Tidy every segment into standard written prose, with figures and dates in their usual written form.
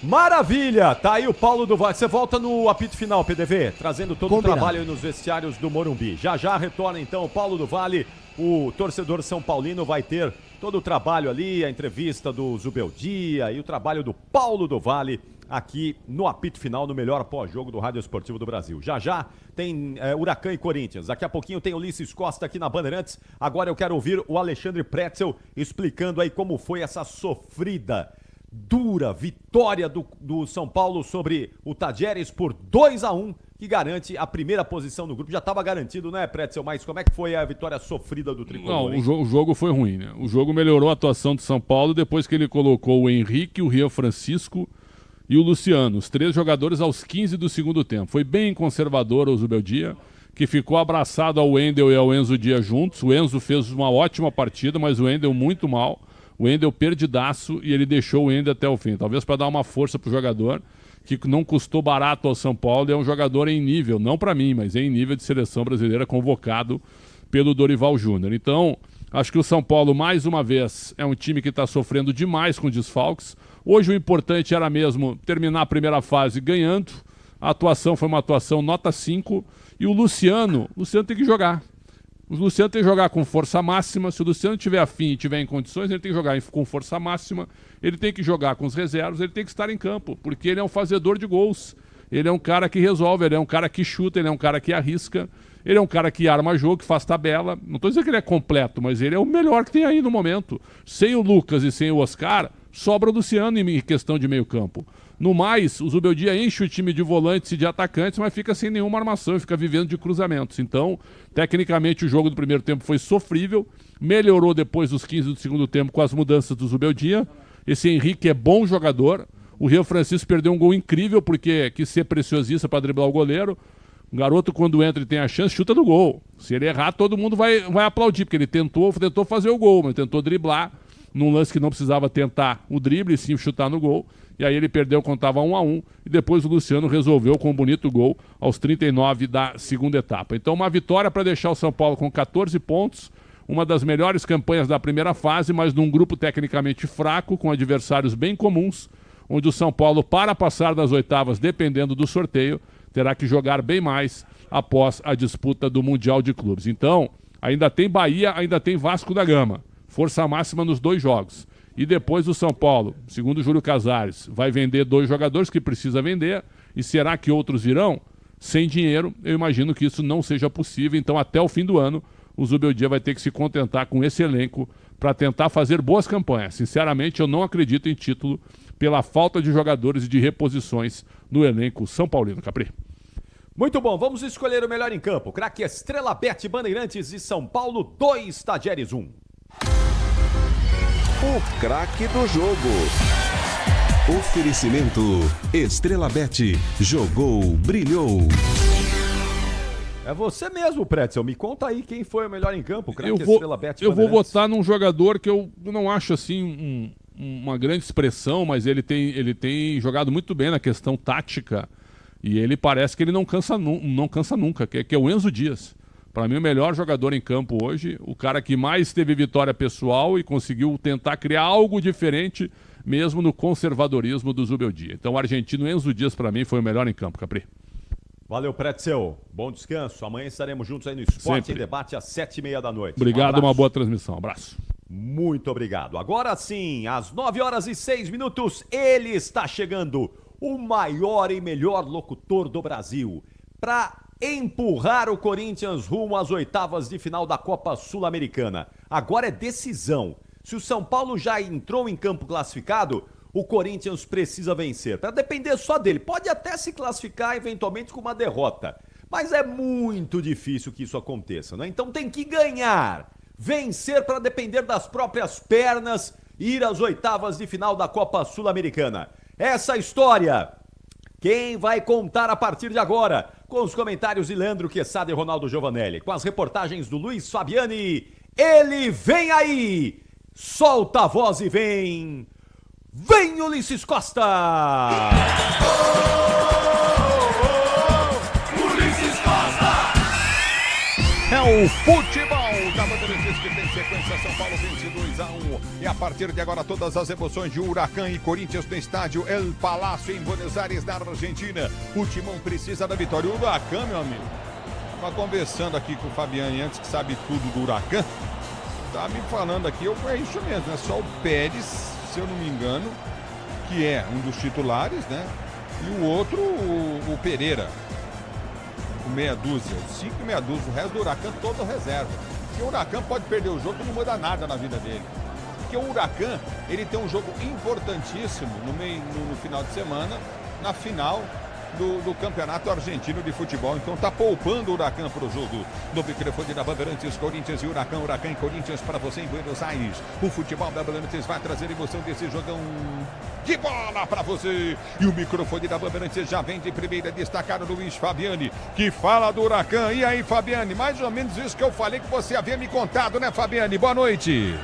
Maravilha! Tá aí o Paulo do Vale. Você volta no apito final, PDV, trazendo todo o trabalho aí nos vestiários do Morumbi. Já retorna então o Paulo do Vale. O torcedor São Paulino vai ter todo o trabalho ali, a entrevista do Zubeldia e o trabalho do Paulo do Vale aqui no apito final, no melhor pós-jogo do Rádio Esportivo do Brasil. Já tem Huracan e Corinthians. Daqui a pouquinho tem Ulisses Costa aqui na Bandeirantes. Agora eu quero ouvir o Alexandre Pretzel explicando aí como foi essa sofrida, dura vitória do São Paulo sobre o Tajeres por 2-1, que garante a primeira posição no grupo. Já estava garantido, né, Pretzel? Mas como é que foi a vitória sofrida do Tricolor? Não, o jogo foi ruim, né? O jogo melhorou a atuação do São Paulo depois que ele colocou o Henrique, o Rian Francisco e o Luciano, os 3 jogadores aos 15 do segundo tempo. Foi bem conservador o Zubeldia, que ficou abraçado ao Wendel e ao Enzo Dias juntos. O Enzo fez uma ótima partida, mas o Wendel muito mal. O Wendel perdidaço e ele deixou o Wendel até o fim. Talvez para dar uma força pro jogador, que não custou barato ao São Paulo. É um jogador em nível, não para mim, mas em nível de seleção brasileira, convocado pelo Dorival Júnior. Então, acho que o São Paulo, mais uma vez, é um time que está sofrendo demais com desfalques. Hoje o importante era mesmo terminar a primeira fase ganhando. A atuação foi uma atuação nota 5. E o Luciano tem que jogar. O Luciano tem que jogar com força máxima. Se o Luciano tiver afim e tiver em condições, ele tem que jogar com força máxima. Ele tem que jogar com os reservas, ele tem que estar em campo, porque ele é um fazedor de gols. Ele é um cara que resolve, ele é um cara que chuta, ele é um cara que arrisca. Ele é um cara que arma jogo, que faz tabela. Não estou dizendo que ele é completo, mas ele é o melhor que tem aí no momento. Sem o Lucas e sem o Oscar, sobra o Luciano em questão de meio campo. No mais, o Zubeldia enche o time de volantes e de atacantes, mas fica sem nenhuma armação e fica vivendo de cruzamentos. Então, tecnicamente, o jogo do primeiro tempo foi sofrível. Melhorou depois dos 15 do segundo tempo com as mudanças do Zubeldia. Esse Henrique é bom jogador. O Rian Francisco perdeu um gol incrível porque quis ser preciosista para driblar o goleiro. O garoto, quando entra e tem a chance, chuta no gol. Se ele errar, todo mundo vai aplaudir, porque ele tentou fazer o gol, mas tentou driblar num lance que não precisava tentar o drible, e sim chutar no gol. E aí ele perdeu quando estava 1-1. E depois o Luciano resolveu com um bonito gol aos 39 da segunda etapa. Então uma vitória para deixar o São Paulo com 14 pontos. Uma das melhores campanhas da primeira fase, mas num grupo tecnicamente fraco, com adversários bem comuns, onde o São Paulo, para passar das oitavas, dependendo do sorteio, terá que jogar bem mais após a disputa do Mundial de Clubes. Então, ainda tem Bahia, ainda tem Vasco da Gama. Força máxima nos 2 jogos. E depois o São Paulo, segundo o Júlio Casares, vai vender 2 jogadores que precisa vender. E será que outros virão? Sem dinheiro, eu imagino que isso não seja possível. Então, até o fim do ano, o Zubeldia vai ter que se contentar com esse elenco para tentar fazer boas campanhas. Sinceramente, eu não acredito em título pela falta de jogadores e de reposições no elenco São Paulino. Capri. Muito bom, vamos escolher o melhor em campo. Craque Estrela Bet, Bandeirantes e São Paulo 2, Tajeres 1. O craque do jogo. Oferecimento Estrela Bet. Jogou, brilhou. É você mesmo, Pretzel. Me conta aí quem foi o melhor em campo. Craque Estrela Bet, eu vou votar num jogador que eu não acho assim uma grande expressão, mas ele tem jogado muito bem na questão tática. E ele parece que ele não cansa nunca, que é o Enzo Dias. Para mim, o melhor jogador em campo hoje, o cara que mais teve vitória pessoal e conseguiu tentar criar algo diferente, mesmo no conservadorismo do Zubeldia. Então, o argentino Enzo Dias, para mim, foi o melhor em campo, Capri. Valeu, Pretzel. Bom descanso. Amanhã estaremos juntos aí no Esporte Sempre. em Debate às 7h30 da noite. Obrigado, uma boa transmissão. Abraço. Muito obrigado. Agora sim, às 9h06, ele está chegando, o maior e melhor locutor do Brasil, para empurrar o Corinthians rumo às oitavas de final da Copa Sul-Americana. Agora é decisão. Se o São Paulo já entrou em campo classificado, o Corinthians precisa vencer. Para depender só dele. Pode até se classificar eventualmente com uma derrota, mas é muito difícil que isso aconteça, né? Então tem que ganhar, vencer para depender das próprias pernas e ir às oitavas de final da Copa Sul-Americana. Essa história, quem vai contar a partir de agora? Com os comentários de Leandro Quesada e Ronaldo Giovanelli, com as reportagens do Luiz Fabiani. Ele vem aí! Solta a voz e vem! Vem Ulisses Costa! Ulisses Costa! É o futebol da Bandeirantes que tem sequência. São Paulo 22, televisão. E a partir de agora, todas as emoções de Huracan e Corinthians no estádio El Palácio, em Buenos Aires, na Argentina. O Timão precisa da vitória. O Huracan, meu amigo, estava conversando aqui com o Fabiani antes, que sabe tudo do Huracan. Tá me falando aqui, é isso mesmo, é só o Pérez, se eu não me engano, que é um dos titulares, né? E o outro, o Pereira, o meia dúzia, 5 e meia dúzia, o resto do Huracan todo reserva. Porque o Huracan pode perder o jogo e não muda nada na vida dele. Porque o Huracan, ele tem um jogo importantíssimo no final de semana, na final do Campeonato Argentino de Futebol. Então tá poupando o Huracan para o jogo. No microfone da Bandeirantes, Corinthians e Huracan. Huracan e Corinthians para você em Buenos Aires. O futebol da Bandeirantes vai trazer emoção desse jogão de bola para você. E o microfone da Bandeirantes já vem de primeira destacar o Luiz Fabiani, que fala do Huracan. E aí, Fabiani, mais ou menos isso que eu falei que você havia me contado, né, Fabiani? Boa noite.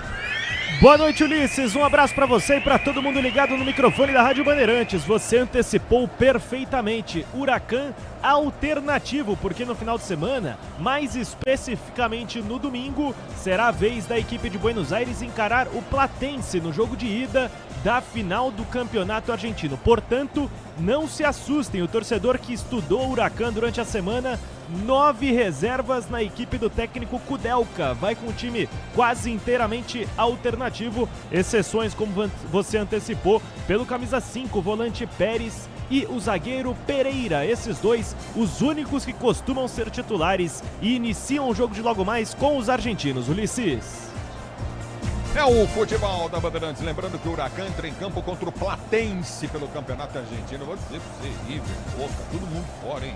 Boa noite, Ulisses. Um abraço para você e para todo mundo ligado no microfone da Rádio Bandeirantes. Você antecipou perfeitamente. Huracan alternativo, porque no final de semana, mais especificamente no domingo, será a vez da equipe de Buenos Aires encarar o Platense no jogo de ida da final do Campeonato Argentino. Portanto, não se assustem, o torcedor que estudou o Huracan durante a semana, 9 reservas na equipe do técnico Kudelka. Vai com um time quase inteiramente alternativo, exceções, como você antecipou, pelo camisa 5, o volante Pérez e o zagueiro Pereira. Esses dois, os únicos que costumam ser titulares e iniciam o jogo de logo mais com os argentinos. Ulisses. É o futebol da Bandeirantes. Lembrando que o Huracan entra em campo contra o Platense pelo Campeonato Argentino. Vou dizer pra você, River, Boca, todo mundo fora, hein?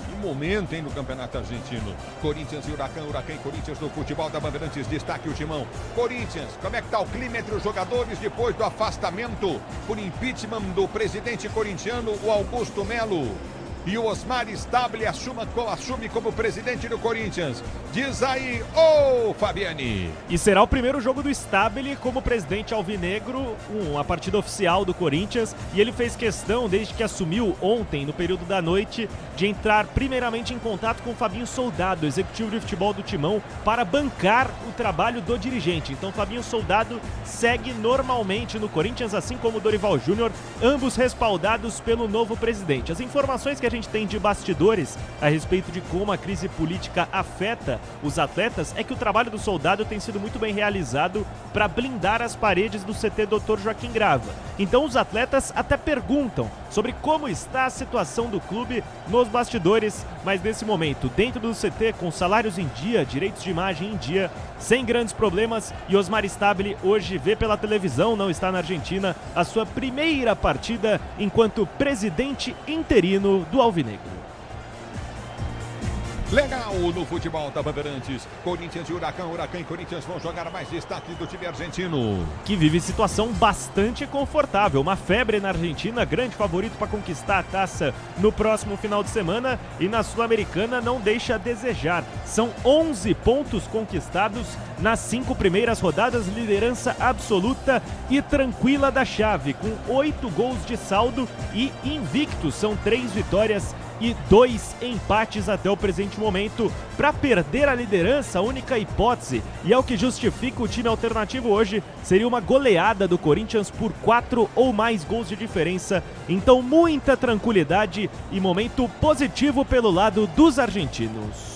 Que momento, hein, no Campeonato Argentino. Corinthians e Huracan, Huracan e Corinthians no futebol da Bandeirantes. Destaque o Timão. Corinthians, como é que tá o clima entre os jogadores depois do afastamento por impeachment do presidente corintiano, o Augusto Melo? E o Osmar Stabile assume como presidente do Corinthians. Diz aí, Fabiani. E será o primeiro jogo do Stabile como presidente alvinegro, uma partida oficial do Corinthians. E ele fez questão, desde que assumiu ontem, no período da noite, de entrar primeiramente em contato com o Fabinho Soldado, executivo de futebol do Timão, para bancar o trabalho do dirigente. Então Fabinho Soldado segue normalmente no Corinthians, assim como o Dorival Júnior, ambos respaldados pelo novo presidente. As informações que a gente tem de bastidores a respeito de como a crise política afeta os atletas é que o trabalho do Soldado tem sido muito bem realizado para blindar as paredes do CT Dr. Joaquim Grava. Então os atletas até perguntam sobre como está a situação do clube nos bastidores, mas nesse momento, dentro do CT, com salários em dia, direitos de imagem em dia, sem grandes problemas, e Osmar Stabile hoje vê pela televisão, não está na Argentina, a sua primeira partida enquanto presidente interino do Alvinegro. Legal no futebol da Bandeirantes. Corinthians e Huracan, Huracan e Corinthians vão jogar mais destaque do time argentino, que vive situação bastante confortável. Uma febre na Argentina, grande favorito para conquistar a taça no próximo final de semana, e na Sul-Americana não deixa a desejar. São 11 pontos conquistados nas 5 primeiras rodadas, liderança absoluta e tranquila da chave, com 8 gols de saldo e invicto. São 3 vitórias e 2 empates até o presente momento. Para perder a liderança, a única hipótese, e é o que justifica o time alternativo hoje, seria uma goleada do Corinthians por 4 ou mais gols de diferença. Então muita tranquilidade e momento positivo pelo lado dos argentinos.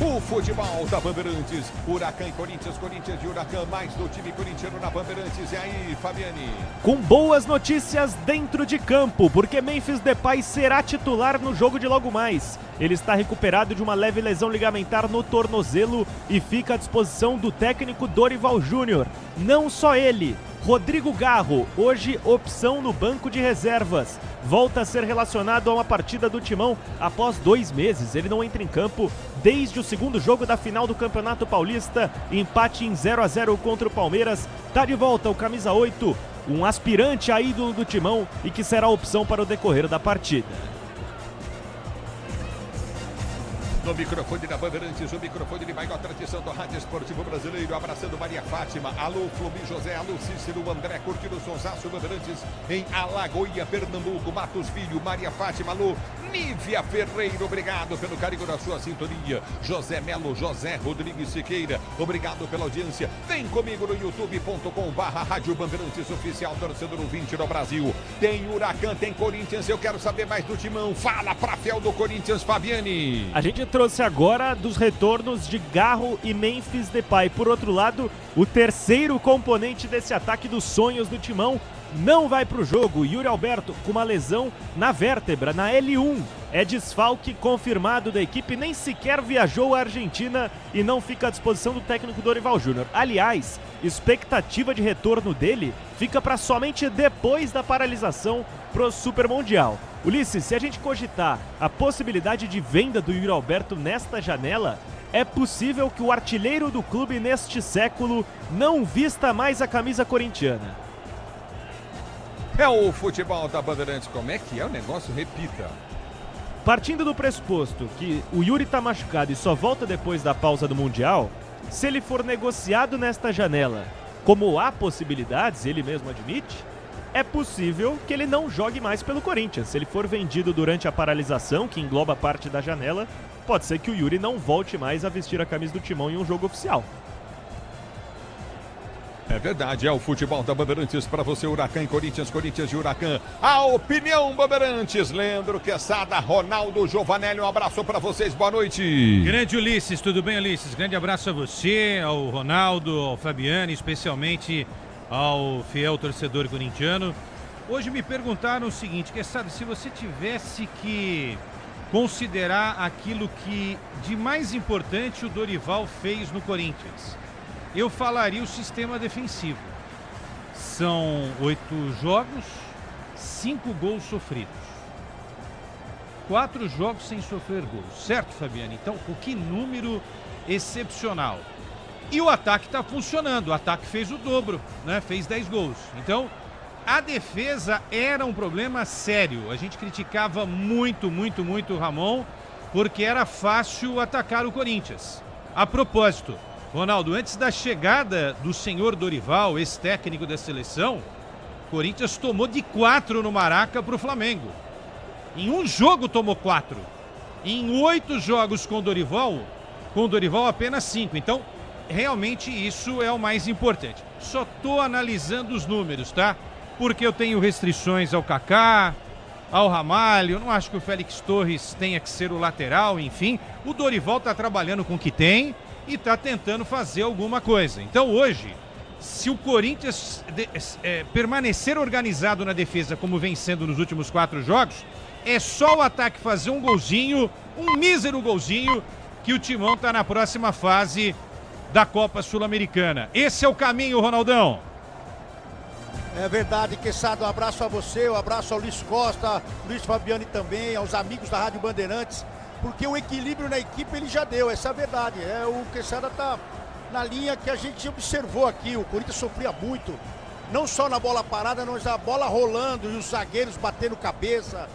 O futebol da Bandeirantes, Huracan e Corinthians, Corinthians e Huracan, mais do time corintiano na Bandeirantes. E aí, Fabiani? Com boas notícias dentro de campo, porque Memphis Depay será titular no jogo de logo mais. Ele está recuperado de uma leve lesão ligamentar no tornozelo e fica à disposição do técnico Dorival Júnior. Não só ele, Rodrigo Garro, hoje opção no banco de reservas, volta a ser relacionado a uma partida do Timão após 2 meses. Ele não entra em campo desde o segundo jogo da final do Campeonato Paulista, empate em 0-0 contra o Palmeiras. Tá de volta o camisa 8, um aspirante a ídolo do Timão e que será opção para o decorrer da partida. No microfone da Bandeirantes, o microfone de maior tradição do rádio esportivo brasileiro, abraçando Maria Fátima, alô Flumi José, alô Cícero, André, curtindo o sonsaço Bandeirantes em Alagoinha, Pernambuco, Matos Filho, Maria Fátima, alô Nívia Ferreira, obrigado pelo carinho da sua sintonia. José Melo, José Rodrigues Siqueira, obrigado pela audiência. Vem comigo no youtube.com/Rádio Bandeirantes Oficial, torcedor ouvinte do Brasil. Tem Huracan, tem Corinthians, eu quero saber mais do Timão. Fala pra fiel do Corinthians, Fabiane. A gente trouxe agora dos retornos de Garro e Memphis Depay. Por outro lado, o terceiro componente desse ataque dos sonhos do Timão não vai para o jogo. Yuri Alberto com uma lesão na vértebra, na L1. É desfalque confirmado da equipe, nem sequer viajou à Argentina e não fica à disposição do técnico Dorival Júnior. Aliás, expectativa de retorno dele fica para somente depois da paralisação pro Super Mundial. Ulisses, se a gente cogitar a possibilidade de venda do Yuri Alberto nesta janela, é possível que o artilheiro do clube neste século não vista mais a camisa corintiana. É o futebol da Bandeirantes. Como é que é o negócio? Repita. Partindo do pressuposto que o Yuri tá machucado e só volta depois da pausa do Mundial, se ele for negociado nesta janela, como há possibilidades, ele mesmo admite, é possível que ele não jogue mais pelo Corinthians. Se ele for vendido durante a paralisação, que engloba parte da janela, pode ser que o Yuri não volte mais a vestir a camisa do Timão em um jogo oficial. É verdade, é o futebol da Bandeirantes para você, Huracan e Corinthians, Corinthians e Huracan. A opinião Bandeirantes, Leandro Quesada, Ronaldo Giovanelli, um abraço para vocês, boa noite. Grande Ulisses, tudo bem, Ulisses? Grande abraço a você, ao Ronaldo, ao Fabiano, especialmente ao fiel torcedor corintiano. Hoje me perguntaram o seguinte, Quesada, se você tivesse que considerar aquilo que de mais importante o Dorival fez no Corinthians, eu falaria o sistema defensivo. São 8 jogos, 5 gols sofridos. 4 jogos sem sofrer gols. Certo, Fabiano? Então, que número excepcional. E o ataque está funcionando. O ataque fez o dobro, né? Fez 10 gols. Então, a defesa era um problema sério. A gente criticava muito o Ramon, porque era fácil atacar o Corinthians. A propósito, Ronaldo, antes da chegada do senhor Dorival, ex-técnico da seleção, o Corinthians tomou de 4 no Maraca para o Flamengo. Em um jogo tomou 4. Em 8 jogos com o Dorival apenas 5. Então, realmente isso é o mais importante. Só estou analisando os números, tá? Porque eu tenho restrições ao Kaká, ao Ramalho, não acho que o Félix Torres tenha que ser o lateral, enfim. O Dorival está trabalhando com o que tem e está tentando fazer alguma coisa. Então hoje, se o Corinthians permanecer organizado na defesa como vem sendo nos últimos 4 jogos, é só o ataque fazer um golzinho, um mísero golzinho, que o Timão está na próxima fase da Copa Sul-Americana. Esse é o caminho, Ronaldão. É verdade, Quesada, um abraço a você, um abraço ao Luiz Costa, Luiz Fabiani também, aos amigos da Rádio Bandeirantes, porque o equilíbrio na equipe ele já deu, essa é a verdade. O Quesada tá na linha que a gente observou aqui, o Corinthians sofria muito, não só na bola parada, mas a bola rolando e os zagueiros batendo cabeça.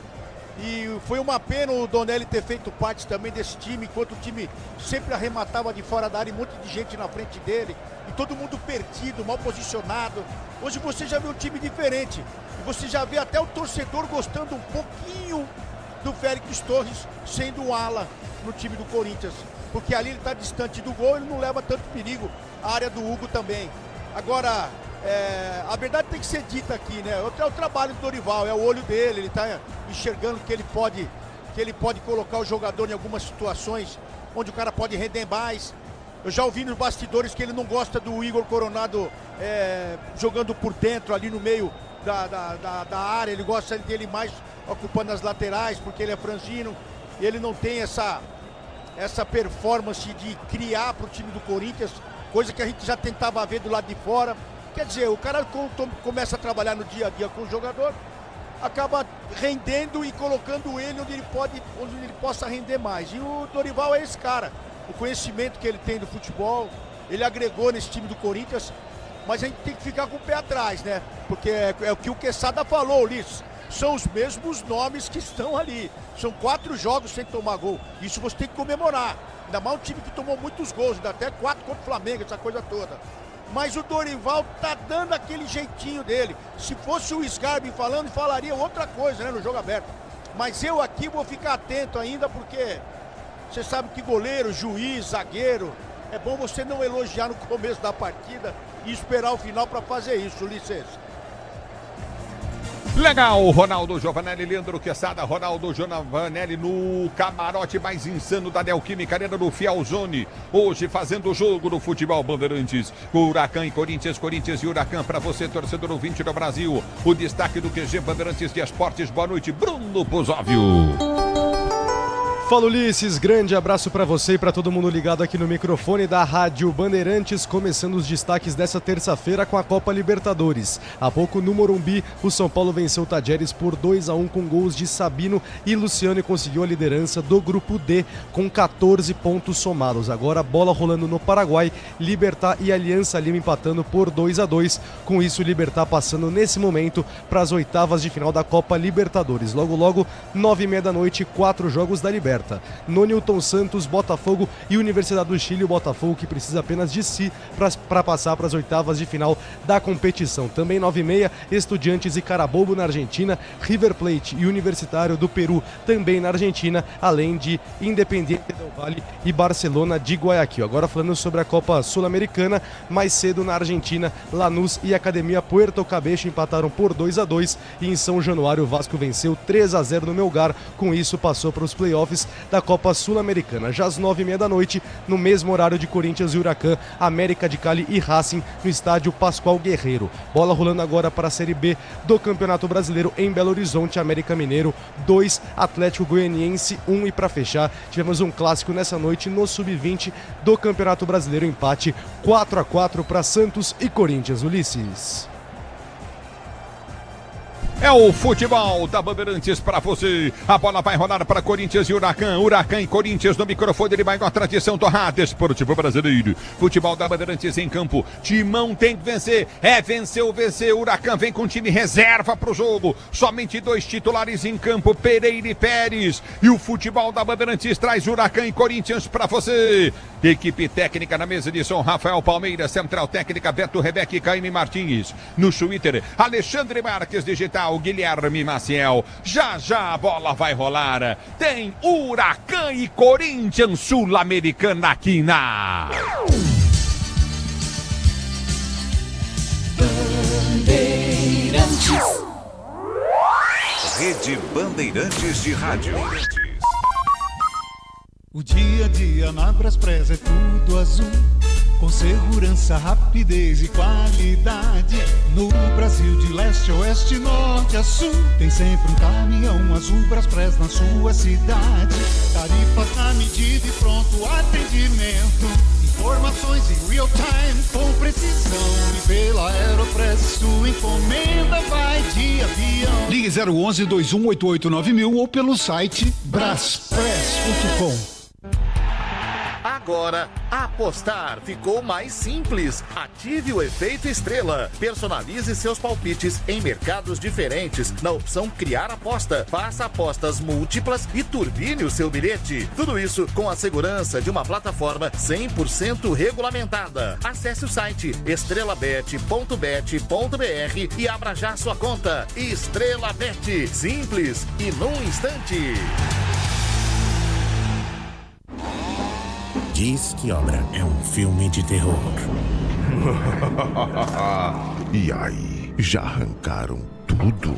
E foi uma pena o Donelli ter feito parte também desse time, enquanto o time sempre arrematava de fora da área, e um monte de gente na frente dele, e todo mundo perdido, mal posicionado. Hoje você já vê um time diferente, e você já vê até o torcedor gostando um pouquinho do Félix Torres sendo um ala no time do Corinthians, porque ali ele está distante do gol, ele não leva tanto perigo, a área do Hugo também. Agora, a verdade tem que ser dita aqui, né? É o trabalho do Dorival, é o olho dele, ele está enxergando que ele pode colocar o jogador em algumas situações onde o cara pode render mais. Eu já ouvi nos bastidores que ele não gosta do Igor Coronado jogando por dentro, ali no meio da área, ele gosta dele mais ocupando as laterais, porque ele é franzino, e ele não tem essa performance de criar para o time do Corinthians, coisa que a gente já tentava ver do lado de fora. Quer dizer, o cara começa a trabalhar no dia a dia com o jogador, acaba rendendo e colocando ele onde ele possa render mais. E o Dorival é esse cara, o conhecimento que ele tem do futebol, ele agregou nesse time do Corinthians, mas a gente tem que ficar com o pé atrás, né? Porque é o que o Quesada falou, Ulisses. são os mesmos nomes que estão ali. São 4 jogos sem tomar gol. Isso você tem que comemorar. Ainda mais um time que tomou muitos gols, ainda até 4 contra o Flamengo, essa coisa toda. Mas o Dorival tá dando aquele jeitinho dele. Se fosse o Scarbi falando, falaria outra coisa, né, no jogo aberto. Mas eu aqui vou ficar atento ainda, porque você sabe que goleiro, juiz, zagueiro, é bom você não elogiar no começo da partida e esperar o final para fazer isso, Ulisses. Legal, Ronaldo Giovanelli, Leandro Quesada, Ronaldo Giovanelli no camarote mais insano da Neoquímica Arena do Fialzone. Hoje fazendo o jogo do futebol Bandeirantes. Huracan e Corinthians, Corinthians e Huracan para você, torcedor ouvinte do Brasil. O destaque do QG Bandeirantes de Esportes. Boa noite, Bruno Bozóvio. Fala, Ulisses, grande abraço para você e para todo mundo ligado aqui no microfone da Rádio Bandeirantes, começando os destaques dessa terça-feira com a Copa Libertadores. Há pouco no Morumbi, o São Paulo venceu o Tajeres por 2-1 com gols de Sabino e Luciano e conseguiu a liderança do grupo D com 14 pontos somados. Agora bola rolando no Paraguai, Libertad e Aliança Lima empatando por 2-2. Com isso, o Libertad passando nesse momento para as oitavas de final da Copa Libertadores. Logo, 9h30 da noite, 4 jogos da Libertad. No Newton Santos, Botafogo e Universidade do Chile, o Botafogo que precisa apenas de si para passar para as oitavas de final da competição. Também 9h30, Estudiantes e Carabobo na Argentina, River Plate e Universitário do Peru também na Argentina, além de Independiente del Valle e Barcelona de Guayaquil. Agora falando sobre a Copa Sul-Americana, mais cedo na Argentina, Lanús e Academia Puerto Cabello empataram por 2-2 e em São Januário o Vasco venceu 3-0 no Melgar, com isso passou para os playoffs da Copa Sul-Americana. Já às 9h30 da noite, no mesmo horário de Corinthians e Huracan, América de Cali e Racing no estádio Pascoal Guerreiro. Bola rolando agora para a Série B do Campeonato Brasileiro em Belo Horizonte, América Mineiro 2, Atlético Goianiense 1 e para fechar, tivemos um clássico nessa noite no Sub-20 do Campeonato Brasileiro, empate 4-4 para Santos e Corinthians. Ulisses. É o futebol da Bandeirantes para você. A bola vai rolar para Corinthians e Huracan. Huracan e Corinthians no microfone de maior tradição do rádio esportivo brasileiro. Futebol da Bandeirantes em campo. Timão tem que vencer. É vencer ou vencer. Huracan vem com time reserva para o jogo. Somente 2 titulares em campo, Pereira e Pérez. E o futebol da Bandeirantes traz Huracan e Corinthians para você. Equipe técnica na mesa de som, Rafael Palmeiras. Central técnica, Beto Rebeca e Caíme Martins. No Twitter, Alexandre Marques Digital, Guilherme Maciel. Já a bola vai rolar. Tem Huracan e Corinthians Sul-Americana aqui na Bandeirantes. Rede Bandeirantes de Rádio. O dia a dia na Braspress é tudo azul, com segurança, rapidez e qualidade. No Brasil de leste a oeste, norte a sul, tem sempre um caminhão azul Braspress na sua cidade. Tarifas na medida e pronto atendimento, informações em real time com precisão. E pela Aeropress sua encomenda vai de avião. Ligue 011 2188 9000 ou pelo site braspress.com. Agora, apostar ficou mais simples. Ative o efeito estrela. Personalize seus palpites em mercados diferentes na opção Criar Aposta. Faça apostas múltiplas e turbine o seu bilhete. Tudo isso com a segurança de uma plataforma 100% regulamentada. Acesse o site estrelabet.bet.br e abra já sua conta. Estrela Bet. Simples e num instante. Diz que Obra é um filme de terror. E aí, já arrancaram tudo?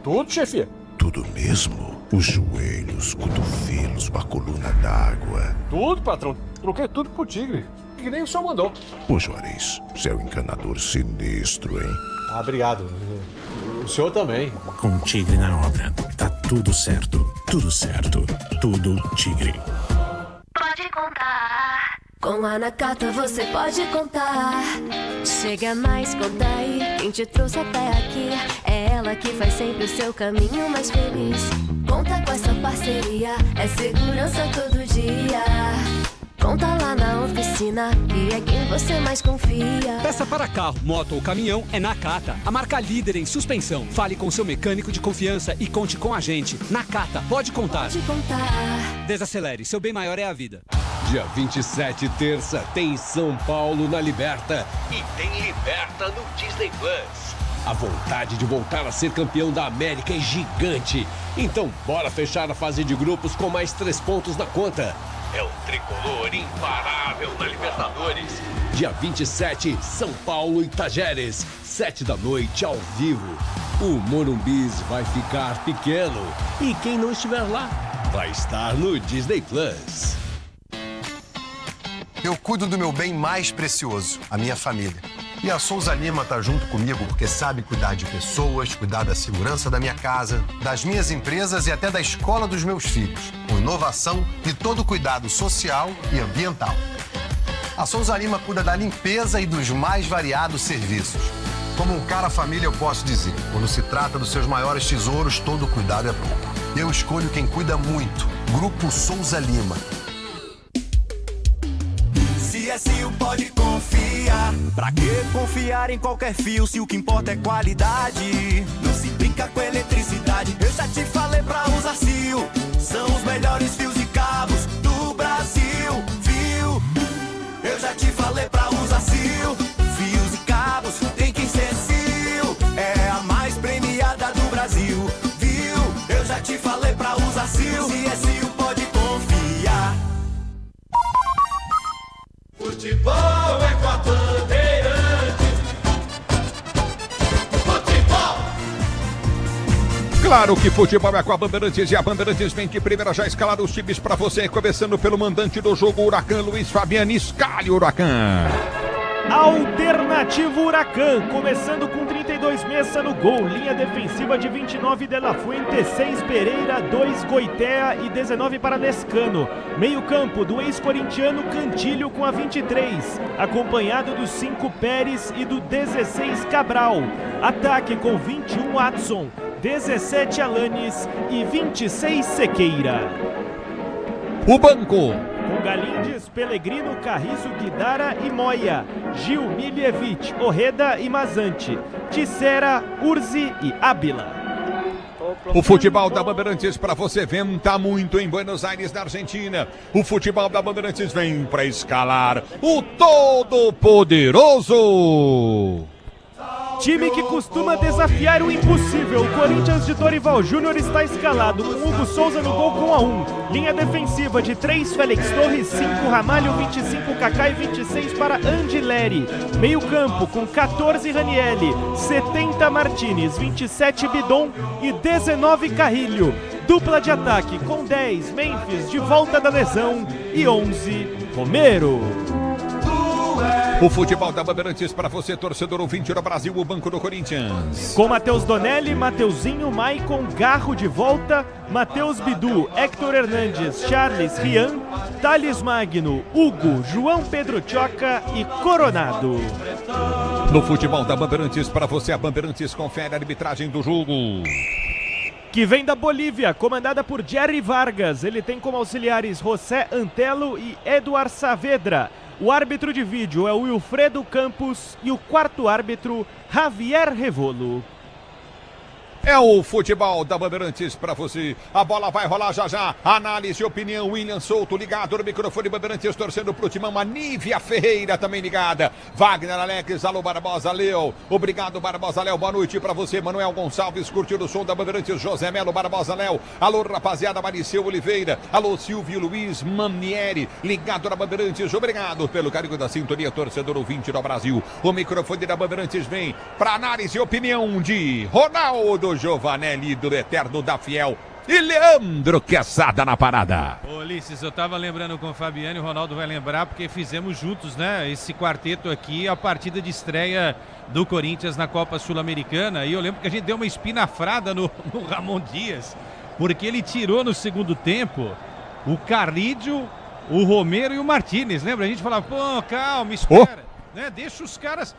Tudo, chefia? Tudo mesmo? Os joelhos, cotovelos, a coluna d'água. Tudo, patrão. Troquei tudo pro Tigre, que nem o senhor mandou. Ô, Juarez, você é um encanador sinistro, hein? Ah, obrigado. O senhor também. Com Tigre na obra, tá tudo certo. Tudo certo. Tudo Tigre. Pode contar. Com a Nakata você pode contar. Chega mais, conta aí. Quem te trouxe até aqui é ela que faz sempre o seu caminho mais feliz. Conta com essa parceria, é segurança todo dia. Conta lá na oficina, que é quem você mais confia. Peça para carro, moto ou caminhão é Nakata, a marca líder em suspensão. Fale com seu mecânico de confiança e conte com a gente. Nakata, pode contar. Pode contar. Desacelere, seu bem maior é a vida. Dia 27, terça, tem São Paulo na Liberta e tem Liberta no Disney Plus. A vontade de voltar a ser campeão da América é gigante. Então bora fechar a fase de grupos com mais 3 pontos na conta. É o tricolor imparável na Libertadores. Dia 27, São Paulo e Tajeres, 7 da noite ao vivo. O Morumbis vai ficar pequeno e quem não estiver lá vai estar no Disney Plus. Eu cuido do meu bem mais precioso, a minha família. E a Souza Lima tá junto comigo porque sabe cuidar de pessoas, cuidar da segurança da minha casa, das minhas empresas e até da escola dos meus filhos, com inovação e todo cuidado social e ambiental. A Souza Lima cuida da limpeza e dos mais variados serviços. Como um cara família, eu posso dizer, quando se trata dos seus maiores tesouros, todo cuidado é pouco. Eu escolho quem cuida muito, Grupo Souza Lima. CSU pode confiar. Pra que confiar em qualquer fio se o que importa é qualidade? Não se brinca com eletricidade. Eu já te falei pra usar Sil. São os melhores fios e cabos do Brasil. Viu? Eu já te falei pra usar Sil. Fios e cabos tem que ser Sil. É a mais premiada do Brasil. Viu? Eu já te falei pra usar Sil. CSU pode confiar. Futebol é com a Bandeirantes. Futebol! Claro que futebol é com a Bandeirantes e a Bandeirantes vem que primeiro já escalar os times pra você, começando pelo mandante do jogo, Huracan, Luiz Fabiano. Escale o Huracan. Alternativo Huracan, começando com 32 Messa no gol, linha defensiva de 29 De La Fuente, 6 Pereira, 2 Goitea e 19 para Lescano. Meio campo do ex-corintiano Cantilho com a 23, acompanhado dos 5 Pérez e do 16 Cabral. Ataque com 21 Watson, 17 Alanes e 26 Sequeira. O banco. Com Galindes, Pellegrino, Carrizo, Guidara e Moia, Gil, Miljevic, Orreda e Mazante, Tissera, Urzi e Ábila. O futebol da Bandeirantes para você venta muito em Buenos Aires, na Argentina. O futebol da Bandeirantes vem para escalar o Todo-Poderoso. Time que costuma desafiar o impossível. O Corinthians de Dorival Júnior está escalado com Hugo Souza no gol com 1-1. Linha defensiva de 3 Félix Torres, 5 Ramalho, 25 Kaká e 26 para Angileri. Meio campo com 14 Ranielli, 70 Martinez, 27 Bidon e 19 Carrilho. Dupla de ataque com 10 Memphis de volta da lesão e 11 Romero. O futebol da Bandeirantes para você, torcedor ouvinte do Brasil, o Banco do Corinthians. Com Matheus Donelli, Mateuzinho, Maicon, Garro de volta, Matheus Bidu, Héctor Hernandes, Charles, Rian, Thales Magno, Hugo, João Pedro Choca e Coronado. No futebol da Bandeirantes para você, a Bandeirantes confere a arbitragem do jogo. Que vem da Bolívia, comandada por Jerry Vargas. Ele tem como auxiliares José Antelo e Eduard Saavedra. O árbitro de vídeo é o Wilfredo Campos e o quarto árbitro, Javier Revolo. É o futebol da Bandeirantes para você. A bola vai rolar já já. Análise e opinião. William Souto ligado no microfone Bandeirantes, torcendo pro timão. A Nívia Ferreira também ligada. Wagner Alex, alô Barbosa Léo. Obrigado Barbosa Léo. Boa noite para você. Manuel Gonçalves curtindo o som da Bandeirantes. José Melo Barbosa Léo. Alô rapaziada. Mariceu Oliveira. Alô Silvio Luiz Manieri ligado na Bandeirantes. Obrigado pelo carinho da sintonia, torcedor ouvinte do Brasil. O microfone da Bandeirantes vem para análise e opinião de Ronaldo Giovanelli, do Eterno da Fiel, e Leandro Quesada na parada. Ô Ulisses, eu tava lembrando com o Fabiano, e o Ronaldo vai lembrar, porque fizemos juntos, né, esse quarteto aqui, a partida de estreia do Corinthians na Copa Sul-Americana, e eu lembro que a gente deu uma espinafrada no Ramon Dias, porque ele tirou no segundo tempo o Carrillo, o Romero e o Martinez, lembra? A gente falava, pô, calma, espera, né, deixa os caras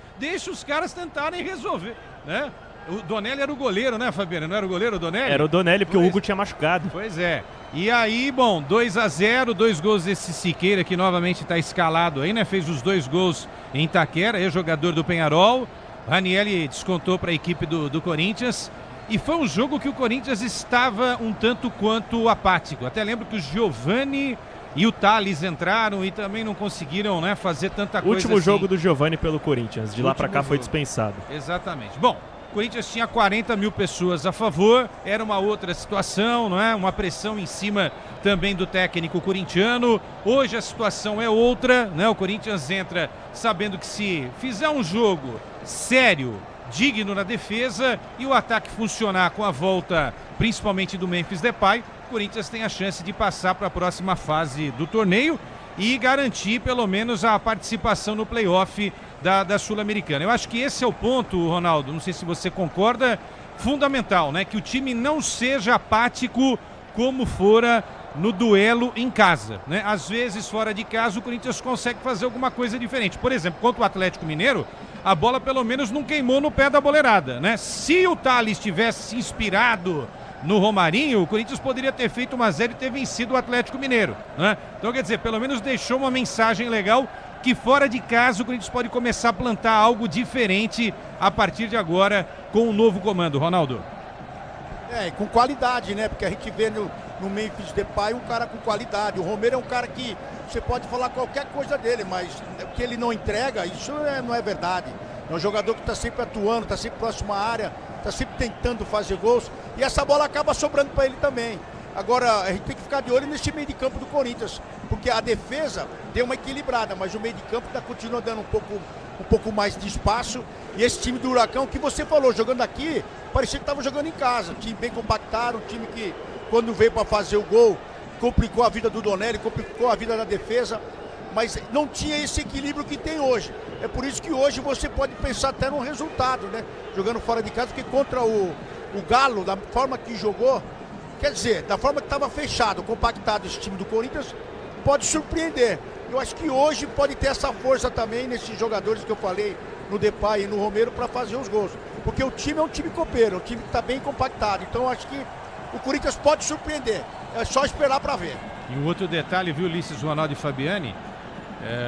tentarem resolver, né? O Donelli era o goleiro, né, Fabiano? Não era o goleiro, o Donelli? Era o Donelli, porque o Hugo tinha machucado. Pois é. E aí, bom, 2-0, 2 gols desse Siqueira, que novamente está escalado aí, né? Fez os 2 gols em Itaquera, ex-jogador do Penharol. Ranieri descontou para a equipe do Corinthians. E foi um jogo que o Corinthians estava um tanto quanto apático. Até lembro que o Giovani e o Thales entraram e também não conseguiram, né, fazer tanta coisa. Último jogo do Giovani pelo Corinthians. De lá para cá foi dispensado. Exatamente. Bom, o Corinthians tinha 40 mil pessoas a favor, era uma outra situação, não é? Uma pressão em cima também do técnico corintiano. Hoje a situação é outra, né? O Corinthians entra sabendo que se fizer um jogo sério, digno na defesa e o ataque funcionar com a volta principalmente do Memphis Depay, o Corinthians tem a chance de passar para a próxima fase do torneio e garantir pelo menos a participação no playoff da Sul-Americana. Eu acho que esse é o ponto, Ronaldo, não sei se você concorda, fundamental, né? Que o time não seja apático como fora no duelo em casa, né? Às vezes, fora de casa, o Corinthians consegue fazer alguma coisa diferente. Por exemplo, contra o Atlético Mineiro, a bola pelo menos não queimou no pé da boleirada, né? Se o Thales tivesse se inspirado no Romarinho, o Corinthians poderia ter feito 1-0 e ter vencido o Atlético Mineiro, né? Então, quer dizer, pelo menos deixou uma mensagem legal que fora de casa o Corinthians pode começar a plantar algo diferente a partir de agora com o novo comando, Ronaldo. É, com qualidade, né? Porque a gente vê no Memphis Depay um cara com qualidade. O Romero é um cara que você pode falar qualquer coisa dele, mas o que ele não entrega, isso não é verdade. É um jogador que está sempre atuando, está sempre próximo à área, está sempre tentando fazer gols e essa bola acaba sobrando para ele também. Agora, a gente tem que ficar de olho nesse meio de campo do Corinthians, porque a defesa deu uma equilibrada, mas o meio de campo ainda continua dando um pouco mais de espaço. E esse time do Huracão, que você falou, jogando aqui, parecia que estava jogando em casa. Um time bem compactado, um time que, quando veio para fazer o gol, complicou a vida do Donelli, complicou a vida da defesa, mas não tinha esse equilíbrio que tem hoje. É por isso que hoje você pode pensar até no resultado, né? Jogando fora de casa, porque contra o Galo, da forma que jogou, quer dizer, da forma que estava fechado, compactado esse time do Corinthians, pode surpreender. Eu acho que hoje pode ter essa força também nesses jogadores que eu falei, no Depay e no Romero, para fazer os gols. Porque o time é um time copeiro, um time que está bem compactado. Então eu acho que o Corinthians pode surpreender. É só esperar para ver. E um outro detalhe, viu, Ulisses, Ronaldo e Fabiani?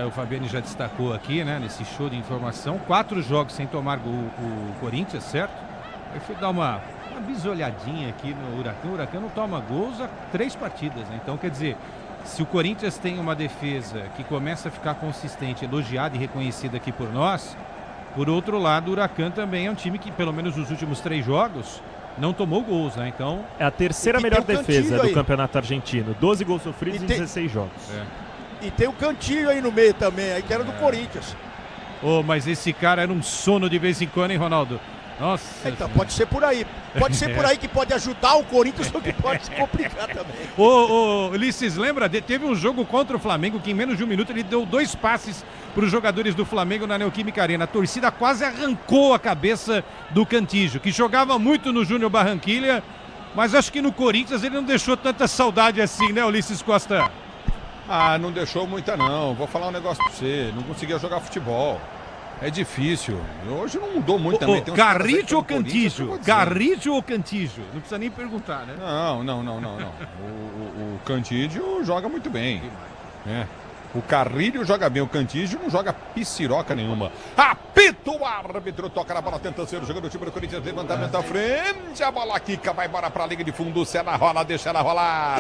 O Fabiani já destacou aqui, né, nesse show de informação. 4 jogos sem tomar gol o Corinthians, certo? Eu fui dar uma bisolhadinha aqui no Huracão. O Huracão não toma gols há 3 partidas, né? Então, quer dizer, se o Corinthians tem uma defesa que começa a ficar consistente, elogiada e reconhecida aqui por nós, por outro lado, o Huracão também é um time que, pelo menos nos últimos 3 jogos, não tomou gols, né? Então, é a terceira melhor defesa do campeonato argentino. 12 gols sofridos em 16 jogos. E tem o Cantillo aí no meio também, aí que era do Corinthians. Mas esse cara era um sono de vez em quando, hein, Ronaldo? Nossa. Então, pode ser por aí. Pode ser por aí que pode ajudar o Corinthians, ou que pode se complicar também. Ulisses, lembra? Teve um jogo contra o Flamengo que em menos de 1 minuto ele deu 2 passes para os jogadores do Flamengo na Neoquímica Arena. A torcida quase arrancou a cabeça do Cantillo, que jogava muito no Júnior Barranquilla, mas acho que no Corinthians ele não deixou tanta saudade assim, né, Ulisses Costa? Não deixou muita não. Vou falar um negócio pra você. Não conseguia jogar futebol. É difícil. Hoje não mudou muito também. Garrido ou Cantillo? Garrido ou Cantillo? Não precisa nem perguntar, né? Não. O Cantillo joga muito bem. O Carrilho joga bem, o Cantillo não joga pisciroca nenhuma. Apita o árbitro, toca na bola, tenta ser o jogador do time do Corinthians, levantamento à frente, a bola quica, vai embora pra liga de fundo, se ela rola, deixa ela rolar.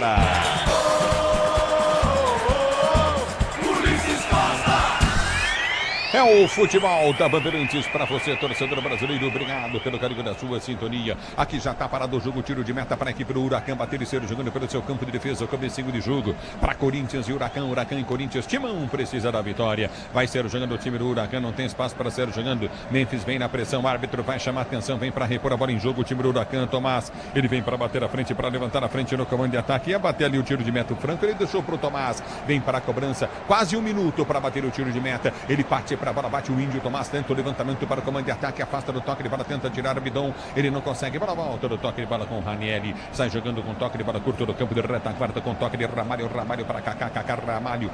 É o futebol da Bandeirantes para você, torcedor brasileiro. Obrigado pelo carinho da sua sintonia. Aqui já está parado o jogo, tiro de meta para a equipe do Huracão bater e ser jogando pelo seu campo de defesa. O comecinho de jogo para Corinthians e Huracão. Huracão e Corinthians. Timão precisa da vitória. Vai ser jogando o time do Huracão. Não tem espaço para ser jogando. Memphis vem na pressão. O árbitro vai chamar atenção. Vem para repor a bola em jogo. O time do Huracão. Tomás. Ele vem para bater a frente, para levantar a frente no comando de ataque. Ia bater ali o tiro de meta. O Franco ele deixou para o Tomás. Vem para a cobrança. Quase 1 minuto para bater o tiro de meta. Ele parte para para a bola, bate o Índio, Tomás tenta o levantamento para o comando de ataque, afasta do toque de bola, tenta tirar o Bidon, ele não consegue, bola volta do toque de bola com o Ranieri, sai jogando com toque de bola curto no campo de retaguarda, com toque de Ramalho para Kaká, Ramalho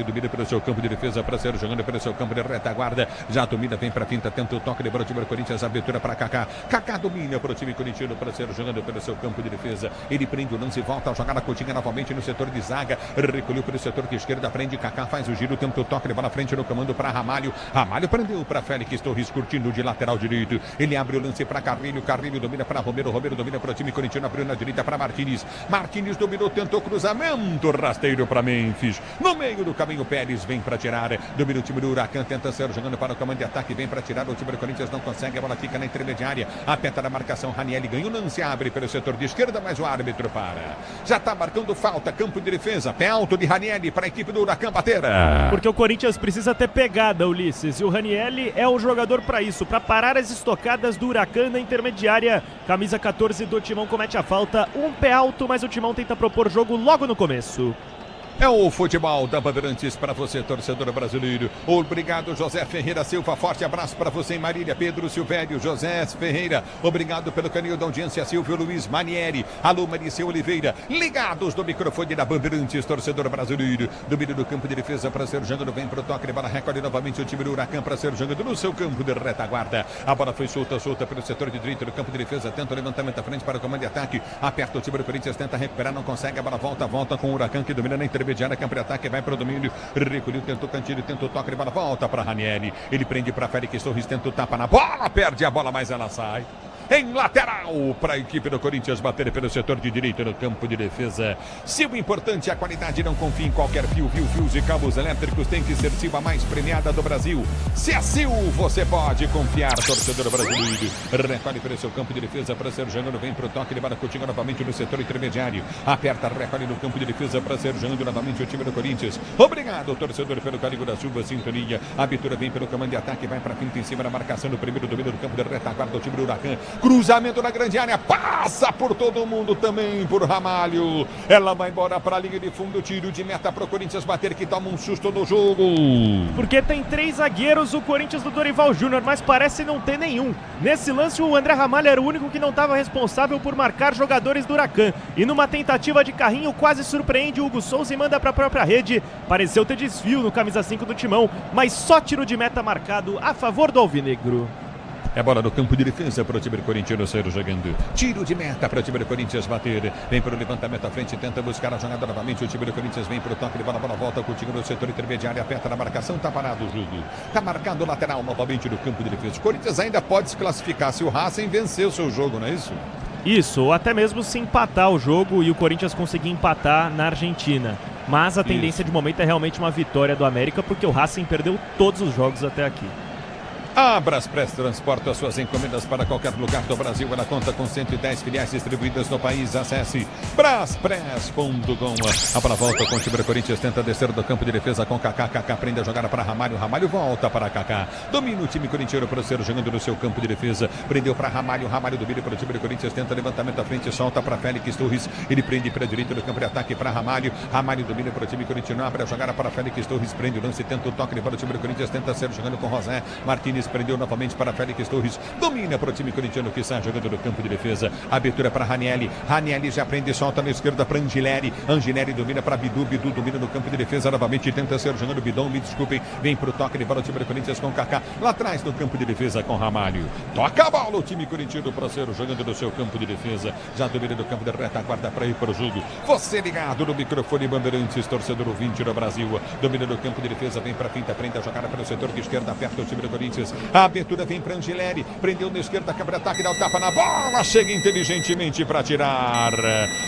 domina pelo seu campo de defesa, para ser jogando pelo seu campo de retaguarda, já domina, vem para a finta, tenta o toque de bola, o time do Corinthians, abertura para Kaká domina para o time corintiano, para ser jogando pelo seu campo de defesa, ele prende o lance, volta a jogar a Coutinho novamente no setor de zaga, recolheu pelo setor de esquerda, prende Kaká, faz o giro, tenta o toque de bola frente no comando para Ramalho prendeu para Félix Torres, curtindo de lateral direito, ele abre o lance para Carrilho domina para Romero domina para o time corintiano, abriu na direita para Martínez dominou, tentou cruzamento, rasteiro para Memphis, no meio do caminho Pérez vem para tirar, domina o time do Huracan, tenta ser jogando para o comando de ataque, vem para tirar, o time do Corinthians não consegue, a bola fica na intermediária, aperta na marcação, Ranieri ganha o lance, abre pelo setor de esquerda, mas o árbitro para, já está marcando falta, campo de defesa, pé alto de Ranieri para a equipe do Huracan bater. Porque o Corinthians precisa ter pegada, Ulisses, e o Ranieri é o jogador para isso, para parar as estocadas do Huracan na intermediária. Camisa 14 do Timão comete a falta, um pé alto, mas o Timão tenta propor jogo logo no começo. É o futebol da Bandeirantes para você, torcedor brasileiro. Obrigado, José Ferreira Silva. Forte abraço para você em Marília. Pedro Silvério, José Ferreira. Obrigado pelo carinho da audiência. Silvio Luiz Manieri. Alô, Mariceu Oliveira. Ligados do microfone da Bandeirantes, torcedor brasileiro. Domínio do campo de defesa para ser jogando. Vem pro toque de bola. Recolhe novamente o time do Huracan para ser jogando no seu campo de retaguarda. A bola foi solta pelo setor de direito do campo de defesa. Tenta o levantamento à frente para o comando de ataque. Aperta o time do Corinthians. Tenta recuperar. Não consegue. A bola volta com o Huracan que domina na intermediária, campo de ataque, vai para o domínio, recolheu, tentou Cantilho, tentou toque de bola, volta para Ranieri, ele prende para Félix Torres, tenta o tapa na bola, perde a bola, mas ela sai. Em lateral para a equipe do Corinthians bater pelo setor de direito no campo de defesa. Se o importante é a qualidade, não confie em qualquer fio. Fios e cabos elétricos tem que ser Sil, a mais premiada do Brasil. Se é Sil, você pode confiar, torcedor brasileiro. Recolhe pelo seu campo de defesa para ser jogando, vem para o toque de bola, Coutinho novamente no setor intermediário. Aperta, recolhe no campo de defesa para ser jogando novamente o time do Corinthians. Obrigado, torcedor, pelo carinho da chuva, sintonia. A abertura vem pelo comando de ataque, vai para a finta em cima da marcação no primeiro domínio do campo de retaguarda, o time do Huracan. Cruzamento na grande área, passa por todo mundo, também por Ramalho. Ela vai embora para a linha de fundo, tiro de meta para o Corinthians bater, que toma um susto no jogo. Porque tem 3 zagueiros o Corinthians do Dorival Júnior, mas parece não ter nenhum. Nesse lance o André Ramalho era o único que não estava responsável por marcar jogadores do Huracan. E numa tentativa de carrinho quase surpreende o Hugo Souza e manda para a própria rede. Pareceu ter desvio no camisa 5 do Timão, mas só tiro de meta marcado a favor do Alvinegro. É bola no campo de defesa para o time do Corinthians sair jogando. Tiro de meta para o time do Corinthians bater. Vem para o levantamento à frente, tenta buscar a jogada novamente. O time do Corinthians vem para o toque de bola, bola volta com o time no setor intermediário, aperta na marcação, tá parado o jogo. Tá marcado o lateral novamente no campo de defesa. O Corinthians ainda pode se classificar se o Racing vencer o seu jogo, não é isso? Isso, ou até mesmo se empatar o jogo e o Corinthians conseguir empatar na Argentina. Mas a tendência de momento é realmente uma vitória do América, porque o Racing perdeu todos os jogos até aqui. A Braspress transporta suas encomendas para qualquer lugar do Brasil. Ela conta com 110 filiais distribuídas no país. Acesse braspress.com. A bola volta com o time do Corinthians, tenta descer do campo de defesa com Kaká. Kaká prende a jogada para Ramalho. Ramalho volta para Kaká. Domina o time corintiano para ser jogando no seu campo de defesa. Prendeu para Ramalho. Ramalho domina para o time do Corinthians, tenta levantamento à frente, solta para Félix Torres. Ele prende para a direita do campo de ataque para Ramalho. Ramalho domina para o time corintiano, abre a jogada para Félix Torres, prende o lance, tenta o toque de bola. O time do Corinthians tenta ser jogando com José Martínez. Prendeu novamente para Félix Torres, domina para o time corintiano que está jogando no campo de defesa. Abertura para Ranieri. Ranieri já prende, solta na esquerda para Angileri. Angileri domina para Bidu. Bidu domina no campo de defesa novamente, tenta ser jogando Bidon. Me desculpem, vem para o toque de bola o time do Corinthians com Kaká. Lá atrás no campo de defesa com Ramalho. Toca a bola o time corintiano para ser jogando no seu campo de defesa. Já domina do campo de retaguarda para ir para o jogo. Você ligado no microfone Bandeirantes, torcedor ouvinte do Brasil. Domina do campo de defesa, vem para a finta, prende a jogada pelo setor de esquerda, aperta o time do Corinthians. A abertura vem para Angileri, prendeu na esquerda, quebra ataque, dá o tapa na bola, chega inteligentemente para tirar,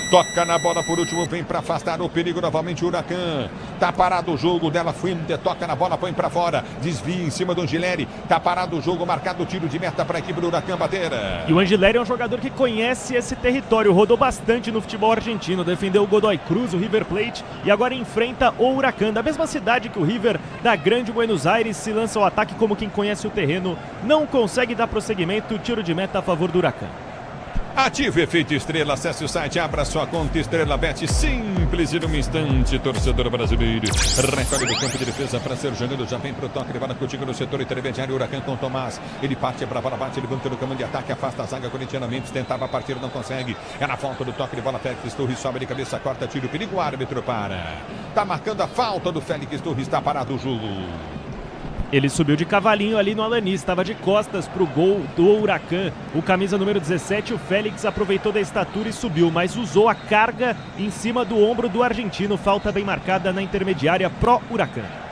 toca na bola por último, vem para afastar o perigo novamente o Huracan, tá parado o jogo dela, Fuente, toca na bola, põe para fora, desvia em cima do Angileri, tá parado o jogo, marcado o tiro de meta para a equipe do Huracan bater. E o Angileri é um jogador que conhece esse território, rodou bastante no futebol argentino, defendeu o Godoy Cruz, o River Plate, e agora enfrenta o Huracan, da mesma cidade que o River, da Grande Buenos Aires, se lança ao ataque como quem conhece o terreno, não consegue dar prosseguimento, tiro de meta a favor do Huracan. Ative o efeito estrela, acesse o site, abra sua conta Estrela Bet, simples e num instante, torcedor brasileiro. Recolhe do campo de defesa para ser jogando, já vem pro toque, ele vai contigo no setor intermediário, Huracan com Tomás. Ele parte pra bola, bate, levanta no caminho de ataque, afasta a zaga corintiana, Memphis tentava partir, não consegue. É na falta do toque de bola, Félix Torres sobe de cabeça, corta, tiro, perigo, o árbitro para. Tá marcando a falta do Félix Torres, tá parado o jogo. Ele subiu de cavalinho ali no Alanis, estava de costas para o gol do Huracan. O camisa número 17, o Félix, aproveitou da estatura e subiu, mas usou a carga em cima do ombro do argentino. Falta bem marcada na intermediária pro Huracan.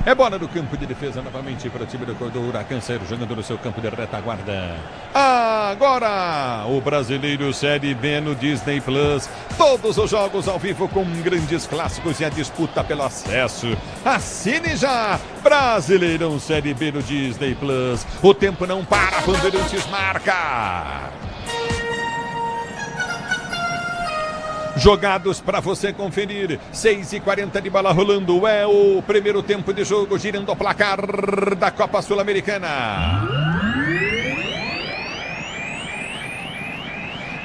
É bola no campo de defesa novamente para o time do Huracan, sair jogando no seu campo de retaguarda. Agora, o Brasileiro Série B no Disney Plus. Todos os jogos ao vivo com grandes clássicos e a disputa pelo acesso. Assine já! Brasileirão Série B no Disney Plus. O tempo não para, Bandeirantes marca! Jogados para você conferir, 6h40 de bola rolando, é o primeiro tempo de jogo, girando o placar da Copa Sul-Americana.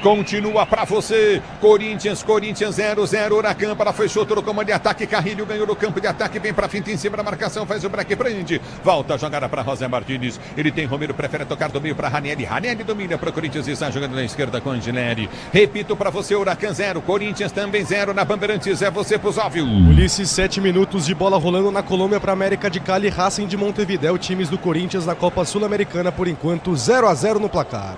Continua para você, Corinthians 0-0, Huracan para fechou todo o comando de ataque, Carrilho ganhou no campo de ataque, vem para finta em cima da marcação, faz o break, prende, volta a jogada para José Martínez, ele tem Romero, prefere tocar do meio para Ranieri, Ranieri domina para o Corinthians e está jogando na esquerda com Angileri. Repito para você, Huracan 0, Corinthians também 0 na Bandeirantes, é você pro Zóvio. Ulisses, 7 minutos de bola rolando na Colômbia para América de Cali, Racing de Montevidéu, times do Corinthians na Copa Sul-Americana, por enquanto 0-0 no placar.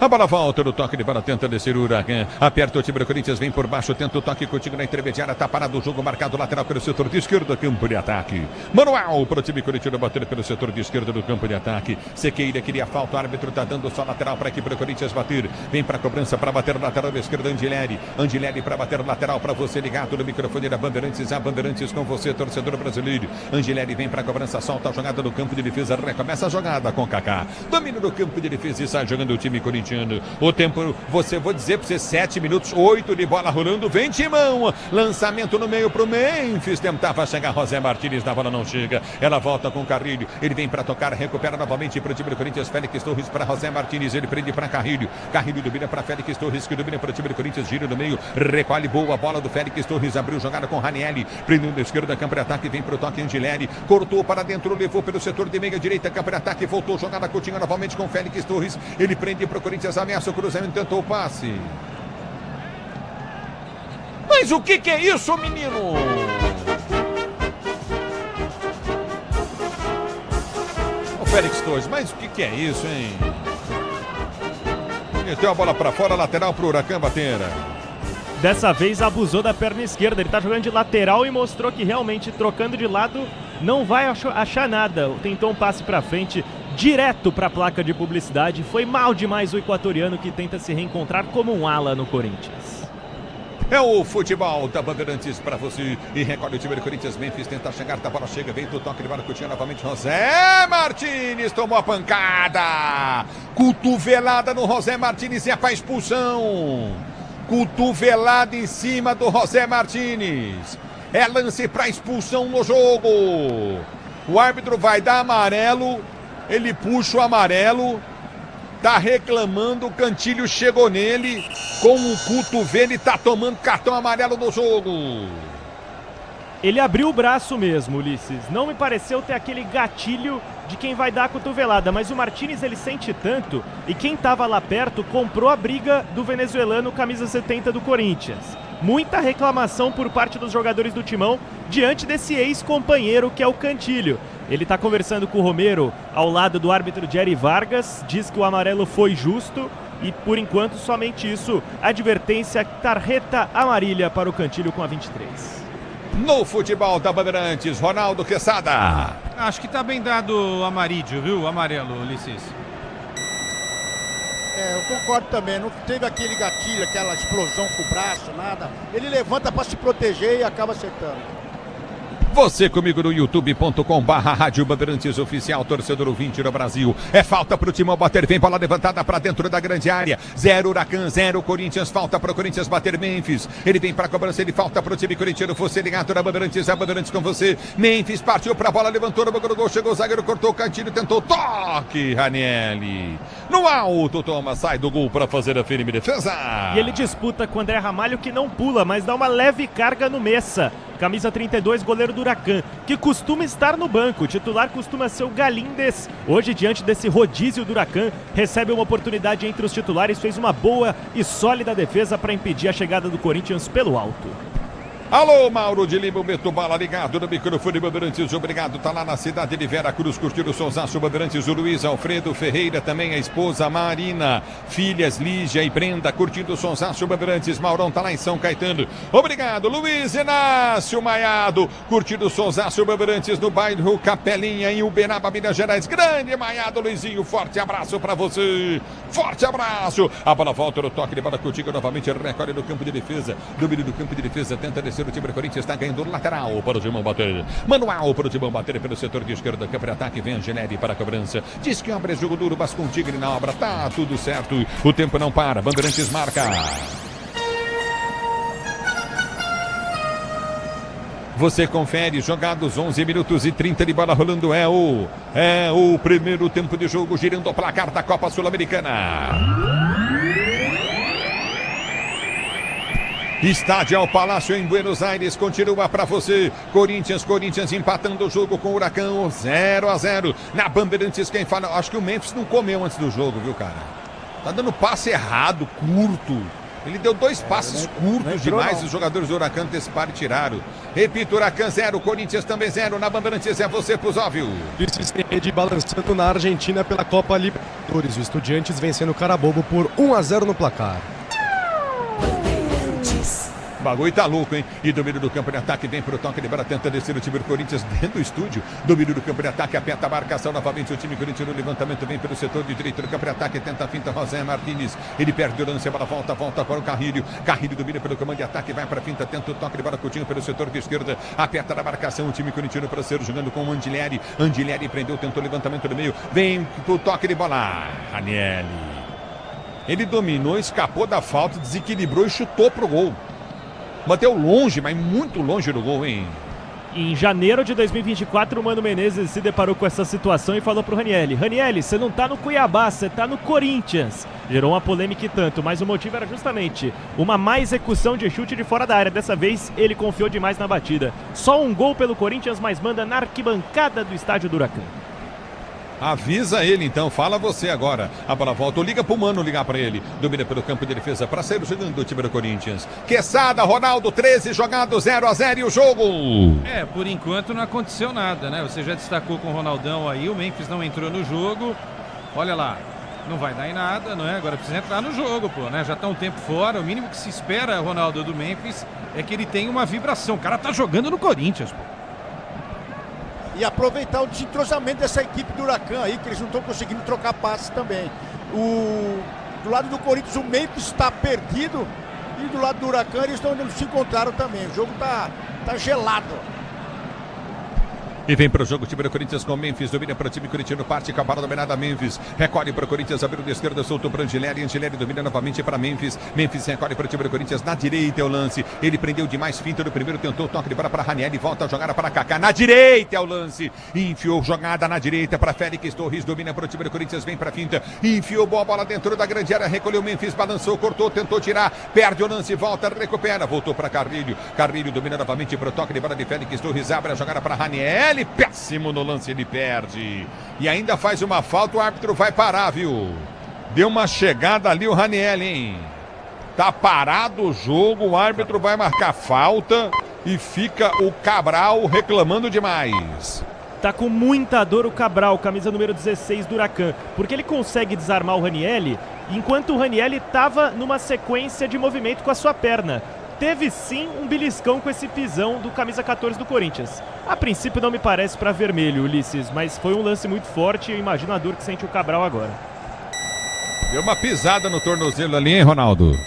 A bola volta no toque de bola, tenta descer o Huracan. Aperta o time do Corinthians, vem por baixo, tenta o toque contigo na intermediária. Tá parado o jogo, marcado lateral pelo setor de esquerda, campo de ataque. Manuel para o time corintiano, bater pelo setor de esquerda do campo de ataque. Sequeira queria falta, o árbitro tá dando só lateral para aqui para o Corinthians bater. Vem para a cobrança para bater lateral da esquerda, Angileri. Angileri para bater lateral para você ligado no microfone da Bandeirantes. A Bandeirantes com você, torcedor brasileiro. Angileri vem para a cobrança, solta a jogada no campo de defesa, recomeça a jogada com Kaká. Domínio do campo de defesa e sai jogando o time corintiano. O tempo, vou dizer para você, 7 minutos, 8 de bola rolando, vem Timão, lançamento no meio pro Memphis, tentava chegar José Martínez, na bola não chega, ela volta com Carrilho, ele vem para tocar, recupera novamente para o time do Corinthians, Félix Torres para José Martínez, ele prende para Carrilho, Carrilho domina para Félix Torres, que domina para o time do Corinthians, gira no meio, recolhe boa bola do Félix Torres, abriu jogada com Ranieri, prendendo da esquerda, campo de ataque, vem para o toque Angileri, cortou para dentro, levou pelo setor de meia direita, campo de ataque, voltou, jogada Coutinho novamente com Félix Torres, ele prende para o Corinthians, ameaça o cruzamento, tentou o passe. Mas o que é isso, menino? O Félix Torres, mas o que é isso, hein? Meteu a bola para fora, lateral para o Huracan bater. Dessa vez abusou da perna esquerda, ele tá jogando de lateral e mostrou que realmente trocando de lado não vai achar nada. Tentou um passe para frente, direto para a placa de publicidade. Foi mal demais o equatoriano que tenta se reencontrar como um ala no Corinthians. É o futebol da Bandeirantes para você. E recolhe o time do Corinthians. Memphis tenta chegar, a bola chega, vem do toque de bola, Coutinho novamente. José Martínez tomou a pancada. Cotovelada no José Martínez e é para expulsão. Cotovelada em cima do José Martínez. É lance para expulsão no jogo. O árbitro vai dar amarelo. Ele puxa o amarelo. Tá reclamando, o Cantilho chegou nele com o cotovelo e tá tomando cartão amarelo no jogo. Ele abriu o braço mesmo, Ulisses. Não me pareceu ter aquele gatilho de quem vai dar a cotovelada, mas o Martínez ele sente tanto e quem tava lá perto comprou a briga do venezuelano camisa 70 do Corinthians. Muita reclamação por parte dos jogadores do Timão diante desse ex-companheiro que é o Cantilho. Ele está conversando com o Romero ao lado do árbitro Jerry Vargas, diz que o amarelo foi justo e por enquanto somente isso, advertência, tarjeta amarela para o Cantilho com a 23. No futebol da Bandeirantes, Ronaldo Quesada. Acho que tá bem dado o amarídio, viu? O amarelo, Ulisses. Eu concordo também, não teve aquele gatilho, aquela explosão com o braço, nada. Ele levanta para se proteger e acaba acertando. Você comigo no youtube.com/Rádio Bandeirantes Oficial, torcedor ouvinte do Brasil. É falta pro Timão bater, vem bola levantada pra dentro da grande área. 0 Huracan, 0 Corinthians, falta pro Corinthians bater Memphis. Ele vem pra cobrança, ele falta pro time corintiano. Você ligado na Bandeirantes, a Bandeirantes com você. Memphis partiu pra bola, levantou no banco do gol, chegou o zagueiro, cortou o cantinho, tentou toque, Ranieri. No alto, toma, sai do gol pra fazer a firme defesa. E ele disputa com o André Ramalho, que não pula, mas dá uma leve carga no Messa. Camisa 32, goleiro do Huracan, que costuma estar no banco. O titular costuma ser o Galíndez. Hoje, diante desse rodízio do Huracan, recebe uma oportunidade entre os titulares, fez uma boa e sólida defesa para impedir a chegada do Corinthians pelo alto. Alô, Mauro de Lima, meto bala ligado no microfone Bandeirantes, obrigado, tá lá na cidade de Vera Cruz, curtindo o Sonsaço Bandeirantes, o Luiz Alfredo Ferreira, também a esposa Marina, filhas Lígia e Brenda, curtindo o Sonsaço Bandeirantes, Maurão tá lá em São Caetano, obrigado, Luiz Inácio Maiado, curtindo o Sonsaço Bandeirantes no bairro Capelinha, em Uberaba, Minas Gerais, grande Maiado, Luizinho, forte abraço pra você, forte abraço, a bola volta no toque de bola contigo novamente, recorre no campo de defesa, domínio do campo de defesa, tenta descer. O time do Corinthians está ganhando lateral para o Timão bater. Manual para o Timão bater pelo setor de esquerda. Campo de ataque, vem Angeleri para a cobrança. Diz que obra jogo duro, mas com o Tigre na obra. Tá tudo certo. O tempo não para. Bandeirantes marca. Você confere, jogados 11 minutos e 30 de bola rolando. É o primeiro tempo de jogo, girando o placar da Copa Sul-Americana. Estádio Palácio em Buenos Aires, continua para você. Corinthians empatando o jogo com o Huracan, 0-0. Na Bandeirantes, quem fala, acho que o Memphis não comeu antes do jogo, viu, cara? Tá dando passe errado, curto. Ele deu 2 passes curtos demais, os jogadores do Huracan anteciparam e tiraram. Repito, Huracan 0, Corinthians também 0. Na Bandeirantes é você, Pusóvio. Vices tem rede balançando na Argentina pela Copa Libertadores. O Estudiantes vencendo o Carabobo por 1-0 no placar. O bagulho tá louco, hein? E domínio do campo de ataque, vem pro toque de bola, tenta descer o time do Corinthians dentro do estúdio. Domínio do campo de ataque, aperta a marcação novamente. O time corintiano, levantamento, vem pelo setor de direito do campo de ataque, tenta a finta, José Martínez. Ele perde o lance, a bola volta para o Carrilho. Carrilho domina pelo comando de ataque, vai pra finta, tenta o toque de bola, Coutinho pelo setor de esquerda. Aperta na marcação, o time corintiano para ser jogando com o Angileri. Angileri prendeu, tentou levantamento no meio. Vem pro toque de bola. Ranieri. Ele dominou, escapou da falta, desequilibrou e chutou pro gol. Bateu longe, mas muito longe do gol, hein? Em janeiro de 2024, o Mano Menezes se deparou com essa situação e falou pro Ranieri: Ranieri, você não tá no Cuiabá, você tá no Corinthians. Gerou uma polêmica e tanto, mas o motivo era justamente uma má execução de chute de fora da área. Dessa vez, ele confiou demais na batida. Só um gol pelo Corinthians, mas manda na arquibancada do estádio do Huracan. Avisa ele então, fala você agora. A bola volta, ou liga pro Mano ligar pra ele. Domina pelo campo de defesa para sair jogando do time do Corinthians. Quesada, Ronaldo, 13 jogados, 0-0 e o jogo. Por enquanto não aconteceu nada, né? Você já destacou com o Ronaldão aí, o Memphis não entrou no jogo. Olha lá, não vai dar em nada, não é? Agora precisa entrar no jogo, pô, né? Já tá um tempo fora, o mínimo que se espera, Ronaldo, do Memphis, é que ele tenha uma vibração. O cara tá jogando no Corinthians, pô. E aproveitar o desentrosamento dessa equipe do Huracan aí, que eles não estão conseguindo trocar passes também. Do lado do Corinthians, o Memphis está perdido. E do lado do Huracan, eles não se encontraram também. O jogo tá gelado. E vem para o jogo o time do Corinthians com o Memphis, domina para o time corintiano, parte com a bola dominada Memphis, recolhe para o Corinthians, abriu da esquerda, soltou para Angileri, Angileri domina novamente para Memphis, Memphis recolhe para o time do Corinthians, na direita é o lance, ele prendeu demais, finta no primeiro, tentou o toque de bola para Ranieri, volta a jogada para Kaká, na direita é o lance, enfiou jogada na direita para Félix Torres, domina para o time do Corinthians, vem para a finta, enfiou boa bola dentro da grande área, recolheu Memphis, balançou, cortou, tentou tirar, perde o lance, volta, recupera, voltou para Carrilho, Carrilho domina novamente para o toque de bola de Félix Torres, abre a jogada para Ranieri, péssimo no lance, ele perde e ainda faz uma falta, o árbitro vai parar, viu? Deu uma chegada ali o Ranieri, hein? Tá parado o jogo, o árbitro vai marcar falta e fica o Cabral reclamando demais. Tá com muita dor o Cabral, camisa número 16 do Huracan, porque ele consegue desarmar o Ranieri, enquanto o Ranieri tava numa sequência de movimento com a sua perna. Teve sim um beliscão com esse pisão do camisa 14 do Corinthians. A princípio não me parece para vermelho, Ulisses, mas foi um lance muito forte e eu imagino a dor que sente o Cabral agora. Deu uma pisada no tornozelo ali, hein, Ronaldo?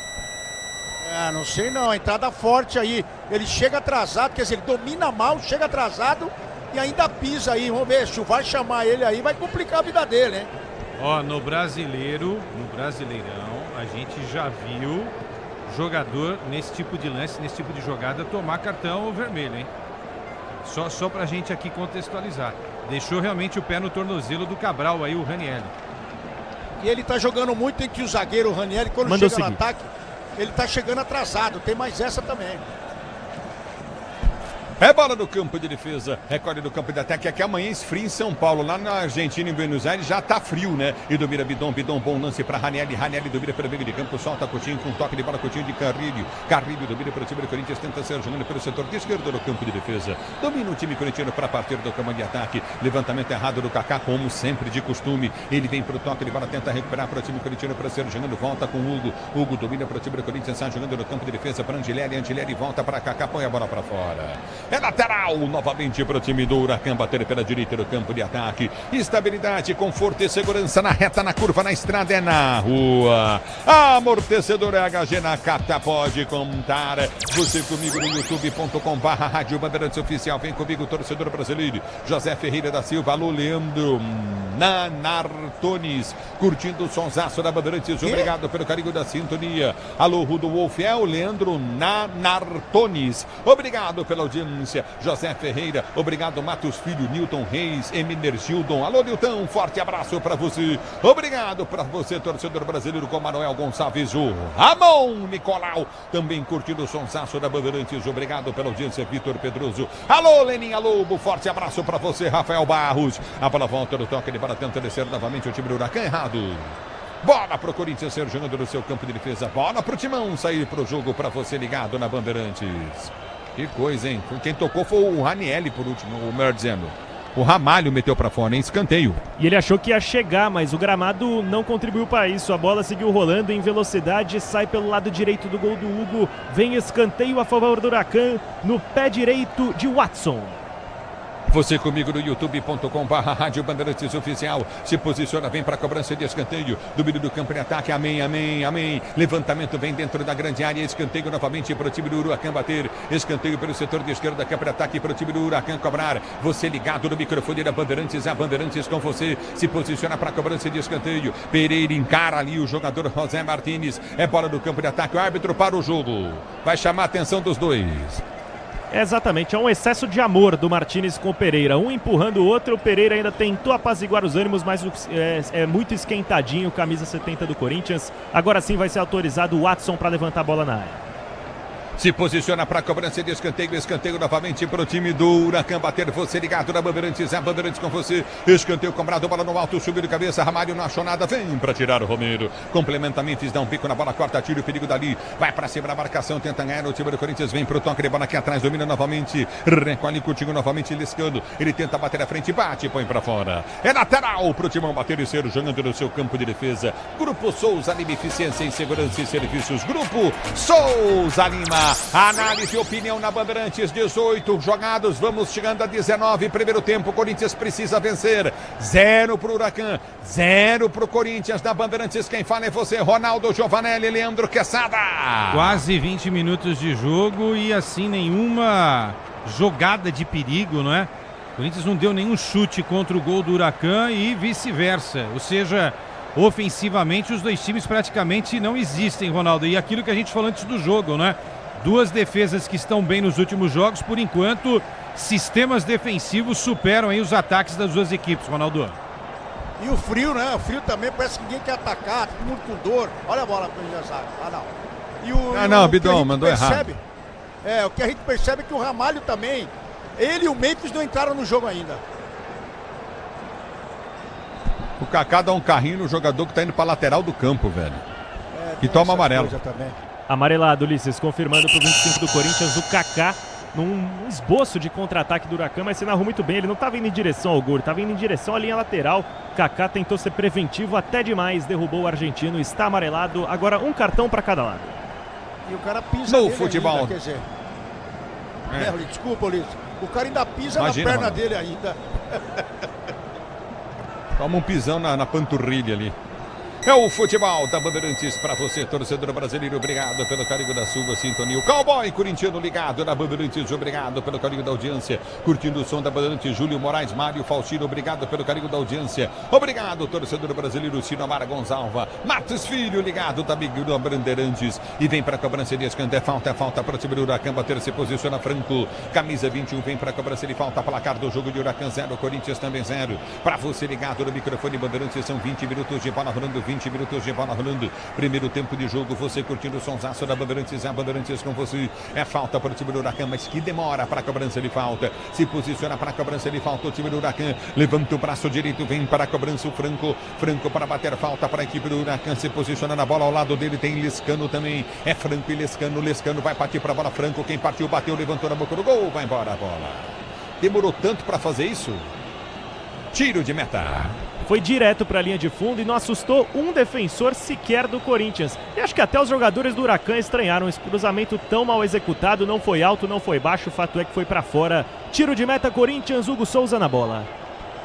não sei não, a entrada forte aí. Ele chega atrasado, quer dizer, ele domina mal, chega atrasado e ainda pisa aí. Vamos ver, se o VAR chamar ele aí, vai complicar a vida dele, hein? Ó, no Brasileirão, a gente já viu jogador nesse tipo de lance, nesse tipo de jogada, tomar cartão vermelho, hein? Só pra gente aqui contextualizar. Deixou realmente o pé no tornozelo do Cabral aí, o Ranieri. E ele tá jogando muito entre o zagueiro, o Ranieri, quando chega no ataque, ele tá chegando atrasado. Tem mais essa também. É bola no campo de defesa, recolhe do campo de ataque, aqui amanhã esfria em São Paulo, lá na Argentina, em Buenos Aires, já tá frio, né? E domina Bidon, bom lance pra Ranieri domina pelo meio de campo, solta Coutinho com toque de bola, Coutinho de Carrilho domina pelo time do Corinthians, tenta ser jogando pelo setor de esquerda do campo de defesa, domina o time corintiano para partir do campo de ataque, levantamento errado do Kaká, como sempre de costume, ele vem pro toque de bola, tenta recuperar para o time corintiano, para ser jogando, volta com Hugo domina pro time do Corinthians, sai jogando no campo de defesa para Angileri volta para Kaká, põe a bola para fora. É lateral, novamente para o time do Huracan, bater pela direita do campo de ataque. Estabilidade, conforto e segurança na reta, na curva, na estrada, é na rua. Amortecedor HG Nakata, pode contar. Você comigo no youtube.com/Rádio Bandeirantes Oficial. Vem comigo, torcedor brasileiro. José Ferreira da Silva, alô Leandro Nanartones, curtindo o sonsaço da Bandeirantes. Obrigado pelo carinho da sintonia. Alô Rudo Wolf, é o Leandro Nanartones. Obrigado pela audiência. José Ferreira, obrigado Matos Filho, Newton Reis, Eminer Gildon. Alô Nilton, forte abraço para você. Obrigado para você, torcedor brasileiro, com Manuel Gonçalves, o Ramon Nicolau, também curtindo o sonsaço da Bandeirantes. Obrigado pela audiência, Vitor Pedroso. Alô Leninha Lobo, forte abraço para você, Rafael Barros. A bola volta no toque de bola, tenta descer novamente o time do Huracan, errado. Bola pro Corinthians ser jogando no seu campo de defesa. Bola pro Timão sair pro jogo para você ligado na Bandeirantes. Que coisa, hein? Quem tocou foi o Ranieri por último, o melhor dizendo. O Ramalho meteu pra fora, hein? Escanteio. E ele achou que ia chegar, mas o gramado não contribuiu para isso. A bola seguiu rolando em velocidade, sai pelo lado direito do gol do Hugo. Vem escanteio a favor do Huracan no pé direito de Watson. Você comigo no youtube.com/Rádio Bandeirantes Oficial. Se posiciona, vem para a cobrança de escanteio. Domínio do campo de ataque. Amém. Levantamento vem dentro da grande área. Escanteio novamente para o time do Huracan bater. Escanteio pelo setor de esquerda. Campo de ataque para o time do Huracan cobrar. Você ligado no microfone da Bandeirantes. A Bandeirantes com você. Se posiciona para a cobrança de escanteio. Pereira encara ali o jogador José Martínez. É bola do campo de ataque. O árbitro para o jogo. Vai chamar a atenção dos dois. Exatamente, é um excesso de amor do Martínez com o Pereira, um empurrando o outro. O Pereira ainda tentou apaziguar os ânimos, mas é muito esquentadinho, camisa 70 do Corinthians. Agora sim vai ser autorizado o Watson para levantar a bola na área. Se posiciona para a cobrança de escanteio. Escanteio novamente para o time do Huracan bater. Você ligado na Bandeirantes. A Bandeirantes com você. Escanteio cobrado. Bola no alto. Subiu de cabeça. Ramalho não achou nada. Vem para tirar o Romero. Complementa Memphis. Dá um pico na bola. Corta tiro. O perigo dali. Vai para cima da marcação. Tenta ganhar. O time do Corinthians vem para o toque de bola aqui atrás. Domina novamente. Recolhe Coutinho novamente. Liscando. Ele tenta bater à frente. Bate. Põe para fora. É lateral para o Timão bater e ser jogando no seu campo de defesa. Grupo Souza Lima. Eficiência em segurança e serviços. Grupo Souza Lima. Análise e opinião na Bandeirantes, 18 jogados, vamos chegando a 19, primeiro tempo, Corinthians precisa vencer, 0 pro Huracan, 0 pro Corinthians, na Bandeirantes, quem fala é você, Ronaldo Giovanelli, Leandro Quesada. Quase 20 minutos de jogo e assim nenhuma jogada de perigo, não é? O Corinthians não deu nenhum chute contra o gol do Huracan e vice-versa, ou seja, ofensivamente os dois times praticamente não existem, Ronaldo, e aquilo que a gente falou antes do jogo, não é? Duas defesas que estão bem nos últimos jogos, por enquanto, sistemas defensivos superam aí os ataques das duas equipes, Ronaldo. E o frio, né? O frio também, parece que ninguém quer atacar, todo mundo com dor. Olha a bola pro Inhassag. Não, Bidon, mandou errado. O que a gente percebe é que o Ramalho também, ele e o Memphis não entraram no jogo ainda. O Kaká dá um carrinho no jogador que tá indo pra lateral do campo, velho. E toma amarelo. Amarelado, Ulisses, confirmando pro 25 do Corinthians, o Kaká num esboço de contra-ataque do Huracan, mas se narrou muito bem, ele não estava indo em direção ao gol, estava indo em direção à linha lateral. Kaká tentou ser preventivo até demais, derrubou o argentino, está amarelado, agora um cartão para cada lado. E o cara pisa no futebol. Ainda, quer dizer. Desculpa, Ulisses, o cara ainda pisa na perna dele ainda. Toma um pisão na panturrilha ali. É o futebol da Bandeirantes para você, torcedor brasileiro. Obrigado pelo carinho da sua sintonia. O cowboy corintiano ligado na Bandeirantes. Obrigado pelo carinho da audiência. Curtindo o som da Bandeirantes. Júlio Moraes, Mário Faustino. Obrigado pelo carinho da audiência. Obrigado, torcedor brasileiro. Sinomara Gonçalva. Matos Filho ligado também na Bandeirantes. E vem para a cobrança de escanteio. É falta para o time do Huracan. Bater, se posiciona Franco. Camisa 21 vem para a cobrança de falta. Placar do jogo de Huracan 0. Corinthians também 0. Para você ligado no microfone Bandeirantes. São 20 minutos de bola rolando. 20 minutos de bola rolando. Primeiro tempo de jogo, você curtindo o sonsaço da Bandeirantes. A Bandeirantes com você. É falta para o time do Huracan, mas que demora para a cobrança de falta. Se posiciona para a cobrança de falta o time do Huracan. Levanta o braço direito, vem para a cobrança o Franco. Franco para bater falta para a equipe do Huracan. Se posiciona na bola, ao lado dele tem Lescano também. É Franco e Lescano. Lescano vai partir para a bola. Franco, quem partiu, bateu, levantou na boca do gol. Vai embora a bola. Demorou tanto para fazer isso? Tiro de meta. Foi direto para a linha de fundo e não assustou um defensor sequer do Corinthians. E acho que até os jogadores do Huracan estranharam esse cruzamento tão mal executado. Não foi alto, não foi baixo, o fato é que foi para fora. Tiro de meta Corinthians, Hugo Souza na bola.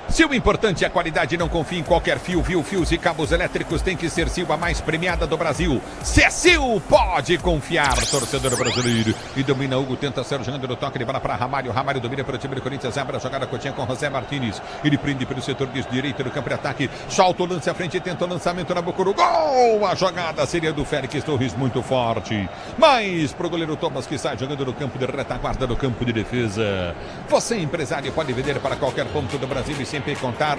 Se o importante é a qualidade, não confie em qualquer fio. Viu? Fios e cabos elétricos tem que ser Sil, a mais premiada do Brasil. Se é Sil, pode confiar, torcedor brasileiro. E domina Hugo, tenta ser jogando no toque de bola para Ramalho. Ramalho domina para o time do Corinthians, abre a jogada Coutinho com José Martínez. Ele prende pelo setor direito do campo de ataque. Solta o lance à frente, tenta o lançamento na boca do gol. A jogada seria do Félix Torres, muito forte. Mas pro goleiro Thomas, que sai jogando no campo de retaguarda, no campo de defesa. Você, empresário, pode vender para qualquer ponto do Brasil e sempre contar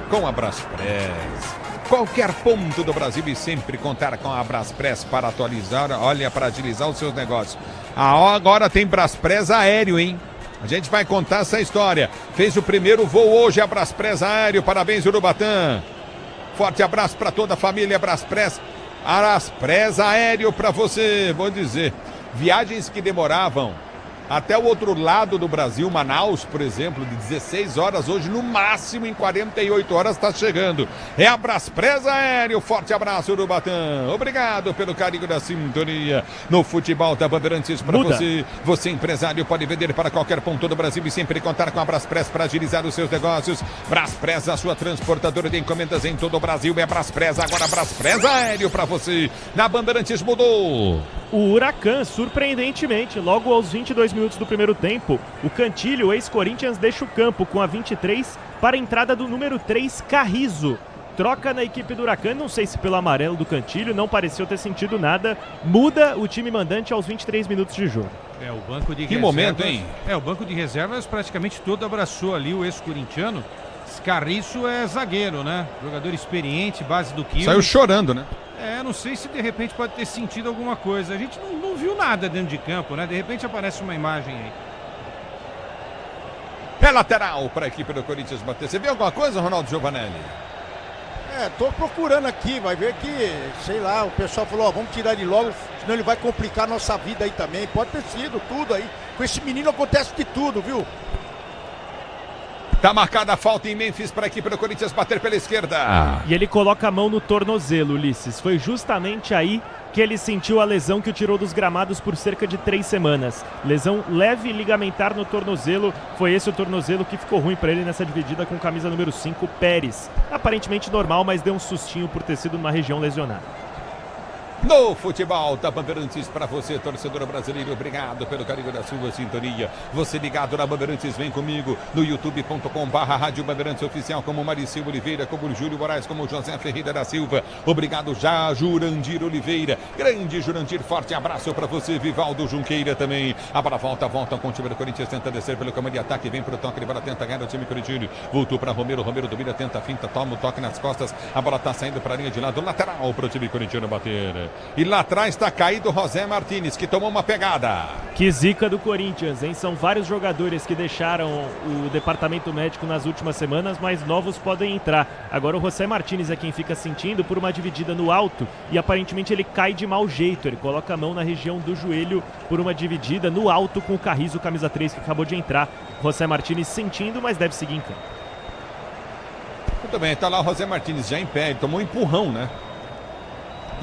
com a Braspress. Qualquer ponto do Brasil e sempre contar com a Braspress para atualizar, olha, para agilizar os seus negócios. Agora tem Braspress aéreo, hein? A gente vai contar essa história. Fez o primeiro voo hoje a Braspress aéreo. Parabéns, Urubatã. Forte abraço para toda a família Braspress. Braspress aéreo para você, vou dizer. Viagens que demoravam até o outro lado do Brasil, Manaus, por exemplo, de 16 horas, hoje no máximo em 48 horas está chegando. É a Braspress aéreo. Forte abraço, Urubatã. Obrigado pelo carinho da sintonia no futebol da Bandeirantes para você. Você, empresário, pode vender para qualquer ponto do Brasil e sempre contar com a Braspress para agilizar os seus negócios. Braspress, a sua transportadora de encomendas em todo o Brasil. É Braspress, agora Braspress aéreo para você. Na Bandeirantes mudou. O Huracan, surpreendentemente, logo aos 22 minutos do primeiro tempo, o Cantilho, ex-Corinthians, deixa o campo com a 23 para a entrada do número 3, Carrizo. Troca na equipe do Huracan, não sei se pelo amarelo do Cantilho, não pareceu ter sentido nada. Muda o time mandante aos 23 minutos de jogo. É, o banco de que reservas, momento, hein? É, o banco de reservas praticamente todo abraçou ali o ex-corintiano. Carriço é zagueiro, né? Jogador experiente, base do Quilo. Saiu chorando, né? É, não sei se de repente pode ter sentido alguma coisa. A gente não viu nada dentro de campo, né? De repente aparece uma imagem aí. É lateral para a equipe do Corinthians bater. Você viu alguma coisa, Ronaldo Giovanelli? Tô procurando aqui, vai ver que, sei lá, o pessoal falou, ó, vamos tirar ele logo, senão ele vai complicar a nossa vida aí também. Pode ter sido tudo aí. Com esse menino acontece de tudo, viu? Tá marcada a falta em Memphis para a equipe do Corinthians bater pela esquerda. E ele coloca a mão no tornozelo, Ulisses. Foi justamente aí que ele sentiu a lesão que o tirou dos gramados por cerca de 3 semanas. Lesão leve ligamentar no tornozelo. Foi esse o tornozelo que ficou ruim para ele nessa dividida com camisa número 5, Pérez. Aparentemente normal, mas deu um sustinho por ter sido numa região lesionada. No futebol da Bandeirantes para você, torcedor brasileiro, obrigado pelo carinho da sua sintonia. Você ligado na Bandeirantes, vem comigo no youtube.com/Rádio Bandeirantes Oficial, como Maricil Oliveira, como Júlio Moraes, como José Ferreira da Silva. Obrigado já, Jurandir Oliveira. Grande Jurandir, forte abraço para você, Vivaldo Junqueira também. A bola volta com o time do Corinthians, tenta descer pelo caminho de ataque, vem pro toque de bola, tenta ganhar o time corintiano. Voltou para Romero, Romero domina, tenta a finta, toma o toque nas costas. A bola tá saindo para a linha de lado, lateral pro time corintiano bater. E lá atrás está caído José Martínez, que tomou uma pegada. Que zica do Corinthians, hein? São vários jogadores que deixaram o departamento médico nas últimas semanas, mas novos podem entrar. Agora o José Martínez é quem fica sentindo por uma dividida no alto e aparentemente ele cai de mau jeito. Ele coloca a mão na região do joelho por uma dividida no alto com o Carrizo, camisa 3, que acabou de entrar. José Martínez sentindo, mas deve seguir em campo. Muito bem, tá lá o José Martínez já em pé, ele tomou um empurrão, né?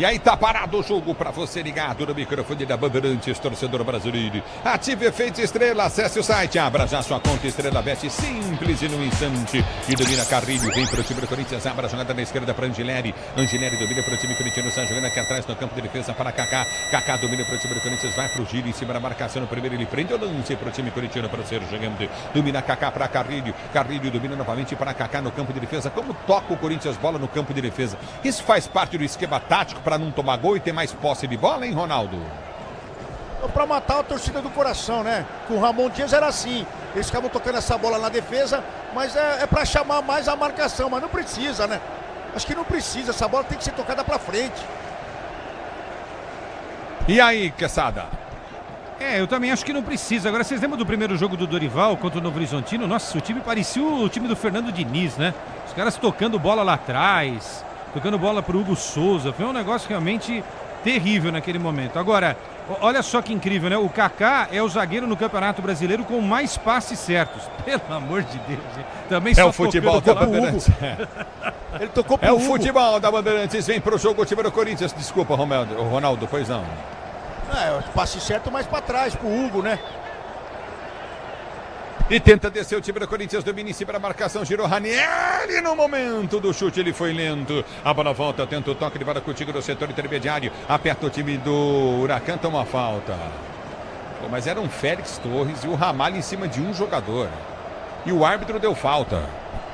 E aí tá parado o jogo pra você ligado no microfone da Bandeirantes, torcedor brasileiro. Ative Efeito Estrela, acesse o site, abra já sua conta Estrela Bet, simples e no instante. E domina Carrilho, vem pro time do Corinthians, abra a jogada na esquerda pra Angileri. Angileri domina pro time corintiano, está jogando aqui atrás no campo de defesa para Kaká. Kaká domina pro time do Corinthians, vai pro giro em cima da marcação no primeiro, ele prende o lance pro time corintiano para ser jogando. Domina Kaká pra Carrilho, Carrilho domina novamente para Kaká no campo de defesa. Como toca o Corinthians bola no campo de defesa? Isso faz parte do esquema tático para não tomar gol e ter mais posse de bola, hein, Ronaldo? Para matar a torcida do coração, né? Com o Ramon Dias era assim. Eles ficavam tocando essa bola na defesa, mas é para chamar mais a marcação, mas não precisa, né? Acho que não precisa, essa bola tem que ser tocada para frente. E aí, Quesada? Eu também acho que não precisa. Agora, vocês lembram do primeiro jogo do Dorival contra o Novo Horizontino? Nossa, o time parecia o time do Fernando Diniz, né? Os caras tocando bola lá atrás, tocando bola pro Hugo Souza. Foi um negócio realmente terrível naquele momento. Agora, olha só que incrível, né? O Kaká é o zagueiro no Campeonato Brasileiro com mais passes certos. Pelo amor de Deus, gente. Também é o futebol da Bandeirantes. Ele tocou pro É o Hugo. futebol da Bandeirantes. Vem pro jogo o time do Corinthians. Desculpa, Ronaldo, pois não. O passe certo mais para trás, pro Hugo, né? E tenta descer o time do Corinthians, domina em cima da marcação, girou Ranieri no momento do chute, ele foi lento. A bola volta, tenta o toque de bola contigo no setor intermediário. Aperta o time do Huracan, toma a falta. Pô, mas era um Félix Torres e o Ramalho em cima de um jogador. E o árbitro deu falta.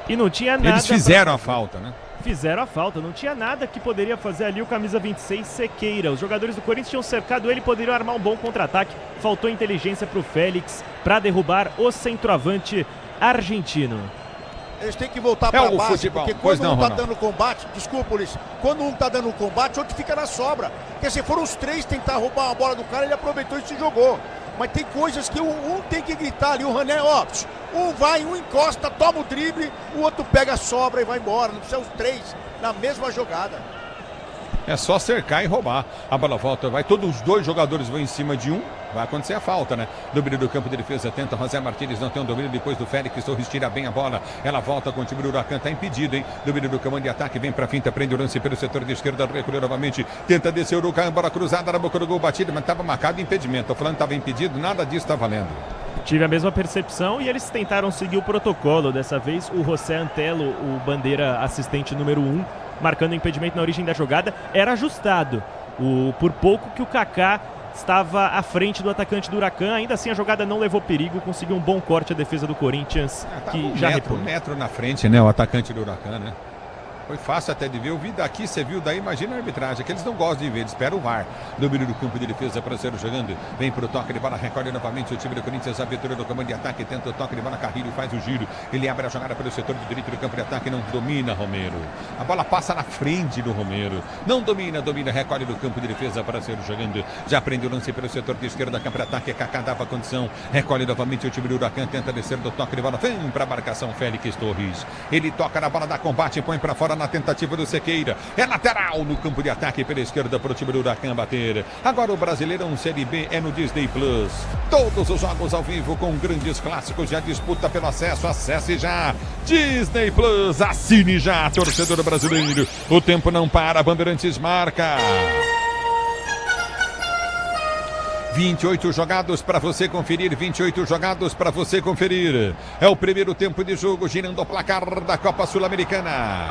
E não tinha nada. Eles fizeram a falta, né? Fizeram a falta, não tinha nada que poderia fazer ali o camisa 26 Sequeira. Os jogadores do Corinthians tinham cercado ele, poderiam armar um bom contra-ataque. Faltou inteligência para o Félix para derrubar o centroavante argentino. Eles têm que voltar para a base, futebol. porque quando um tá dando combate, desculpa, Ulisses, quando um tá dando combate, outro fica na sobra. Porque se foram os três tentar roubar uma bola do cara, ele aproveitou e se jogou. Mas tem coisas que um tem que gritar ali, o Rané, um vai, um encosta, toma o drible, o outro pega a sobra e vai embora. Não precisa os três na mesma jogada. É só cercar e roubar. A bola volta, vai, todos os dois jogadores vão em cima de um. Vai acontecer a falta, né? Domínio do campo de defesa, tenta José Martínez, não tem um domínio depois do Félix Torres, tira bem a bola. Ela volta com o time do Huracan, tá impedido, hein? Domínio do comando de ataque, vem pra finta, prende o lance pelo setor de esquerda, recolheu novamente, tenta descer o Huracan, bola cruzada na boca do gol, batida, mas tava marcado impedimento. Tô falando que tava impedido, nada disso tá valendo. Tive a mesma percepção e eles tentaram seguir o protocolo. Dessa vez, o José Antelo, o bandeira assistente número 1, marcando o impedimento na origem da jogada, era ajustado. Por pouco que o Kaká estava à frente do atacante do Huracan, ainda assim a jogada não levou perigo, conseguiu um bom corte a defesa do Corinthians, que já um metro na frente, né, o atacante do Huracan, né? Foi fácil até de ver, eu vi daqui, você viu daí, imagina a arbitragem, que eles não gostam de ver, eles esperam o VAR. Domínio do campo de defesa para ser jogando, vem pro toque de bola, recolhe novamente o time do Corinthians, abertura do comando de ataque, tenta o toque de bola, Carrilho faz o giro, ele abre a jogada pelo setor de direito do campo de ataque, não domina Romero. A bola passa na frente do Romero, não domina, recolhe do campo de defesa para ser jogando, já prende o lance pelo setor de esquerda, campo de ataque, Kaká dava condição, recolhe novamente o time do Huracan, tenta descer do toque de bola, vem para a marcação Félix Torres, ele toca na bola, dá combate, põe para fora na tentativa do Sequeira, é lateral no campo de ataque pela esquerda para o time do Huracan bater. Agora o Brasileirão Série B é no Disney Plus. Todos os jogos ao vivo com grandes clássicos, já disputa pelo acesso, acesse já. Disney Plus, assine já, torcedor brasileiro. O tempo não para, Bandeirantes marca. 28 jogados para você conferir, 28 jogados para você conferir. É o primeiro tempo de jogo, girando o placar da Copa Sul-Americana.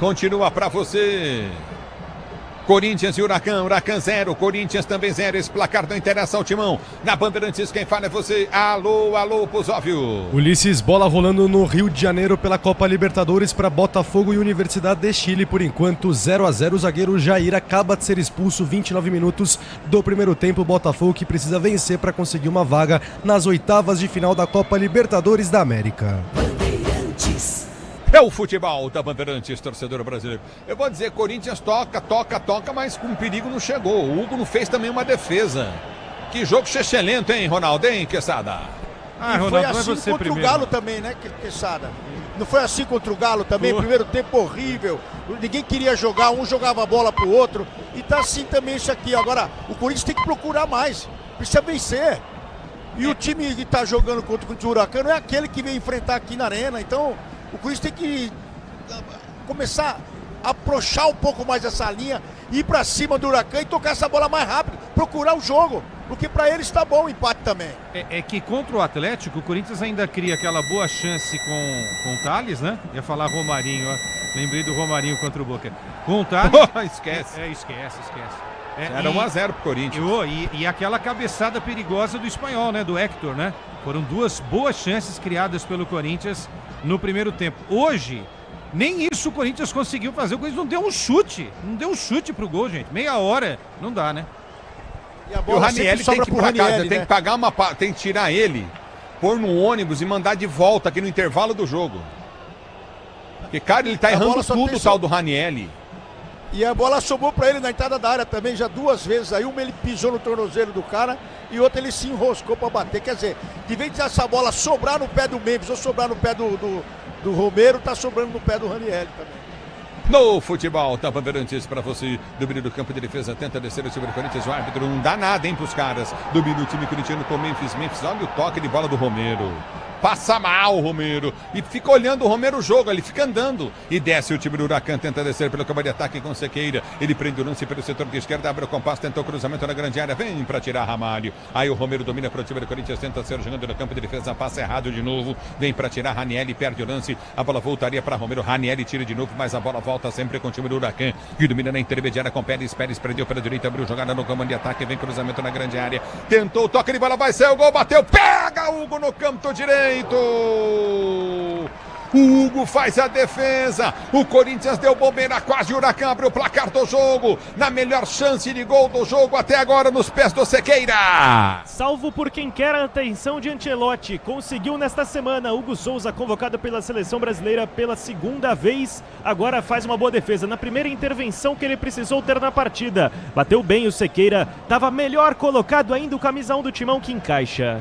Continua para você. Corinthians e Huracan, Huracan 0, Corinthians também 0, esse placar não interessa ao Timão. Na Bandeirantes quem fala é você, alô, Pusóvio. Ulisses, bola rolando no Rio de Janeiro pela Copa Libertadores para Botafogo e Universidade de Chile, por enquanto 0-0, o zagueiro Jair acaba de ser expulso, 29 minutos do primeiro tempo, Botafogo que precisa vencer para conseguir uma vaga nas oitavas de final da Copa Libertadores da América. Bandeirantes. É o futebol da Bandeirantes, torcedor brasileiro. Eu vou dizer, Corinthians toca, mas com perigo não chegou. O Hugo não fez também uma defesa. Que jogo excelente, hein, Ronaldo, hein, Quesada? Ronaldo, foi assim contra o Galo também, né, Quesada? Não foi assim contra o Galo também? Primeiro tempo horrível. Ninguém queria jogar, um jogava a bola pro outro. E tá assim também isso aqui. Agora, o Corinthians tem que procurar mais. Precisa vencer. E o time que está jogando contra o Huracan não é aquele que vem enfrentar aqui na arena. Então, o Corinthians tem que começar a afrouxar um pouco mais essa linha, ir para cima do Huracan e tocar essa bola mais rápido, procurar o jogo. Porque para eles está bom o empate também. É que contra o Atlético, o Corinthians ainda cria aquela boa chance com o Thales, né? Ia falar Romarinho, ó. Lembrei do Romarinho contra o Boca. Com o Thales... Esquece. Esquece. Era 1-0 pro Corinthians. E aquela cabeçada perigosa do espanhol, né? Do Héctor, né? Foram duas boas chances criadas pelo Corinthians no primeiro tempo. Hoje, nem isso o Corinthians conseguiu fazer. O Corinthians não deu um chute. Não deu um chute pro gol, gente. Meia hora. Não dá, né? E o Ranieri tem que ir pra casa, tem que pagar tem que tirar ele, pôr no ônibus e mandar de volta aqui no intervalo do jogo. Porque, cara, ele tá errando tudo, o tal do Ranieri. E a bola sobrou pra ele na entrada da área também, já 2 vezes. Aí uma ele pisou no tornozelo do cara e outra ele se enroscou pra bater. Quer dizer, de vez de essa bola sobrar no pé do Memphis ou sobrar no pé do Romero, tá sobrando no pé do Ranieri também. No futebol, tá Bandeirantes pra você. Domínio do campo de defesa, tenta descer sobre o Corinthians. O árbitro não dá nada, hein, pros caras. Domínio o time corintiano com Memphis. Olha o toque de bola do Romero. Passa mal o Romero. E fica olhando o Romero o jogo, ele fica andando. E desce o time do Huracan, tenta descer pelo campo de ataque com Sequeira. Ele prende o lance pelo setor de esquerda, abre o compasso, tentou cruzamento na grande área. Vem pra tirar Ramalho. Aí o Romero domina pro time do Corinthians, tenta ser jogando no campo de defesa. Passa errado de novo. Vem pra tirar Ranieri, perde o lance. A bola voltaria pra Romero. Ranieri tira de novo, mas a bola volta sempre com o time do Huracan, que domina na intermediária com Pérez. Pérez prendeu pela direita, abriu jogada no comando de ataque. Vem cruzamento na grande área. Tentou, toque de bola, vai ser o gol, bateu. Pega Hugo no canto direito. O Hugo faz a defesa. O Corinthians deu bombeira, quase o Huracan abre o placar do jogo. Na melhor chance de gol do jogo até agora nos pés do Sequeira. Salvo por quem quer a atenção de Ancelotti. Conseguiu nesta semana. Hugo Souza, convocado pela seleção brasileira pela 2ª vez. Agora faz uma boa defesa. Na primeira intervenção que ele precisou ter na partida. Bateu bem o Sequeira. Estava melhor colocado ainda o camisa 1 do Timão que encaixa.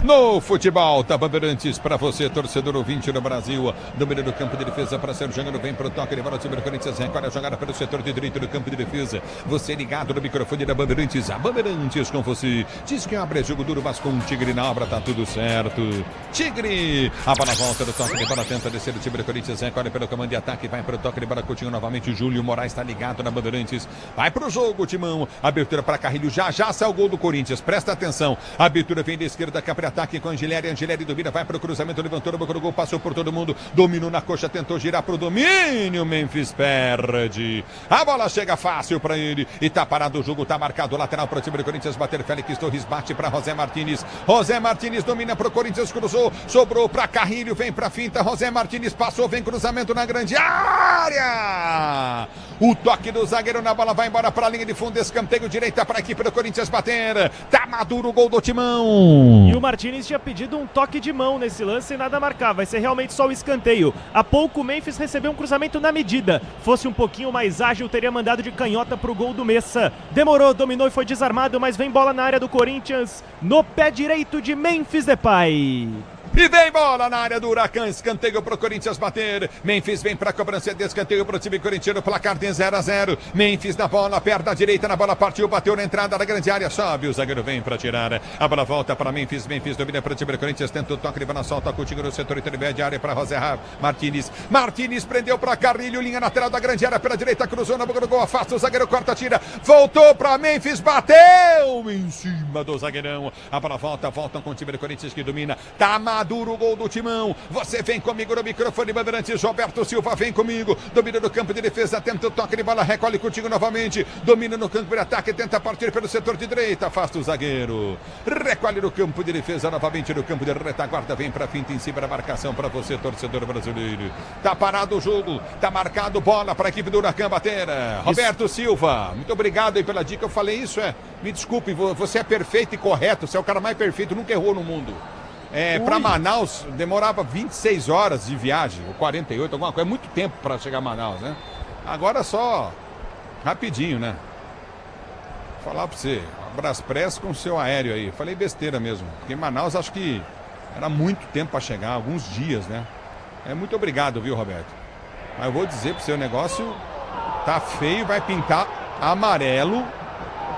No futebol, tá Bandeirantes pra você, torcedor ouvinte do Brasil. Domínio do campo de defesa para ser jogando, vem pro toque de bola, o time do Corinthians recolhe a jogada pelo setor de direito do campo de defesa. Você ligado no microfone da Bandeirantes, a Bandeirantes com você. Diz que abre jogo duro, mas com o Tigre na obra tá tudo certo. Tigre, a bola volta do toque de bola, tenta descer o time do Corinthians, recolhe pelo comando de ataque, vai pro toque de bola, Coutinho novamente, o Júlio Moraes tá ligado na Bandeirantes. Vai pro jogo, Timão, abertura para Carrilho, já sai o gol do Corinthians, presta atenção. A abertura vem da esquerda, cá para ataque com Angelieri. Angelieri domina, vai para o cruzamento, levantou, boca do gol, passou por todo mundo, dominou na coxa, tentou girar para o domínio, Memphis perde. A bola chega fácil para ele e tá parado o jogo, tá marcado o lateral para o time do Corinthians, bater Félix Torres, bate para José Martínez. José Martínez domina para o Corinthians, cruzou, sobrou para Carrilho, vem para finta, José Martínez passou, vem cruzamento na grande área. O toque do zagueiro na bola vai embora para a linha de fundo, escanteio direita para a equipe do Corinthians bater. Tá maduro o gol do Timão. E o Martínez tinha pedido um toque de mão nesse lance e nada marcar. Vai ser realmente só o escanteio. Há pouco o Memphis recebeu um cruzamento na medida. Fosse um pouquinho mais ágil, teria mandado de canhota pro gol do Messa. Demorou, dominou e foi desarmado, mas vem bola na área do Corinthians. No pé direito de Memphis Depay. E vem bola na área do Huracan, escanteio pro Corinthians bater. Memphis vem pra cobrança de escanteio pro time corintiano, placar de 0-0. Memphis na bola, perna direita na bola, partiu, bateu na entrada da grande área, sobe, o zagueiro vem pra tirar. A bola volta para Memphis, Memphis domina pro time do Corinthians, tenta o toque de bola, solta Coutinho no setor intermédio, área para José Martínez. Martínez prendeu pra Carrilho, linha lateral da grande área, pela direita, cruzou na boca do gol, afasta o zagueiro, corta, tira, voltou pra Memphis, bateu em cima do zagueirão. A bola volta com o time do Corinthians que domina, tá maduro o gol do Timão. Você vem comigo no microfone Bandeirantes, Roberto Silva vem comigo, domina no campo de defesa, tenta o toque de bola, recolhe contigo novamente, domina no campo de ataque, tenta partir pelo setor de direita, afasta o zagueiro, recolhe no campo de defesa, novamente no campo de retaguarda, vem pra finta em cima da marcação para você, torcedor brasileiro. Tá parado o jogo, tá marcado bola para a equipe do Huracan bater. Roberto Silva, muito obrigado aí pela dica, eu falei isso, me desculpe, você é perfeito e correto, você é o cara mais perfeito, nunca errou no mundo. Para Manaus demorava 26 horas de viagem, ou 48, alguma coisa, é muito tempo para chegar a Manaus, né? Agora só rapidinho, né? Vou falar para você, Braspress com o seu aéreo aí, falei besteira mesmo, porque em Manaus acho que era muito tempo para chegar, alguns dias, né? Muito obrigado, viu, Roberto? Mas eu vou dizer para você, o negócio tá feio, vai pintar amarelo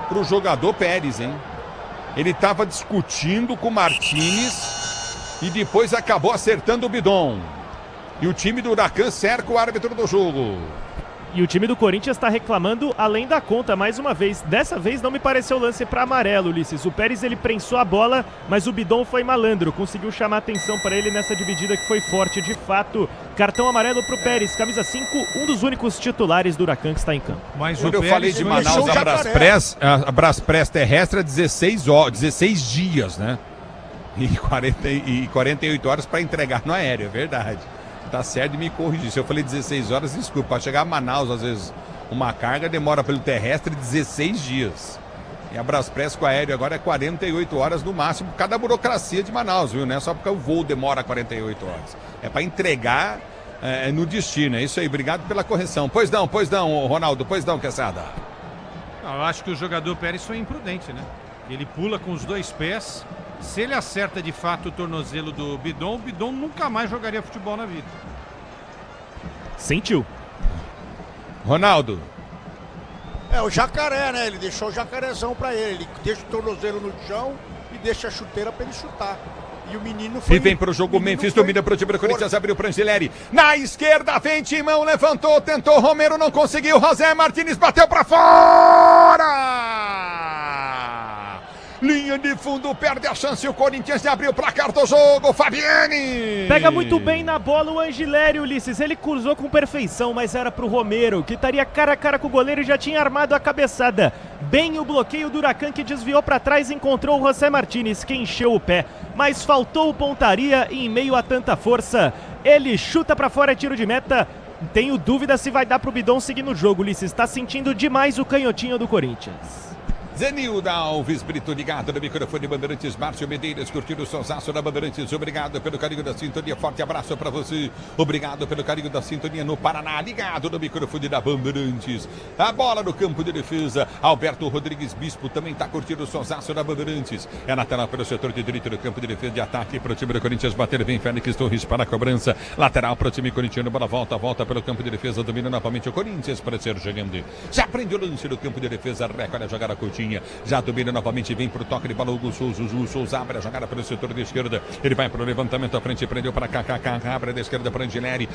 pro jogador Pérez, hein? Ele estava discutindo com o Martínez e depois acabou acertando o Bidon. E o time do Huracan cerca o árbitro do jogo. E o time do Corinthians está reclamando além da conta mais uma vez. Dessa vez não me pareceu lance para amarelo, Ulisses. O Pérez ele prensou a bola, mas o Bidon foi malandro. Conseguiu chamar atenção para ele nessa dividida que foi forte de fato. Cartão amarelo para o Pérez, camisa 5, um dos únicos titulares do Huracan que está em campo. Mas quando eu falei de Manaus, a Braspress terrestre é 16 dias, né? E 48 horas para entregar no aéreo, é verdade. Tá certo de me corrigir. Se eu falei 16 horas, desculpa. Para chegar a Manaus, às vezes, uma carga demora pelo terrestre 16 dias. E a Braspress com o aéreo agora é 48 horas no máximo, cada burocracia de Manaus, viu? Não é só porque o voo demora 48 horas. É para entregar no destino. É isso aí. Obrigado pela correção. Pois não, Ronaldo. Pois não, Quesada. Não, eu acho que o jogador Pérez foi imprudente, né? Ele pula com os dois pés. Se ele acerta de fato o tornozelo do Bidon, o Bidon nunca mais jogaria futebol na vida. Sentiu. Ronaldo. O jacaré, né? Ele deixou o jacarezão pra ele. Ele deixa o tornozelo no chão e deixa a chuteira pra ele chutar. E o menino foi... E vem pro jogo, Memphis domina pro time do Corinthians, abriu pro Angileri. Na esquerda, vem Timão, levantou, tentou, Romero não conseguiu, José Martínez bateu pra fora! Linha de fundo, perde a chance, o Corinthians abriu o placar do jogo, Fabiani! Pega muito bem na bola o Angileri, Ulisses, ele cruzou com perfeição, mas era pro Romero, que estaria cara a cara com o goleiro e já tinha armado a cabeçada. Bem o bloqueio do Huracan, que desviou para trás e encontrou o José Martínez, que encheu o pé. Mas faltou pontaria e em meio a tanta força, ele chuta para fora, tiro de meta. Tenho dúvida se vai dar pro Bidon seguir no jogo, Ulisses, está sentindo demais o canhotinho do Corinthians. Zenilda Alves Brito ligado no microfone Bandeirantes, Márcio Medeiros curtindo o sonsaço da Bandeirantes. Obrigado pelo carinho da sintonia, forte abraço para você. Obrigado pelo carinho da sintonia no Paraná, ligado no microfone da Bandeirantes. A bola no campo de defesa, Alberto Rodrigues Bispo também está curtindo o sonsaço da Bandeirantes. É na tela pelo setor de direito do campo de defesa, de ataque para o time do Corinthians bater, vem Félix Torres para a cobrança, lateral para o time corintiano, bola volta pelo campo de defesa, domina novamente o Corinthians para ser jogando. Já prende o lance do campo de defesa, recolhe a jogada Coutinho. Já domina novamente, vem pro toque de bola, Hugo Souza abre a jogada pelo setor de esquerda, ele vai pro levantamento à frente, prendeu para KKK, abre da esquerda para Angileri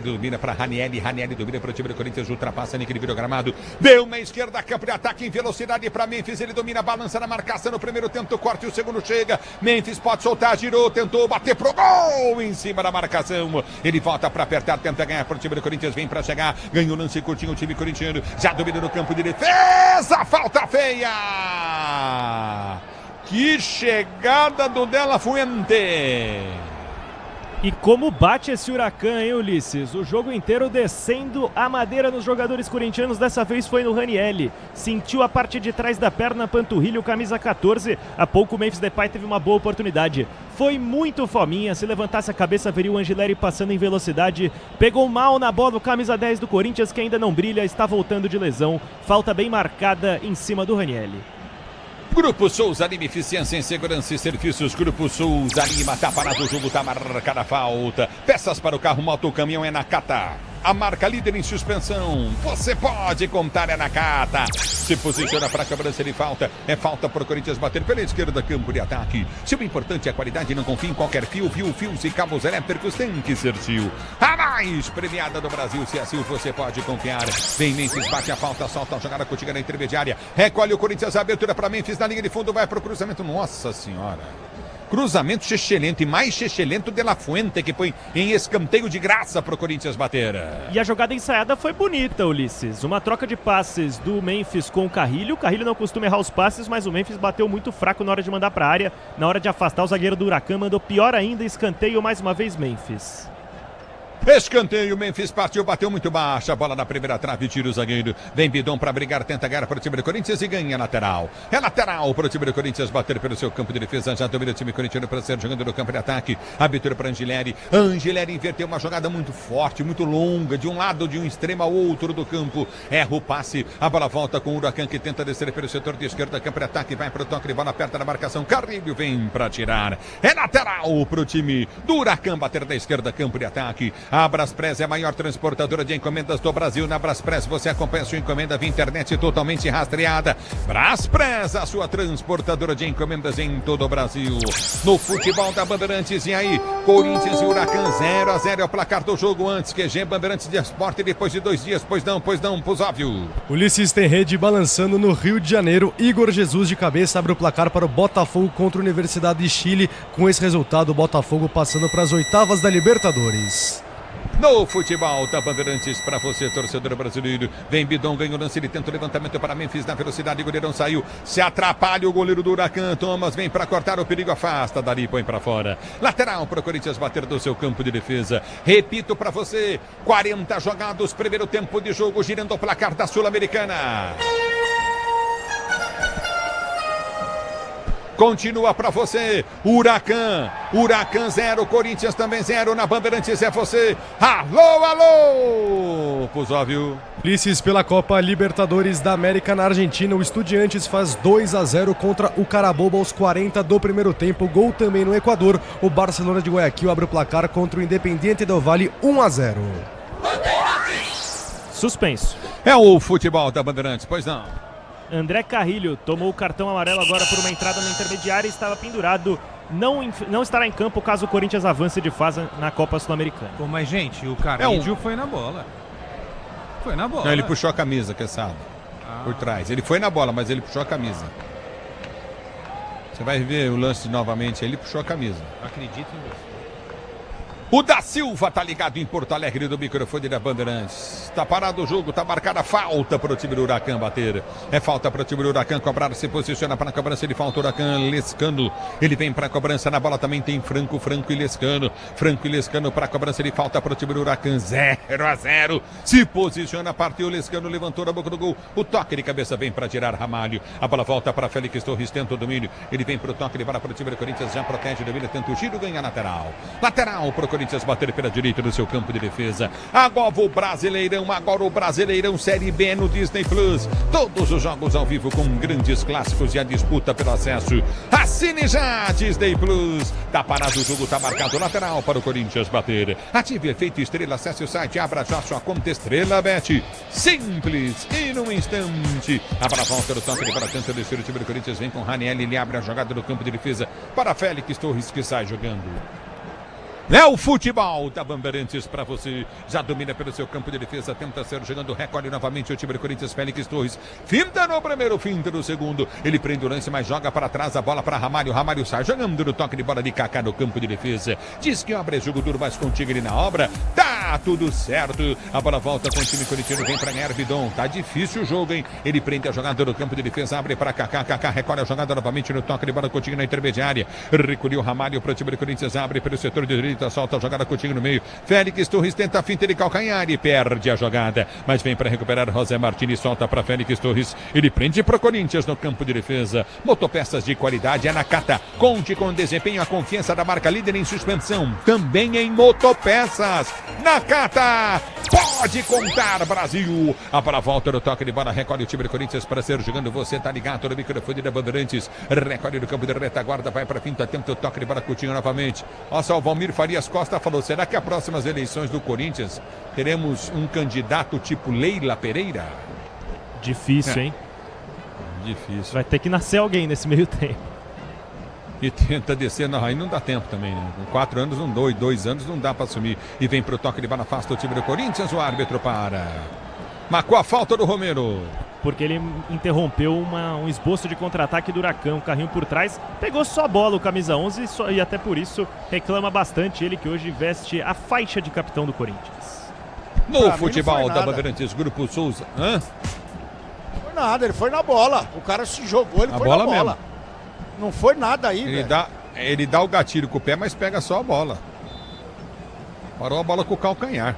domina para Ranieri domina para o time do Corinthians, ultrapassa Nick, ele vira o gramado, deu na esquerda, campo de ataque em velocidade para Memphis, ele domina, balança na marcação, no primeiro tenta o corte, o segundo chega, Memphis pode soltar, girou, tentou bater pro gol, em cima da marcação, ele volta para apertar, tenta ganhar pro time do Corinthians, vem para chegar, ganhou o lance curtinho, o time corintiano, já domina no campo de defesa, falta feia! Que chegada do De La Fuente! E como bate esse Huracan, hein, Ulisses? O jogo inteiro descendo a madeira nos jogadores corintianos, dessa vez foi no Ranieri. Sentiu a parte de trás da perna, panturrilha, o camisa 14. Há pouco o Memphis Depay teve uma boa oportunidade. Foi muito fominha, se levantasse a cabeça veria o Angileri passando em velocidade. Pegou mal na bola o camisa 10 do Corinthians, que ainda não brilha, está voltando de lesão. Falta bem marcada em cima do Ranieri. Grupo Souza Lima, eficiência em segurança e serviços. Grupo Souza Lima, tá parado o jogo, tá marcada a falta. Peças para o carro, moto ou caminhão é na Cata. A marca líder em suspensão. Você pode contar, é na Cata. Se posiciona para a cobrança de falta. É falta para o Corinthians bater pela esquerda, campo de ataque. Se o importante é a qualidade, não confie em qualquer fio. Fios e cabos elétricos tem que ser Sil. A mais premiada do Brasil, se é Sil, você pode confiar. Vem Memphis, bate a falta, solta a jogada contigo na intermediária. Recolhe o Corinthians, a abertura para Memphis na linha de fundo, vai para o cruzamento. Nossa Senhora. Cruzamento chechelento e mais chechelento De La Fuente, que põe em escanteio de graça para o Corinthians bater. E a jogada ensaiada foi bonita, Ulisses. Uma troca de passes do Memphis com o Carrilho. O Carrilho não costuma errar os passes, mas o Memphis bateu muito fraco na hora de mandar para a área. Na hora de afastar o zagueiro do Huracan, mandou pior ainda, escanteio mais uma vez Memphis. Escanteio, Memphis partiu, bateu muito baixa, bola na primeira trave, tira o zagueiro, vem Bidon para brigar, tenta ganhar para o time do Corinthians e ganha lateral. É lateral para o time do Corinthians bater pelo seu campo de defesa, já domina o time corintiano para ser jogando no campo de ataque. Abertura para Angileri inverteu uma jogada muito forte, muito longa, de um lado, de um extremo ao outro do campo. Erra o passe, a bola volta com o Huracan que tenta descer pelo setor de esquerda, campo de ataque, vai para o toque de bola, aperta na marcação, Carrilho vem para tirar. É lateral para o time do Huracan bater da esquerda, campo de ataque. A Braspress é a maior transportadora de encomendas do Brasil. Na Braspress você acompanha sua encomenda via internet totalmente rastreada. Braspress, a sua transportadora de encomendas em todo o Brasil. No futebol da Bandeirantes, e aí? Corinthians e Huracan 0-0 é o placar do jogo antes. QG Bandeirantes de Esporte depois de 2 dias. Pois não, Pusóvio. Ulisses tem rede balançando no Rio de Janeiro. Igor Jesus de cabeça abre o placar para o Botafogo contra a Universidade de Chile. Com esse resultado, o Botafogo passando para as oitavas da Libertadores. No futebol da Bandeirantes, para você, torcedor brasileiro. Vem Bidon, ganha o lance, ele tenta o levantamento para Memphis na velocidade, o goleirão saiu, se atrapalha o goleiro do Huracan. Thomas vem para cortar o perigo, afasta, dali põe para fora. Lateral para o Corinthians bater do seu campo de defesa. Repito para você, 40 jogados, primeiro tempo de jogo, girando o placar da Sul-Americana. Continua para você, Huracan 0, Corinthians também 0, na Bandeirantes é você. Alô, alô, Pusóvio. Ulisses pela Copa Libertadores da América na Argentina, o Estudiantes faz 2-0 contra o Carabobo aos 40 do primeiro tempo, gol também no Equador. O Barcelona de Guayaquil abre o placar contra o Independiente del Valle 1-0. Suspenso. É o futebol da Bandeirantes, pois não. André Carrilho tomou o cartão amarelo agora por uma entrada no intermediário e estava pendurado. Não estará em campo caso o Corinthians avance de fase na Copa Sul-Americana. Pô, mas, gente, o Carrilho foi na bola. Foi na bola. Não, ele puxou a camisa, Quesada. Por trás. Ele foi na bola, mas ele puxou a camisa. Você vai ver o lance novamente, ele puxou a camisa. Acredito em você. O da Silva tá ligado em Porto Alegre do microfone da Bandeirantes. Tá parado o jogo, tá marcada falta pro time do Huracan bater. É falta pro time do Huracan cobrar, se posiciona para a cobrança, ele falta o Huracan, Lescano. Ele vem pra cobrança, na bola também tem Franco e Lescano. Franco e Lescano pra cobrança, ele falta pro time do Huracan, 0-0. Se posiciona, partiu Lescano, levantou na boca do gol. O toque de cabeça vem pra tirar Ramalho. A bola volta pra Félix Torres, tenta o domínio. Ele vem pro toque, ele vai pro time do Corinthians, já protege, domina, tenta o giro, ganha lateral. Lateral pro Corinthians bater pela direita do seu campo de defesa. Agora o Brasileirão Série B no Disney Plus. Todos os jogos ao vivo com grandes clássicos e a disputa pelo acesso. Assine já Disney Plus. Tá parado o jogo, tá marcado lateral para o Corinthians bater. Ative efeito estrela, acesse o site, abra já sua conta Estrela Bet. Simples e num instante. Abra a volta do toque para tanto descer o time do Corinthians. Vem com Raniel, ele abre a jogada do campo de defesa para Félix Torres que sai jogando. É o futebol da Bandeirantes para você. Já domina pelo seu campo de defesa. Tenta ser jogando. Recolhe novamente o time do Corinthians. Félix Torres. Finta no primeiro, finta no segundo. Ele prende o lance, mas joga para trás. A bola para Ramalho. Ramalho sai jogando no toque de bola de Kaká no campo de defesa. Diz que obra é jogo duro, mas contigo ele na obra. Tá tudo certo. A bola volta com o time corintiano. Vem para ganhar Bidon. Tá difícil o jogo, hein? Ele prende a jogada no campo de defesa. Abre para Kaká. Kaká recolhe a jogada novamente no toque de bola contigo na intermediária. Recolheu o Ramalho para o time do Corinthians. Abre pelo setor de direita. Solta a jogada contigo no meio. Félix Torres tenta a finta de calcanhar e perde a jogada. Mas vem para recuperar José Martins. Solta para Félix Torres. Ele prende para o Corinthians no campo de defesa. Motopeças de qualidade é Nakata. Conte com desempenho, a confiança da marca líder em suspensão. Também em motopeças. Nakata. Pode contar, Brasil. A bola volta no toque de bola. Recolhe o time do Corinthians para ser jogando. Você tá ligado no microfone da Bandeirantes. Recolhe no campo de retaguarda. Vai para a finta. Tenta o toque de bola. Coutinho novamente. Nossa, o Valmir Farias Costa falou, será que as próximas eleições do Corinthians teremos um candidato tipo Leila Pereira? Difícil, hein? Difícil. Vai ter que nascer alguém nesse meio tempo. E tenta descer, não, aí não dá tempo também, né? Com 4 anos não dá, 2 anos não dá para assumir. E vem pro toque de bola, afasta o time do Corinthians, o árbitro para. Marcou a falta do Romero. Porque ele interrompeu um esboço de contra-ataque do Huracan, um carrinho por trás, pegou só a bola o camisa 11 e até por isso reclama bastante ele que hoje veste a faixa de capitão do Corinthians. No futebol da Bandeirantes, Grupo Souza. Hã? Não foi nada, ele foi na bola. O cara se jogou, ele a foi bola na bola. Mesmo. Não foi nada aí, ele dá o gatilho com o pé, mas pega só a bola. Parou a bola com o calcanhar.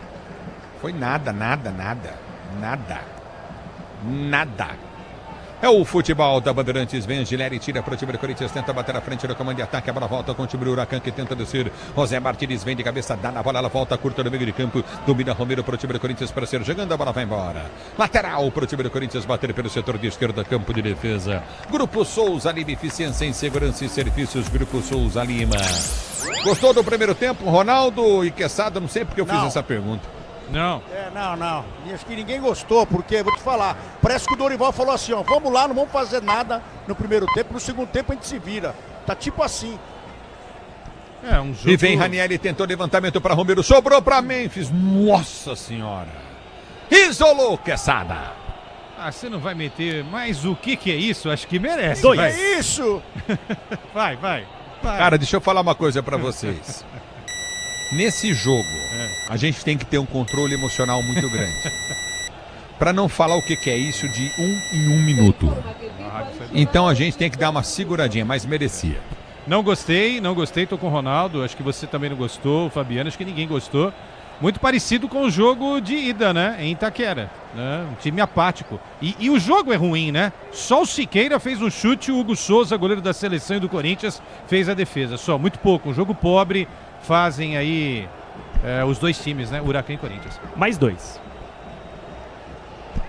Foi nada. É o futebol da Bandeirantes. Vem Angileri, tira para o time do Corinthians, tenta bater na frente do comando de ataque. A bola volta com o time do Huracan que tenta descer. José Martins vem de cabeça, dá na bola, ela volta curta no meio de campo. Domina Romero para o time do Corinthians para ser jogando, a bola vai embora. Lateral para o time do Corinthians bater pelo setor de esquerda, campo de defesa. Grupo Souza Lima, eficiência em segurança e serviços. Grupo Souza Lima. Gostou do primeiro tempo, Ronaldo e Quesada? Não sei porque eu fiz essa pergunta. Não. Não. E acho que ninguém gostou, porque, vou te falar, parece que o Dorival falou assim, ó, vamos lá, não vamos fazer nada no primeiro tempo, no segundo tempo a gente se vira. Tá tipo assim. Um jogo... E vem Ranieri, tentou levantamento para Romero, sobrou para Memphis. Nossa senhora. Isolou Quesada. Você não vai meter, mas o que é isso? Acho que merece. Que é isso? Vai. Cara, deixa eu falar uma coisa para vocês. Nesse jogo, a gente tem que ter um controle emocional muito grande. Para não falar o que é isso de 1 em 1 minuto. Então a gente tem que dar uma seguradinha, mas merecia. Não gostei, tô com o Ronaldo. Acho que você também não gostou, Fabiano. Acho que ninguém gostou. Muito parecido com o jogo de ida, né? Em Itaquera. Né? Um time apático. E o jogo é ruim, né? Só o Siqueira fez um chute, o Hugo Souza, goleiro da seleção e do Corinthians, fez a defesa. Só, muito pouco. Um jogo pobre. Fazem aí os dois times, né? Huracan e Corinthians. Mais 2.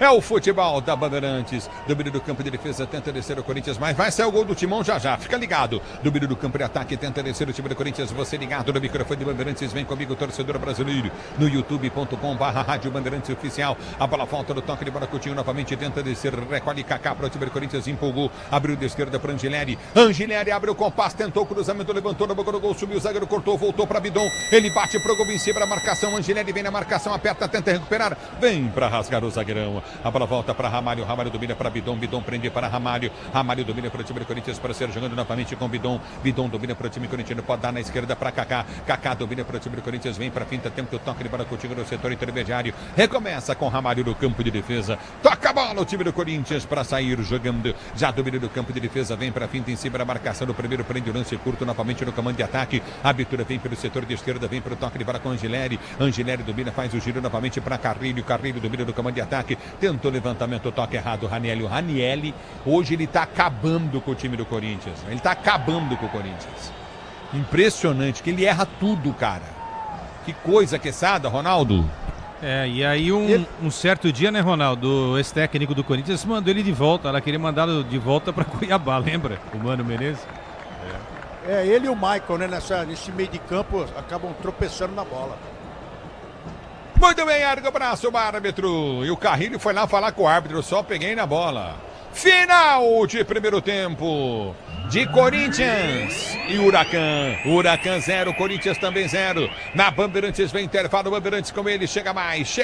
É o futebol da Bandeirantes. Domínio do campo de defesa, tenta descer o Corinthians, mas vai sair o gol do Timão já. Fica ligado. Domínio do campo de ataque, tenta descer o time do Corinthians. Você ligado no microfone de Bandeirantes. Vem comigo, torcedor brasileiro. No youtube.com/Rádio Bandeirantes Oficial. A bola volta do toque de bola. Coutinho novamente tenta descer. Recolhe Kaká para o time do Corinthians. Empolgou. Abriu de esquerda para Angileri. Angileri abre o compasso. Tentou o cruzamento. Levantou na boca do gol. Subiu o zagueiro. Cortou. Voltou para Bidon. Ele bate pro gol em cima da marcação. Angileri vem na marcação. Aperta. Tenta recuperar. Vem para rasgar o zagueirão. A bola volta para Ramalho. Ramalho domina para Bidon. Bidon prende para Ramalho. Ramalho domina para o time do Corinthians para ser jogando novamente com Bidon. Bidon domina para o time corintiano. Pode dar na esquerda para Kaká. Kaká domina para o time do Corinthians. Vem para a finta. Tempo que o toque de bola contigo no setor intermediário. Recomeça com Ramalho no campo de defesa. Toca a bola o time do Corinthians para sair jogando. Já domina no campo de defesa. Vem para a finta em cima da marcação do primeiro. Prende o lance curto novamente no comando de ataque. A abertura vem pelo setor de esquerda. Vem para o toque de bola com Angileri. Angileri domina. Faz o giro novamente para Carrilho. Carrilho domina no comando de ataque. Tentou levantamento, toque errado, Ranieri. O Ranieri, hoje ele tá acabando com o time do Corinthians. Ele tá acabando com o Corinthians. Impressionante, que ele erra tudo, cara. Que coisa, Quesada, Ronaldo. E aí um certo dia, né, Ronaldo, o ex-técnico do Corinthians mandou ele de volta. Ela queria mandá-lo de volta para Cuiabá, lembra? O Mano Menezes. Ele e o Michael, né, nesse meio de campo, acabam tropeçando na bola. Muito bem, ergue o braço, o árbitro. E o Carrilho foi lá falar com o árbitro, só peguei na bola. Final de primeiro tempo de Corinthians e Huracan. Huracan 0, Corinthians também 0. Na Bandeirantes vem intervalo, Bandeirantes com ele, chega mais.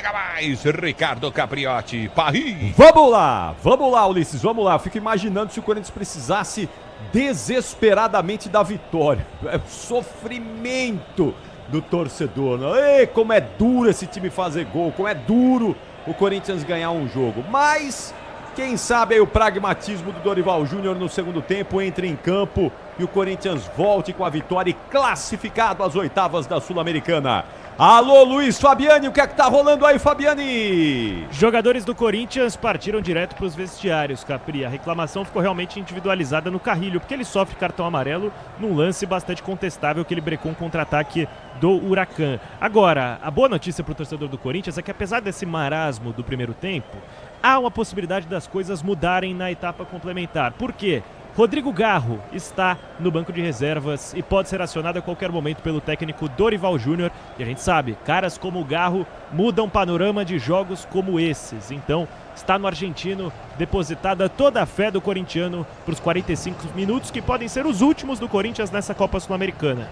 Ricardo Capriotti, Paris. Vamos lá, Ulisses, vamos lá. Eu fico imaginando se o Corinthians precisasse desesperadamente da vitória. É sofrimento do torcedor, né? Ei, como é duro esse time fazer gol, como é duro o Corinthians ganhar um jogo. Mas, quem sabe aí o pragmatismo do Dorival Júnior no segundo tempo entre em campo e o Corinthians volte com a vitória e classificado às oitavas da Sul-Americana. Alô, Luiz Fabiani, o que é que tá rolando aí, Fabiani? Jogadores do Corinthians partiram direto para os vestiários, Capri. A reclamação ficou realmente individualizada no Carrilho, porque ele sofre cartão amarelo num lance bastante contestável que ele brecou um contra-ataque do Huracan. Agora, a boa notícia para o torcedor do Corinthians é que apesar desse marasmo do primeiro tempo, há uma possibilidade das coisas mudarem na etapa complementar. Por quê? Rodrigo Garro está no banco de reservas e pode ser acionado a qualquer momento pelo técnico Dorival Júnior. E a gente sabe, caras como o Garro mudam o panorama de jogos como esses. Então, está no argentino, depositada toda a fé do corintiano para os 45 minutos que podem ser os últimos do Corinthians nessa Copa Sul-Americana.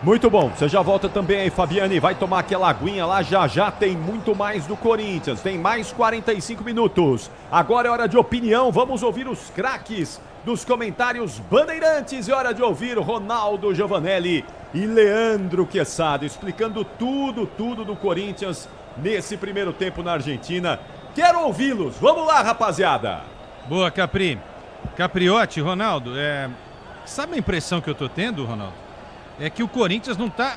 Muito bom, você já volta também aí, Fabiane, vai tomar aquela aguinha lá, já tem muito mais do Corinthians, tem mais 45 minutos. Agora é hora de opinião, vamos ouvir os craques dos comentários Bandeirantes, é hora de ouvir Ronaldo Giovanelli e Leandro Quesada, explicando tudo do Corinthians nesse primeiro tempo na Argentina. Quero ouvi-los, vamos lá, rapaziada. Boa, Capri. Capriotti, Ronaldo, sabe a impressão que eu tô tendo, Ronaldo? É que o Corinthians não tá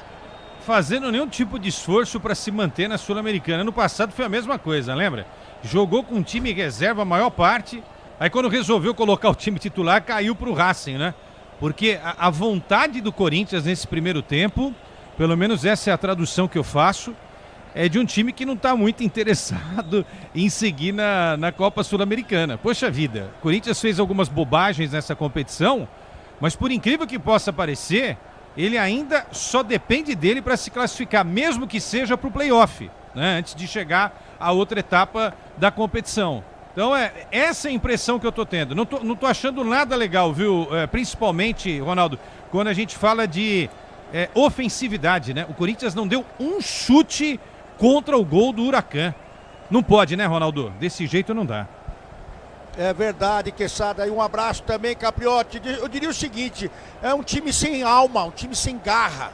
fazendo nenhum tipo de esforço para se manter na Sul-Americana. Ano passado foi a mesma coisa, lembra? Jogou com um time reserva a maior parte, aí quando resolveu colocar o time titular, caiu pro Racing, né? Porque a vontade do Corinthians nesse primeiro tempo, pelo menos essa é a tradução que eu faço, é de um time que não está muito interessado em seguir na Copa Sul-Americana. Poxa vida, o Corinthians fez algumas bobagens nessa competição, mas por incrível que possa parecer, ele ainda só depende dele para se classificar, mesmo que seja para o play-off, né, antes de chegar a outra etapa da competição. Então, essa é a impressão que eu estou tendo. Não tô achando nada legal, viu? Principalmente, Ronaldo, quando a gente fala de ofensividade, né? O Corinthians não deu um chute contra o gol do Huracan. Não pode, né, Ronaldo? Desse jeito não dá. É verdade, Quesada. E um abraço também, Capriotti. Eu diria o seguinte, é um time sem alma, um time sem garra.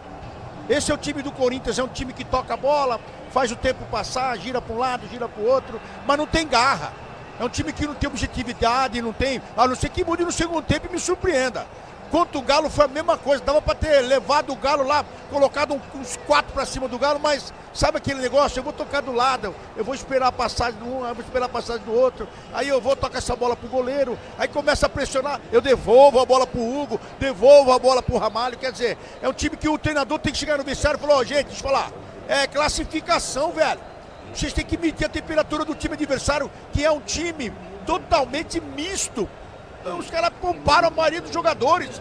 Esse é o time do Corinthians, é um time que toca a bola, faz o tempo passar, gira para um lado, gira para o outro, mas não tem garra. É um time que não tem objetividade, não tem... A não ser que mude no segundo tempo e me surpreenda. Contra o Galo foi a mesma coisa, dava para ter levado o Galo lá, colocado uns 4 para cima do Galo, mas sabe aquele negócio? Eu vou tocar do lado, eu vou esperar a passagem de um, eu vou esperar a passagem do outro, aí eu vou tocar essa bola pro goleiro, aí começa a pressionar, eu devolvo a bola pro Hugo, devolvo a bola pro Ramalho, quer dizer, é um time que o treinador tem que chegar no vestiário e falar, ó, gente, deixa eu falar, é classificação, velho. Vocês têm que medir a temperatura do time adversário, que é um time totalmente misto. Os caras pouparam a maioria dos jogadores.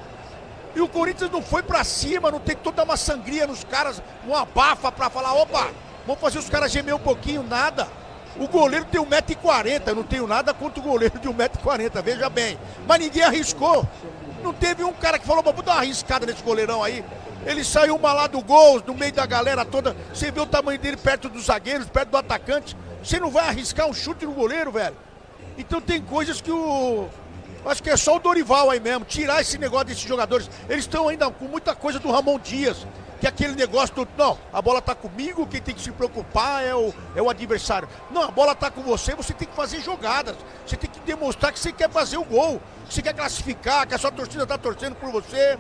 E o Corinthians não foi pra cima, não tem que dar uma sangria nos caras, uma abafa pra falar, opa, vamos fazer os caras gemer um pouquinho, nada. O goleiro tem 1,40m, eu não tenho nada contra o goleiro de 1,40m, veja bem. Mas ninguém arriscou. Não teve um cara que falou, vamos dar uma arriscada nesse goleirão aí. Ele saiu uma lá do gol, no meio da galera toda. Você vê o tamanho dele perto dos zagueiros, perto do atacante. Você não vai arriscar um chute no goleiro, velho. Então tem coisas que acho que é só o Dorival aí mesmo, tirar esse negócio desses jogadores. Eles estão ainda com muita coisa do Ramon Dias, que é aquele negócio do, não, a bola tá comigo, quem tem que se preocupar é o adversário. Não, a bola tá com você, você tem que fazer jogadas, você tem que demonstrar que você quer fazer o gol, que você quer classificar, que a sua torcida tá torcendo por você.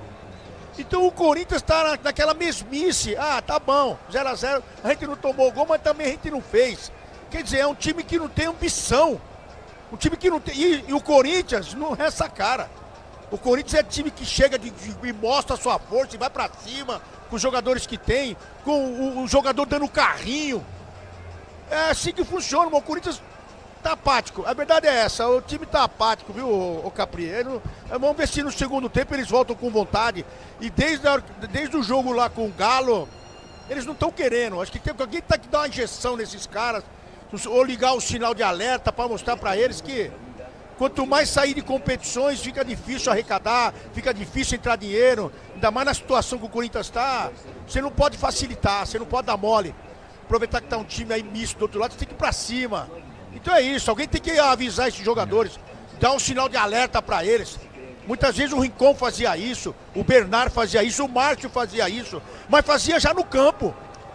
Então o Corinthians tá naquela mesmice, tá bom, 0-0, a gente não tomou gol, mas também a gente não fez. Quer dizer, é um time que não tem ambição. Um time que não tem. E o Corinthians não é essa cara. O Corinthians é time que chega e mostra a sua força e vai pra cima com os jogadores que tem, com o jogador dando carrinho. É assim que funciona, o Corinthians tá apático. A verdade é essa, o time tá apático, viu, o Capri? Vamos ver se no segundo tempo eles voltam com vontade. E desde o jogo lá com o Galo, eles não estão querendo. Acho que alguém tem que dar uma injeção nesses caras. Ou ligar o sinal de alerta para mostrar para eles que quanto mais sair de competições fica difícil arrecadar, fica difícil entrar dinheiro, ainda mais na situação que o Corinthians está. Você não pode facilitar, você não pode dar mole. Aproveitar que está um time aí misto do outro lado, você tem que ir para cima. Então é isso, alguém tem que avisar esses jogadores, dar um sinal de alerta para eles. Muitas vezes o Rincon fazia isso, o Bernard fazia isso, o Márcio fazia isso, mas fazia já no campo.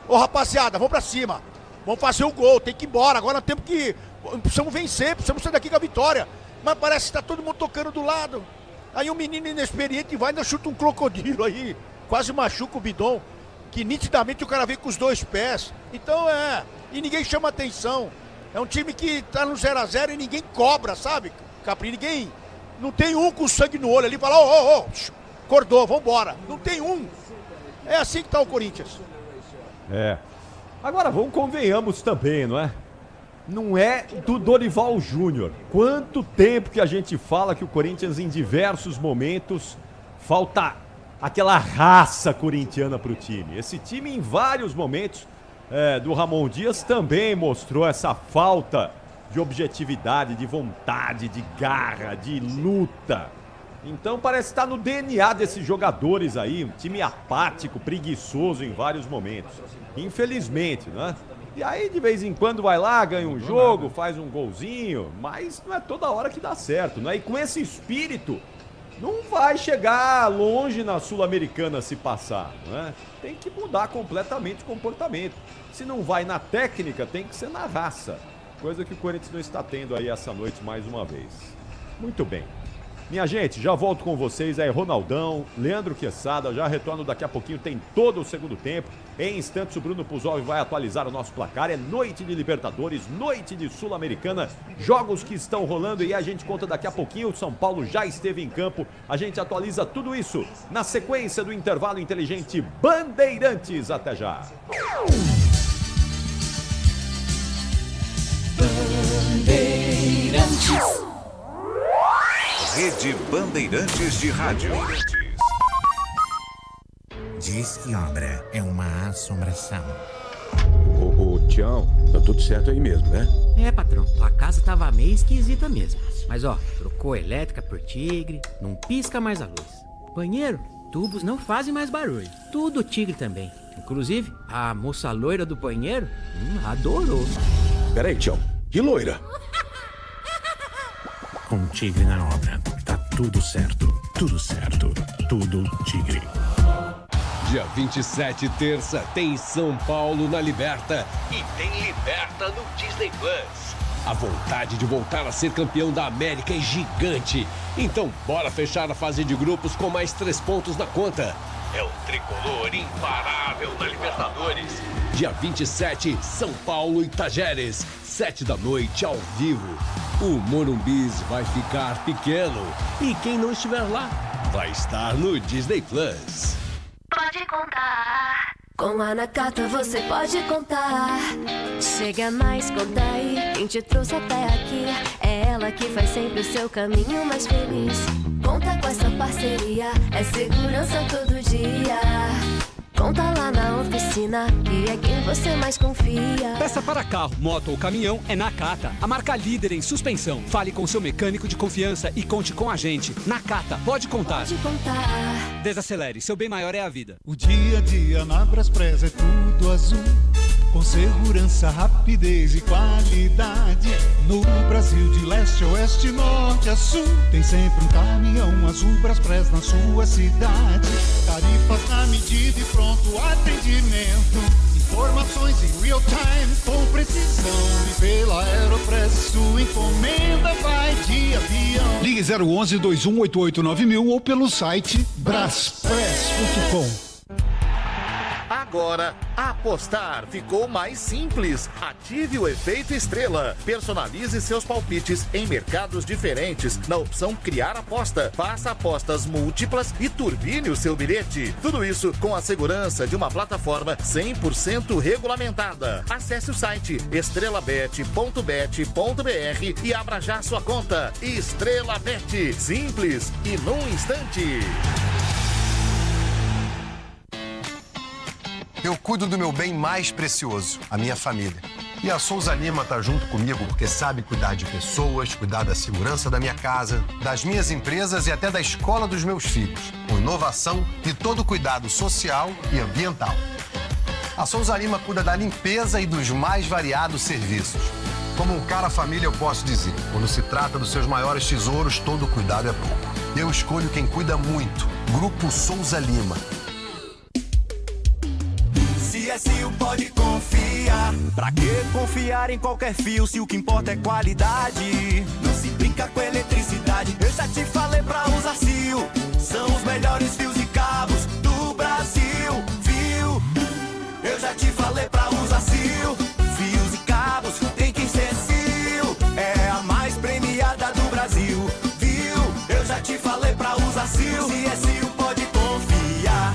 Ô rapaziada, vamos para cima. Vamos fazer o gol, tem que ir embora. Agora temos que... Precisamos vencer, precisamos sair daqui com a vitória. Mas parece que está todo mundo tocando do lado. Aí um menino inexperiente vai e ainda chuta um crocodilo aí. Quase machuca o bidon. Que nitidamente o cara vem com os 2 pés. Então e ninguém chama atenção. É um time que está no 0-0 e ninguém cobra, sabe, Capri? Ninguém... Não tem um com sangue no olho ali e fala, acordou, vambora. Não tem um. É assim que está o Corinthians. Agora, convenhamos também, não é? Não é do Dorival Júnior. Quanto tempo que a gente fala que o Corinthians, em diversos momentos, falta aquela raça corintiana pro time. Esse time, em vários momentos, do Ramon Dias, também mostrou essa falta de objetividade, de vontade, de garra, de luta. Então parece estar no DNA desses jogadores aí, um time apático, preguiçoso em vários momentos. Infelizmente, né? E aí de vez em quando vai lá, ganha um jogo, faz um golzinho, mas não é toda hora que dá certo, né? E com esse espírito, não vai chegar longe na Sul-Americana se passar, né? Tem que mudar completamente o comportamento. Se não vai na técnica, tem que ser na raça. Coisa que o Corinthians não está tendo aí essa noite mais uma vez. Muito bem. Minha gente, já volto com vocês aí, Ronaldão, Leandro Quesada, já retorno daqui a pouquinho, tem todo o segundo tempo. Em instantes o Bruno Puzol vai atualizar o nosso placar, é noite de Libertadores, noite de Sul-Americana, jogos que estão rolando e a gente conta daqui a pouquinho, o São Paulo já esteve em campo, a gente atualiza tudo isso na sequência do intervalo inteligente Bandeirantes, até já. Bandeirantes. Rede Bandeirantes de Rádio. Diz que obra é uma assombração. Ô, Tião, tá tudo certo aí mesmo, né? É, patrão, tua casa tava meio esquisita mesmo. Mas ó, trocou a elétrica por Tigre, não pisca mais a luz. Banheiro, tubos não fazem mais barulho. Tudo Tigre também. Inclusive, a moça loira do banheiro adorou. Peraí, Tião, que loira? Com Tigre na obra, tá tudo certo, tudo Tigre. Dia 27, terça, tem São Paulo na Liberta e tem Liberta no Disney Plus. A vontade de voltar a ser campeão da América é gigante. Então bora fechar a fase de grupos com mais 3 pontos na conta. É o tricolor imparável na Libertadores. Dia 27, São Paulo e Tajeres, 7 da noite ao vivo. O Morumbis vai ficar pequeno e quem não estiver lá vai estar no Disney Plus. Pode contar. Com a Nakata você pode contar. Chega mais, conta aí. Quem te trouxe até aqui é ela que faz sempre o seu caminho mais feliz. Conta com essa parceria, é segurança todo dia. Conta lá na oficina, que é quem você mais confia. Peça para carro, moto ou caminhão é Nakata, a marca líder em suspensão. Fale com seu mecânico de confiança e conte com a gente. Nakata, pode contar. Pode contar. Desacelere, seu bem maior é a vida. O dia a dia na Braspress é tudo azul, com segurança, rapidez e qualidade. No Brasil de leste a oeste, norte a sul, tem sempre um caminhão azul Braspress na sua cidade. Tarifas na medida e pronto atendimento. Informações em real time com precisão. E pela Aeropress sua encomenda vai de avião. Ligue 011 2188 9000 ou pelo site braspress.com. Agora, apostar ficou mais simples. Ative o efeito estrela. Personalize seus palpites em mercados diferentes na opção Criar Aposta. Faça apostas múltiplas e turbine o seu bilhete. Tudo isso com a segurança de uma plataforma 100% regulamentada. Acesse o site estrelabet.bet.br e abra já sua conta. Estrela Bet. Simples e num instante. Eu cuido do meu bem mais precioso, a minha família. E a Souza Lima tá junto comigo porque sabe cuidar de pessoas, cuidar da segurança da minha casa, das minhas empresas e até da escola dos meus filhos, com inovação e todo cuidado social e ambiental. A Souza Lima cuida da limpeza e dos mais variados serviços. Como um cara família eu posso dizer, quando se trata dos seus maiores tesouros, todo cuidado é pouco. Eu escolho quem cuida muito, Grupo Souza Lima. CSU pode confiar. Pra que confiar em qualquer fio se o que importa é qualidade? Não se brinca com eletricidade. Eu já te falei pra usar Sil. São os melhores fios e cabos do Brasil. Viu? Eu já te falei pra usar Sil. Fios e cabos tem que ser Sil. É a mais premiada do Brasil. Viu? Eu já te falei pra usar Sil. CSU pode confiar.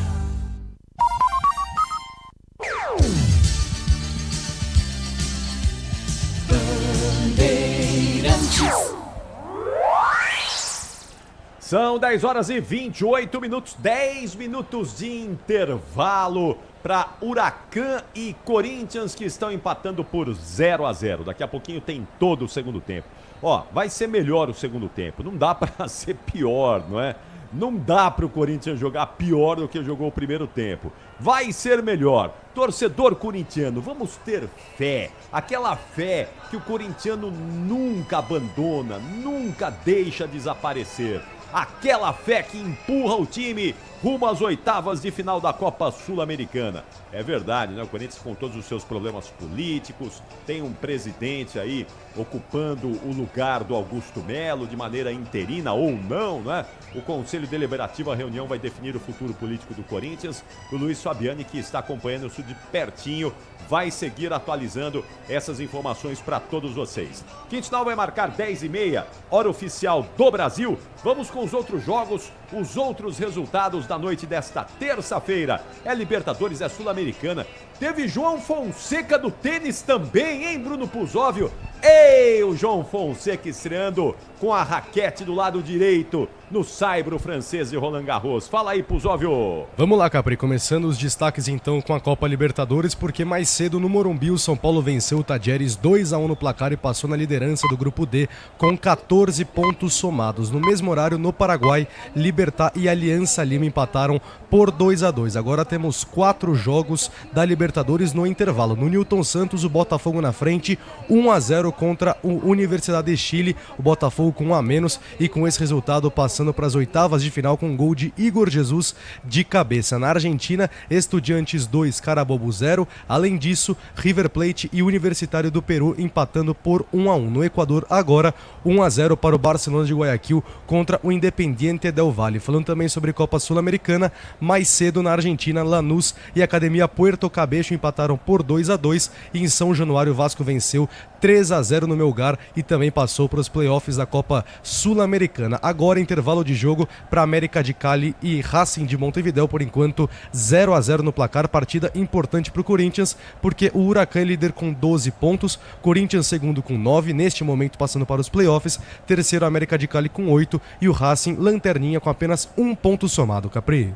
São 10 horas e 28 minutos, 10 minutos de intervalo para Huracan e Corinthians, que estão empatando por 0-0. Daqui a pouquinho tem todo o segundo tempo. Ó, vai ser melhor o segundo tempo, não dá para ser pior, não é? Não dá para o Corinthians jogar pior do que jogou o primeiro tempo. Vai ser melhor. Torcedor corintiano, vamos ter fé. Aquela fé que o corintiano nunca abandona, nunca deixa desaparecer. aquela fé que empurra o time rumo às oitavas de final da Copa Sul-Americana. É verdade, né? O Corinthians, com todos os seus problemas políticos, tem um presidente aí ocupando o lugar do Augusto Melo de maneira interina ou não, né? O Conselho Deliberativo, a reunião vai definir o futuro político do Corinthians. O Luiz Fabiani, que está acompanhando isso de pertinho, vai seguir atualizando essas informações para todos vocês. Quintal vai marcar 10h30, hora oficial do Brasil. Vamos com os outros jogos, os outros resultados da noite desta terça-feira. É Libertadores, é Sul-Americana. Teve João Fonseca do tênis também, hein, Bruno Puzóvio? Ei, o João Fonseca estreando com a raquete do lado direito no saibro francês de Roland Garros. Fala aí, Puzóvio. Vamos lá, Capri, começando os destaques então com a Copa Libertadores, porque mais cedo no Morumbi o São Paulo venceu o Tajeres 2-1 no placar e passou na liderança do grupo D com 14 pontos somados. No mesmo horário, no Paraguai, Libertad e Aliança Lima empataram por 2-2. Agora temos 4 jogos da Libertadores no intervalo. No Newton Santos, o Botafogo na frente, 1-0 contra o Universidade de Chile, o Botafogo com 1 a menos e com esse resultado passando para as oitavas de final com um gol de Igor Jesus de cabeça. Na Argentina, Estudiantes 2, Carabobo 0. Além disso, River Plate e Universitário do Peru empatando por 1-1. No Equador, agora 1-0 para o Barcelona de Guayaquil contra o Independiente del Valle. Falando também sobre Copa Sul-Americana, mais cedo na Argentina, Lanús e Academia Puerto Cabello empataram por 2-2 e em São Januário o Vasco venceu 3-0 no Melgar e também passou para os playoffs da Copa Sul-Americana. Agora intervalo de jogo para América de Cali e Racing de Montevidéu, por enquanto 0-0 no placar, partida importante para o Corinthians, porque o Huracan é líder com 12 pontos, Corinthians segundo com 9, neste momento passando para os playoffs, terceiro América de Cali com 8 e o Racing lanterninha com apenas 1 ponto somado, Capri.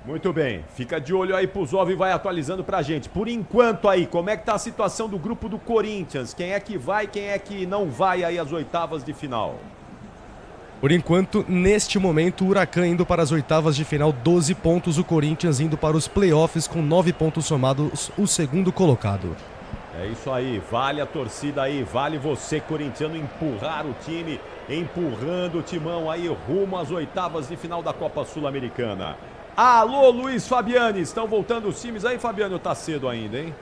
Muito bem, fica de olho aí, Puzov, e vai atualizando pra gente. Por enquanto aí, como é que tá a situação do grupo do Corinthians? Quem é que vai, quem é que não vai aí às oitavas de final? Por enquanto, neste momento, o Huracan indo para as oitavas de final, 12 pontos, o Corinthians indo para os playoffs com 9 pontos somados, o segundo colocado. É isso aí, vale a torcida aí, vale você, corintiano, empurrar o time, empurrando o timão aí rumo às oitavas de final da Copa Sul-Americana. Alô, Luiz Fabiani, estão voltando os times aí, Fabiano? Tá cedo ainda, hein?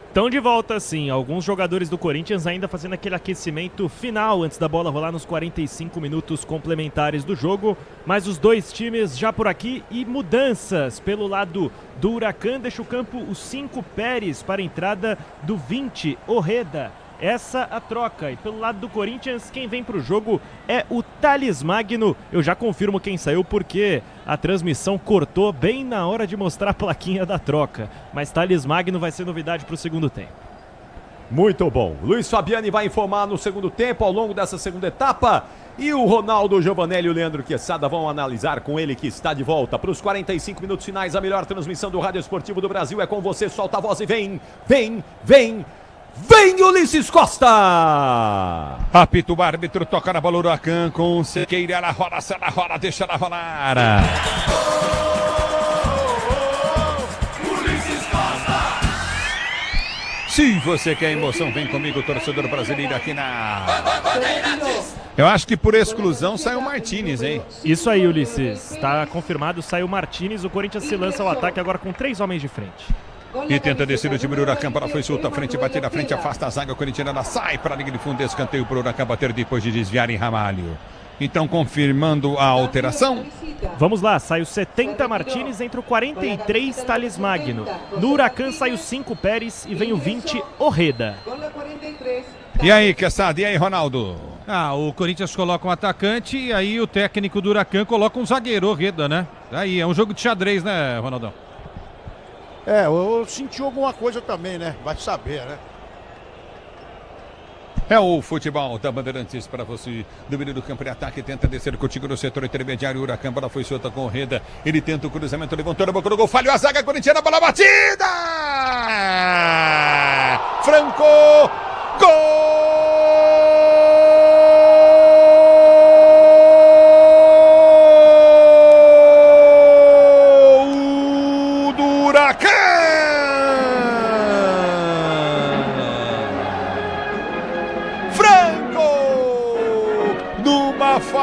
Estão de volta, sim. Alguns jogadores do Corinthians ainda fazendo aquele aquecimento final antes da bola rolar nos 45 minutos complementares do jogo. Mas os dois times já por aqui e mudanças pelo lado do Huracan. Deixa o campo o 5 Pérez para a entrada do 20 Orreda. Essa a troca. E pelo lado do Corinthians, quem vem para o jogo é o Thales Magno. Eu já confirmo quem saiu porque a transmissão cortou bem na hora de mostrar a plaquinha da troca. Mas Thales Magno vai ser novidade para o segundo tempo. Muito bom. Luiz Fabiani vai informar no segundo tempo, ao longo dessa segunda etapa. E o Ronaldo Giovanelli e o Leandro Quesada vão analisar com ele, que está de volta para os 45 minutos finais. A melhor transmissão do Rádio Esportivo do Brasil é com você. Solta a voz e vem, vem, vem. Vem, Ulisses Costa! Apita o árbitro, toca na bola, Huracan com Sequeira, ela rola, deixa ela rolar. Ulisses Costa! Se você quer emoção, vem comigo, torcedor brasileiro, aqui na... Eu acho que por exclusão saiu o Martínez, hein? Isso aí, Ulisses. Está confirmado, saiu o Martínez. O Corinthians se lança ao ataque agora com 3 homens de frente. E tenta descer o time do Huracan, para foi solta, frente, bater na frente, afasta a zaga corintiana, sai para a linha de fundo, escanteio para o Huracan bater depois de desviar em Ramalho. Então, confirmando a alteração. Vamos lá, sai o 70 Martínez, entra o 43 Thales Magno. No Huracan sai o 5 Pérez e vem o 20 Orreda. E aí, Quesada, e aí, Ronaldo? O Corinthians coloca um atacante e aí o técnico do Huracan coloca um zagueiro, Orreda, né? Aí, é um jogo de xadrez, né, Ronaldão? Eu senti alguma coisa também, né? Vai saber, né? É o futebol da Bandeirantes para você. Domínio do campo de ataque, tenta descer contigo no setor intermediário. O Huracan, bola foi solta com o Reda. Ele tenta o cruzamento, levantou na boca do gol, falhou a zaga corintiana, bola batida! Franco! Gol!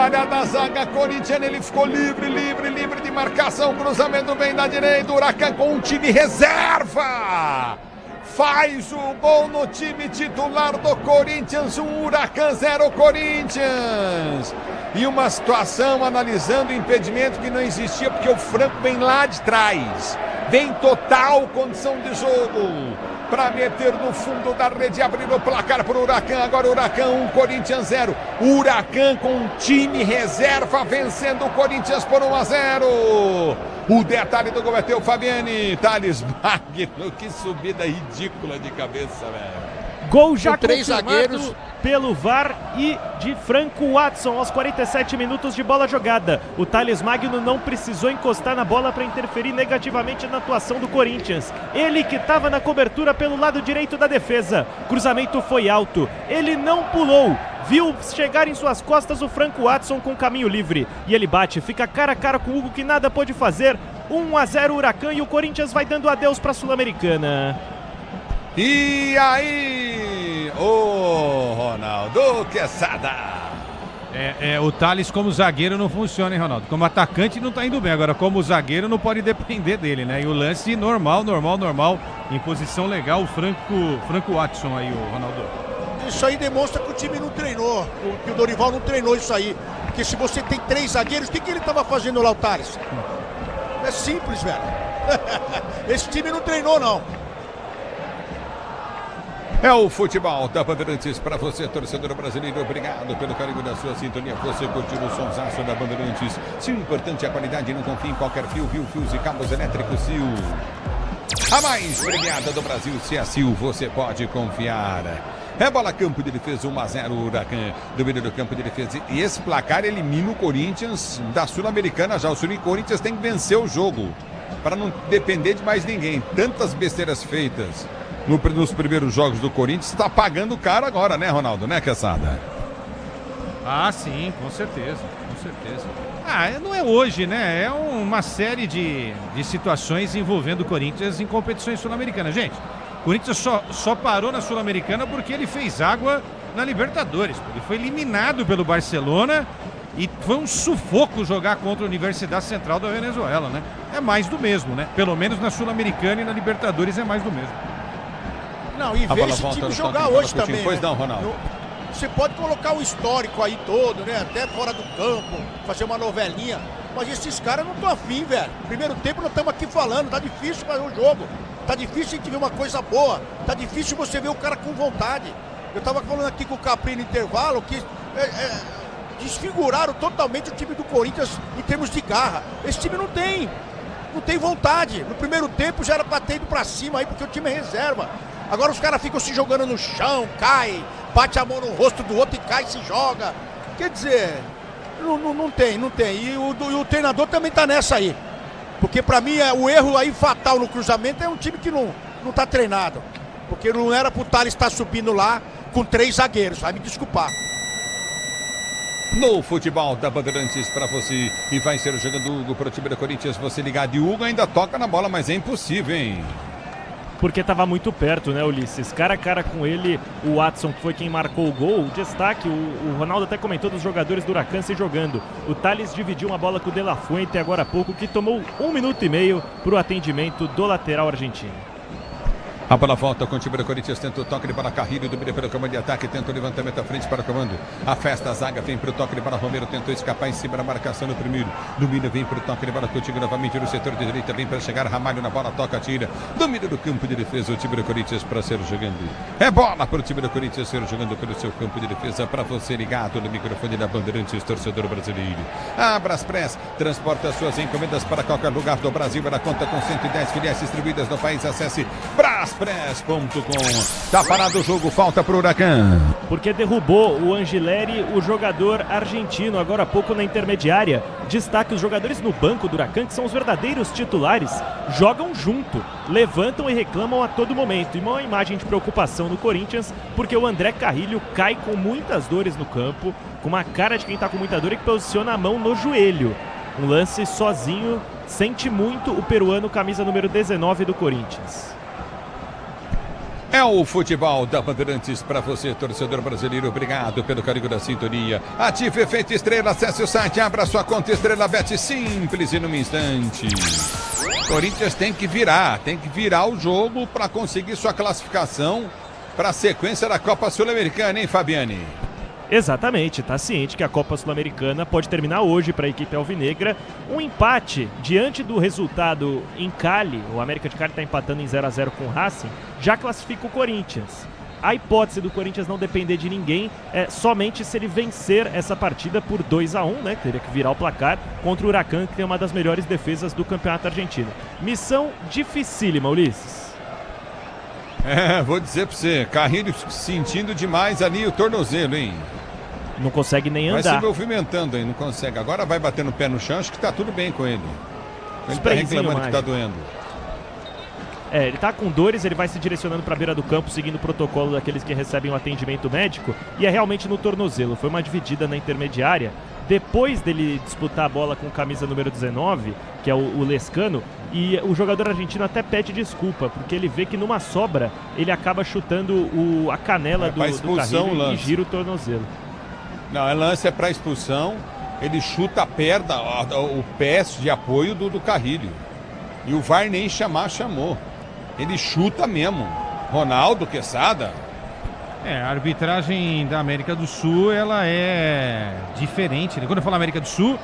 falha da zaga corintiana, ele ficou livre de marcação, cruzamento vem da direita, Huracan com um time reserva. Faz o gol no time titular do Corinthians, o Huracan 0 Corinthians. E uma situação analisando o impedimento que não existia, porque o Franco vem lá de trás. Vem total condição de jogo para meter no fundo da rede, abrir o placar para o Huracan. Agora o Huracan 1, Corinthians 0. O Huracan com um time reserva vencendo o Corinthians por 1-0. O detalhe do gol é teu, Fabiane. Thales Magno, que subida ridícula de cabeça, velho. Gol já com 3 confirmado zagueiros pelo VAR e de Franco Watson aos 47 minutos de bola jogada. O Thales Magno não precisou encostar na bola para interferir negativamente na atuação do Corinthians. Ele que estava na cobertura pelo lado direito da defesa. Cruzamento foi alto. Ele não pulou. Viu chegar em suas costas o Franco Watson com caminho livre. E ele bate, fica cara a cara com o Hugo que nada pôde fazer. 1-0 Huracan e o Corinthians vai dando adeus para a Sul-Americana. E aí, ô Ronaldo Quesada. O Thales como zagueiro não funciona, hein, Ronaldo? Como atacante não tá indo bem. Agora, como zagueiro não pode depender dele, né? E o lance normal, em posição legal, o Franco Watson aí, o Ronaldo. Isso aí demonstra que o time não treinou, que o Dorival não treinou isso aí. Porque se você tem 3 zagueiros, o que ele tava fazendo lá, o Thales? É simples, velho. Esse time não treinou, não. É o futebol da Bandeirantes para você, torcedor brasileiro. Obrigado pelo carinho da sua sintonia. Você curtiu o sonsaço da Bandeirantes. Se o importante é a qualidade, não confie em qualquer fio, fios e cabos elétricos Sil. A mais premiada do Brasil, se é Sil, você pode confiar. É bola campo de defesa, 1-0 Huracan, domínio do campo de defesa. E esse placar elimina o Corinthians da Sul-Americana já. O Corinthians tem que vencer o jogo para não depender de mais ninguém. Tantas besteiras feitas nos primeiros jogos do Corinthians, está pagando caro agora, né, Ronaldo, né, Quesada? Ah, sim, com certeza. Não é hoje, né? É uma série de situações envolvendo o Corinthians em competições sul-americanas. Gente, o Corinthians só parou na Sul-Americana porque ele fez água na Libertadores. Ele foi eliminado pelo Barcelona e foi um sufoco jogar contra a Universidade Central da Venezuela, né? É mais do mesmo, né? Pelo menos na Sul-Americana e na Libertadores é mais do mesmo. Não, e ver esse time jogar hoje também. Pois não, Ronaldo. Você pode colocar o histórico aí todo, né? Até fora do campo, fazer uma novelinha. Mas esses caras não estão afim, velho. Primeiro tempo nós estamos aqui falando, tá difícil fazer o jogo. Tá difícil a gente ver uma coisa boa. Tá difícil você ver o cara com vontade. Eu tava falando aqui com o Capri no intervalo que desfiguraram totalmente o time do Corinthians em termos de garra. Esse time não tem vontade. No primeiro tempo já era pra ter ido pra cima aí, porque o time é reserva. Agora os caras ficam se jogando no chão, cai, bate a mão no rosto do outro e cai e se joga. Quer dizer, não tem. E o treinador também tá nessa aí. Porque pra mim o erro aí fatal no cruzamento é um time que não tá treinado. Porque não era pro Thales estar subindo lá com 3 zagueiros, vai me desculpar. No futebol da Bandeirantes para você. E vai ser jogando Hugo pro time do Corinthians. Você ligado e Hugo ainda toca na bola, mas é impossível, hein? Porque estava muito perto, né, Ulisses? Cara a cara com ele, o Watson, que foi quem marcou o gol. O destaque, o Ronaldo até comentou dos jogadores do Huracan se jogando. O Thales dividiu uma bola com o De La Fuente agora há pouco, que tomou 1 minuto e meio para o atendimento do lateral argentino. A bola volta com o time do Corinthians, tenta o toque de bola Carrilho, domina pelo comando de ataque, tenta o levantamento à frente para o comando. Afasta a zaga, vem para o toque de bola Romero, tentou escapar em cima da marcação no primeiro. Domina, vem para o toque de bola Coutinho novamente no setor de direita, vem para chegar Ramalho na bola, toca, tira. Domina do campo de defesa o time do Corinthians para ser jogando. É bola para o time do Corinthians ser jogando pelo seu campo de defesa para você ligado no microfone da Bandeirantes, torcedor brasileiro. A Braspress transporta suas encomendas para qualquer lugar do Brasil. Ela conta com 110 filiais distribuídas no país. Acesse braspress.com. Tá parado o jogo, falta pro Huracan. Porque derrubou o Angileri, o jogador argentino, agora há pouco na intermediária. Destaque os jogadores no banco do Huracan, que são os verdadeiros titulares, jogam junto, levantam e reclamam a todo momento. E uma imagem de preocupação no Corinthians, porque o André Carrilho cai com muitas dores no campo, com uma cara de quem tá com muita dor e que posiciona a mão no joelho. Um lance sozinho, sente muito o peruano, camisa número 19 do Corinthians. É o futebol da Bandeirantes para você, torcedor brasileiro. Obrigado pelo carinho da sintonia. Ative Efeito Estrela, acesse o site, abra sua conta Estrela Bet, simples e num instante. Corinthians tem que virar o jogo para conseguir sua classificação para a sequência da Copa Sul-Americana, hein, Fabiane? Exatamente, está ciente que a Copa Sul-Americana pode terminar hoje para a equipe alvinegra. Um empate diante do resultado em Cali, o América de Cali está empatando em 0-0 com o Racing, já classifica o Corinthians. A hipótese do Corinthians não depender de ninguém é somente se ele vencer essa partida por 2-1, né? Teria que virar o placar contra o Huracan, que tem uma das melhores defesas do campeonato argentino. Missão dificílima, Ulisses. Vou dizer pra você, Carrilho sentindo demais ali o tornozelo, hein? Não consegue nem andar. Vai se movimentando aí, não consegue. Agora vai bater no pé no chão, acho que tá tudo bem com ele. Ele tá reclamando que tá doendo. Ele tá com dores, ele vai se direcionando para a beira do campo, seguindo o protocolo daqueles que recebem o atendimento médico, e é realmente no tornozelo. Foi uma dividida na intermediária, depois dele disputar a bola com camisa número 19, que é o Lescano, e o jogador argentino até pede desculpa, porque ele vê que numa sobra ele acaba chutando a canela do Carrilho e gira o tornozelo. Não, lance é para expulsão, ele chuta a perna, o pé de apoio do Carrilho. E o VAR nem chamou. Ele chuta mesmo. Ronaldo, Quesada. A arbitragem da América do Sul, ela é diferente. Quando eu falo América do Sul,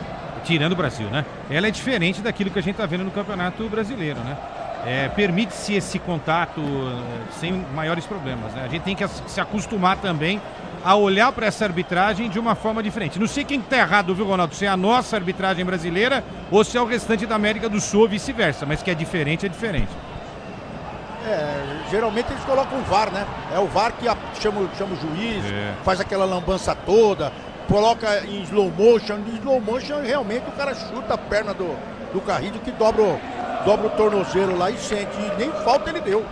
tirando o Brasil, né? Ela é diferente daquilo que a gente tá vendo no Campeonato Brasileiro, né? Permite-se esse contato sem maiores problemas, né? A gente tem que se acostumar também a olhar para essa arbitragem de uma forma diferente. Não sei quem está errado, viu, Ronaldo? Se é a nossa arbitragem brasileira ou se é o restante da América do Sul ou vice-versa, mas que é diferente, é diferente. Geralmente eles colocam o VAR, né? É o VAR que chama o juiz, faz aquela lambança toda, coloca em slow motion. Em slow motion, realmente o cara chuta a perna do Carrilho, que dobra o tornozelo lá e sente. E nem falta ele deu.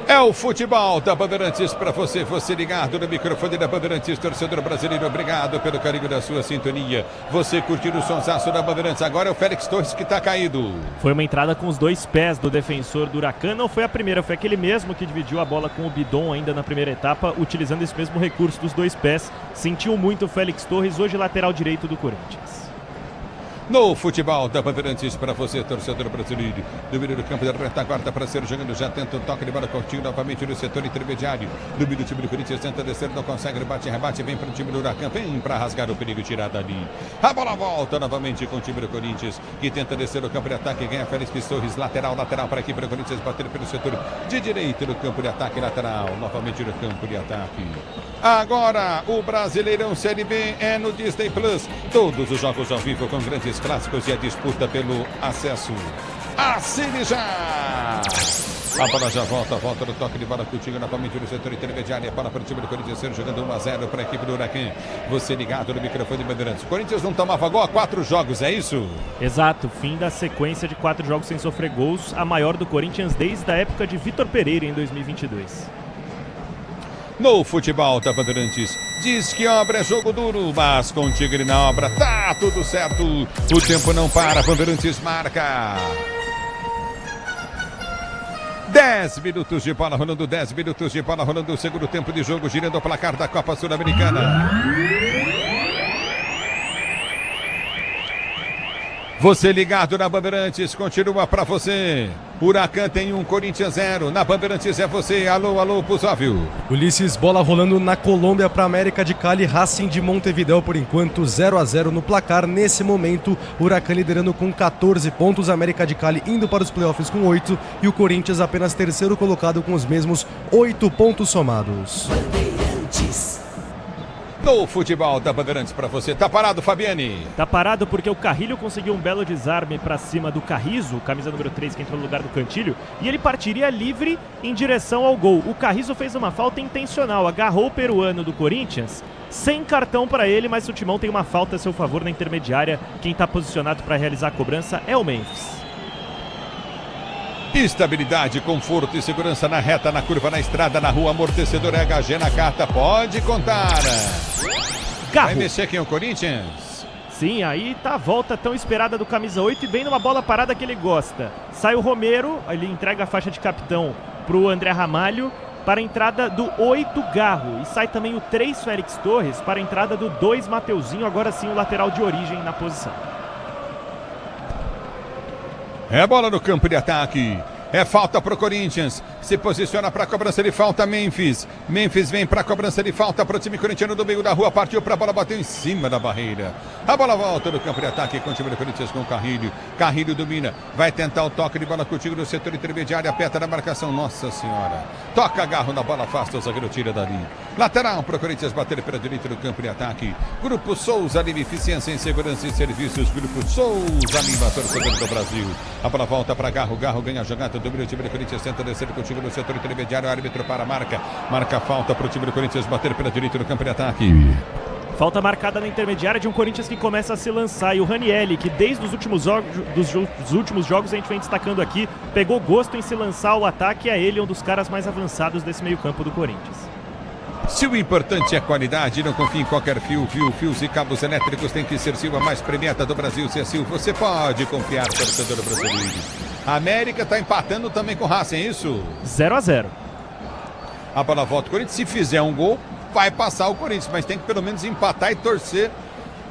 É o futebol da Bandeirantes para você ligado no microfone da Bandeirantes, torcedor brasileiro, obrigado pelo carinho da sua sintonia. Você curtindo o sonsaço da Bandeirantes, agora é o Félix Torres que está caído. Foi uma entrada com os dois pés do defensor do Huracan, não foi a primeira, foi aquele mesmo que dividiu a bola com o Bidon ainda na primeira etapa, utilizando esse mesmo recurso dos dois pés. Sentiu muito o Félix Torres, hoje lateral direito do Corinthians. No futebol da Bandeirantes para você, torcedor brasileiro. Do meio do campo da retaguarda para ser jogando, já tenta o toque de bola curtinho novamente no setor intermediário. Do meio do time do Corinthians, tenta descer, não consegue, rebate, vem para o time do Huracan, vem para rasgar o perigo, tirada ali. A bola volta novamente com o time do Corinthians, que tenta descer o campo de ataque, ganha Félix Torres, lateral para aqui para o Corinthians, bater pelo setor de direita no campo de ataque, lateral, novamente no campo de ataque. Agora, o Brasileirão Série B é no Disney Plus. Todos os jogos ao vivo com grandes clássicos e a disputa pelo acesso. Assine já! A bola já volta no toque de bola Coutinho, novamente no setor intermediário. A bola para o time do Corinthians, jogando 1-0 para a equipe do Huracan. Você ligado no microfone de Bandeirantes. O Corinthians não tomava gol há 4 jogos, é isso? Exato, fim da sequência de 4 jogos sem sofrer gols, a maior do Corinthians desde a época de Vitor Pereira em 2022. No futebol da Bandeirantes, diz que obra é jogo duro, mas com o Tigre na obra tá tudo certo. O tempo não para, Bandeirantes marca. 10 minutos de bola rolando, 10 minutos de bola rolando, o segundo tempo de jogo, girando o placar da Copa Sul-Americana. Você ligado na Bandeirantes, continua pra você. Huracan tem 1, Corinthians 0. Na Bandeirantes é você. Alô, Pusóvio. Ulisses, bola rolando na Colômbia para América de Cali, Racing de Montevidéu por enquanto 0-0 no placar. Nesse momento, Huracan liderando com 14 pontos, América de Cali indo para os playoffs com 8 e o Corinthians apenas terceiro colocado com os mesmos 8 pontos somados. Bandeirantes. No futebol da Bandeirantes para você. Tá parado, Fabiane? Tá parado porque o Carrilho conseguiu um belo desarme para cima do Carrizo, camisa número 3 que entrou no lugar do Cantilho, e ele partiria livre em direção ao gol. O Carrizo fez uma falta intencional, agarrou o peruano do Corinthians, sem cartão para ele, mas o Timão tem uma falta a seu favor na intermediária. Quem está posicionado para realizar a cobrança é o Memphis. Estabilidade, conforto e segurança na reta, na curva, na estrada, na rua, amortecedor HG na carta, pode contar. Carro. Vai mexer aqui o Corinthians? Sim, aí tá a volta tão esperada do camisa 8 e bem numa bola parada que ele gosta. Sai o Romero, ele entrega a faixa de capitão pro André Ramalho para a entrada do 8 Garro. E sai também o 3 Félix Torres para a entrada do 2 Mateuzinho, agora sim o lateral de origem na posição. É bola no campo de ataque. É falta pro Corinthians. Se posiciona para a cobrança de falta Memphis. Memphis vem para a cobrança de falta para o time corintiano do meio da rua. Partiu para a bola, bateu em cima da barreira. A bola volta no campo de ataque com o time do Corinthians com o Carrilho. Carrilho domina. Vai tentar o toque de bola contigo no setor intermediário. Aperta na marcação. Nossa Senhora. Toca Garro na bola, afasta o zagueiro, tira dali. Lateral para o Corinthians bater pela direita no campo de ataque. Grupo Souza Lima, eficiência em segurança e serviços. Grupo Souza Lima, torcedor do Brasil. A bola volta para Garro. Garro ganha a jogada. Domina o time do Corinthians, tenta descer contigo no setor intermediário. O árbitro para a marca. Marca falta para o time do Corinthians bater pela direita no campo de ataque. Falta marcada na intermediária de um Corinthians que começa a se lançar. E o Ranieri, que desde os últimos jogos a gente vem destacando aqui, pegou gosto em se lançar ao ataque. É ele um dos caras mais avançados desse meio campo do Corinthians. Se o importante é a qualidade, não confie em qualquer fios e cabos elétricos, tem que ser Sil, a mais premiada do Brasil. Se é Sil, você pode confiar, torcedor brasileiro. A América está empatando também com o Racing, é isso? 0-0. A bola volta. O Corinthians, se fizer um gol, vai passar o Corinthians, mas tem que pelo menos empatar e torcer.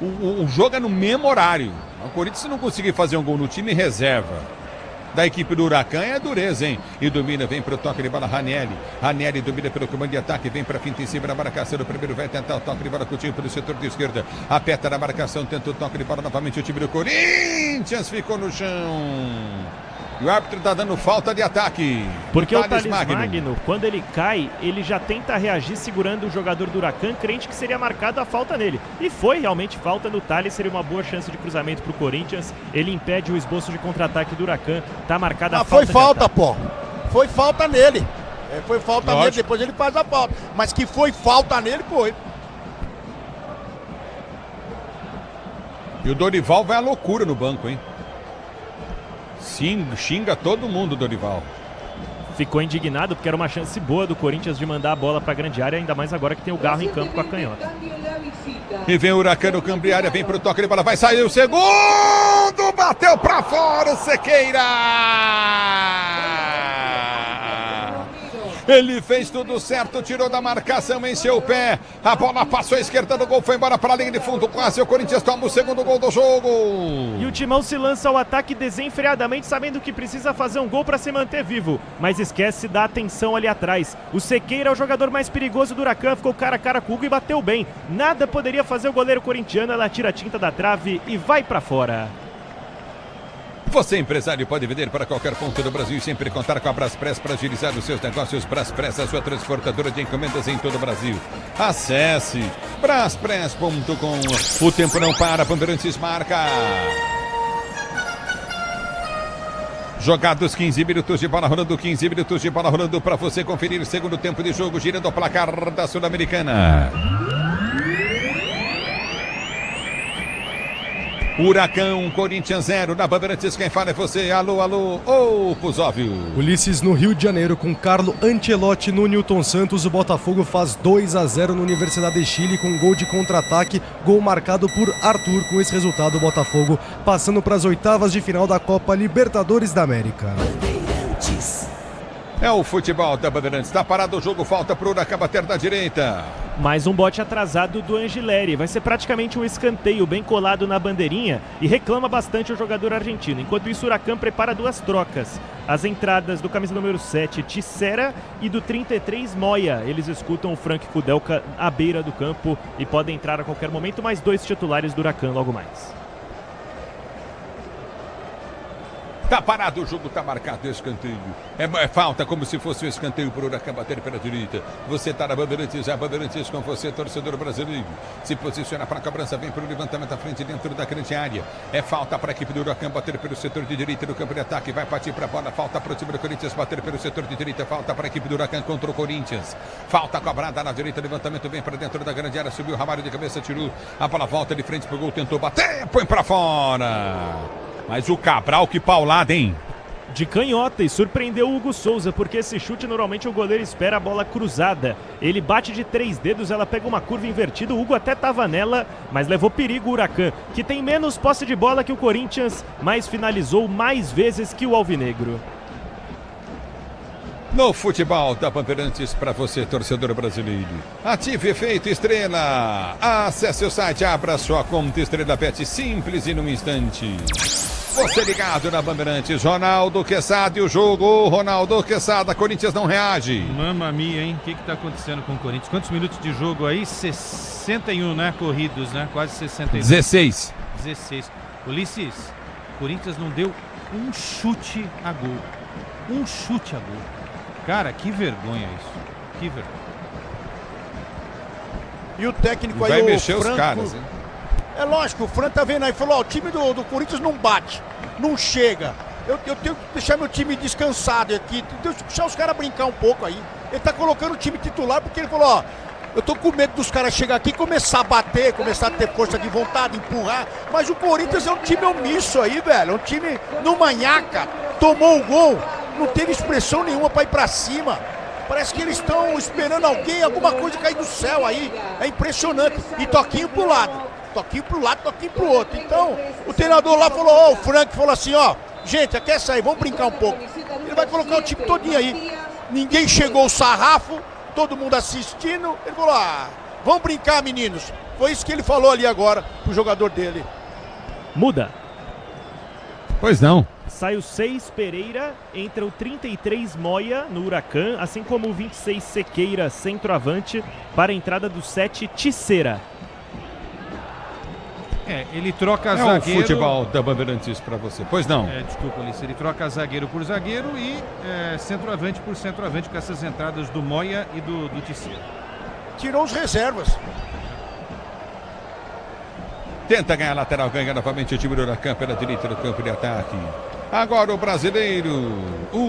O jogo é no mesmo horário. O Corinthians, se não conseguir fazer um gol no time reserva da equipe do Huracan, é dureza, hein? E domina, vem pro toque de bola Ranieri. Ranieri domina pelo comando de ataque, vem pra finta em cima da marcação. O primeiro vai tentar o toque de bola contigo pelo setor de esquerda. Aperta na marcação, tenta o toque de bola novamente. O time do Corinthians ficou no chão. E o árbitro tá dando falta de ataque. Porque o Thales Magno, quando ele cai, ele já tenta reagir segurando o jogador do Huracan, crente que seria marcado a falta nele. E foi realmente falta no Thales, seria uma boa chance de cruzamento pro Corinthians. Ele impede o esboço de contra-ataque do Huracan. Tá marcada a falta. Foi falta, pô. Foi falta nele. Foi falta nele, depois ele faz a falta. Mas que foi falta nele, foi. E o Dorival vai à loucura no banco, hein? Sim, xinga todo mundo, Dorival. Ficou indignado porque era uma chance boa do Corinthians de mandar a bola para a grande área, ainda mais agora que tem o Garro em campo com a canhota. E vem o Huracan no campo de área, vem pro toque de bola, vai sair o segundo, bateu para fora o Sequeira! Ele fez tudo certo, tirou da marcação, encheu o pé. A bola passou à esquerda do gol, foi embora para a linha de fundo. Quase o Corinthians toma o segundo gol do jogo. E o Timão se lança ao ataque desenfreadamente, sabendo que precisa fazer um gol para se manter vivo. Mas esquece da atenção ali atrás. O Sequeira é o jogador mais perigoso do Huracan, ficou cara a cara com o Hugo e bateu bem. Nada poderia fazer o goleiro corintiano, ela tira a tinta da trave e vai para fora. Você, empresário, pode vender para qualquer ponto do Brasil e sempre contar com a Braspress para agilizar os seus negócios. Braspress, a sua transportadora de encomendas em todo o Brasil. Acesse braspress.com. O tempo não para, Bandeirantes marca. Jogados 15 minutos de bola rolando, 15 minutos de bola rolando para você conferir o segundo tempo de jogo, girando o placar da Sul-Americana. Huracan, Corinthians 0, na Bandeirantes, quem fala é você, alô, Puzóvio. Ulisses, no Rio de Janeiro, com Carlo Ancelotti no Newton Santos, o Botafogo faz 2-0 na Universidade de Chile com gol de contra-ataque, gol marcado por Arthur. Com esse resultado, o Botafogo passando para as oitavas de final da Copa Libertadores da América. É o futebol da Bandeirantes, está parado o jogo, falta pro Huracan bater da direita. Mais um bote atrasado do Angileri, vai ser praticamente um escanteio bem colado na bandeirinha e reclama bastante o jogador argentino. Enquanto isso, o Huracan prepara duas trocas. As entradas do camisa número 7, Tissera, e do 33, Moya. Eles escutam o Frank Kudelka à beira do campo e podem entrar a qualquer momento, mais dois titulares do Huracan logo mais. Tá parado o jogo, tá marcado o escanteio. É falta, como se fosse o escanteio para o Huracan bater pela direita. Você tá na Bandeirantes, a Bandeirantes com você, torcedor brasileiro. Se posiciona para a cobrança, vem para o levantamento à frente dentro da grande área. É falta para a equipe do Huracan bater pelo setor de direita do campo de ataque. Vai partir para a bola, falta para o time do Corinthians bater pelo setor de direita. Falta para a equipe do Huracan contra o Corinthians. Falta cobrada na direita, levantamento vem para dentro da grande área. Subiu o Ramalho de cabeça, tirou. A bola volta de frente pro gol, tentou bater, põe para fora. Mas o Cabral, que paulada, hein? De canhota, e surpreendeu o Hugo Souza, porque esse chute normalmente o goleiro espera a bola cruzada. Ele bate de 3 dedos, ela pega uma curva invertida, o Hugo até tava nela, mas levou perigo o Huracan, que tem menos posse de bola que o Corinthians, mas finalizou mais vezes que o Alvinegro. No futebol da Bandeirantes para você, torcedor brasileiro. Ative Efeito Estrela. Acesse o site, abra sua conta Estrela Bet, simples e num instante. Você ligado na Bandeirantes, Ronaldo Quesada e o jogo. Ronaldo Quesada, Corinthians não reage. Mamma mia, hein? O que tá acontecendo com o Corinthians? Quantos minutos de jogo aí? 61, né? Corridos, né? Quase 62. 16. Ulisses, o Corinthians não deu um chute a gol. Um chute a gol. Cara, que vergonha isso. Que vergonha. E o técnico aí, vai o mexer Franco, os caras, hein? É lógico, o Franco tá vendo aí, falou, ó, o time do Corinthians não bate, não chega. Eu tenho que deixar meu time descansado aqui, deixar os caras brincar um pouco aí. Ele tá colocando o time titular porque ele falou, ó, eu tô com medo dos caras chegar aqui e começar a bater, começar a ter força de vontade, empurrar. Mas o Corinthians é um time omisso aí, velho, é um time no manhaca, tomou o gol, não teve expressão nenhuma pra ir pra cima. Parece que eles estão esperando alguém, alguma coisa cair do céu aí. É impressionante. E toquinho pro lado. Toquinho pro lado, toquinho pro outro. Então, o treinador lá falou, ó, o Frank falou assim, ó, gente, quer sair, vamos brincar um pouco. Ele vai colocar o time todinho aí. Ninguém chegou o sarrafo, todo mundo assistindo. Ele falou, vamos brincar, meninos. Foi isso que ele falou ali agora pro jogador dele. Muda. Pois não. Sai o 6 Pereira, entra o 33 Moia no Huracan, assim como o 26 Sequeira, centroavante, para a entrada do 7 Tisseira. Ele troca zagueiro. O futebol da Bandeirantes para você. Pois não. Desculpa, Ulisses. Ele troca zagueiro por zagueiro e centroavante por centroavante com essas entradas do Moia e do Tisseira. Tirou os reservas. Tenta ganhar a lateral, ganha novamente o time do Huracan pela direita do campo de ataque. Agora o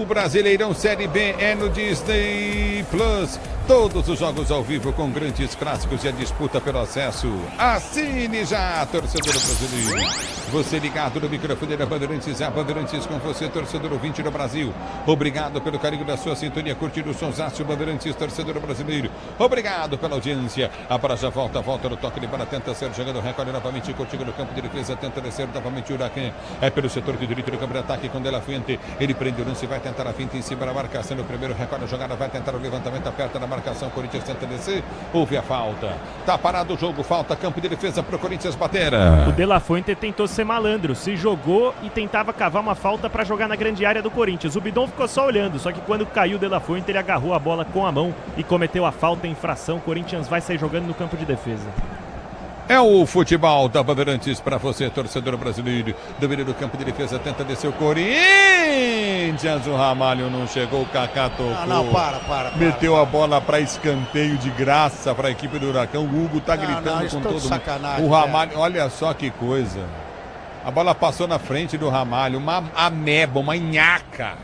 Brasileirão Série B é no Disney Plus. Todos os jogos ao vivo com grandes clássicos e a disputa pelo acesso. Assine já, torcedor brasileiro. Você ligado no microfone da Bandeirantes, é a Bandeirantes com você, torcedor ouvinte do Brasil. Obrigado pelo carinho da sua sintonia, curtindo o sonsaço Bandeirantes, torcedor brasileiro. Obrigado pela audiência. A bola já volta no toque de bola, tenta ser jogando, recolhe novamente contigo no campo de defesa, tenta descer novamente o Huracan. É pelo setor de direito do campo de ataque com De La Fuente. Ele prende o lance, vai tentar a finta em cima da marcação. No primeiro recolhe a jogada, vai tentar o levantamento, aperta na marcação. Corinthians tenta descer, houve a falta. Tá parado o jogo, falta campo de defesa pro Corinthians bater. O De La Fuente tentou ser malandro, se jogou e tentava cavar uma falta para jogar na grande área do Corinthians. O Bidon ficou só olhando, só que quando caiu o De La Fuente, ele agarrou a bola com a mão e cometeu a falta em infração. O Corinthians vai sair jogando no campo de defesa. É o futebol da Bandeirantes para você, torcedor brasileiro. Domínio do campo de defesa, tenta descer o Corinthians. O Ramalho não chegou, o Kaká tocou. Não, para. Meteu a bola para escanteio de graça para a equipe do Huracan. O Hugo tá gritando com todo mundo. Sacanagem, o Ramalho, olha só que coisa. A bola passou na frente do Ramalho, uma ameba, uma nhaca.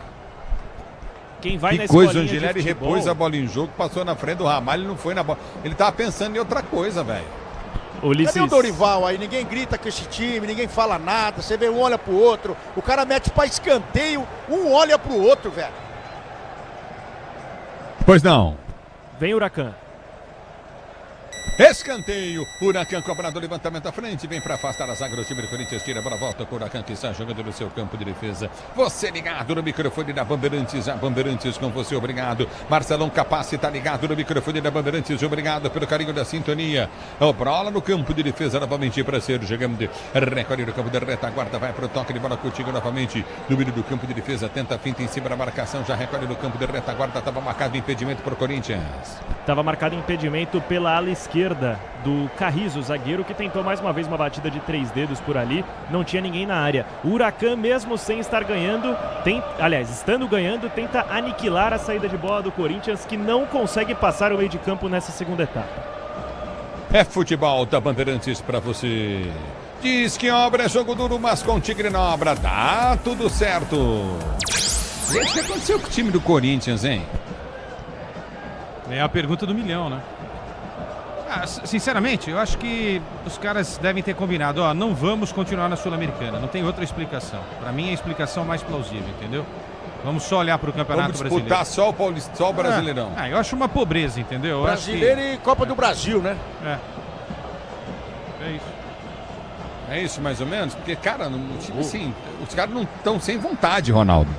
Quem vai que coisa, o Angelelli repôs a bola em jogo, passou na frente do Ramalho, não foi na bola. Ele tava pensando em outra coisa, velho. Cadê o Dorival aí? Ninguém grita com esse time, ninguém fala nada. Você vê um olha pro outro, o cara mete pra escanteio, um olha pro outro, velho. Pois não. Vem o Huracan. Escanteio, Huracan cobrado, levantamento à frente, vem para afastar a zaga do time do Corinthians, tira a bola, volta com o Huracan que está jogando no seu campo de defesa. Você ligado no microfone da Bandeirantes, a Bandeirantes com você, obrigado. Marcelão Capassi está ligado no microfone da Bandeirantes, obrigado pelo carinho da sintonia. A bola no campo de defesa novamente para ser, chegamos de recorde no campo de retaguarda, vai para o toque de bola contigo novamente, no meio do campo de defesa, tenta a finta em cima da marcação, já recolhe no campo de retaguarda, estava marcado impedimento para o Corinthians. Estava marcado impedimento pela ala esquerda do Carrizo, zagueiro, que tentou mais uma vez uma batida de 3 dedos por ali, não tinha ninguém na área. O Huracan, mesmo sem estar ganhando, estando ganhando, tenta aniquilar a saída de bola do Corinthians, que não consegue passar o meio de campo nessa segunda etapa. É futebol da Bandeirantes para você. Diz que obra é jogo duro, mas com Tigre na obra dá tudo certo. Gente, o que aconteceu com o time do Corinthians, hein? É a pergunta do milhão, né? Sinceramente, eu acho que os caras devem ter combinado, não vamos continuar na Sul-Americana, não tem outra explicação. Para mim é a explicação mais plausível, entendeu? Vamos só olhar para o Campeonato Brasileiro. Vamos disputar só o Brasileirão. Eu acho uma pobreza, entendeu? Brasileiro e Copa do Brasil, né? É isso. É isso, mais ou menos? Porque, cara, no time, assim, os caras não estão sem vontade, Ronaldo.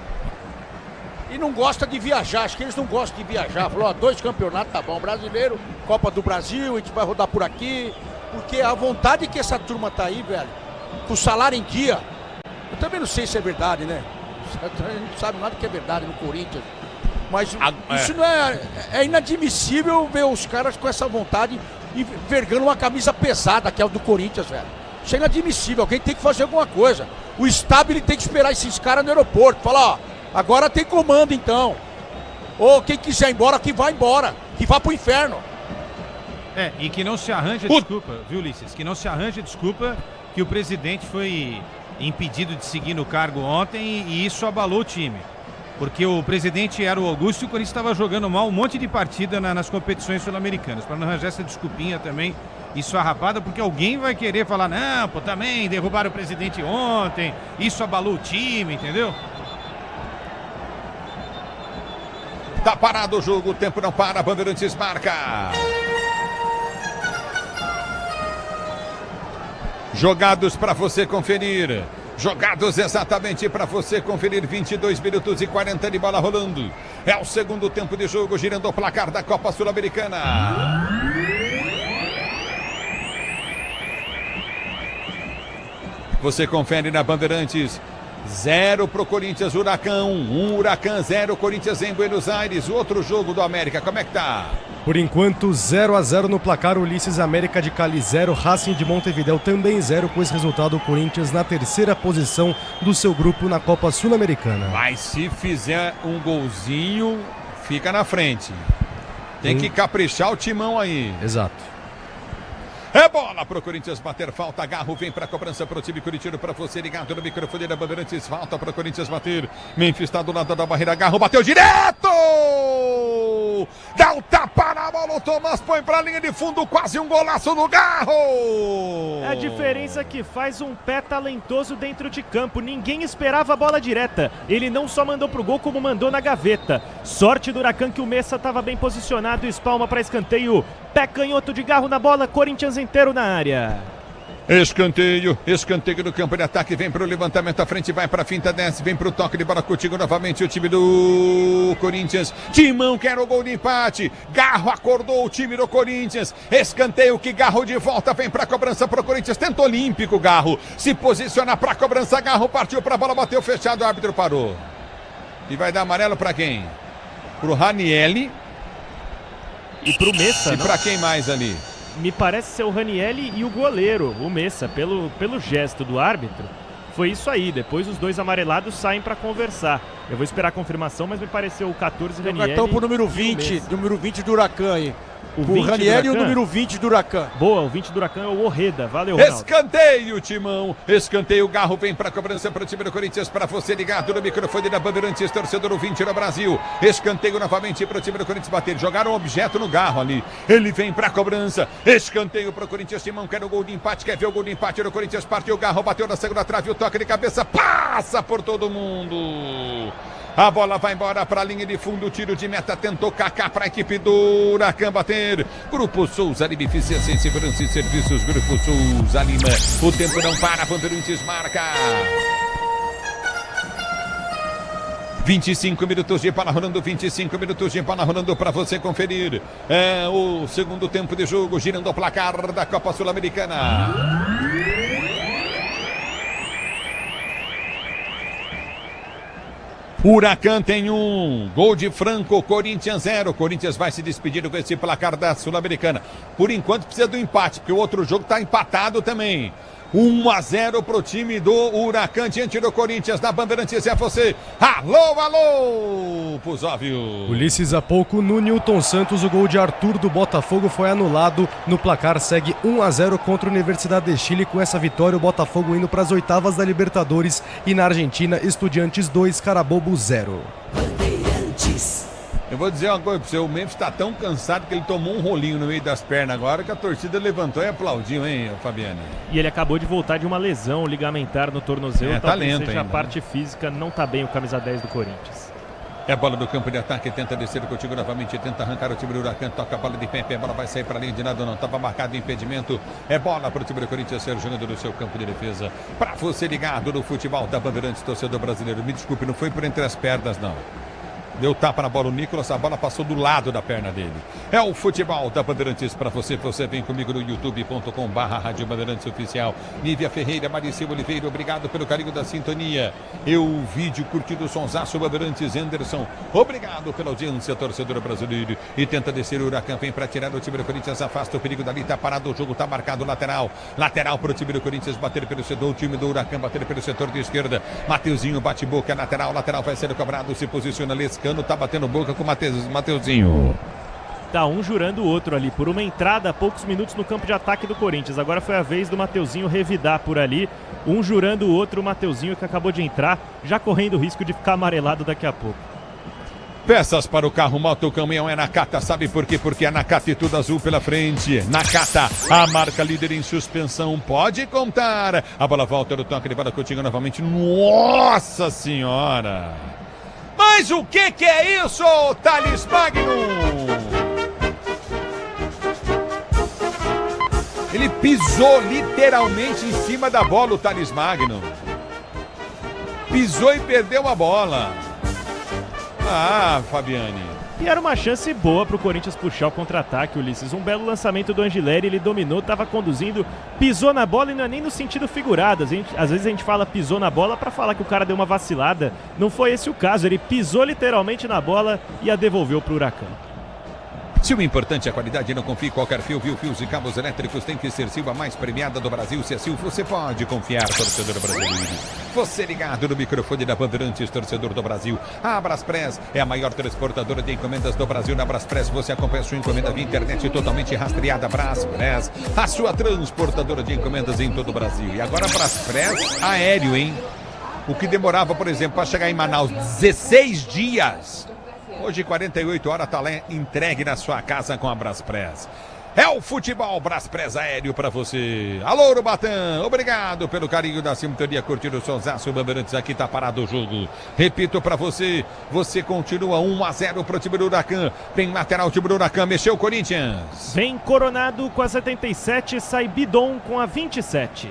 E não gosta de viajar, acho que eles não gostam de viajar. Falou, ó, 2 campeonatos, tá bom, brasileiro, Copa do Brasil, a gente vai rodar por aqui. Porque a vontade que essa turma tá aí, velho, com o salário em dia, eu também não sei se é verdade, né? A gente não sabe nada que é verdade no Corinthians. Mas isso não é inadmissível ver os caras com essa vontade e vergando uma camisa pesada, que é o do Corinthians, velho. Isso é inadmissível, alguém tem que fazer alguma coisa. O Stabile tem que esperar esses caras no aeroporto, falar, ó, agora tem comando então. Ou quem quiser ir embora, que vá embora, que vá pro inferno. E que não se arranje desculpa, viu, Ulisses? Que não se arranje desculpa que o presidente foi impedido de seguir no cargo ontem e isso abalou o time. Porque o presidente era o Augusto e o Corinthians estava jogando mal um monte de partida nas competições sul-americanas. Para não arranjar essa desculpinha também, isso arrapada, porque alguém vai querer falar, não, pô, também derrubaram o presidente ontem, isso abalou o time, entendeu? Tá parado o jogo, o tempo não para, Bandeirantes marca. Jogados para você conferir. Jogados exatamente para você conferir. 22 minutos e 40 de bola rolando. É o segundo tempo de jogo, girando o placar da Copa Sul-Americana. Você confere na Bandeirantes. 0 pro Corinthians, Huracão. 1 Huracão, 0 Corinthians em Buenos Aires. O outro jogo do América, como é que tá? Por enquanto, 0-0 no placar. Ulisses, América de Cali 0, Racing de Montevidéu também 0. Com esse resultado, o Corinthians na terceira posição do seu grupo na Copa Sul-Americana. Mas se fizer um golzinho, fica na frente. Tem que caprichar o timão aí. Exato. É bola pro Corinthians bater, falta, Garro vem pra cobrança pro time Curitiba, pra você ligado no microfone da Bandeirantes, falta pro Corinthians bater, Memphis tá do lado da barreira, Garro bateu direto, dá um tapa na bola, o Tomás põe pra linha de fundo, quase um golaço no Garro. É a diferença que faz um pé talentoso dentro de campo, ninguém esperava a bola direta, ele não só mandou pro gol como mandou na gaveta, sorte do Huracan que o Messa tava bem posicionado, espalma pra escanteio, pé canhoto de Garro na bola, Corinthians inteiro na área. Escanteio no campo de ataque, vem pro levantamento à frente, vai pra finta, desce, vem pro toque de bola contigo novamente o time do Corinthians. Timão quer o gol de empate, Garro acordou o time do Corinthians, escanteio que Garro de volta, vem pra cobrança pro Corinthians, tenta olímpico Garro, se posiciona pra cobrança, Garro partiu pra bola, bateu fechado, o árbitro parou. E vai dar amarelo pra quem? Pro Ranielli. E pro Messa, e pra quem mais ali? Me parece ser o Ranielli e o goleiro, o Messa, pelo gesto do árbitro. Foi isso aí, depois os dois amarelados saem para conversar. Eu vou esperar a confirmação, mas me pareceu o 14 Ranielli. O cartão pro número 20 do Huracan aí. O Ranielli e o número 20 do Huracan. Boa, o 20 do Huracan é o Orreda. Valeu, Ronaldo. Escanteio, Timão. Escanteio, Garro vem para a cobrança para o time do Corinthians. Para você ligado no microfone da Bandeirantes, torcedor do 20 no Brasil. Escanteio novamente para o time do Corinthians bater. Jogaram um objeto no Garro ali. Ele vem para a cobrança. Escanteio para o Corinthians. Timão quer o gol de empate. Quer ver o gol de empate no Corinthians. Partiu o Garro, bateu na segunda trave. O toque de cabeça passa por todo mundo. A bola vai embora para a linha de fundo, tiro de meta, tentou Kaká para a equipe do Huracan bater. Grupo Souza, Lima, Eficiência em Segurança e Serviços, Grupo Souza Lima. O tempo não para, Bandeirantes marca. 25 minutos de bola rolando, 25 minutos de bola rolando para você conferir. É o segundo tempo de jogo, girando o placar da Copa Sul-Americana. Huracan tem um gol de Franco, Corinthians 0. Corinthians vai se despedir com esse placar da Sul-Americana. Por enquanto precisa do empate, porque o outro jogo está empatado também. 1-0 pro time do Huracan diante do Corinthians. Na Bandeirantes é você. Alô, alô, Pusóvio. Ulisses, há pouco no Newton Santos o gol de Arthur do Botafogo foi anulado. No placar segue 1-0 contra a Universidade de Chile. Com essa vitória o Botafogo indo para as oitavas da Libertadores. E na Argentina, Estudiantes 2, Carabobo 0. Bandeirantes. Eu vou dizer uma coisa pra você, o Memphis tá tão cansado que ele tomou um rolinho no meio das pernas agora que a torcida levantou e aplaudiu, hein, Fabiano? E ele acabou de voltar de uma lesão ligamentar no tornozelo, talvez lento seja ainda, a parte física, não tá bem o camisa 10 do Corinthians. É a bola do campo de ataque, tenta descer contigo novamente, tenta arrancar o time do Huracan, toca a bola de pé, a bola vai sair para a linha de nada, não estava marcado o impedimento, é bola para o time do Corinthians ser jogando no seu campo de defesa, para você ligado no futebol da Bandeirantes, torcedor brasileiro, me desculpe, não foi por entre as pernas não. Deu tapa na bola o Nicolas, a bola passou do lado da perna dele. É o futebol da Bandeirantes para você. Você vem comigo no youtube.com/Rádio Bandeirantes Oficial. Nívia Ferreira, Maricel Oliveira, obrigado pelo carinho da sintonia. Eu, vídeo, curtido o sonsaço Bandeirantes, Anderson. Obrigado pela audiência, torcedor brasileiro. E tenta descer o Huracan, vem para tirar o time do Corinthians, afasta o perigo dali, tá parado o jogo, tá marcado lateral. Lateral para o time do Corinthians, bater pelo setor, o time do Huracan bater pelo setor de esquerda. Mateuzinho bate boca, lateral vai ser cobrado, se posiciona Lescano, tá batendo boca com o Mateuzinho. Tá um jurando o outro ali, por uma entrada há poucos minutos no campo de ataque do Corinthians. Agora foi a vez do Mateuzinho revidar por ali, um jurando o outro, o Mateuzinho que acabou de entrar, já correndo o risco de ficar amarelado daqui a pouco. Peças para o carro, moto, caminhão é Nakata, sabe por quê? Porque é Nakata e tudo azul pela frente. Nakata, a marca líder em suspensão, pode contar. A bola volta do toque de bola, Coutinho novamente. Nossa Senhora! Mas o que é isso, Thales Magno? Ele pisou literalmente em cima da bola, o Thales Magno. Pisou e perdeu a bola. Ah, Fabiane. E era uma chance boa pro Corinthians puxar o contra-ataque, Ulisses. Um belo lançamento do Angileri, ele dominou, estava conduzindo, pisou na bola e não é nem no sentido figurado. Às vezes a gente fala pisou na bola para falar que o cara deu uma vacilada. Não foi esse o caso, ele pisou literalmente na bola e a devolveu pro Huracan. Se o importante é a qualidade, não confie em qualquer fio, viu? Fios e cabos elétricos tem que ser Silva, mais premiada do Brasil. Se é Silva, você pode confiar, torcedor brasileiro. Você ligado no microfone da Bandeirantes, torcedor do Brasil. A Braspress é a maior transportadora de encomendas do Brasil. Na Braspress você acompanha sua encomenda via internet totalmente rastreada. Braspress, a sua transportadora de encomendas em todo o Brasil. E agora a Braspress aéreo, hein? O que demorava, por exemplo, para chegar em Manaus 16 dias... Hoje, 48 horas, está lá entregue na sua casa com a Braspress. É o futebol Braspress aéreo para você. Alô, Urubatã, obrigado pelo carinho da sintonia, curtindo o sonsaço Bandeirantes, aqui tá parado o jogo. Repito para você, você continua 1-0 pro time do Huracan. Tem lateral, time do Huracan, mexeu o Corinthians. Vem Coronado com a 77, sai Bidon com a 27.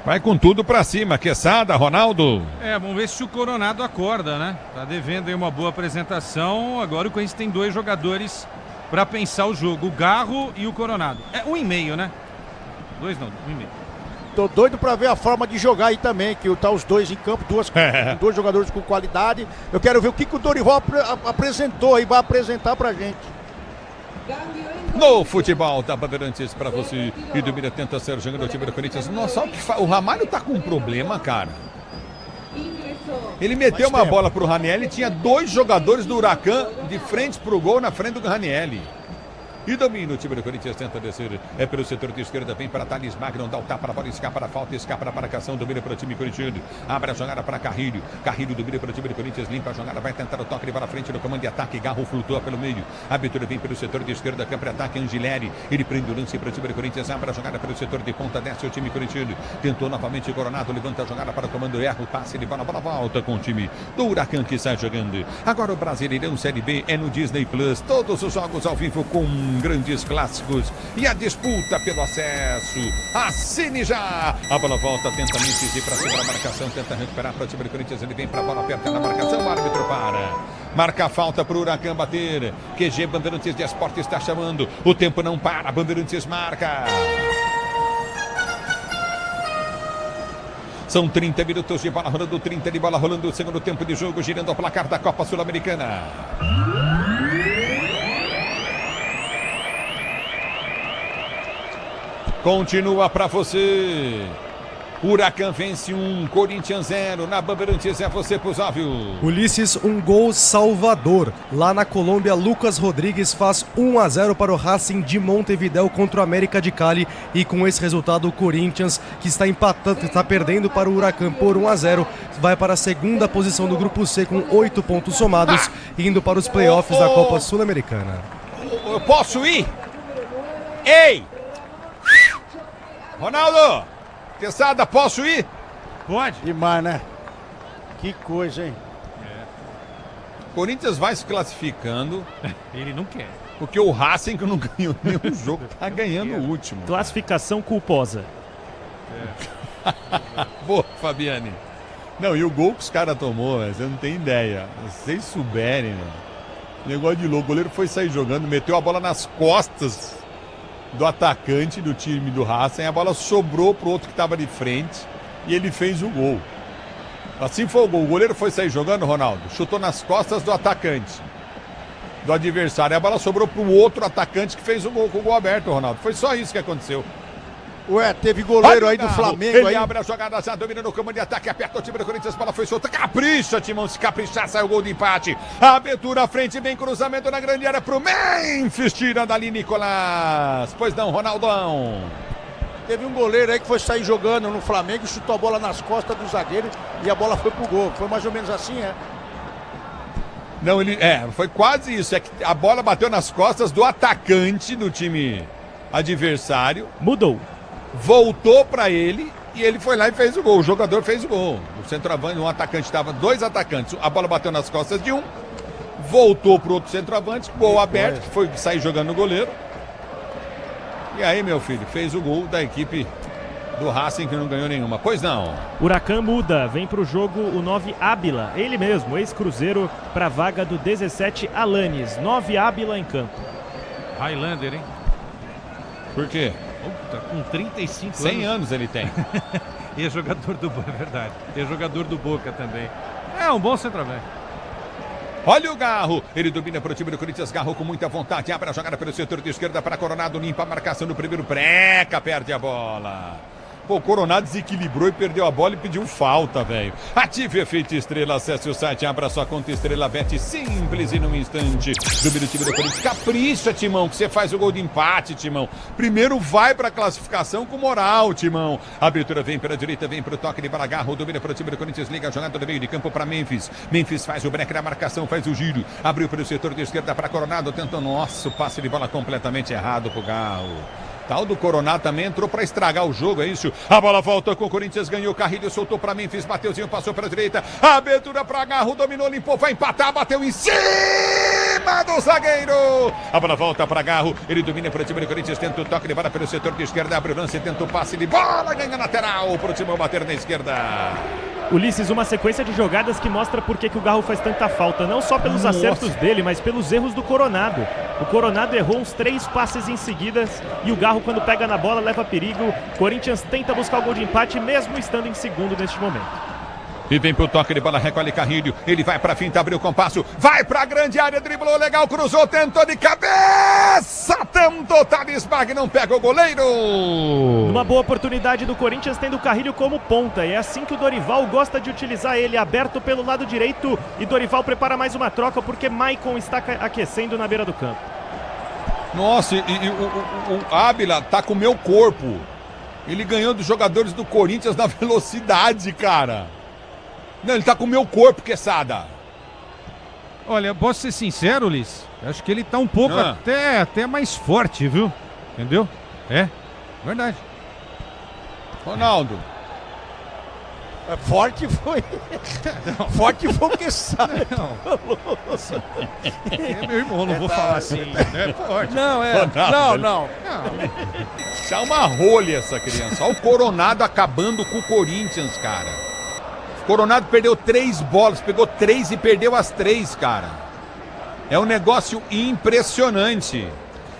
Vai com tudo pra cima, Quesada, Ronaldo. Vamos ver se o Coronado acorda, né? Tá devendo aí uma boa apresentação. Agora o Corinthians tem dois jogadores pra pensar o jogo, o Garro e o Coronado. 1,5, né? 2 não, 1,5. Tô doido pra ver a forma de jogar aí também, que tá os dois em campo, dois jogadores com qualidade. Eu quero ver o que o Dorival apresentou aí, vai apresentar pra gente. No futebol da Bandeirantes para você. E do Mira tenta ser jogando o time do Corinthians. Nossa, o Ramalho tá com um problema, cara. Ele meteu uma bola pro Ranieri, tinha dois jogadores do Huracan de frente pro gol, na frente do Ranieri. E domina o time do Corinthians, tenta descer. É pelo setor de esquerda, vem para Thales Magno, dá o tapa na bola, escapa da falta, escapa da marcação, domina para o time corintiano. Abre a jogada para Carrilho. Carrilho domina para o time do Corinthians, limpa a jogada, vai tentar o toque de bola à frente no comando de ataque. Garro flutua pelo meio. A abertura vem pelo setor de esquerda, campo de ataque, Angileri. Ele prende o lance para o time do Corinthians, abre a jogada pelo setor de ponta, desce o time corintiano. Tentou novamente Coronado, levanta a jogada para o comando, erra o passe de bola, bola volta com o time do Huracan que sai jogando. Agora o Brasileirão Série B é no Disney Plus. Todos os jogos ao vivo com grandes clássicos e a disputa pelo acesso. Assine já! A bola volta, tenta ir para cima da marcação, tenta recuperar para o time do Corinthians. Ele vem para a bola perto da marcação, o árbitro para. Marca a falta para o Huracan bater. QG Bandeirantes de Esporte está chamando. O tempo não para, Bandeirantes marca. São 30 minutos de bola rolando, 30 de bola rolando, o segundo tempo de jogo, girando o placar da Copa Sul-Americana. Continua para você. Huracan vence 1, Corinthians 0. Na Bandeirantes é você, Pusóvio. Ulisses, um gol salvador. Lá na Colômbia, Lucas Rodrigues faz 1-0 para o Racing de Montevidéu contra o América de Cali. E com esse resultado, o Corinthians, que está empatando, está perdendo para o Huracan por 1-0, vai para a segunda posição do Grupo C com 8 pontos somados, indo para os playoffs da Copa Sul-Americana. Eu posso ir? Ei! Ronaldo! Quesada, posso ir? Pode. Demais, né? Que coisa, hein? Corinthians vai se classificando. Ele não quer. Porque o Racing, que não ganhou nenhum jogo, tá ganhando o último. Classificação culposa. Boa, Fabiane. Não, e o gol que os caras tomou, você não tem ideia. Se vocês souberem, negócio de louco. O goleiro foi sair jogando, meteu a bola nas costas do atacante do time do Racing. A bola sobrou pro outro que estava de frente e ele fez o gol. Assim foi o gol. O goleiro foi sair jogando, Ronaldo, chutou nas costas do atacante, do adversário. A bola sobrou pro outro atacante que fez o gol com o gol aberto, Ronaldo. Foi só isso que aconteceu. Ué, teve goleiro aí do Flamengo. Ele aí. abre a jogada, já domina no campo de ataque, aperta o time do Corinthians, a bola foi solta, capricha, Timão, se caprichar, sai o gol de empate. A abertura à frente, vem cruzamento na grande área pro Memphis, tira dali Nicolás. Pois não, Ronaldão. Teve um goleiro aí que foi sair jogando no Flamengo e chutou a bola nas costas do zagueiro e a bola foi pro gol. Foi mais ou menos assim, é? Não, foi quase isso, é que a bola bateu nas costas do atacante do time adversário. Mudou. Voltou pra ele e ele foi lá e fez o gol. O jogador fez o gol. O centroavante, um atacante, estava dois atacantes. A bola bateu nas costas de um, voltou pro outro centroavante, gol aberto, que foi sair jogando no goleiro. E aí, meu filho, fez o gol da equipe do Racing, que não ganhou nenhuma. Pois não. Huracan muda, vem pro jogo o 9 Ábila, ele mesmo, ex-Cruzeiro, pra vaga do 17 Alanes. 9 Ábila em campo. Highlander, hein? Por quê? Puta, com 35 anos. 100 anos ele tem. E é jogador do Boca, é verdade. E é jogador do Boca também. É um bom centroavante. Olha o Garro, ele domina para o time do Corinthians, Garro com muita vontade, abre a jogada pelo setor de esquerda para Coronado, limpa a marcação no primeiro, Preca, perde a bola. Pô, o Coronado desequilibrou e perdeu a bola e pediu falta, velho. Ative o efeito Estrela, acesse o site, abra sua conta Estrela Bet, simples e num instante. Domina o time do Corinthians, capricha, Timão, que você faz o gol de empate, Timão. Primeiro vai para a classificação com moral, Timão. A abertura vem pela direita, vem para o toque de bola, Garro, domina para o time do Corinthians, liga a jogada do meio de campo para Memphis. Memphis faz o break na marcação, faz o giro, abriu para o setor de esquerda para Coronado, tentou, nossa, o passe de bola completamente errado pro Garro. Tal do Coronado também entrou para estragar o jogo, é isso. A bola volta com o Corinthians, ganhou Carrilho, soltou para Memphis, Mateuzinho passou para a direita. Abertura para Garro, dominou, limpou, vai empatar, bateu em cima do zagueiro. A bola volta para Garro, ele domina para o time do Corinthians, tenta o toque de bola pelo setor de esquerda, abre o lance, tenta o passe de bola, ganha lateral para o time bater na esquerda. Ulisses, uma sequência de jogadas que mostra por que o Garro faz tanta falta, não só pelos acertos dele, mas pelos erros do Coronado. O Coronado errou uns 3 passes em seguidas e o Garro, quando pega na bola, leva perigo. Corinthians tenta buscar o gol de empate, mesmo estando em segundo neste momento. E vem pro toque de bola, recolhe Carrilho, ele vai pra finta, abriu o compasso, vai pra grande área, driblou legal, cruzou, tentou de cabeça, tentou, Thales Mag, não pega o goleiro. Uma boa oportunidade do Corinthians, tendo o Carrilho como ponta, é assim que o Dorival gosta de utilizar ele, aberto pelo lado direito, e Dorival prepara mais uma troca, porque Maicon está aquecendo na beira do campo. Nossa, o Ábila tá com o meu corpo, ele ganhou dos jogadores do Corinthians na velocidade, cara. Não, ele tá com o meu corpo, Quesada. Olha, posso ser sincero, Ulisses? Acho que ele tá um pouco até mais forte, viu? Entendeu? É, verdade. Ronaldo. Forte foi. Forte foi o Quesada. É meu irmão, não vou falar assim. É forte. Não, Ronaldo, não. Tá uma rolha essa criança. Olha o Coronado acabando com o Corinthians, cara. Coronado perdeu 3 bolas, pegou 3 e perdeu as 3, cara. É um negócio impressionante.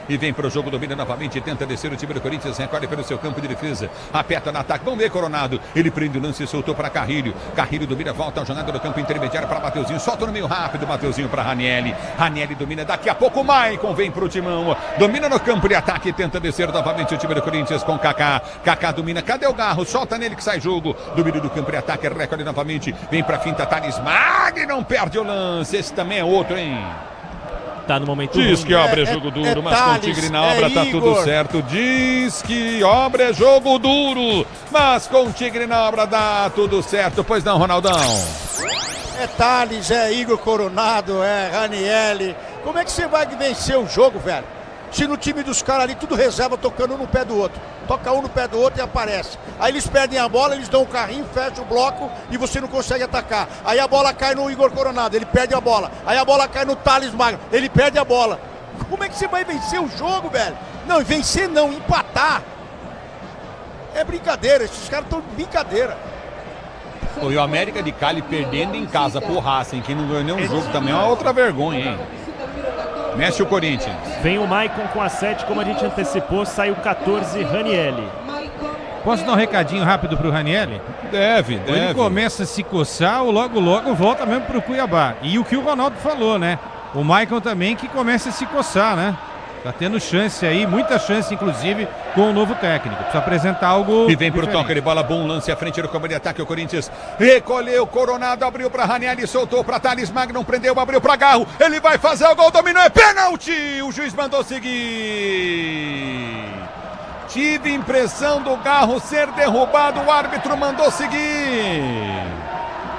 E vem para o jogo, domina novamente, tenta descer o time do Corinthians, recolhe pelo seu campo de defesa, aperta no ataque, vamos ver Coronado, ele prende o lance e soltou para Carrilho, Carrilho domina, volta a jogada no campo intermediário para Mateuzinho, solta no meio rápido, Mateuzinho para Ranieri, Ranieri domina, daqui a pouco o Maicon vem para o timão, domina no campo de ataque, tenta descer novamente o time do Corinthians com Kaká, Kaká domina, cadê o Garro, solta nele que sai jogo, domínio do campo de ataque, recolhe novamente, vem para a finta, Thales Mag, não perde o lance, esse também é outro, hein? Tá no momento diz que obra é jogo duro, mas com o Tigre na obra tá tudo certo. Diz que obra é jogo duro, mas com o Tigre na obra dá tudo certo. Pois não, Ronaldão? É Thales, é Igor Coronado, é Ranieri. Como é que você vai vencer o jogo, velho? Se no time dos caras ali, tudo reserva, tocando um no pé do outro. Toca um no pé do outro e aparece. Aí eles perdem a bola, eles dão um carrinho, fecha o bloco e você não consegue atacar. Aí a bola cai no Igor Coronado, ele perde a bola. Aí a bola cai no Thales Magno, ele perde a bola. Como é que você vai vencer o jogo, velho? Não, vencer não, empatar. É brincadeira, esses caras estão de brincadeira. E o América de Cali perdendo em casa pro Racing, que não ganhou nenhum jogo também, é uma outra vergonha, hein? Mexe o Corinthians. Vem o Maicon com a 7, como a gente antecipou, sai o 14, Ranielli. Posso dar um recadinho rápido pro Ranielli? Deve. Ele começa a se coçar, logo volta mesmo pro Cuiabá. E o que o Ronaldo falou, né? O Maicon também que começa a se coçar, né? Tá tendo chance aí, muita chance, inclusive, com o novo técnico. Precisa apresentar algo. E vem pro toque de bola, bom lance à frente do campo de ataque. O Corinthians recolheu, Coronado abriu pra Ranielli, soltou pra Thales Magno, prendeu, abriu pra Garro. Ele vai fazer o gol, dominou, é pênalti! O juiz mandou seguir. Tive impressão do Garro ser derrubado, o árbitro mandou seguir.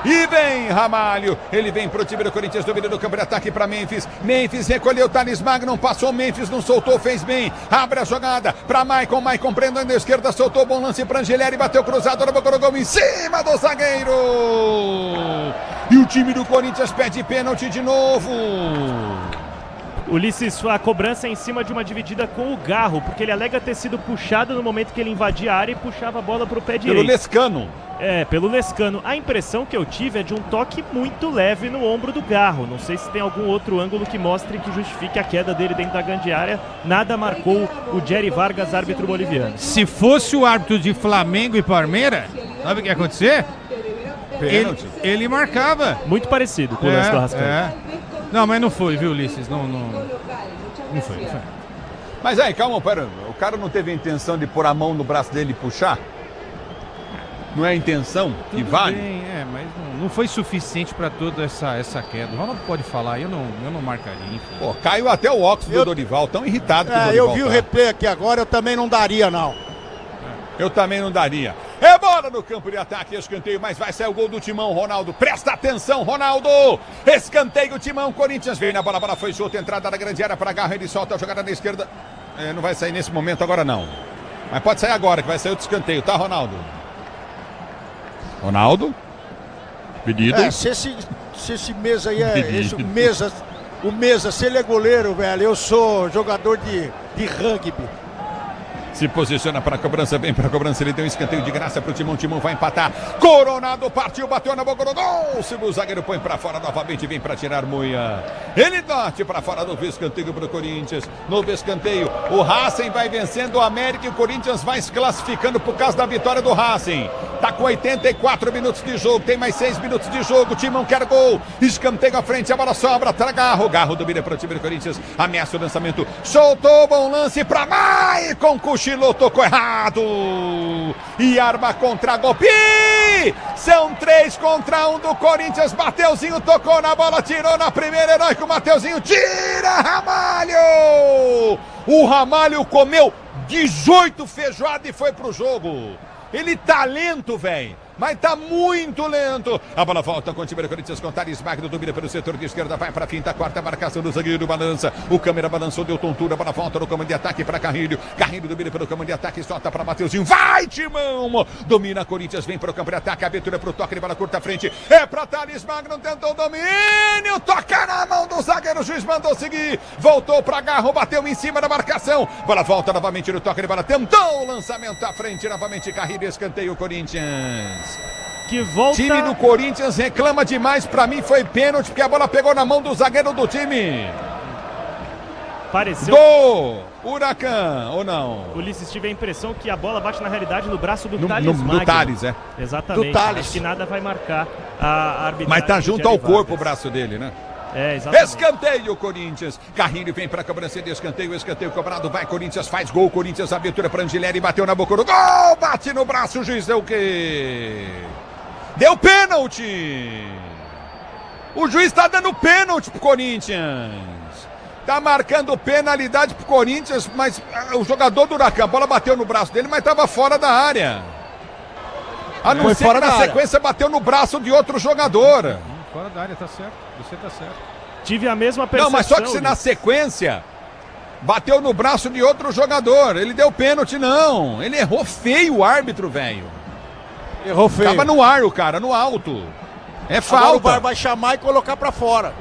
E vem Ramalho, ele vem pro time do Corinthians, domina do campo de ataque para Memphis. Memphis recolheu, Thales Magno, passou Memphis, não soltou, fez bem. Abre a jogada para Maicon, Maicon prendendo na esquerda, soltou, bom lance para Angelieri, bateu cruzado, no gol em cima do zagueiro. E o time do Corinthians pede pênalti de novo. Ulisses, a cobrança é em cima de uma dividida com o Garro, porque ele alega ter sido puxado no momento que ele invadia a área e puxava a bola para o pé direito. Pelo Lescano. Pelo Lescano. A impressão que eu tive é de um toque muito leve no ombro do Garro. Não sei se tem algum outro ângulo que mostre que justifique a queda dele dentro da grande área. Nada marcou o Jerry Vargas, árbitro boliviano. Se fosse o árbitro de Flamengo e Palmeiras, sabe o que ia acontecer? Ele marcava. Muito parecido com o lance do Arrascaeta. Não, mas não foi, viu, Ulisses? Não foi. Mas aí, calma, pera. O cara não teve a intenção de pôr a mão no braço dele e puxar? Não é a intenção que vale? Bem, mas não foi suficiente para toda essa queda. O Ronaldo pode falar, eu não marcaria, enfim. Pô, caiu até o óculos do Dorival, tão irritado que o Dorival eu vi o replay aqui agora, eu também não daria, não. Eu também não daria. É bola no campo de ataque, escanteio, mas vai sair o gol do Timão, Ronaldo. Presta atenção, Ronaldo. Escanteio, Timão, Corinthians veio na bola, a bola foi solta, entrada na grande área para Garro, ele solta a jogada na esquerda. Não vai sair nesse momento agora não. Mas pode sair agora, que vai sair outro escanteio, tá, Ronaldo? Ronaldo? Pedido. Se esse Mesa aí o Mesa, se ele é goleiro, velho, eu sou jogador de rugby. Se posiciona para a cobrança, vem para a cobrança, ele deu um escanteio de graça para o Timão, Timão vai empatar. Coronado partiu, bateu na boca do gol. O zagueiro põe para fora novamente, vem para tirar Moia. Ele bate para fora do escanteio para o Corinthians. Novo escanteio, o Racing vai vencendo o América e o Corinthians vai se classificando por causa da vitória do Racing. Tá com 84 minutos de jogo, tem mais 6 minutos de jogo. Timão quer gol, escanteio à frente, a bola sobra para Garro. Garro domina para o time do Corinthians, ameaça o lançamento, soltou, bom lance para Maicon, cochilou, tocou errado e arma contra golpe. São 3 contra 1 do Corinthians. Mateuzinho tocou na bola, tirou na primeira, heróico Mateuzinho, tira Ramalho. O Ramalho comeu 18 feijoadas e foi pro jogo. Ele tá lento, velho, mas tá muito lento. A bola volta com o time do Corinthians, com Thales Magno, domina pelo setor de esquerda, vai pra finta, quarta marcação do zagueiro, balança. O câmera balançou, deu tontura, a bola volta no comando de ataque para Carrilho. Carrilho domina pelo comando de ataque, solta para Mateuzinho. Vai, Timão! Domina Corinthians, vem pro campo de ataque, abertura pro toque de bola curta à frente. É pra Thales Magno, tentou o domínio, toca na mão do zagueiro, o juiz mandou seguir. Voltou pra Garro, bateu em cima da marcação. Bola volta novamente no toque de bola, tentou o lançamento à frente, novamente Carrilho, escanteio Corinthians. Que volta... Time do Corinthians reclama demais, pra mim foi pênalti, porque a bola pegou na mão do zagueiro do time. Pareceu... Do Huracan, ou não? Ulisses, tive a impressão que a bola bate na realidade no braço do Thales Magno. Do Thales, é. Exatamente. Do Thales. Acho que nada vai marcar a arbitragem. Mas tá junto ao corpo o braço dele, né? Exatamente. Escanteio, Corinthians. Carrinho vem para a cobrança de escanteio. Escanteio cobrado. Vai, Corinthians. Faz gol. Corinthians, abertura para Angelieri. Bateu na boca do gol. Bate no braço. O juiz deu o quê? Deu pênalti. O juiz tá dando pênalti pro Corinthians. Tá marcando penalidade pro Corinthians. Mas o jogador do Huracan, a bola bateu no braço dele, mas tava fora da área. A não ser que na sequência bateu no braço de outro jogador. Fora da área, tá certo. Você tá certo. Tive a mesma percepção. Não, mas só que se na sequência bateu no braço de outro jogador. Ele deu pênalti, não. Ele errou feio o árbitro, velho. Errou feio. Tava no ar o cara, no alto. É falta. Agora o VAR vai chamar e colocar pra fora.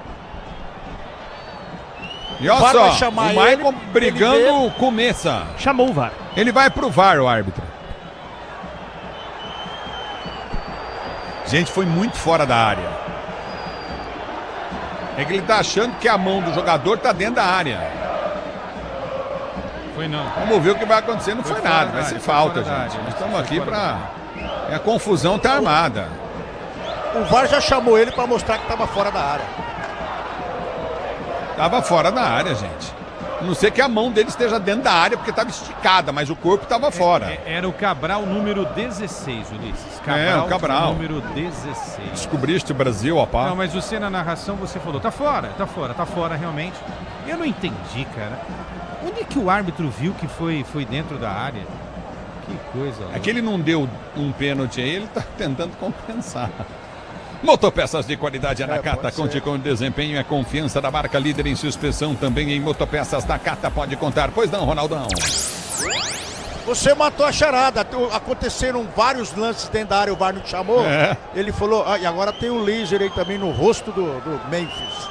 E olha só, o Maicon brigando com o Messa. Chamou o VAR. Ele vai pro VAR, o árbitro. Gente, foi muito fora da área. É que ele tá achando que a mão do jogador tá dentro da área. Foi não. Vamos ver o que vai acontecer. Não foi nada, vai ser falta, gente. Nós estamos aqui pra... A confusão tá armada. O VAR já chamou ele pra mostrar que tava fora da área. Tava fora da área, gente. A não ser que a mão dele esteja dentro da área, porque estava esticada, mas o corpo estava fora. Era o Cabral número 16, Ulisses. Cabral, o Cabral. Número 16. Descobriste o Brasil, rapaz. Não, mas você na narração, você falou, tá fora realmente. Eu não entendi, cara. Onde é que o árbitro viu que foi dentro da área? Que coisa. É que ele não deu um pênalti aí, ele tá tentando compensar. Motopeças de qualidade Nakata, conte com o desempenho e a confiança da marca líder em suspensão, também em motopeças Nakata, pode contar. Pois não, Ronaldão? Você matou a charada, aconteceram vários lances dentro da área, o VAR não te chamou? Ele falou, e agora tem um laser aí também no rosto do Memphis.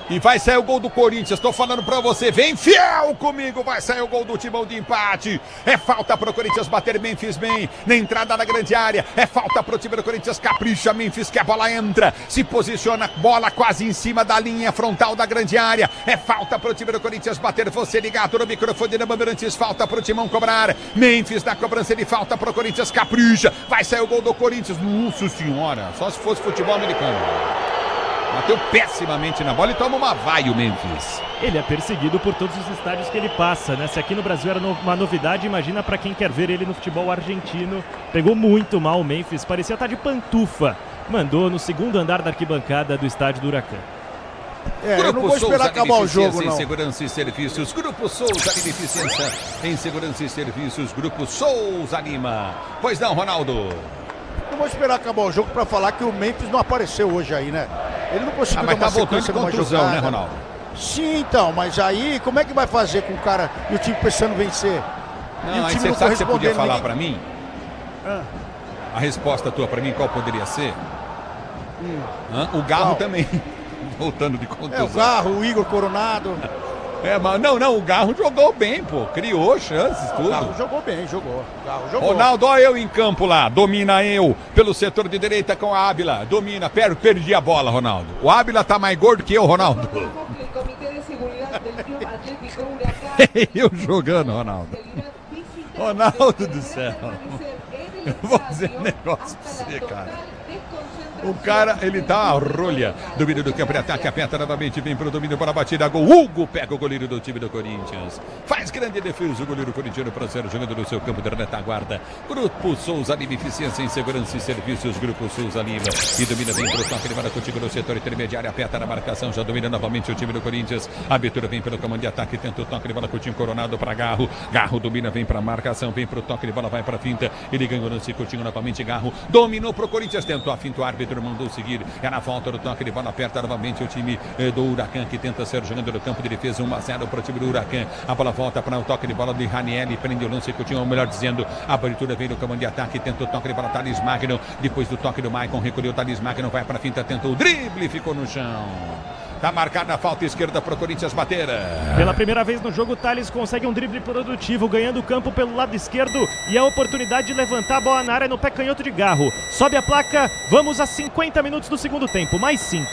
E vai sair o gol do Corinthians, estou falando pra você, vem fiel comigo, vai sair o gol do Timão de empate. É falta pro Corinthians bater, Memphis bem, na entrada da grande área, é falta pro time do Corinthians, capricha Memphis, que a bola entra, se posiciona, bola quase em cima da linha frontal da grande área, é falta pro time do Corinthians bater, você ligado no microfone da Bandeirantes, falta pro Timão cobrar, Memphis na cobrança de falta pro Corinthians, capricha, vai sair o gol do Corinthians, nossa senhora, só se fosse futebol americano. Bateu pessimamente na bola e toma uma vai o Memphis. Ele é perseguido por todos os estádios que ele passa, né? Se aqui no Brasil era uma novidade, imagina pra quem quer ver ele no futebol argentino. Pegou muito mal o Memphis, parecia estar de pantufa. Mandou no segundo andar da arquibancada do estádio do Huracan. Eu não vou esperar acabar o jogo, não. Em segurança e serviços, Grupo Souza de Deficiência em segurança e serviços, Grupo Souza Lima. Pois não, Ronaldo? Não vou esperar acabar o jogo pra falar que o Memphis não apareceu hoje aí, né? Ele não conseguiu mas dar uma tá voltando de contusão, jogada, né, Ronaldo? Sim, então, mas aí como é que vai fazer com o cara e o time pensando vencer? Não, aí você sabe que você podia falar pra mim? A resposta tua pra mim, qual poderia ser? O Garro também, voltando de contusão. O Garro, o Igor Coronado. Mas não, o Garro jogou bem, pô, criou chances, tudo. O Garro jogou bem, jogou. Ronaldo, olha eu em campo lá, domina eu, pelo setor de direita com a Ábila, domina, perdi a bola, Ronaldo. O Ábila tá mais gordo que eu, Ronaldo. Eu jogando, Ronaldo. Ronaldo do céu. Eu vou dizer um negócio pra você, cara. O cara, ele tá a rolha. Domínio do campo de ataque, aperta novamente, vem pro domínio para a batida, gol. Hugo pega o goleiro do time do Corinthians. Faz grande defesa o goleiro corintiano para ser jogando no seu campo de retaguarda. Grupo Souza Lima, eficiência em segurança e serviços, Grupo Souza Lima. E domina bem pro toque, ele vai contigo no setor intermediário, aperta na marcação, já domina novamente o time do Corinthians. A abertura vem pelo comando de ataque, tenta o toque, ele bola com o time Coronado para Garro. Garro domina, vem pra marcação, vem pro toque, ele bola vai pra finta. Ele ganhou no Coutinho novamente, Garro. Dominou pro Corinthians, tentou a finta, o árbitro mandou seguir, é na volta do toque de bola, aperta novamente o time do Huracan, que tenta ser jogando no campo de defesa, 1-0 para o time do Huracan, a bola volta para o toque de bola de Raniel, prende o lance, Coutinho, ou melhor dizendo, a abertura vem do comando de ataque, tenta o toque de bola, Thales Magno, depois do toque do Maicon, recolheu o Thales Magno, vai para a finta, tenta o drible, ficou no chão. Tá marcada a falta esquerda para o Corinthians bater. Pela primeira vez no jogo, o Thales consegue um drible produtivo, ganhando o campo pelo lado esquerdo e a oportunidade de levantar a bola na área no pé canhoto de Garro. Sobe a placa, vamos a 50 minutos do segundo tempo, mais 5.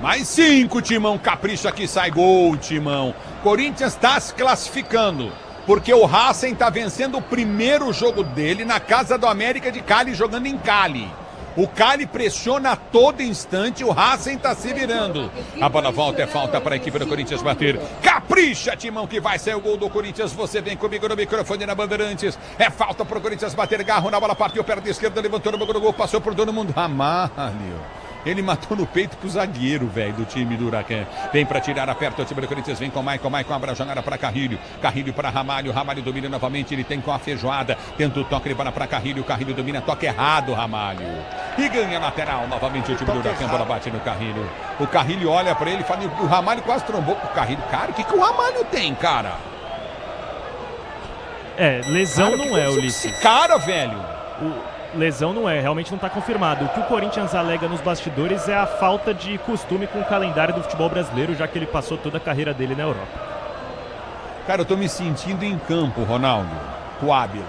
Mais 5, Timão, capricha que sai gol, Timão. Corinthians está se classificando, porque o Racing está vencendo o primeiro jogo dele na casa do América de Cali, jogando em Cali. O Cali pressiona a todo instante, o Racing tá se virando. A bola volta, é falta para a equipe do Corinthians bater. Capricha, Timão, que vai sair o gol do Corinthians. Você vem comigo no microfone na Bandeirantes. É falta para o Corinthians bater. Garro na bola, partiu, perna esquerda, levantou no gol, passou por todo mundo. Ramalho. Ele matou no peito pro zagueiro, velho, do time do Huracan. Vem pra tirar, aperta o time do Corinthians, vem com Maicon, abre a jogada pra Carrilho. Carrilho para Ramalho domina novamente, ele tem com a feijoada. Tenta o toque, ele bola pra Carrilho domina, toque errado, Ramalho. E ganha lateral, novamente o time do Huracan, bola bate no Carrilho. O Carrilho olha pra ele e fala, o Ramalho quase trombou com o Carrilho. Cara, o que o Ramalho tem, cara? Lesão cara, não é, Ulisses. Esse cara, velho. Lesão não é, realmente não está confirmado. O que o Corinthians alega nos bastidores é a falta de costume com o calendário do futebol brasileiro, já que ele passou toda a carreira dele na Europa. Cara, eu tô me sentindo em campo, Ronaldo, com o Ábila.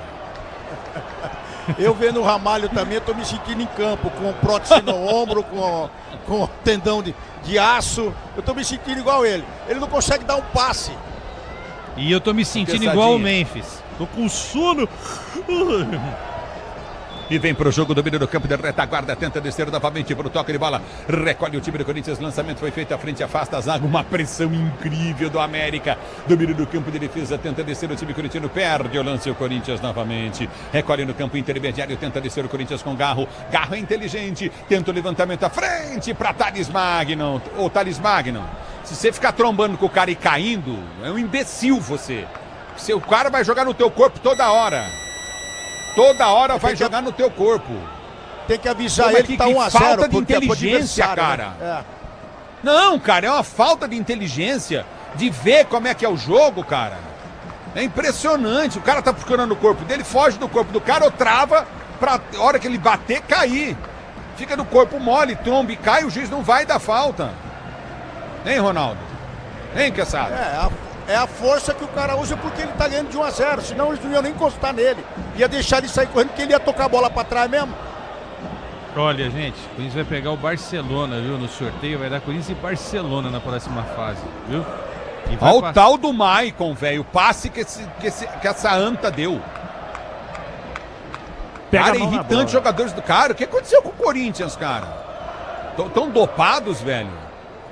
Eu vendo o Ramalho também, eu tô me sentindo em campo, com prótese no ombro, com tendão de aço. Eu tô me sentindo igual ele. Ele não consegue dar um passe. E eu tô me sentindo igual o Memphis. Tô com sono. E vem pro jogo, domínio do campo de retaguarda, tenta descer novamente pro toque de bola, recolhe o time do Corinthians, lançamento foi feito à frente, afasta a zaga, uma pressão incrível do América, domínio do campo de defesa, tenta descer o time corintiano, perde o lance o Corinthians novamente, recolhe no campo intermediário, tenta descer o Corinthians com Garro é inteligente, tenta o levantamento à frente para Thales Magno, se você ficar trombando com o cara e caindo, é um imbecil você, o cara vai jogar no teu corpo toda hora. Toda hora vai jogar no teu corpo. Tem que avisar ele que tá 1-0. Falta de inteligência, cara. Né? É. Não, cara, é uma falta de inteligência de ver como é que é o jogo, cara. É impressionante. O cara tá procurando o corpo dele, foge do corpo do cara ou trava pra hora que ele bater, cair. Fica no corpo mole, tromba e cai, o juiz não vai dar falta. Hein, Ronaldo? Hein, Quesada? É a força que o cara usa porque ele tá ganhando de 1-0, senão eles não iam nem encostar nele. Ia deixar ele sair correndo porque ele ia tocar a bola pra trás mesmo. Olha, gente, o Corinthians vai pegar o Barcelona, viu? No sorteio vai dar Corinthians e Barcelona na próxima fase, viu? Olha o tal do Maicon, velho, o passe que essa anta deu. Cara, é irritante jogadores do cara. O que aconteceu com o Corinthians, cara? Tão dopados, velho?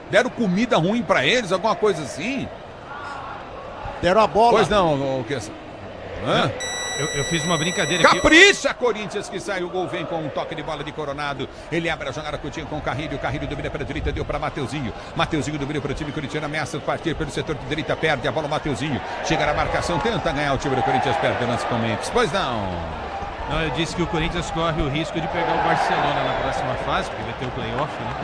Deram comida ruim pra eles, alguma coisa assim? Deram a bola. Pois não, o que? Eu fiz uma brincadeira aqui. Capricha, Corinthians, que sai o gol, vem com um toque de bola de Coronado. Ele abre a jogada Coutinho com o Carrilho domina para a direita, deu para Mateuzinho. Mateuzinho domina para o time corintiano, ameaça partir pelo setor de direita, perde a bola, Mateuzinho. Chega na marcação, tenta ganhar o time do Corinthians, perde o lance com o Memphis. Pois não. Não, eu disse que o Corinthians corre o risco de pegar o Barcelona na próxima fase, porque vai ter o playoff, né?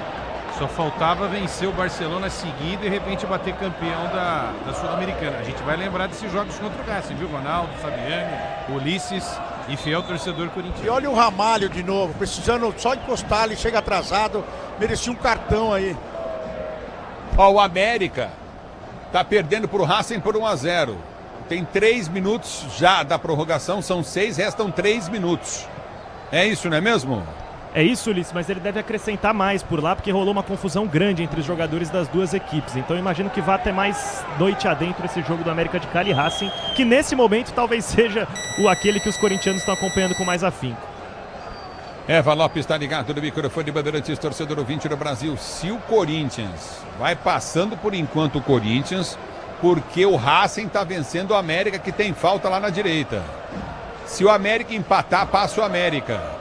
Só faltava vencer o Barcelona seguir e de repente bater campeão da Sul-Americana. A gente vai lembrar desses jogos contra o Racing, viu? Ronaldo, Fabiano, Ulisses e fiel torcedor corintiano. E olha o Ramalho de novo, precisando só encostar, ele chega atrasado, merecia um cartão aí. Ó, o América tá perdendo pro Racing por 1-0. Tem 3 minutos já da prorrogação, são 6, restam 3 minutos. É isso, não é mesmo? É isso, Ulisses, mas ele deve acrescentar mais por lá, porque rolou uma confusão grande entre os jogadores das duas equipes. Então eu imagino que vá até mais noite adentro esse jogo do América de Cali e Racing, que nesse momento talvez seja aquele que os corintianos estão acompanhando com mais afinco. Eva Lopes está ligado no microfone de Bandeirantes, torcedor ouvinte do Brasil. Se o Corinthians vai passando por enquanto o Corinthians, porque o Racing está vencendo o América, que tem falta lá na direita. Se o América empatar, passa o América.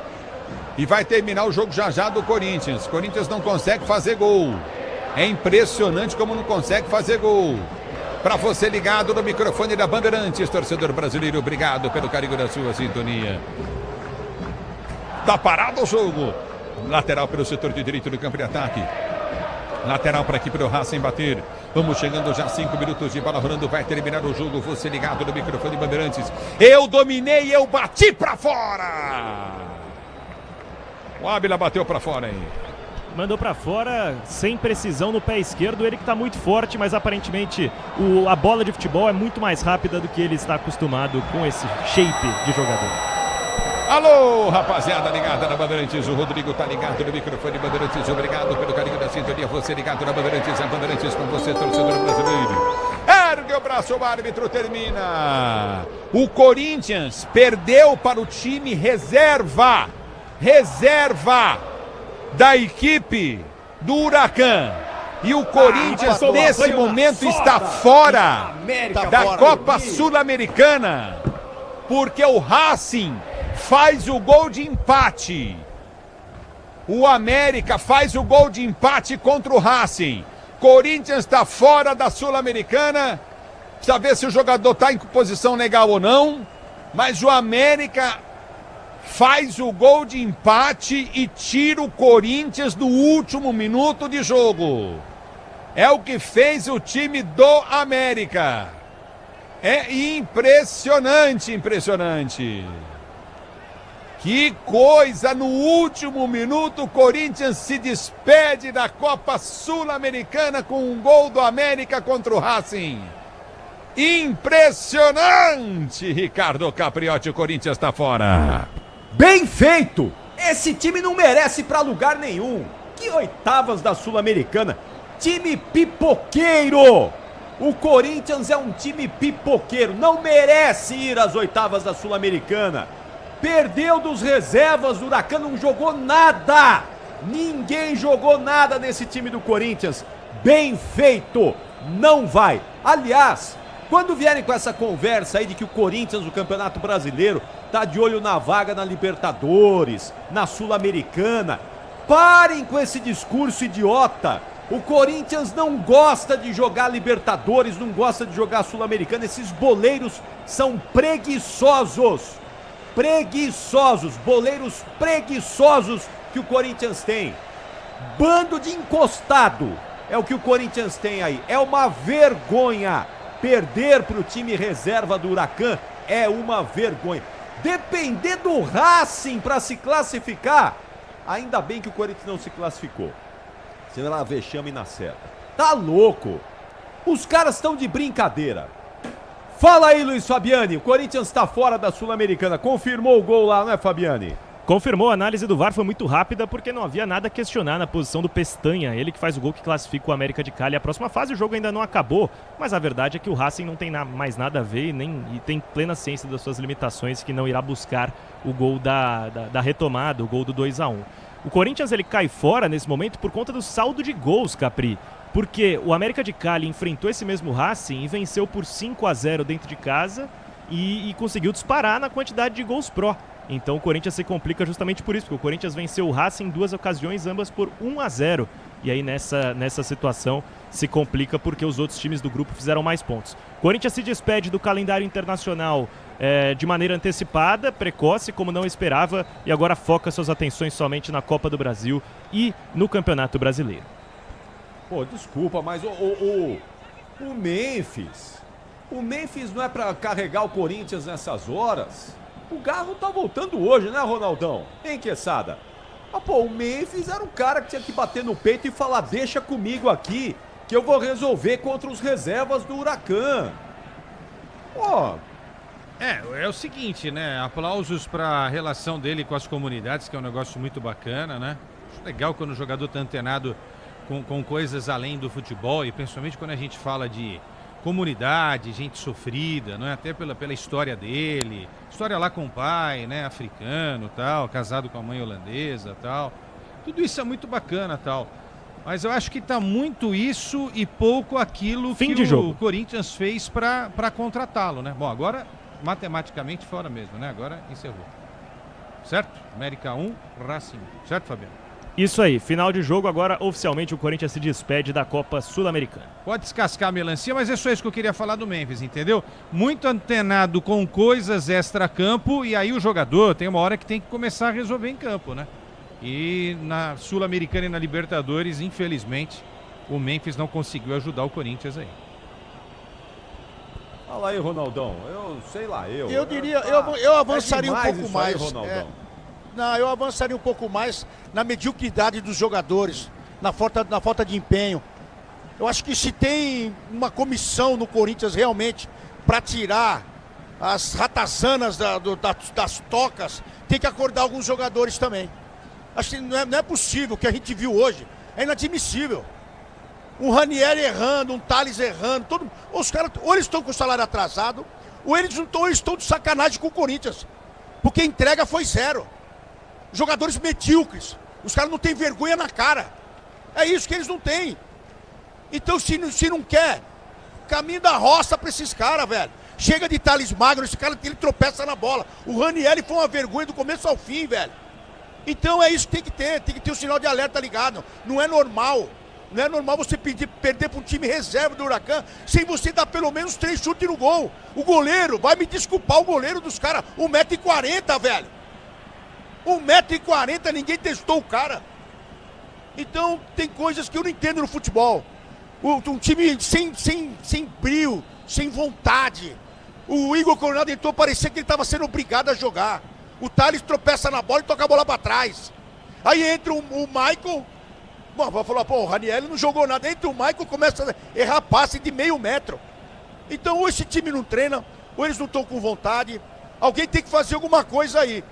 E vai terminar o jogo já do Corinthians. Corinthians não consegue fazer gol. É impressionante como não consegue fazer gol. Para você ligado no microfone da Bandeirantes, torcedor brasileiro, obrigado pelo carinho da sua sintonia. Tá parado o jogo. Lateral pelo setor de direito do campo de ataque. Lateral para aqui para o Racing bater. Vamos chegando já 5 minutos de bola rolando. Vai terminar o jogo. Você ligado no microfone Bandeirantes. Eu dominei, eu bati para fora. O Ábila bateu para fora aí. Mandou para fora, sem precisão no pé esquerdo. Ele que está muito forte, mas aparentemente a bola de futebol é muito mais rápida do que ele está acostumado com esse shape de jogador. Alô, rapaziada ligada na Bandeirantes. O Rodrigo tá ligado no microfone Bandeirantes. Obrigado pelo carinho da sintonia. Você ligado na Bandeirantes. A Bandeirantes com você, torcedor brasileiro. Ergue o braço, o árbitro termina. O Corinthians perdeu para o time reserva da equipe do Huracan. E o Corinthians, nesse momento, está fora da Copa Sul-Americana, porque o Racing faz o gol de empate. O América faz o gol de empate contra o Racing. Corinthians está fora da Sul-Americana. Precisa ver se o jogador está em posição legal ou não. Mas o América faz o gol de empate e tira o Corinthians no último minuto de jogo. É o que fez o time do América. É impressionante. Que coisa, no último minuto o Corinthians se despede da Copa Sul-Americana com um gol do América contra o Racing. Impressionante, Ricardo Capriotti, o Corinthians está fora. Bem feito! Esse time não merece pra lugar nenhum. Que oitavas da Sul-Americana. Time pipoqueiro! O Corinthians é um time pipoqueiro. Não merece ir às oitavas da Sul-Americana. Perdeu dos reservas do Huracan, não jogou nada. Ninguém jogou nada nesse time do Corinthians. Bem feito! Não vai. Aliás, quando vierem com essa conversa aí de que o Corinthians, no Campeonato Brasileiro, tá de olho na vaga na Libertadores, na Sul-Americana, parem com esse discurso idiota. O Corinthians não gosta de jogar Libertadores, não gosta de jogar Sul-Americana. Esses boleiros são preguiçosos. Preguiçosos, boleiros preguiçosos que o Corinthians tem. Bando de encostado é o que o Corinthians tem aí. É uma vergonha. Perder para o time reserva do Huracan é uma vergonha. Depender do Racing para se classificar, ainda bem que o Corinthians não se classificou. Será vexame na certa. Tá louco? Os caras estão de brincadeira. Fala aí, Luiz Fabiani. O Corinthians tá fora da Sul-Americana. Confirmou o gol lá, não é, Fabiani? Confirmou, a análise do VAR foi muito rápida porque não havia nada a questionar na posição do Pestanha. Ele que faz o gol que classifica o América de Cali à próxima fase. O jogo ainda não acabou, mas a verdade é que o Racing não tem mais nada a ver e tem plena ciência das suas limitações, que não irá buscar o gol da retomada, o gol do 2-1. O Corinthians ele cai fora nesse momento por conta do saldo de gols, Capri. Porque o América de Cali enfrentou esse mesmo Racing e venceu por 5-0 dentro de casa e conseguiu disparar na quantidade de gols pró. Então o Corinthians se complica justamente por isso, porque o Corinthians venceu o Racing em 2 ocasiões, ambas por 1-0. E aí nessa situação se complica porque os outros times do grupo fizeram mais pontos. O Corinthians se despede do calendário internacional de maneira antecipada, precoce, como não esperava, e agora foca suas atenções somente na Copa do Brasil e no Campeonato Brasileiro. Pô, desculpa, mas o Memphis não é pra carregar o Corinthians nessas horas. O Garro tá voltando hoje, né, Ronaldão? Hein, Quesada? O Memphis era um cara que tinha que bater no peito e falar: deixa comigo aqui, que eu vou resolver contra os reservas do Huracan. É o seguinte, né? Aplausos pra relação dele com as comunidades, que é um negócio muito bacana, né? Acho legal quando o jogador tá antenado com coisas além do futebol, e principalmente quando a gente fala de comunidade, gente sofrida, não é? Até pela história dele, história lá com o pai, né, africano, tal, casado com a mãe holandesa, tal. Tudo isso é muito bacana, tal. Mas eu acho que tá muito isso e pouco aquilo que o Corinthians fez para contratá-lo, né? Bom, agora matematicamente fora mesmo, né? Agora encerrou. Certo? América 1, Racing 1. Certo, Fabiano? Isso aí, final de jogo, agora oficialmente o Corinthians se despede da Copa Sul-Americana. Pode descascar a melancia, mas é só isso que eu queria falar do Memphis, entendeu? Muito antenado com coisas extra-campo, e aí o jogador tem uma hora que tem que começar a resolver em campo, né? E na Sul-Americana e na Libertadores, infelizmente, o Memphis não conseguiu ajudar o Corinthians aí. Fala aí, Ronaldão. Eu diria, eu avançaria um pouco mais. Ronaldão. Não, eu avançaria um pouco mais na mediocridade dos jogadores, na falta de empenho. Eu acho que se tem uma comissão no Corinthians realmente para tirar as ratazanas das tocas, tem que acordar alguns jogadores também. Acho que não é possível o que a gente viu hoje. É inadmissível. Um Ranieri errando, um Thales errando. Os caras, ou eles estão com o salário atrasado, ou eles estão de sacanagem com o Corinthians. Porque a entrega foi zero. Jogadores medíocres. Os caras não têm vergonha na cara. É isso que eles não têm. Então, se não quer, caminho da roça pra esses caras, velho. Chega de Thales Magno, esse cara ele tropeça na bola. O Ranieri foi uma vergonha do começo ao fim, velho. Então é isso que tem que ter o sinal de alerta ligado. Não é normal. Não é normal você perder para um time reserva do Huracan sem você dar pelo menos 3 chutes no gol. O goleiro, vai me desculpar, o goleiro dos caras, 1,40 m, velho. 1,40 m, ninguém testou o cara. Então tem coisas que eu não entendo no futebol. Um time sem brio, sem vontade. O Igor Coronel tentou parecer que ele estava sendo obrigado a jogar. O Thales tropeça na bola e toca a bola para trás. Aí entra o Michael. Bom, vai falar, o Ranieri não jogou nada. Entra o Michael, começa a errar passe de meio metro. Então, ou esse time não treina, ou eles não estão com vontade. Alguém tem que fazer alguma coisa aí.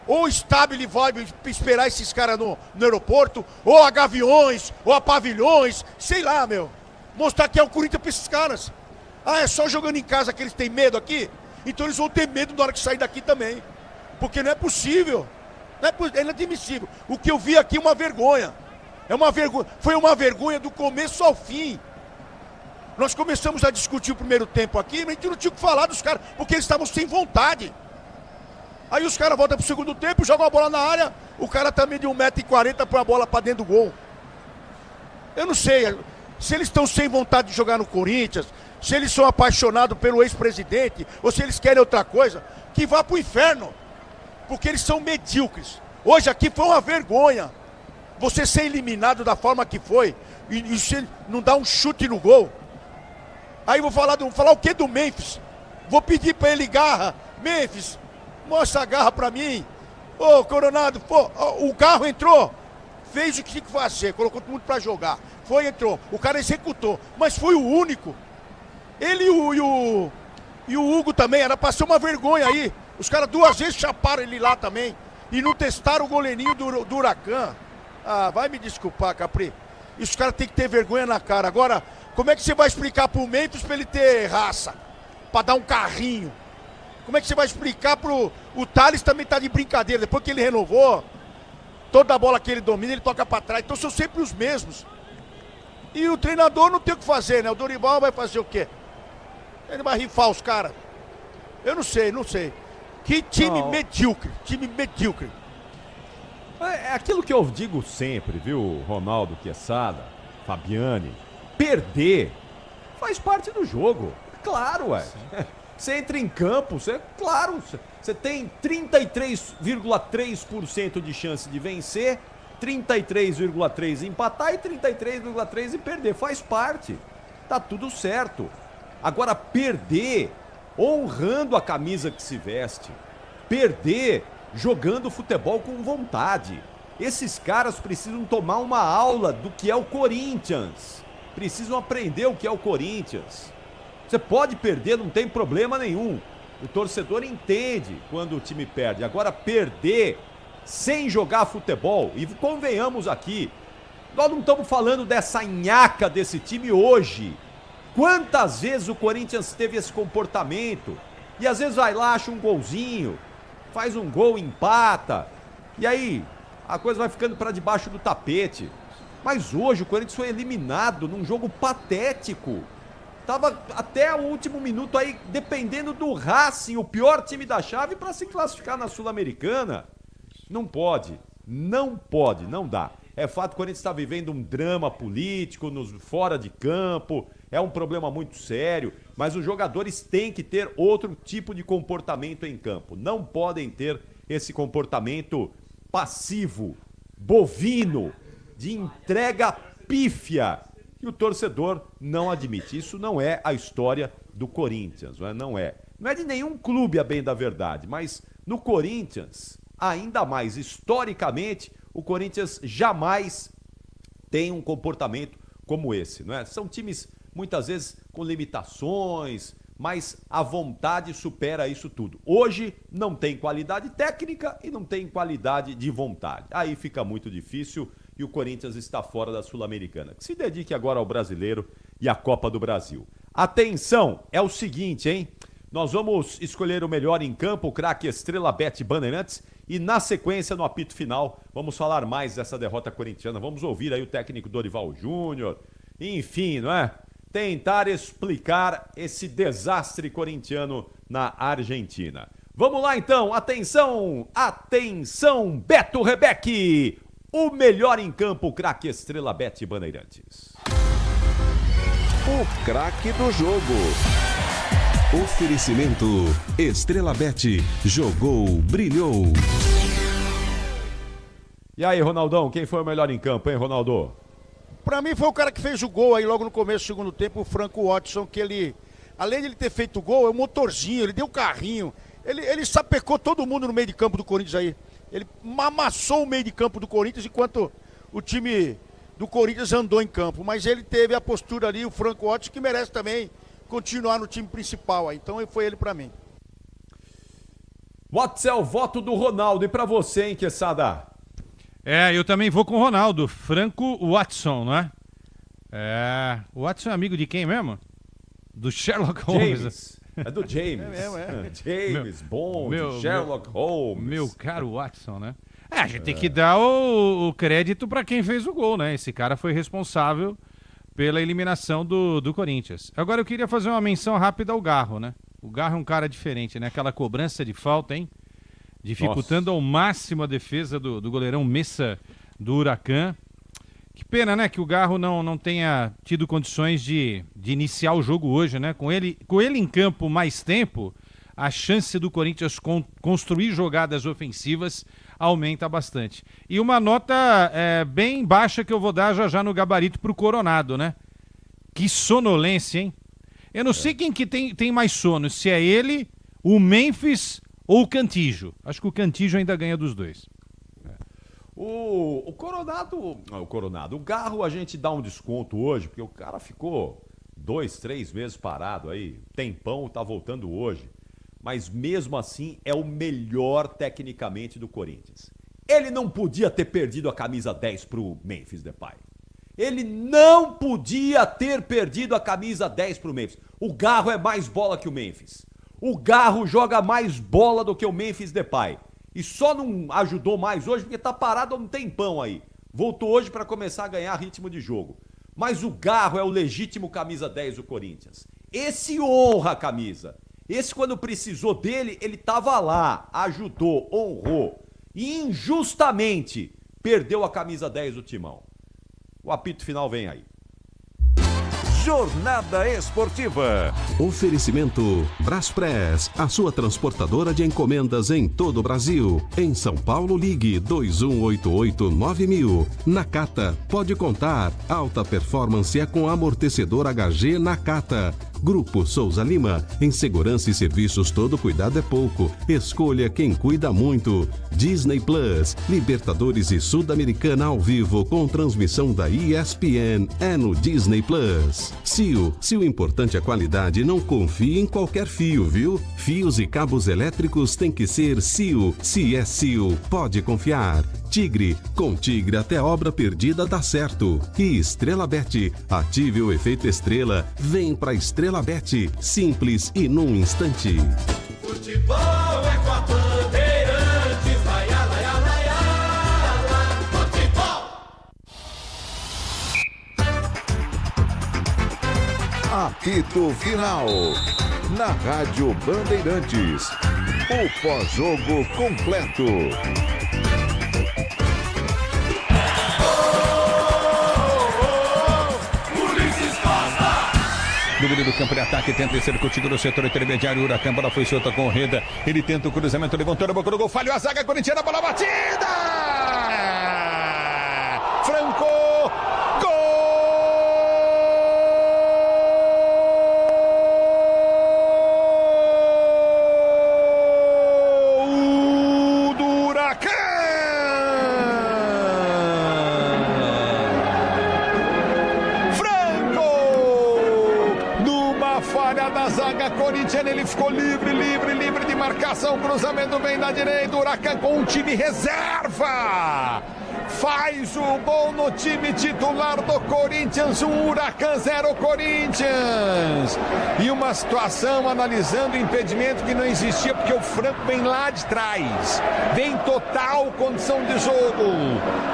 Ou o Stabile vai esperar esses caras no aeroporto, ou a Gaviões, ou a Pavilhões, sei lá, meu. Mostrar que é o Corinthians pra esses caras. Ah, é só jogando em casa que eles têm medo aqui? Então eles vão ter medo na hora que sair daqui também. Porque não é possível. É inadmissível. O que eu vi aqui é uma vergonha. É uma vergonha. Foi uma vergonha do começo ao fim. Nós começamos a discutir o primeiro tempo aqui, mas a gente não tinha o que falar dos caras, porque eles estavam sem vontade. Aí os caras voltam pro segundo tempo, jogam a bola na área, o cara também de 1,40 m põe a bola pra dentro do gol. Eu não sei se eles estão sem vontade de jogar no Corinthians, se eles são apaixonados pelo ex-presidente, ou se eles querem outra coisa, que vá pro inferno. Porque eles são medíocres. Hoje aqui foi uma vergonha. Você ser eliminado da forma que foi, e você não dá um chute no gol. Aí vou falar o que do Memphis? Vou pedir pra ele garra. Memphis, mostra a garra pra mim. Ô, Coronado, pô, o carro entrou. Fez o que tinha que fazer, colocou todo mundo pra jogar. Foi, entrou. O cara executou. Mas foi o único. Ele e o Hugo também, era pra ser uma vergonha aí. Os caras 2 vezes chaparam ele lá também. E não testaram o goleirinho do Huracan. Ah, vai me desculpar, Capri. E os caras têm que ter vergonha na cara. Agora, como é que você vai explicar pro Memphis pra ele ter raça? Pra dar um carrinho? Como é que você vai explicar pro... O Thales também tá de brincadeira. Depois que ele renovou, toda a bola que ele domina, ele toca pra trás. Então são sempre os mesmos. E o treinador não tem o que fazer, né? O Dorival vai fazer o quê? Ele vai rifar os caras. Eu não sei. Que time medíocre. É aquilo que eu digo sempre, viu, Ronaldo Quesada, Fabiane. Perder faz parte do jogo. Claro, ué. Você entra em campo, você tem 33,3% de chance de vencer, 33,3% empatar e 33,3% perder. Faz parte. Tá tudo certo. Agora, perder honrando a camisa que se veste, perder jogando futebol com vontade. Esses caras precisam tomar uma aula do que é o Corinthians. Precisam aprender o que é o Corinthians. Você pode perder, não tem problema nenhum. O torcedor entende quando o time perde. Agora, perder sem jogar futebol, e convenhamos aqui, nós não estamos falando dessa nhaca desse time hoje. Quantas vezes o Corinthians teve esse comportamento? E às vezes vai lá, acha um golzinho, faz um gol, empata. E aí, a coisa vai ficando para debaixo do tapete. Mas hoje o Corinthians foi eliminado num jogo patético. Tava até o último minuto aí dependendo do Racing, o pior time da chave, para se classificar na Sul-Americana. Não pode, não dá. É fato que o Corinthians está vivendo um drama político fora de campo, é um problema muito sério, mas os jogadores têm que ter outro tipo de comportamento em campo. Não podem ter esse comportamento passivo, bovino, de entrega pífia. E o torcedor não admite. Isso não é a história do Corinthians, não é. Não é de nenhum clube, a bem da verdade, mas no Corinthians, ainda mais historicamente, o Corinthians jamais tem um comportamento como esse, não é? São times muitas vezes com limitações, mas a vontade supera isso tudo. Hoje não tem qualidade técnica e não tem qualidade de vontade. Aí fica muito difícil e o Corinthians está fora da Sul-Americana. Que se dedique agora ao Brasileiro e à Copa do Brasil. Atenção, é o seguinte, hein? Nós vamos escolher o melhor em campo, o craque Estrela Bet Bandeirantes, e na sequência, no apito final, vamos falar mais dessa derrota corintiana. Vamos ouvir aí o técnico Dorival Júnior, enfim, não é? Tentar explicar esse desastre corintiano na Argentina. Vamos lá então, atenção, Beto Rebeque, o melhor em campo, o craque Estrela Bet Bandeirantes. O craque do jogo. Oferecimento Estrela Bet, jogou, brilhou. E aí, Ronaldão, quem foi o melhor em campo, hein, Ronaldo? Pra mim foi o cara que fez o gol aí logo no começo do segundo tempo, o Franco Watson, que ele, além de ele ter feito o gol, é um motorzinho, ele deu carrinho, ele sapecou todo mundo no meio de campo do Corinthians aí. Ele amassou o meio de campo do Corinthians enquanto o time do Corinthians andou em campo. Mas ele teve a postura ali, o Franco Watson, que merece também continuar no time principal aí. Então foi ele pra mim. What's é o voto do Ronaldo? E pra você, hein, Quesada? Eu também vou com o Ronaldo. Franco Watson, não é? O Watson é amigo de quem mesmo? Do Sherlock Holmes. James. É do James. James Bond, Sherlock Holmes. Meu caro Watson, né? A gente tem que dar o crédito pra quem fez o gol, né? Esse cara foi responsável pela eliminação do Corinthians. Agora eu queria fazer uma menção rápida ao Garro, né? O Garro é um cara diferente, né? Aquela cobrança de falta, hein? Dificultando ao máximo a defesa do goleirão Messa do Huracan. Que pena, né? Que o Garro não tenha tido condições de iniciar o jogo hoje, né? Com ele em campo mais tempo, a chance do Corinthians construir jogadas ofensivas aumenta bastante. E uma nota bem baixa que eu vou dar já no gabarito pro Coronado, né? Que sonolência, hein? Eu não sei quem que tem mais sono, se é ele, o Memphis ou o Cantillo. Acho que o Cantillo ainda ganha dos dois. O Garro a gente dá um desconto hoje, porque o cara ficou 2, 3 meses parado aí, tempão, tá voltando hoje. Mas mesmo assim é o melhor tecnicamente do Corinthians. Ele não podia ter perdido a camisa 10 pro Memphis Depay. Ele não podia ter perdido a camisa 10 pro Memphis. O Garro é mais bola que o Memphis. O Garro joga mais bola do que o Memphis Depay. E só não ajudou mais hoje porque tá parado há um tempão aí. Voltou hoje para começar a ganhar ritmo de jogo. Mas o Garro é o legítimo camisa 10 do Corinthians. Esse honra a camisa. Esse, quando precisou dele, ele tava lá, ajudou, honrou. E injustamente perdeu a camisa 10 do Timão. O apito final vem aí. Jornada Esportiva. Oferecimento Braspress, a sua transportadora de encomendas em todo o Brasil. Em São Paulo, ligue 2188-9000. Nakata, pode contar. Alta performance é com amortecedor HG Nakata. Grupo Souza Lima, em segurança e serviços todo cuidado é pouco. Escolha quem cuida muito. Disney Plus, Libertadores e Sul-Americana ao vivo com transmissão da ESPN é no Disney Plus. Cio, se o importante é a qualidade, não confie em qualquer fio, viu? Fios e cabos elétricos tem que ser Cio. Se é Cio, pode confiar. Tigre, com Tigre até obra perdida dá certo. E Estrela Bet, ative o efeito estrela, vem pra Estrela Bet, simples e num instante. Futebol é com a Bandeirantes, vai lá, futebol. Apito Final. Na Rádio Bandeirantes. O pós-jogo completo. No meio do campo de ataque, tenta ser contigo no setor intermediário. O Huracan, bola foi solta, corrida. Ele tenta o cruzamento, levantou a boca do gol, falhou a zaga corintiana, bola batida! Franco! Gol do Huracan! Falha da zaga corintiana, ele ficou livre de marcação, cruzamento bem na direita, o Huracan com um time reserva, faz o gol no time titular do Corinthians, o Huracan 0 Corinthians, e uma situação analisando o impedimento que não existia, porque o Franco vem lá de trás, vem total condição de jogo,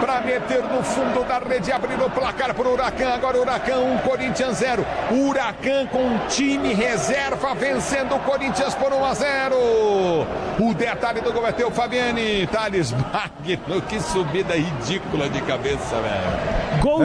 para meter no fundo da rede, abrir o placar para o Huracan, agora o Huracan 1, Corinthians 0, o Huracan com um time reserva, vencendo o Corinthians por 1-0, o detalhe do gol é teu, Fabiane, Thales Magno, que subida ridícula de cabeça, velho. Gol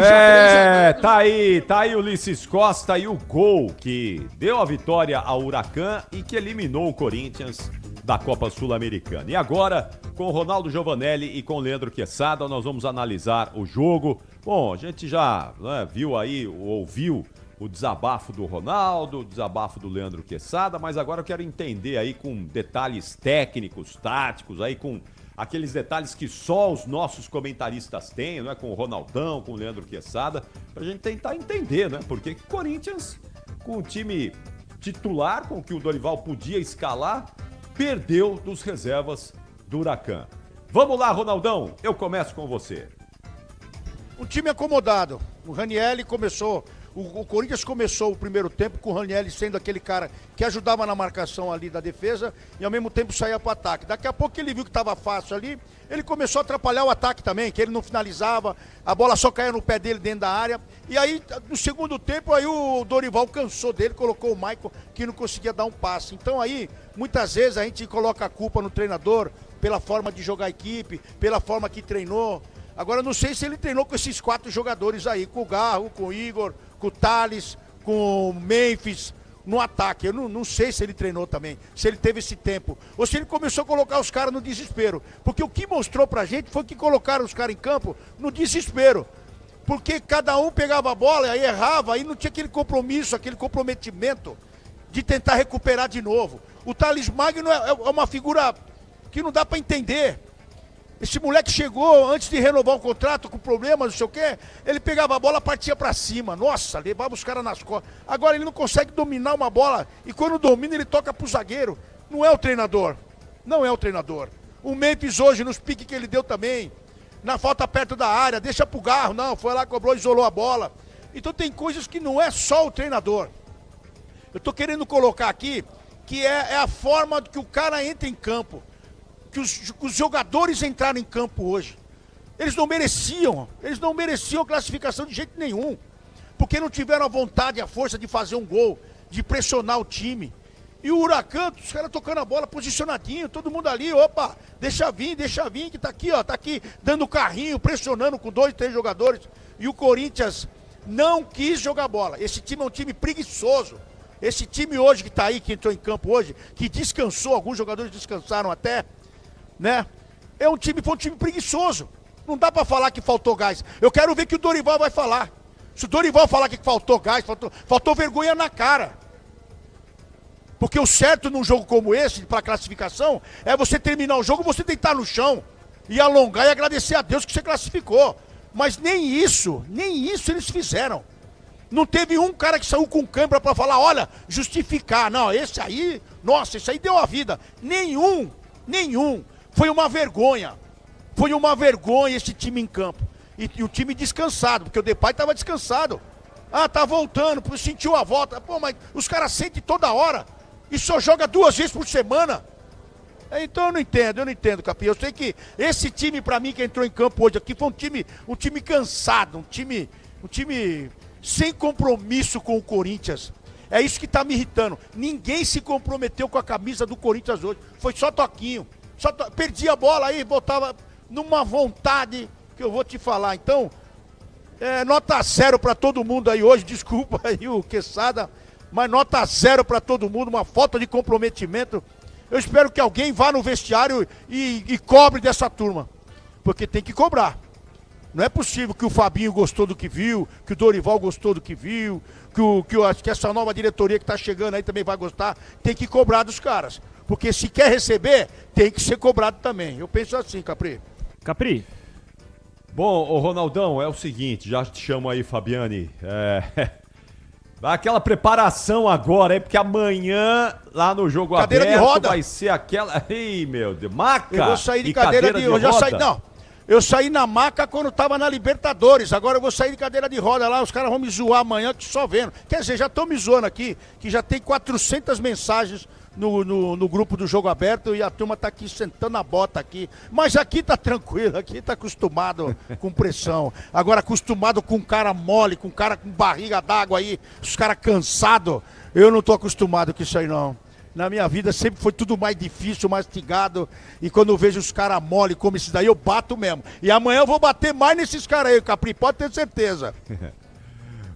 tá aí Ulisses Costa e o gol que deu a vitória ao Huracan e que eliminou o Corinthians da Copa Sul-Americana. E agora, com o Ronaldo Giovanelli e com o Leandro Quesada, nós vamos analisar o jogo. Bom, a gente já viu aí, ouviu o desabafo do Ronaldo, o desabafo do Leandro Quesada, mas agora eu quero entender aí com detalhes técnicos, táticos, aí com aqueles detalhes que só os nossos comentaristas têm, não é? Com o Ronaldão, com o Leandro Quesada, pra gente tentar entender, né? Porque o Corinthians, com o time titular, com o que o Dorival podia escalar, perdeu dos reservas do Huracan. Vamos lá, Ronaldão, eu começo com você. Um time acomodado. O Ranieri começou, o Corinthians começou o primeiro tempo com o Ranieri sendo aquele cara que ajudava na marcação ali da defesa e ao mesmo tempo saía para o ataque. Daqui a pouco ele viu que estava fácil ali, ele começou a atrapalhar o ataque também, que ele não finalizava, a bola só caía no pé dele dentro da área. E aí, no segundo tempo, aí o Dorival cansou dele, colocou o Maicon que não conseguia dar um passe. Então aí, muitas vezes a gente coloca a culpa no treinador pela forma de jogar a equipe, pela forma que treinou. Agora, não sei se ele treinou com esses 4 jogadores aí, com o Garro, com o Igor, com o Thales, com o Memphis, no ataque. Eu não sei se ele treinou também, se ele teve esse tempo, ou se ele começou a colocar os caras no desespero. Porque o que mostrou pra gente foi que colocaram os caras em campo no desespero. Porque cada um pegava a bola, aí errava, aí não tinha aquele compromisso, aquele comprometimento de tentar recuperar de novo. O Thales Magno é uma figura que não dá pra entender. Esse moleque chegou antes de renovar o contrato com problemas, não sei o quê, ele pegava a bola, partia pra cima, nossa, levava os caras nas costas. Agora ele não consegue dominar uma bola e quando domina ele toca pro zagueiro. Não é o treinador, não é o treinador. O Memphis hoje, nos piques que ele deu também, na falta perto da área, deixa pro Garro, não, foi lá, cobrou, isolou a bola. Então tem coisas que não é só o treinador. Eu tô querendo colocar aqui que é a forma que o cara entra em campo. Que os jogadores entraram em campo hoje. Eles não mereciam a classificação de jeito nenhum. Porque não tiveram a vontade e a força de fazer um gol, de pressionar o time. E o Huracan, os caras tocando a bola posicionadinho, todo mundo ali, opa, deixa vir, que tá aqui, ó, tá aqui, dando carrinho, pressionando com 2, 3 jogadores. E o Corinthians não quis jogar bola. Esse time é um time preguiçoso. Esse time hoje que tá aí, que entrou em campo hoje, que descansou, alguns jogadores descansaram até, né? Foi um time preguiçoso. Não dá pra falar que faltou gás. Eu quero ver que o Dorival vai falar. Se o Dorival falar que faltou gás, faltou vergonha na cara. Porque o certo num jogo como esse, pra classificação, é você terminar o jogo, você deitar no chão e alongar e agradecer a Deus que você classificou. Mas nem isso eles fizeram. Não teve um cara que saiu com câimbra pra falar, olha, justificar. Não, esse aí, nossa, esse aí deu a vida. Nenhum. Foi uma vergonha esse time em campo. E o time descansado, porque o Depay estava descansado. Ah, tá voltando, sentiu a volta. Pô, mas os caras sentem toda hora e só joga 2 vezes por semana. Então eu não entendo, Capinha. Eu sei que esse time, pra mim, que entrou em campo hoje aqui, foi um time cansado, um time sem compromisso com o Corinthians. É isso que tá me irritando. Ninguém se comprometeu com a camisa do Corinthians hoje. Foi só toquinho. Perdia a bola aí, botava numa vontade que eu vou te falar. Então, nota 0 pra todo mundo aí hoje. Desculpa aí o Quesada, mas nota 0 pra todo mundo. Uma falta de comprometimento. Eu espero que alguém vá no vestiário e cobre dessa turma. Porque tem que cobrar. Não é possível que o Fabinho gostou do que viu, que o Dorival gostou do que viu, que essa nova diretoria que tá chegando aí também vai gostar. Tem que cobrar dos caras. Porque se quer receber, tem que ser cobrado também. Eu penso assim, Capri. Bom, ô Ronaldão, é o seguinte, já te chamo aí, Fabiane. Aquela preparação agora, porque amanhã, lá no jogo cadeira aberto, de roda. vai ser aquela... Ih, meu Deus, maca! Eu vou sair de cadeira de roda. Eu saí na maca quando tava na Libertadores. Agora eu vou sair de cadeira de roda lá. Os caras vão me zoar amanhã, que só vendo. Quer dizer, já estão me zoando aqui, que já tem 400 mensagens no grupo do Jogo Aberto e a turma tá aqui sentando a bota aqui. Mas aqui tá tranquilo, aqui tá acostumado com pressão. Agora acostumado com um cara mole, com um cara com barriga d'água aí, os caras cansados. Eu não tô acostumado com isso aí não. Na minha vida sempre foi tudo mais difícil, mastigado. E quando eu vejo os caras mole como esse daí, eu bato mesmo. E amanhã eu vou bater mais nesses caras aí, Capri, pode ter certeza.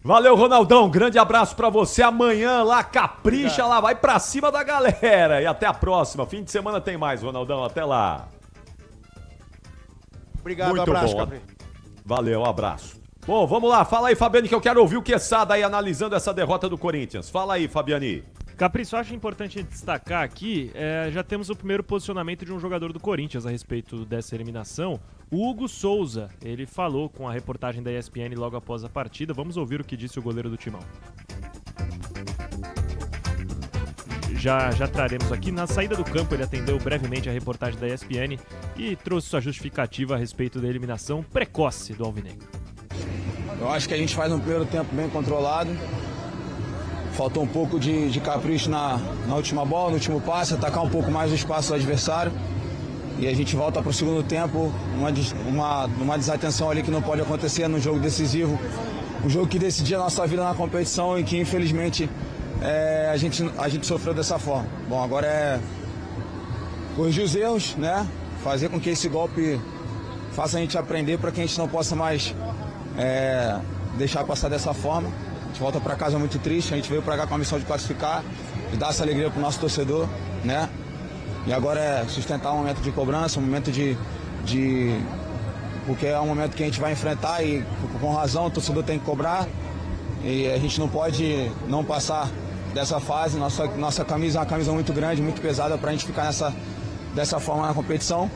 Valeu, Ronaldão. Grande abraço pra você. Amanhã lá, capricha lá, vai pra cima da galera. E até a próxima. Fim de semana tem mais, Ronaldão. Até lá. Obrigado, muito abraço, bom. Capri. Valeu, Abraço. Bom, vamos lá. Fala aí, Fabiane, que eu quero ouvir o Quesada aí analisando essa derrota do Corinthians. Fala aí, Fabiane. Capri, só acho importante destacar aqui, já temos o primeiro posicionamento de um jogador do Corinthians a respeito dessa eliminação, o Hugo Souza. Ele falou com a reportagem da ESPN logo após a partida. Vamos ouvir o que disse o goleiro do Timão. já traremos aqui. Na saída do campo, ele atendeu brevemente a reportagem da ESPN e trouxe sua justificativa a respeito da eliminação precoce do Alvinegro. Eu acho que a gente faz um primeiro tempo bem controlado. Faltou um pouco de capricho na última bola, no último passe, atacar um pouco mais o espaço do adversário. E a gente volta para o segundo tempo, uma desatenção ali que não pode acontecer no jogo decisivo. Um jogo que decidia a nossa vida na competição e que, infelizmente, a gente sofreu dessa forma. Bom, agora é corrigir os erros, né? Fazer com que esse golpe faça a gente aprender para que a gente não possa mais deixar passar dessa forma. A gente volta para casa muito triste, a gente veio para cá com a missão de classificar, de dar essa alegria para o nosso torcedor, né? E agora é sustentar um momento de cobrança, um momento porque é um momento que a gente vai enfrentar e com razão o torcedor tem que cobrar. E a gente não pode não passar dessa fase. Nossa camisa é uma camisa muito grande, muito pesada para a gente ficar dessa forma na competição.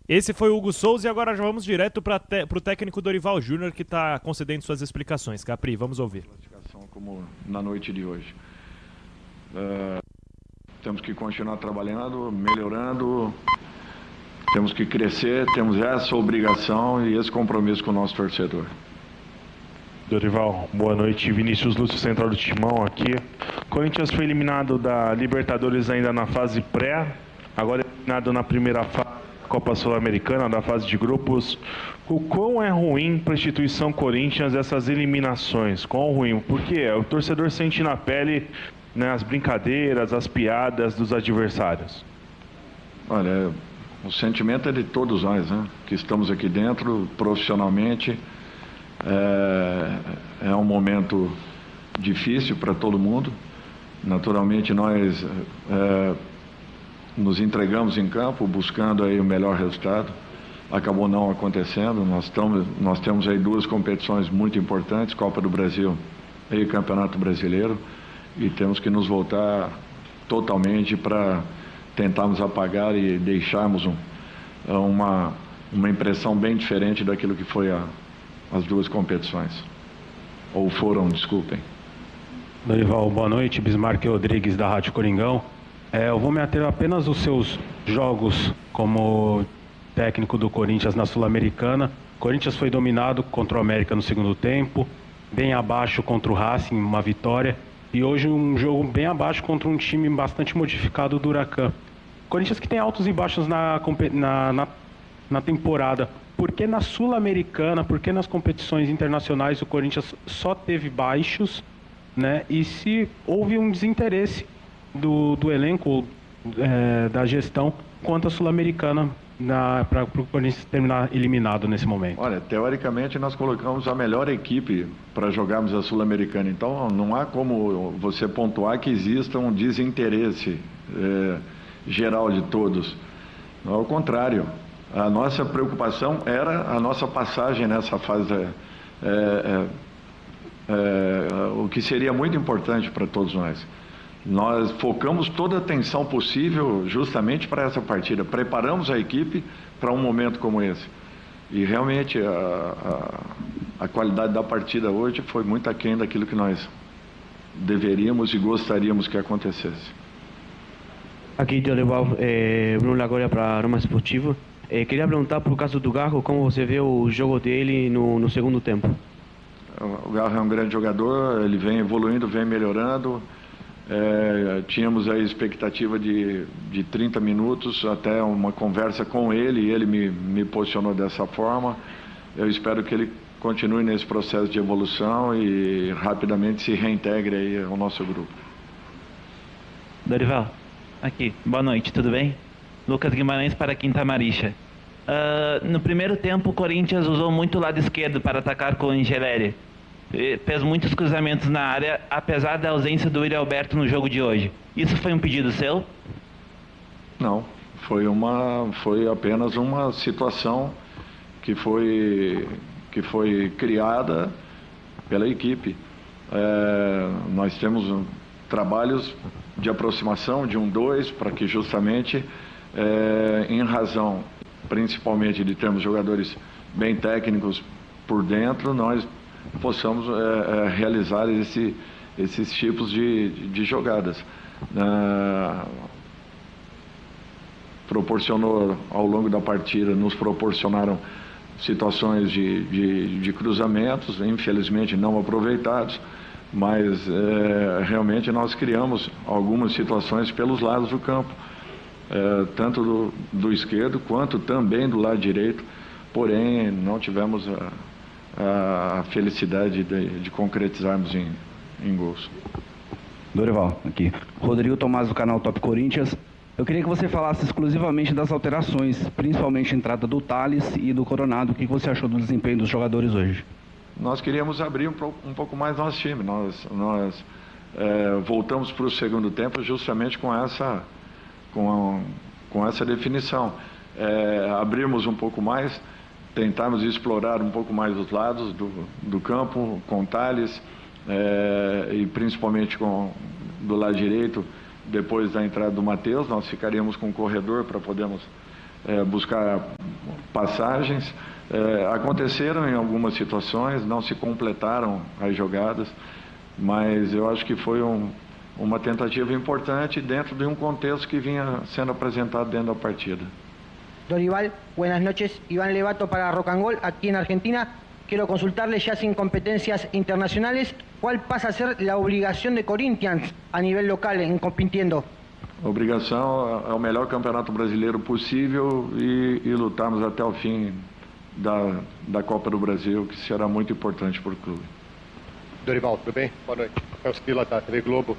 Esse foi o Hugo Souza e agora já vamos direto para o técnico Dorival Júnior, que está concedendo suas explicações. Capri, vamos ouvir. Como na noite de hoje. Temos que continuar trabalhando, melhorando, temos que crescer, temos essa obrigação e esse compromisso com o nosso torcedor. Dorival, boa noite. Vinícius Lúcio, central do Timão aqui. Corinthians foi eliminado da Libertadores ainda na fase pré, agora eliminado na primeira fase da Copa Sul-Americana, da fase de grupos. O quão é ruim para a instituição Corinthians essas eliminações? Quão ruim? Porque o torcedor sente na pele, né, as brincadeiras, as piadas dos adversários. Olha, o sentimento é de todos nós, né, que estamos aqui dentro profissionalmente. É um momento difícil para todo mundo. Naturalmente nós nos entregamos em campo buscando aí o melhor resultado. Acabou não acontecendo. Nós temos aí duas competições muito importantes, Copa do Brasil e Campeonato Brasileiro, e temos que nos voltar totalmente para tentarmos apagar e deixarmos uma impressão bem diferente daquilo que foi as duas competições. Ou foram, desculpem. Dorival, boa noite. Bismarck Rodrigues, da Rádio Coringão. Eu vou me ater apenas aos seus jogos como técnico do Corinthians na Sul-Americana. O Corinthians foi dominado contra o América no segundo tempo, bem abaixo contra o Racing, uma vitória. E hoje um jogo bem abaixo contra um time bastante modificado do Huracan. Corinthians que tem altos e baixos na temporada. Por que na Sul-Americana, por que nas competições internacionais o Corinthians só teve baixos, né? E se houve um desinteresse do elenco, da gestão, quanto à Sul-Americana, para o Corinthians terminar eliminado nesse momento? Olha, teoricamente nós colocamos a melhor equipe para jogarmos a Sul-Americana, então não há como você pontuar que exista um desinteresse geral de todos. Ao contrário, a nossa preocupação era a nossa passagem nessa fase, o que seria muito importante para todos nós. Nós focamos toda a atenção possível justamente para essa partida, preparamos a equipe para um momento como esse. E realmente a qualidade da partida hoje foi muito aquém daquilo que nós deveríamos e gostaríamos que acontecesse. Aqui, Dorival, Bruno Lagória para Roma Esportivo. Queria perguntar por caso do Garro, como você vê o jogo dele no segundo tempo? O Garro é um grande jogador, ele vem evoluindo, vem melhorando. Tínhamos a expectativa de 30 minutos, até uma conversa com ele, e ele me posicionou dessa forma. Eu espero que ele continue nesse processo de evolução e rapidamente se reintegre aí ao nosso grupo. Dorival, aqui, boa noite, tudo bem? Lucas Guimarães para Quinta Maricha. No primeiro tempo, o Corinthians usou muito o lado esquerdo para atacar com o Angeleri. Fez muitos cruzamentos na área, apesar da ausência do Yuri Alberto no jogo de hoje. Isso foi um pedido seu? Não, foi apenas uma situação que foi criada pela equipe. Nós temos trabalhos de aproximação de 1-2 para que justamente, em razão principalmente de termos jogadores bem técnicos por dentro, nós possamos realizar esses tipos de jogadas. Proporcionou ao longo da partida, nos proporcionaram situações de cruzamentos, infelizmente não aproveitados, mas realmente nós criamos algumas situações pelos lados do campo, tanto do esquerdo quanto também do lado direito, porém não tivemos a felicidade de concretizarmos em gols. Dorival, aqui. Rodrigo Tomás do canal Top Corinthians. Eu queria que você falasse exclusivamente das alterações, principalmente a entrada do Thales e do Coronado. O que você achou do desempenho dos jogadores hoje? Nós queríamos abrir um pouco mais nosso time. Nós voltamos para o segundo tempo justamente com essa definição. Abrirmos um pouco mais, tentarmos explorar um pouco mais os lados do campo, com Thales, e principalmente do lado direito. Depois da entrada do Matheus, nós ficaríamos com o corredor para podermos buscar passagens. Aconteceram em algumas situações, não se completaram as jogadas, mas eu acho que foi uma tentativa importante dentro de um contexto que vinha sendo apresentado dentro da partida. Dorival, buenas noches. Iván Levato para Rock and Roll, aquí en Argentina. Quiero consultarle, ya sin competencias internacionales, ¿cuál pasa a ser la obligación de Corinthians a nivel local en compitiendo? A obrigação é o melhor campeonato brasileiro possível e lutarmos até o fim da Copa do Brasil, que será muito importante para o clube. Dorival, tudo bem? Boa noite. É o Sila da TV Globo.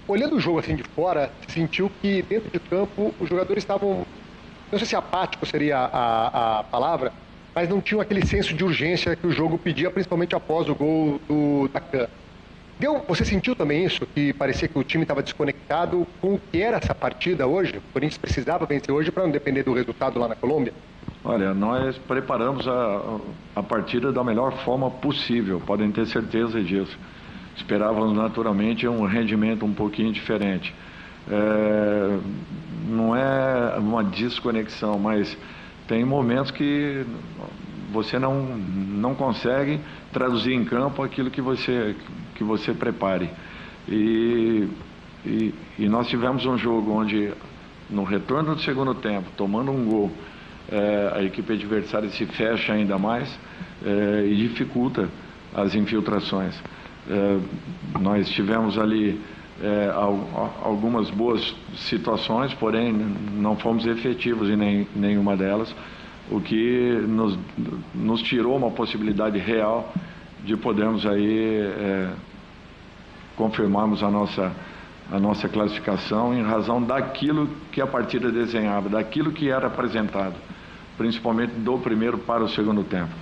Olhando o jogo assim de fora, sentiu que dentro de campo os jogadores estavam, não sei se apático seria a palavra, mas não tinham aquele senso de urgência que o jogo pedia, principalmente após o gol do Dacan. Você sentiu também isso, que parecia que o time estava desconectado com o que era essa partida hoje? O Corinthians precisava vencer hoje para não depender do resultado lá na Colômbia? Olha, nós preparamos a partida da melhor forma possível, podem ter certeza disso. Esperávamos naturalmente um rendimento um pouquinho diferente. Não é uma desconexão, mas tem momentos que você não consegue traduzir em campo aquilo que você prepare. E nós tivemos um jogo onde, no retorno do segundo tempo, tomando um gol, a equipe adversária se fecha ainda mais e dificulta as infiltrações. Nós tivemos ali algumas boas situações, porém não fomos efetivos em nenhuma delas, o que nos tirou uma possibilidade real de podermos aí confirmarmos a nossa classificação em razão daquilo que a partida desenhava, daquilo que era apresentado, principalmente do primeiro para o segundo tempo.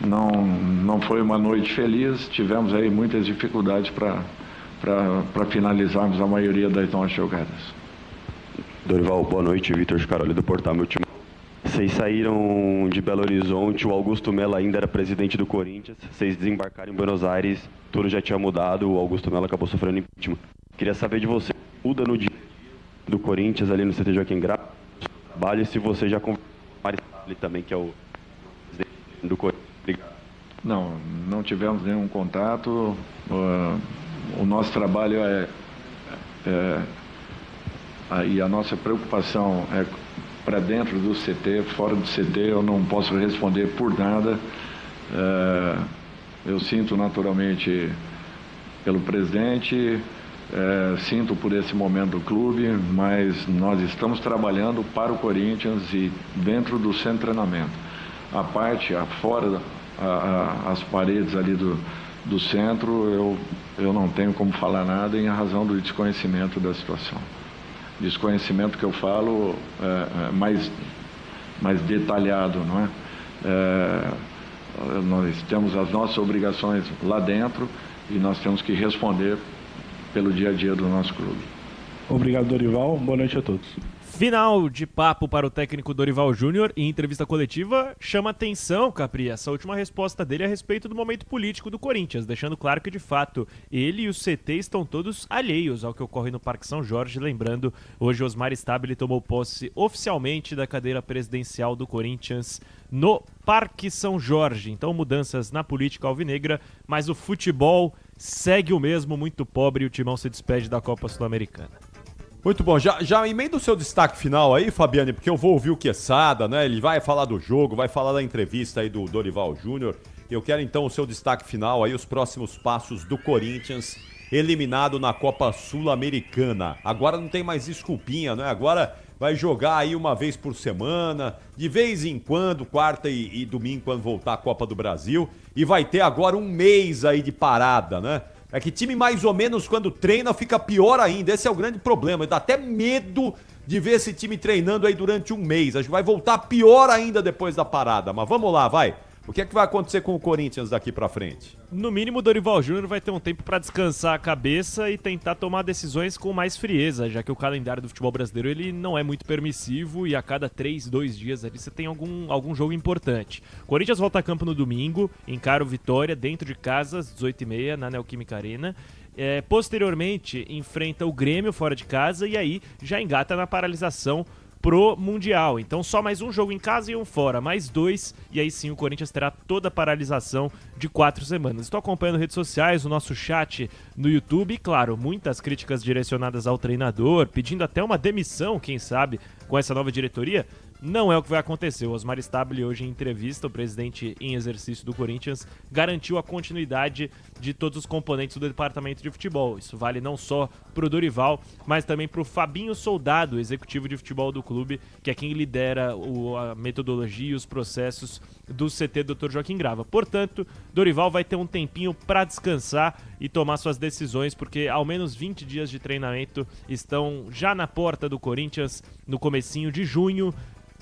Não foi uma noite feliz, tivemos aí muitas dificuldades para finalizarmos a maioria das nossas jogadas. Dorival, boa noite. Vitor Scaroli do Portal Meu Time. Vocês saíram de Belo Horizonte, o Augusto Melo ainda era presidente do Corinthians, vocês desembarcaram em Buenos Aires, tudo já tinha mudado, o Augusto Melo acabou sofrendo impeachment. Queria saber de você, muda no dia do Corinthians ali no CT Joaquim Grau, trabalho, se você já conversou com o Mário também, que é o presidente do Corinthians. Obrigado. Não tivemos nenhum contato. O nosso trabalho e a nossa preocupação é para dentro do CT, fora do CT eu não posso responder por nada. Eu sinto naturalmente pelo presidente, sinto por esse momento do clube, mas nós estamos trabalhando para o Corinthians e dentro do centro de treinamento. A parte, fora as paredes ali do centro, eu não tenho como falar nada em razão do desconhecimento da situação. Desconhecimento que eu falo mais detalhado, não é? Nós temos as nossas obrigações lá dentro e nós temos que responder pelo dia a dia do nosso clube. Obrigado, Dorival. Boa noite a todos. Final de papo para o técnico Dorival Júnior em entrevista coletiva chama atenção, Capri, essa última resposta dele a respeito do momento político do Corinthians, deixando claro que de fato ele e o CT estão todos alheios ao que ocorre no Parque São Jorge. Lembrando, hoje Osmar Stabile tomou posse oficialmente da cadeira presidencial do Corinthians no Parque São Jorge. Então mudanças na política alvinegra, mas o futebol segue o mesmo, muito pobre, e o Timão se despede da Copa Sul-Americana. Muito bom, já emenda o seu destaque final aí, Fabiane, porque eu vou ouvir o Quesada, né? Ele vai falar do jogo, vai falar da entrevista aí do Dorival Júnior. Eu quero então o seu destaque final aí, os próximos passos do Corinthians eliminado na Copa Sul-Americana. Agora não tem mais desculpinha, né? Agora vai jogar aí uma vez por semana, de vez em quando, quarta e domingo, quando voltar a Copa do Brasil. E vai ter agora um mês aí de parada, né? É que time mais ou menos quando treina fica pior ainda, esse é o grande problema. Dá até medo de ver esse time treinando aí durante um mês. Acho que vai voltar pior ainda depois da parada, mas vamos lá, vai. O que é que vai acontecer com o Corinthians daqui pra frente? No mínimo, o Dorival Júnior vai ter um tempo para descansar a cabeça e tentar tomar decisões com mais frieza, já que o calendário do futebol brasileiro ele não é muito permissivo e a cada 2 dias ali você tem algum jogo importante. O Corinthians volta a campo no domingo, encara o Vitória dentro de casa às 18h30 na Neoquímica Arena. Posteriormente, enfrenta o Grêmio fora de casa e aí já engata na paralisação pro Mundial. Então só mais um jogo em casa e um fora, mais 2, e aí sim o Corinthians terá toda a paralisação de 4 semanas. Estou acompanhando redes sociais, o nosso chat no YouTube, e claro, muitas críticas direcionadas ao treinador, pedindo até uma demissão, quem sabe, com essa nova diretoria. Não é o que vai acontecer. O Osmar Stabile, hoje em entrevista, o presidente em exercício do Corinthians, garantiu a continuidade de todos os componentes do departamento de futebol. Isso vale não só para o Dorival, mas também para o Fabinho Soldado, executivo de futebol do clube, que é quem lidera a metodologia e os processos do CT Dr. Joaquim Grava. Portanto, Dorival vai ter um tempinho para descansar e tomar suas decisões, porque ao menos 20 dias de treinamento estão já na porta do Corinthians no comecinho de junho,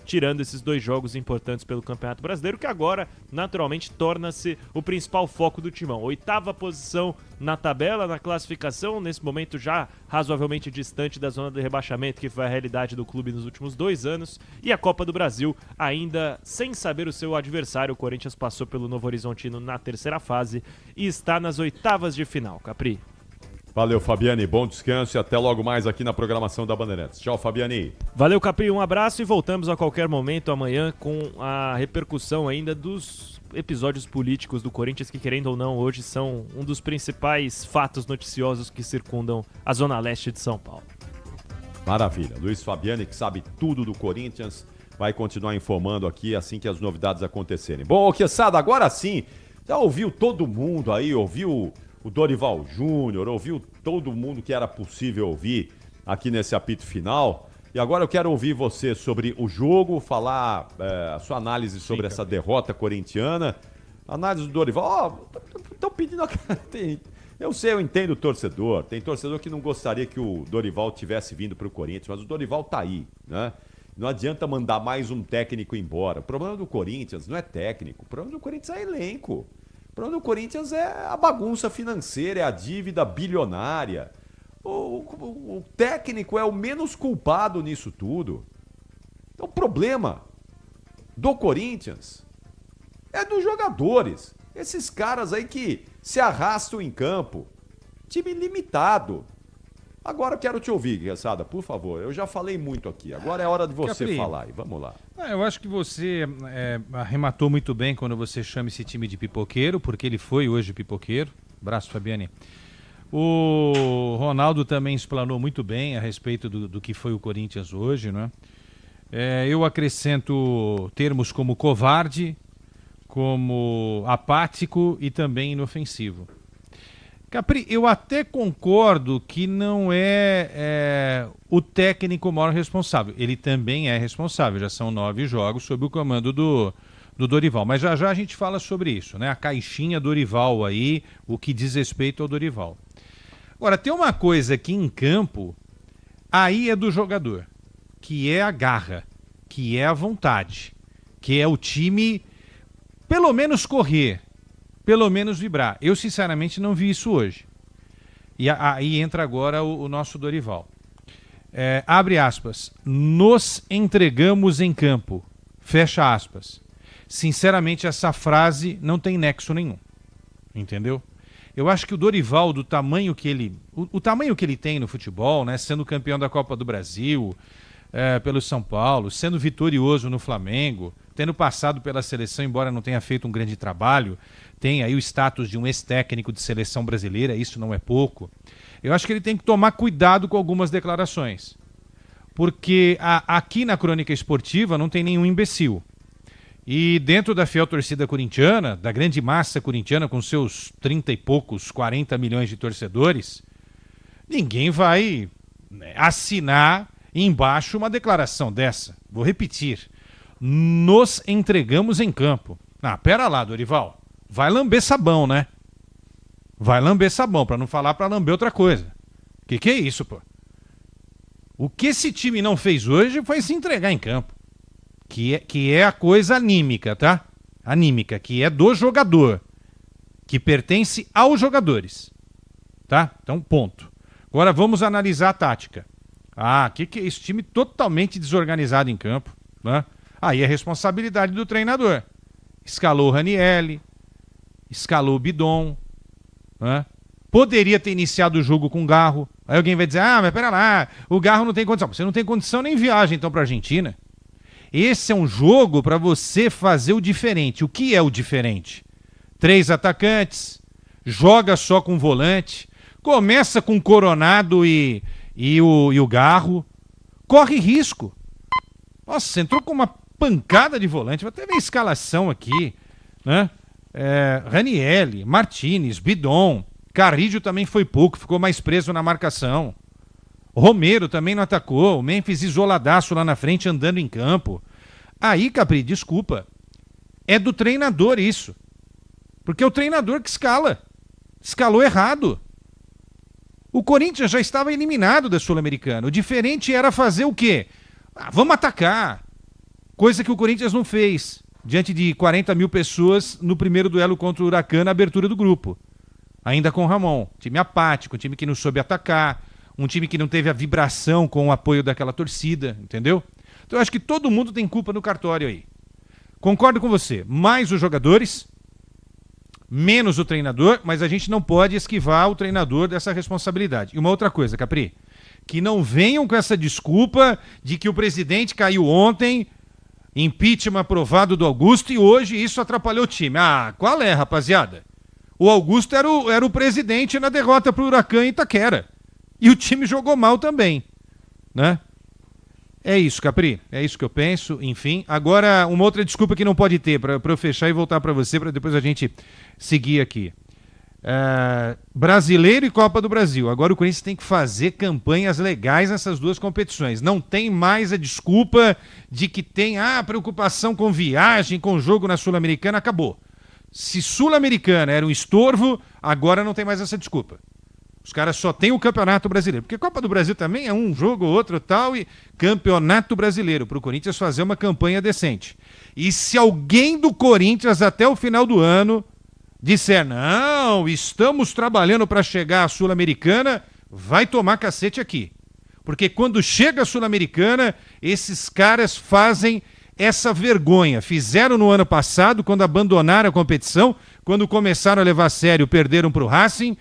tirando esses 2 jogos importantes pelo Campeonato Brasileiro, que agora, naturalmente, torna-se o principal foco do Timão. 8ª posição na tabela, na classificação, nesse momento já razoavelmente distante da zona de rebaixamento, que foi a realidade do clube nos últimos 2 anos, e a Copa do Brasil, ainda sem saber o seu adversário. O Corinthians passou pelo Novo Horizontino na 3ª fase e está nas 8ª de final. Capri. Valeu, Fabiane. Bom descanso e até logo mais aqui na programação da Bandeirantes. Tchau, Fabiane. Valeu, Capri. Um abraço e voltamos a qualquer momento amanhã com a repercussão ainda dos episódios políticos do Corinthians, que, querendo ou não, hoje são um dos principais fatos noticiosos que circundam a Zona Leste de São Paulo. Maravilha. Luiz Fabiane, que sabe tudo do Corinthians, vai continuar informando aqui assim que as novidades acontecerem. Bom, Quesada, agora sim, já ouviu todo mundo aí, ouviu o Dorival Júnior, ouviu todo mundo que era possível ouvir aqui nesse apito final. E agora eu quero ouvir você sobre o jogo, falar a sua análise sobre essa derrota corintiana. Análise do Dorival. Estão pedindo... Eu sei, eu entendo o torcedor. Tem torcedor que não gostaria que o Dorival tivesse vindo para o Corinthians, mas o Dorival tá aí, né? Não adianta mandar mais um técnico embora. O problema do Corinthians não é técnico, o problema do Corinthians é elenco. O problema do Corinthians é a bagunça financeira, é a dívida bilionária. O técnico é o menos culpado nisso tudo. Então, o problema do Corinthians é dos jogadores. Esses caras aí que se arrastam em campo. Time limitado. Agora eu quero te ouvir, Quesada, por favor. Eu já falei muito aqui. Agora é hora de você Capri, falar. E vamos lá. Eu acho que você arrematou muito bem quando você chama esse time de pipoqueiro, porque ele foi hoje pipoqueiro. Abraço, Fabiane. O Ronaldo também explanou muito bem a respeito do que foi o Corinthians hoje, não é? Eu acrescento termos como covarde, como apático e também inofensivo. Capri, eu até concordo que não é o técnico o maior responsável. Ele também é responsável. Já são 9 jogos sob o comando do Dorival. Mas já já a gente fala sobre isso, né? A caixinha Dorival aí, o que diz respeito ao Dorival. Agora, tem uma coisa aqui em campo, aí é do jogador, que é a garra, que é a vontade, que é o time, pelo menos correr, pelo menos vibrar. Eu, sinceramente, não vi isso hoje. E aí entra agora o nosso Dorival. abre aspas, nos entregamos em campo, fecha aspas. Sinceramente, essa frase não tem nexo nenhum, entendeu? Eu acho que o Dorival, do tamanho que ele... O tamanho que ele tem no futebol, né? Sendo campeão da Copa do Brasil, pelo São Paulo, sendo vitorioso no Flamengo, tendo passado pela seleção, embora não tenha feito um grande trabalho, tem aí o status de um ex-técnico de seleção brasileira, isso não é pouco. Eu acho que ele tem que tomar cuidado com algumas declarações. Porque aqui na Crônica Esportiva não tem nenhum imbecil. E dentro da fiel torcida corintiana, da grande massa corintiana com seus 30 e poucos, 40 milhões de torcedores, ninguém vai assinar embaixo uma declaração dessa. Vou repetir. Nos entregamos em campo. Pera lá, Dorival. Vai lamber sabão, né? Vai lamber sabão, pra não falar pra lamber outra coisa. Que é isso, pô? O que esse time não fez hoje foi se entregar em campo. Que é a coisa anímica, tá? Anímica, que é do jogador. Que pertence aos jogadores. Tá? Então, ponto. Agora vamos analisar a tática. Que é esse time totalmente desorganizado em campo, né? Aí é responsabilidade do treinador. Escalou o Ranieri, escalou o Bidon, né? Poderia ter iniciado o jogo com o Garro. Aí alguém vai dizer, mas pera lá, o Garro não tem condição. Você não tem condição nem viaja então pra Argentina. Esse é um jogo para você fazer o diferente. O que é o diferente? 3 atacantes, joga só com volante, começa com o Coronado e o Garro, corre risco. Nossa, você entrou com uma pancada de volante, vou até ver a escalação aqui, né? Ranieri, Martinez, Bidon, Carrillo também foi pouco, ficou mais preso na marcação. Romero também não atacou, o Memphis isoladaço lá na frente, andando em campo. Aí, Capri, desculpa, é do treinador isso. Porque é o treinador que escala. Escalou errado. O Corinthians já estava eliminado da Sul-Americana. O diferente era fazer o quê? Vamos atacar. Coisa que o Corinthians não fez. Diante de 40 mil pessoas no primeiro duelo contra o Huracan na abertura do grupo. Ainda com o Ramon. Time apático, time que não soube atacar. Um time que não teve a vibração com o apoio daquela torcida, entendeu? Então eu acho que todo mundo tem culpa no cartório aí. Concordo com você. Mais os jogadores, menos o treinador, mas a gente não pode esquivar o treinador dessa responsabilidade. E uma outra coisa, Capri, que não venham com essa desculpa de que o presidente caiu ontem, impeachment aprovado do Augusto, e hoje isso atrapalhou o time. Qual é, rapaziada? O Augusto era o presidente na derrota para o Huracan em Itaquera. E o time jogou mal também, né? É isso, Capri. É isso que eu penso, enfim. Agora, uma outra desculpa que não pode ter, para eu fechar e voltar para você, para depois a gente seguir aqui. Brasileiro e Copa do Brasil. Agora o Corinthians tem que fazer campanhas legais nessas duas competições. Não tem mais a desculpa de que tem preocupação com viagem, com jogo na Sul-Americana. Acabou. Se Sul-Americana era um estorvo, agora não tem mais essa desculpa. Os caras só têm o Campeonato Brasileiro. Porque a Copa do Brasil também é um jogo ou outro tal, e Campeonato Brasileiro, para o Corinthians fazer uma campanha decente. E se alguém do Corinthians até o final do ano disser, não, estamos trabalhando para chegar à Sul-Americana, vai tomar cacete aqui. Porque quando chega a Sul-Americana, esses caras fazem essa vergonha. Fizeram no ano passado, quando abandonaram a competição, quando começaram a levar a sério, perderam para o Racing.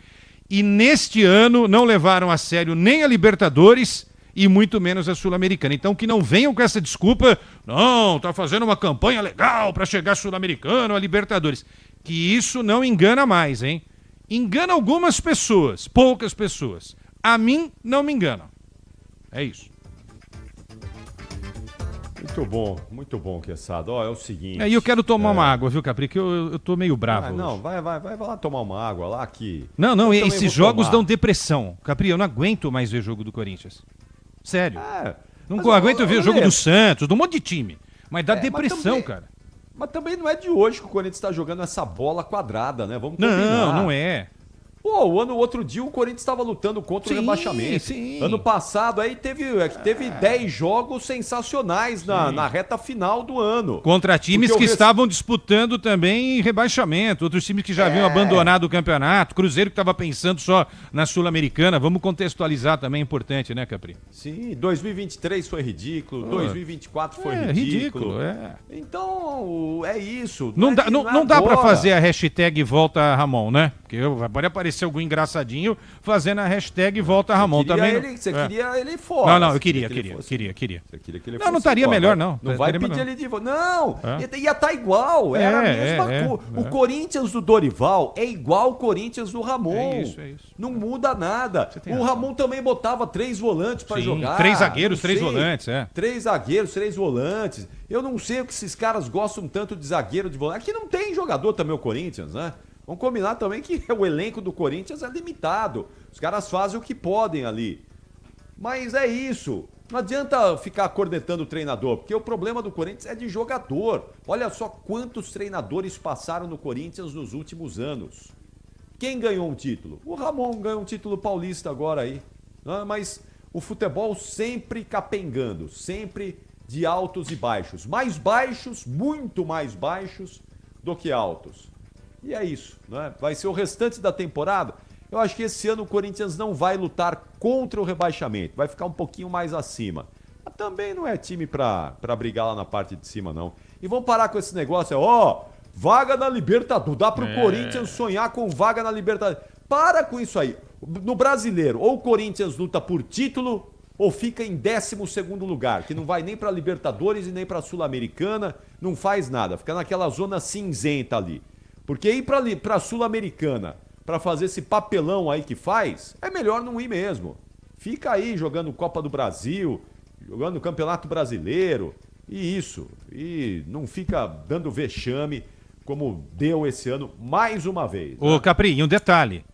E neste ano não levaram a sério nem a Libertadores e muito menos a Sul-Americana. Então que não venham com essa desculpa, não, tá fazendo uma campanha legal para chegar a Sul-Americana ou a Libertadores. Que isso não engana mais, hein? Engana algumas pessoas, poucas pessoas. A mim não me enganam. É isso. Muito bom, Queçado. É o seguinte... E eu quero tomar uma água, viu, Capri? Que eu tô meio bravo. Não, vai lá tomar uma água lá que... Não, esses jogos dão depressão. Capri, eu não aguento mais ver jogo do Corinthians. Sério. Não aguento ver o jogo do Santos, de um monte de time. Mas dá depressão, cara. Mas também não é de hoje que o Corinthians está jogando essa bola quadrada, né? Vamos combinar. Não é. Pô, outro dia o Corinthians estava lutando contra o rebaixamento. Sim. Ano passado aí teve 10 jogos sensacionais na reta final do ano. Contra times que estavam disputando também rebaixamento, outros times que já haviam abandonado o campeonato, Cruzeiro que estava pensando só na Sul-Americana. Vamos contextualizar também, é importante, né, Capri? Sim, 2023 foi ridículo, 2024 foi ridículo. Então, é isso. Não dá pra fazer a hashtag Volta Ramon, né? Porque pode aparecer algum engraçadinho fazendo a hashtag Volta Ramon também. Você queria ele fora. Não, eu queria. Você queria que ele Não estaria fora, melhor, não. Não vai pedir ele de volta. Não, ia estar igual. Era a mesma coisa. O Corinthians do Dorival é igual o Corinthians do Ramon. É isso. Não muda nada. O Ramon também botava 3 volantes pra jogar. 3 zagueiros, 3 volantes, 3 zagueiros, 3 volantes. Eu não sei o que esses caras gostam tanto de zagueiro, de volante. Aqui não tem jogador também o Corinthians, né? Vamos combinar também que o elenco do Corinthians é limitado. Os caras fazem o que podem ali. Mas é isso. Não adianta ficar cornetando o treinador, porque o problema do Corinthians é de jogador. Olha só quantos treinadores passaram no Corinthians nos últimos anos. Quem ganhou um título? O Ramon ganhou um título paulista agora aí. Mas o futebol sempre capengando, sempre de altos e baixos. Mais baixos, muito mais baixos do que altos. E é isso, né? Vai ser o restante da temporada. Eu acho que esse ano o Corinthians não vai lutar contra o rebaixamento. Vai ficar um pouquinho mais acima. Mas também não é time pra brigar lá na parte de cima, não. E vamos parar com esse negócio. Vaga na Libertadores. Dá pro Corinthians sonhar com vaga na Libertadores. Para com isso aí. No Brasileiro, ou o Corinthians luta por título, ou fica em 12º lugar, que não vai nem pra Libertadores e nem pra Sul-Americana, não faz nada. Fica naquela zona cinzenta ali. Porque ir pra Sul-Americana, pra fazer esse papelão aí que faz, é melhor não ir mesmo. Fica aí jogando Copa do Brasil, jogando Campeonato Brasileiro, e isso. E não fica dando vexame, como deu esse ano, mais uma vez. Ô, Capri, e um detalhe.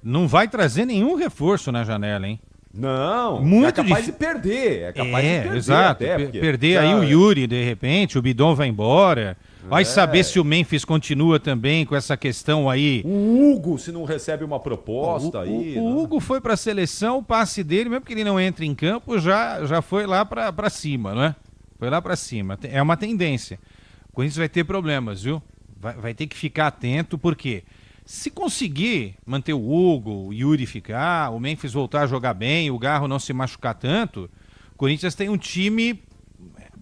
Não vai trazer nenhum reforço na janela, hein? Não, muito é capaz de perder. É capaz de perder. Exato. Perder aí o Yuri, de repente, o Bidon vai embora. Vai saber se o Memphis continua também com essa questão aí. O Hugo, se não recebe uma proposta aí. O Hugo foi para a seleção, o passe dele, mesmo que ele não entre em campo, já foi lá para cima, não é? Foi lá para cima. É uma tendência. O Corinthians vai ter problemas, viu? Vai ter que ficar atento, porque se conseguir manter o Hugo, o Yuri ficar, o Memphis voltar a jogar bem, o Garro não se machucar tanto, o Corinthians tem um time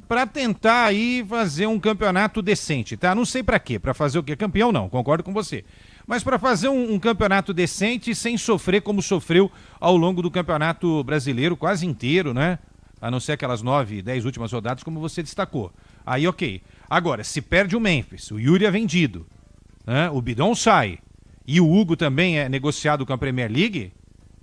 para tentar aí fazer um campeonato decente, tá? Não sei para quê, para fazer o quê? Campeão não, concordo com você. Mas para fazer um campeonato decente sem sofrer como sofreu ao longo do Campeonato Brasileiro quase inteiro, né? A não ser aquelas 9, 10 últimas rodadas como você destacou. Aí ok. Agora, se perde o Memphis, o Yuri é vendido, né? O Bidon sai e o Hugo também é negociado com a Premier League,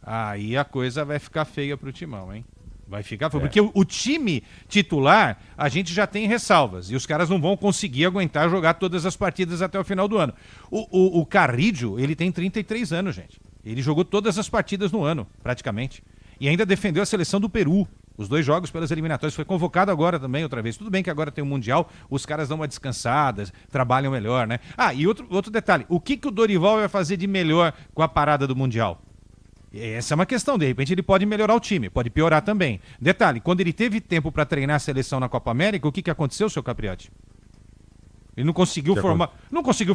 aí a coisa vai ficar feia pro Timão, hein? Vai ficar, porque o time titular, a gente já tem ressalvas, e os caras não vão conseguir aguentar jogar todas as partidas até o final do ano. O Carrídio, ele tem 33 anos, gente. Ele jogou todas as partidas no ano, praticamente. E ainda defendeu a seleção do Peru, os 2 jogos pelas eliminatórias. Foi convocado agora também, outra vez. Tudo bem que agora tem o Mundial, os caras dão uma descansada, trabalham melhor, né? Ah, e outro detalhe, o que o Dorival vai fazer de melhor com a parada do Mundial? Essa é uma questão, de repente ele pode melhorar o time, pode piorar também. Detalhe, quando ele teve tempo para treinar a seleção na Copa América, o que aconteceu, seu Capriotti? Ele não conseguiu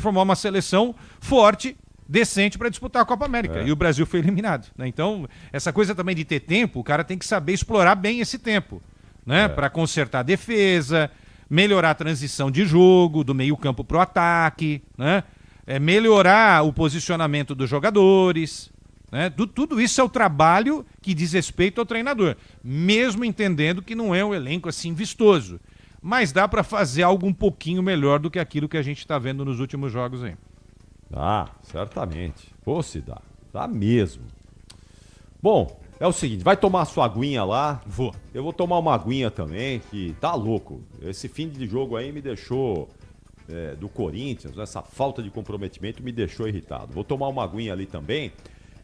formar uma seleção forte, decente para disputar a Copa América, e o Brasil foi eliminado, né? Então, essa coisa também de ter tempo, o cara tem que saber explorar bem esse tempo, né? Para consertar a defesa, melhorar a transição de jogo, do meio-campo pro ataque, né? Melhorar o posicionamento dos jogadores, né? Tudo isso é o trabalho que diz respeito ao treinador, mesmo entendendo que não é um elenco assim vistoso, mas dá para fazer algo um pouquinho melhor do que aquilo que a gente está vendo nos últimos jogos aí. Ah, certamente. Pô, se dá. Dá mesmo. Bom, é o seguinte, vai tomar sua aguinha lá. Vou. Eu vou tomar uma aguinha também, que tá louco. Esse fim de jogo aí me deixou... do Corinthians, essa falta de comprometimento me deixou irritado. Vou tomar uma aguinha ali também.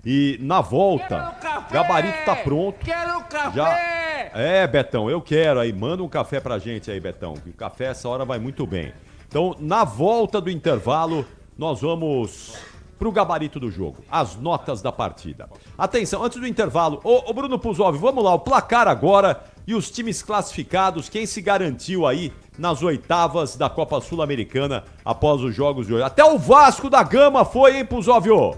E na volta, gabarito tá pronto. Quero café! Betão, eu quero aí. Manda um café pra gente aí, Betão. Que o café essa hora vai muito bem. Então, na volta do intervalo, nós vamos pro gabarito do jogo, as notas da partida. Atenção, antes do intervalo, ô Bruno Puzov, vamos lá, o placar agora e os times classificados, quem se garantiu aí nas oitavas da Copa Sul-Americana após os jogos de hoje. Até o Vasco da Gama foi, hein, Puzovio?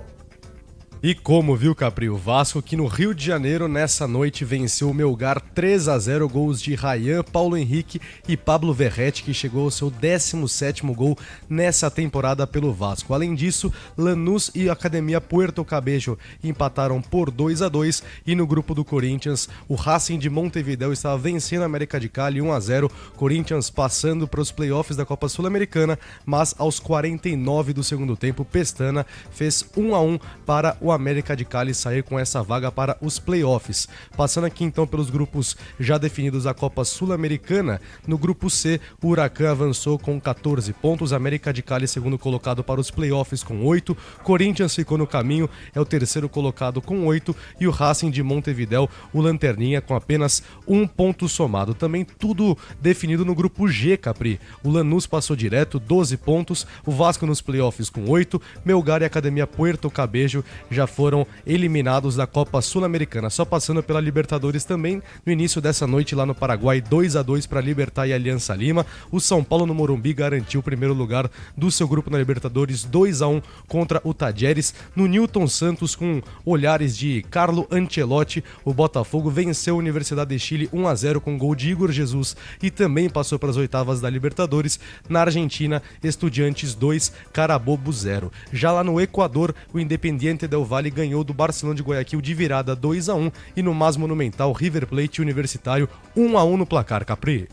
E como, viu, Capri? O Vasco que no Rio de Janeiro, nessa noite, venceu o Melgar 3-0, gols de Rayan, Paulo Henrique e Pablo Verratti, que chegou ao seu 17º gol nessa temporada pelo Vasco. Além disso, Lanús e Academia Puerto Cabello empataram por 2-2 e no grupo do Corinthians, o Racing de Montevidéu estava vencendo a América de Cali 1-0, Corinthians passando para os playoffs da Copa Sul-Americana, mas aos 49 do segundo tempo, Pestana fez 1-1 para o América de Cali sair com essa vaga para os playoffs. Passando aqui então pelos grupos já definidos da Copa Sul-Americana, no grupo C, o Huracan avançou com 14 pontos, América de Cali segundo colocado para os playoffs com 8, Corinthians ficou no caminho, é o terceiro colocado com 8 e o Racing de Montevidéu, o Lanterninha, com apenas 1 ponto somado. Também tudo definido no grupo G, Capri. O Lanús passou direto, 12 pontos, o Vasco nos playoffs com 8, Melgar e Academia Puerto Cabello já foram eliminados da Copa Sul-Americana, só passando pela Libertadores também, no início dessa noite lá no Paraguai, 2-2 para Libertad e Aliança Lima. O São Paulo no Morumbi garantiu o primeiro lugar do seu grupo na Libertadores, 2-1 contra o Tajeres. No Newton Santos, com olhares de Carlo Ancelotti, o Botafogo venceu a Universidade de Chile 1-0 com gol de Igor Jesus e também passou para as oitavas da Libertadores. Na Argentina, Estudiantes 2, Carabobo 0. Já lá no Equador, o Independiente del Valle ganhou do Barcelona de Guayaquil de virada 2-1 e no Mais Monumental, River Plate Universitário 1-1 no placar, Capri.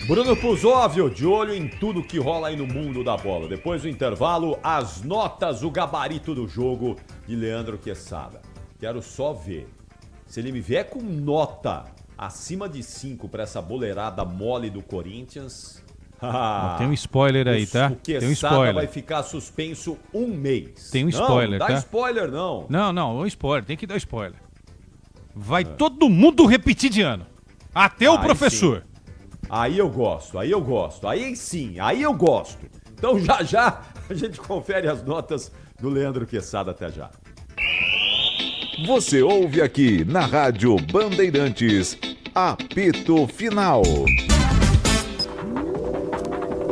Bruno Puzovio, de olho em tudo que rola aí no mundo da bola. Depois do intervalo, as notas, o gabarito do jogo de Leandro Quesada. Quero só ver. Se ele me vier com nota acima de 5 para essa boleirada mole do Corinthians... tem um spoiler aí, tá? O Quesada tem um spoiler. Vai ficar suspenso 1 mês. Tem um spoiler, não, tá? Não dá spoiler, não. Não, um spoiler. Tem que dar spoiler. Vai todo mundo repetir de ano. Até o professor. Sim. Aí eu gosto. Aí sim, aí eu gosto. Então já a gente confere as notas do Leandro Quesada até já. Você ouve aqui na Rádio Bandeirantes, apito final.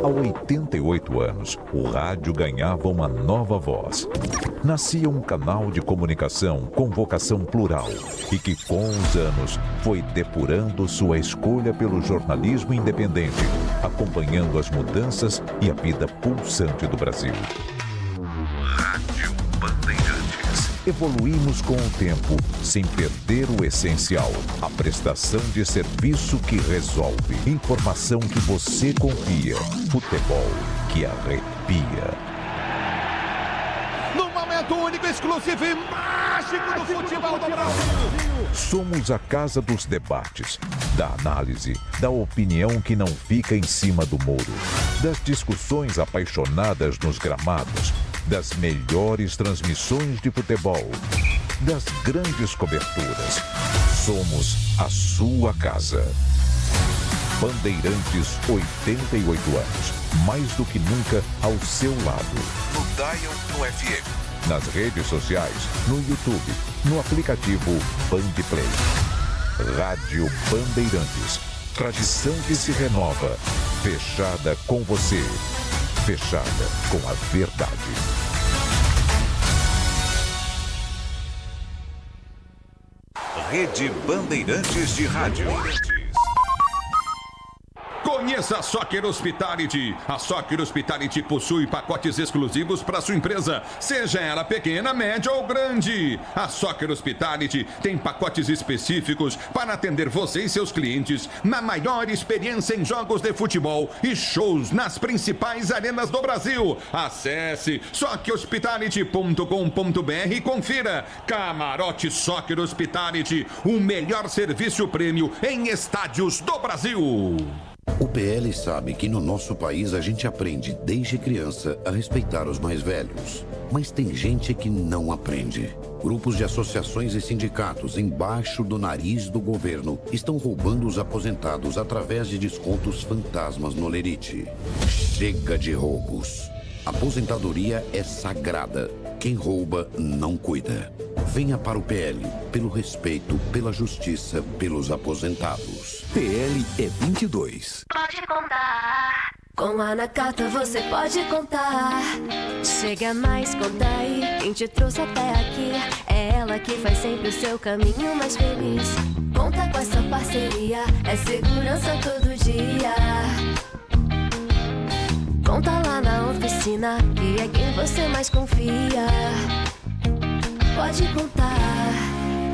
Há 88 anos, o rádio ganhava uma nova voz. Nascia um canal de comunicação com vocação plural e que, com os anos, foi depurando sua escolha pelo jornalismo independente, acompanhando as mudanças e a vida pulsante do Brasil. Rádio Bandeirantes. Evoluímos com o tempo, sem perder o essencial. A prestação de serviço que resolve. Informação que você confia. Futebol que arrepia. No momento único, exclusivo e mágico do futebol do Brasil. Somos a casa dos debates, da análise, da opinião que não fica em cima do muro, das discussões apaixonadas nos gramados, das melhores transmissões de futebol, das grandes coberturas. Somos a sua casa. Bandeirantes, 88 anos. Mais do que nunca ao seu lado. No Dial, no FM. Nas redes sociais, no YouTube, no aplicativo Bandplay. Rádio Bandeirantes. Tradição que se renova. Fechada com você. Fechada com a verdade. Rede Bandeirantes de Rádio. Conheça a Soccer Hospitality. A Soccer Hospitality possui pacotes exclusivos para sua empresa, seja ela pequena, média ou grande. A Soccer Hospitality tem pacotes específicos para atender você e seus clientes na maior experiência em jogos de futebol e shows nas principais arenas do Brasil. Acesse soccerhospitality.com.br e confira. Camarote Soccer Hospitality, o melhor serviço prêmio em estádios do Brasil. O PL sabe que no nosso país a gente aprende desde criança a respeitar os mais velhos. Mas tem gente que não aprende. Grupos de associações e sindicatos embaixo do nariz do governo estão roubando os aposentados através de descontos fantasmas no Lerite. Chega de roubos. Aposentadoria é sagrada. Quem rouba, não cuida. Venha para o PL, pelo respeito, pela justiça, pelos aposentados. PL é 22. Pode contar. Com a Nakata você pode contar. Chega mais, conta aí. Quem te trouxe até aqui é ela que faz sempre o seu caminho mais feliz. Conta com essa parceria, é segurança todo dia. Conta lá na oficina, que é quem você mais confia. Pode contar,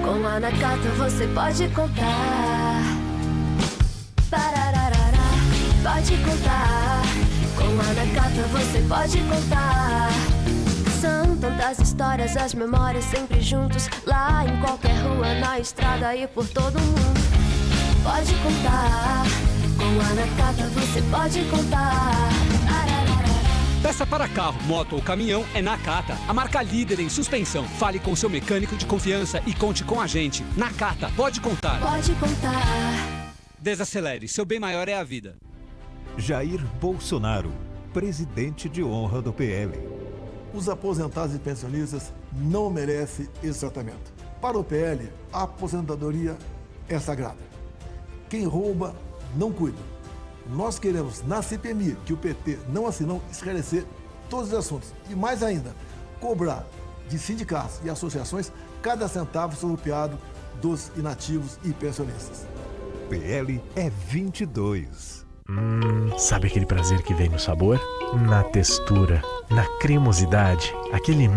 com a Nakata você pode contar. Parararará, pode contar, com a Nakata você pode contar. São tantas histórias, as memórias sempre juntos, lá em qualquer rua, na estrada e por todo mundo. Pode contar, com a Nakata você pode contar. Peça para carro, moto ou caminhão é Nakata, a marca líder em suspensão. Fale com seu mecânico de confiança e conte com a gente. Nakata, pode contar. Pode contar. Desacelere, seu bem maior é a vida. Jair Bolsonaro, presidente de honra do PL. Os aposentados e pensionistas não merecem esse tratamento. Para o PL, a aposentadoria é sagrada. Quem rouba, não cuida. Nós queremos, na CPMI, que o PT não assinou, esclarecer todos os assuntos. E mais ainda, cobrar de sindicatos e associações cada centavo surrupiado dos inativos e pensionistas. PL é 22. Sabe aquele prazer que vem no sabor? Na textura, na cremosidade, aquele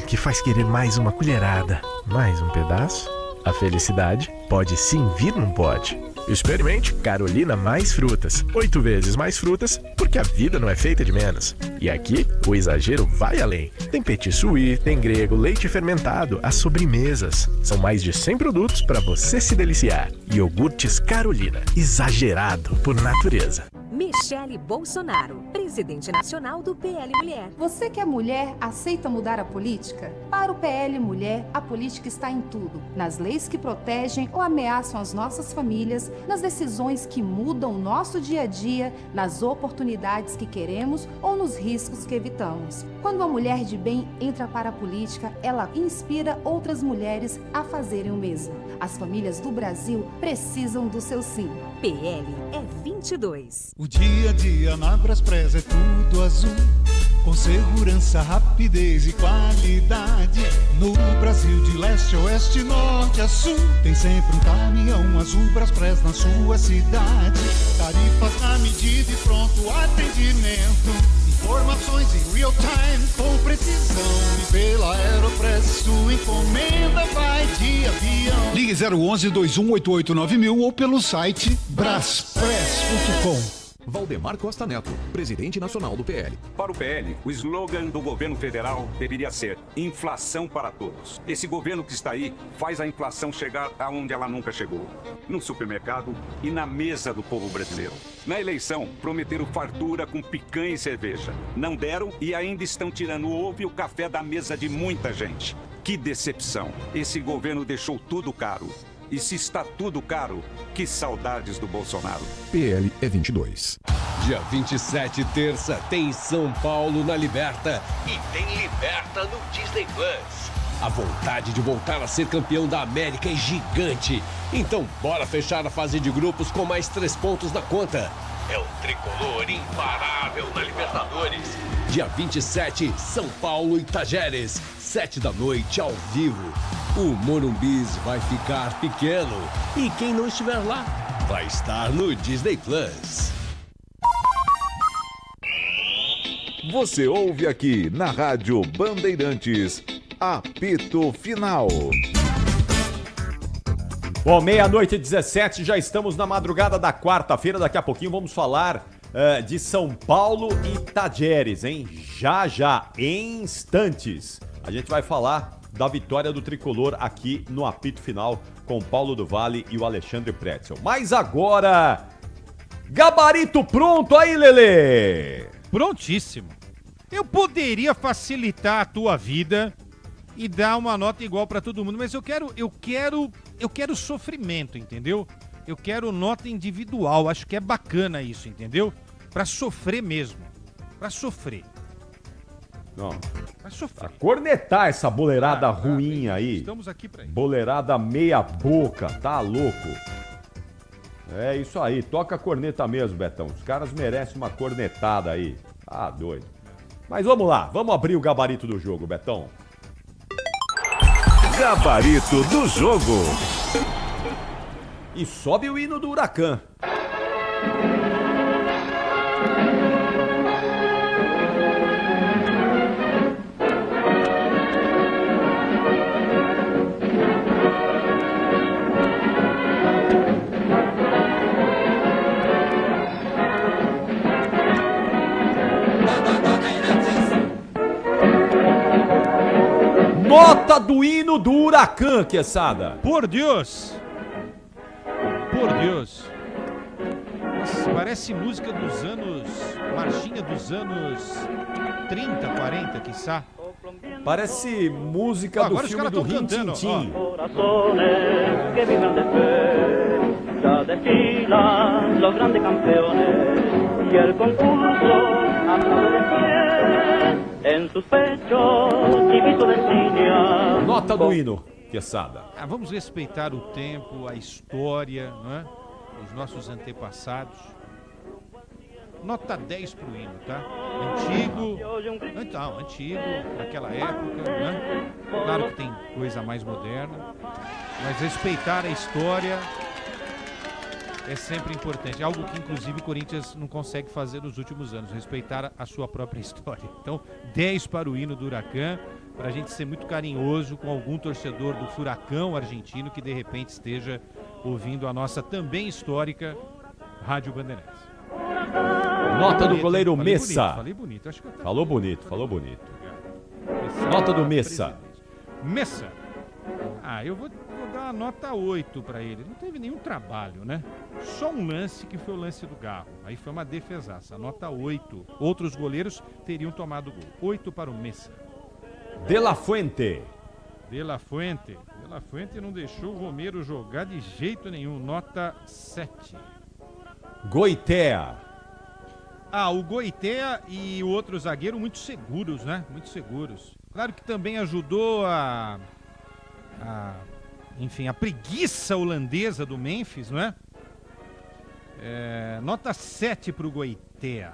que faz querer mais uma colherada, mais um pedaço? A felicidade pode sim vir num pote. Experimente Carolina Mais Frutas. 8 vezes mais frutas, porque a vida não é feita de menos. E aqui, o exagero vai além. Tem petit suí, tem grego, leite fermentado, as sobremesas. São mais de 100 produtos para você se deliciar. Iogurtes Carolina, exagerado por natureza. Michele Bolsonaro, presidente nacional do PL Mulher. Você que é mulher, aceita mudar a política? Para o PL Mulher, a política está em tudo. Nas leis que protegem ou ameaçam as nossas famílias, nas decisões que mudam o nosso dia a dia, nas oportunidades que queremos ou nos riscos que evitamos. Quando uma mulher de bem entra para a política, ela inspira outras mulheres a fazerem o mesmo. As famílias do Brasil precisam do seu sim. PL é 22. O dia a dia na Braspress é tudo azul, com segurança, rapidez e qualidade. No Brasil de leste a oeste, norte a sul, tem sempre um caminhão azul Braspress na sua cidade. Tarifas na medida e pronto atendimento. Informações em real time com precisão. E pela Aeropress sua encomenda vai de avião. Ligue 011-2188-9000 ou pelo site braspress.com. Valdemar Costa Neto, presidente nacional do PL. Para o PL, o slogan do governo federal deveria ser inflação para todos. Esse governo que está aí faz a inflação chegar aonde ela nunca chegou. No supermercado e na mesa do povo brasileiro. Na eleição, prometeram fartura com picanha e cerveja. Não deram e ainda estão tirando o ovo e o café da mesa de muita gente. Que decepção. Esse governo deixou tudo caro. E se está tudo caro, que saudades do Bolsonaro. PL é 22. Dia 27, terça, tem São Paulo na Liberta e tem Liberta no Disney Plus. A vontade de voltar a ser campeão da América é gigante. Então bora fechar a fase de grupos com mais 3 pontos na conta. É o tricolor imparável na Libertadores. Dia 27, São Paulo e Tajeres, 7 da noite ao vivo. O Morumbis vai ficar pequeno e quem não estiver lá vai estar no Disney Plus. Você ouve aqui na Rádio Bandeirantes, apito final. Bom, 00:17, já estamos na madrugada da quarta-feira. Daqui a pouquinho vamos falar de São Paulo e Tajeres, hein? Já, em instantes, a gente vai falar da vitória do Tricolor aqui no apito final com o Paulo do Vale e o Alexandre Pretzel. Mas agora, gabarito pronto aí, Lelê? Prontíssimo. Eu poderia facilitar a tua vida e dar uma nota igual pra todo mundo, mas eu quero sofrimento, entendeu? Eu quero nota individual, acho que é bacana isso, entendeu? Pra sofrer mesmo, pra sofrer. Não. Vai sofrer. Pra cornetar essa boleirada ruim aí. Estamos aqui pra isso. Boleirada meia boca, tá louco? É isso aí, toca a corneta mesmo, Betão. Os caras merecem uma cornetada aí. Ah, doido. Mas vamos lá, vamos abrir o gabarito do jogo, Betão. Gabarito do jogo. E sobe o hino do Huracan. Nota do hino do Huracan, Quesada. Por Deus! Por Deus! Nossa, parece música dos anos... Marchinha dos anos 30, 40, quiçá. Parece música do agora filme do Rin Tin Tin. Ya desfilan los grandes campeones y el concurso aplaude de pie en sus pechos diviso de ciña. Nota do hino, Quesada. Vamos respeitar o tempo, a história, não é? Os nossos antepassados. Nota 10 pro hino, tá? Antigo, então, antigo, naquela época, né? Claro que tem coisa mais moderna, mas respeitar a história é sempre importante. Algo que, inclusive, o Corinthians não consegue fazer nos últimos anos, respeitar a sua própria história. Então, 10 para o hino do Huracan, para a gente ser muito carinhoso com algum torcedor do Furacão argentino que, de repente, esteja ouvindo a nossa também histórica Rádio Bandeirantes. Nota do goleiro Messa. Falei bonito, acho que eu até... Falou bonito. Nota do Messa. Messa. Eu vou dar uma nota 8 para ele. Não teve nenhum trabalho, né? Só um lance que foi o lance do Garro. Aí foi uma defesaça. Nota 8. Outros goleiros teriam tomado gol. 8 para o Messa. De La Fuente. De La Fuente não deixou o Romero jogar de jeito nenhum. Nota 7. Goitea. O Goitea e o outro zagueiro muito seguros, né? Muito seguros. Claro que também ajudou enfim, a preguiça holandesa do Memphis, não é? Nota 7 para o Goitea.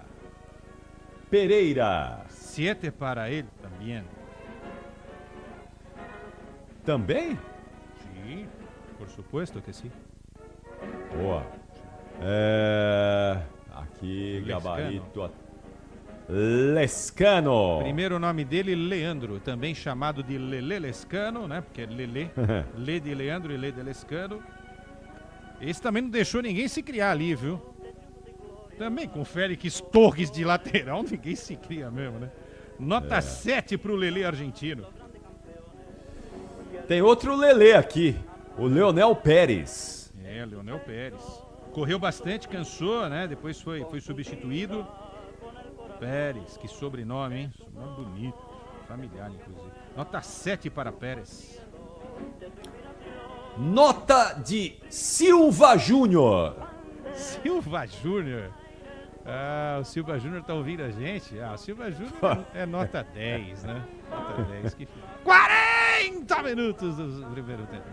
Pereira. 7 para ele também. Também? Sim, por supuesto que sim. Boa. Aqui, gabarito. Lescano. Primeiro nome dele, Leandro, também chamado de Lele Lescano, né? Porque é Lele, Lê de Leandro e Lê de Lescano. Esse também não deixou ninguém se criar ali, viu? Também com o Félix Torres de lateral, ninguém se cria mesmo, né? Nota 7 pro Lele argentino. Tem outro Lele aqui, o Leonel Pérez. Leonel Pérez. Correu bastante, cansou, né? Depois foi substituído. Pérez, que sobrenome, hein? Sobrenome bonito, familiar, inclusive. Nota 7 para Pérez. Nota de Silva Júnior. Silva Júnior? O Silva Júnior tá ouvindo a gente? O Silva Júnior é nota 10, né? Nota 10. 40 minutos do primeiro tempo.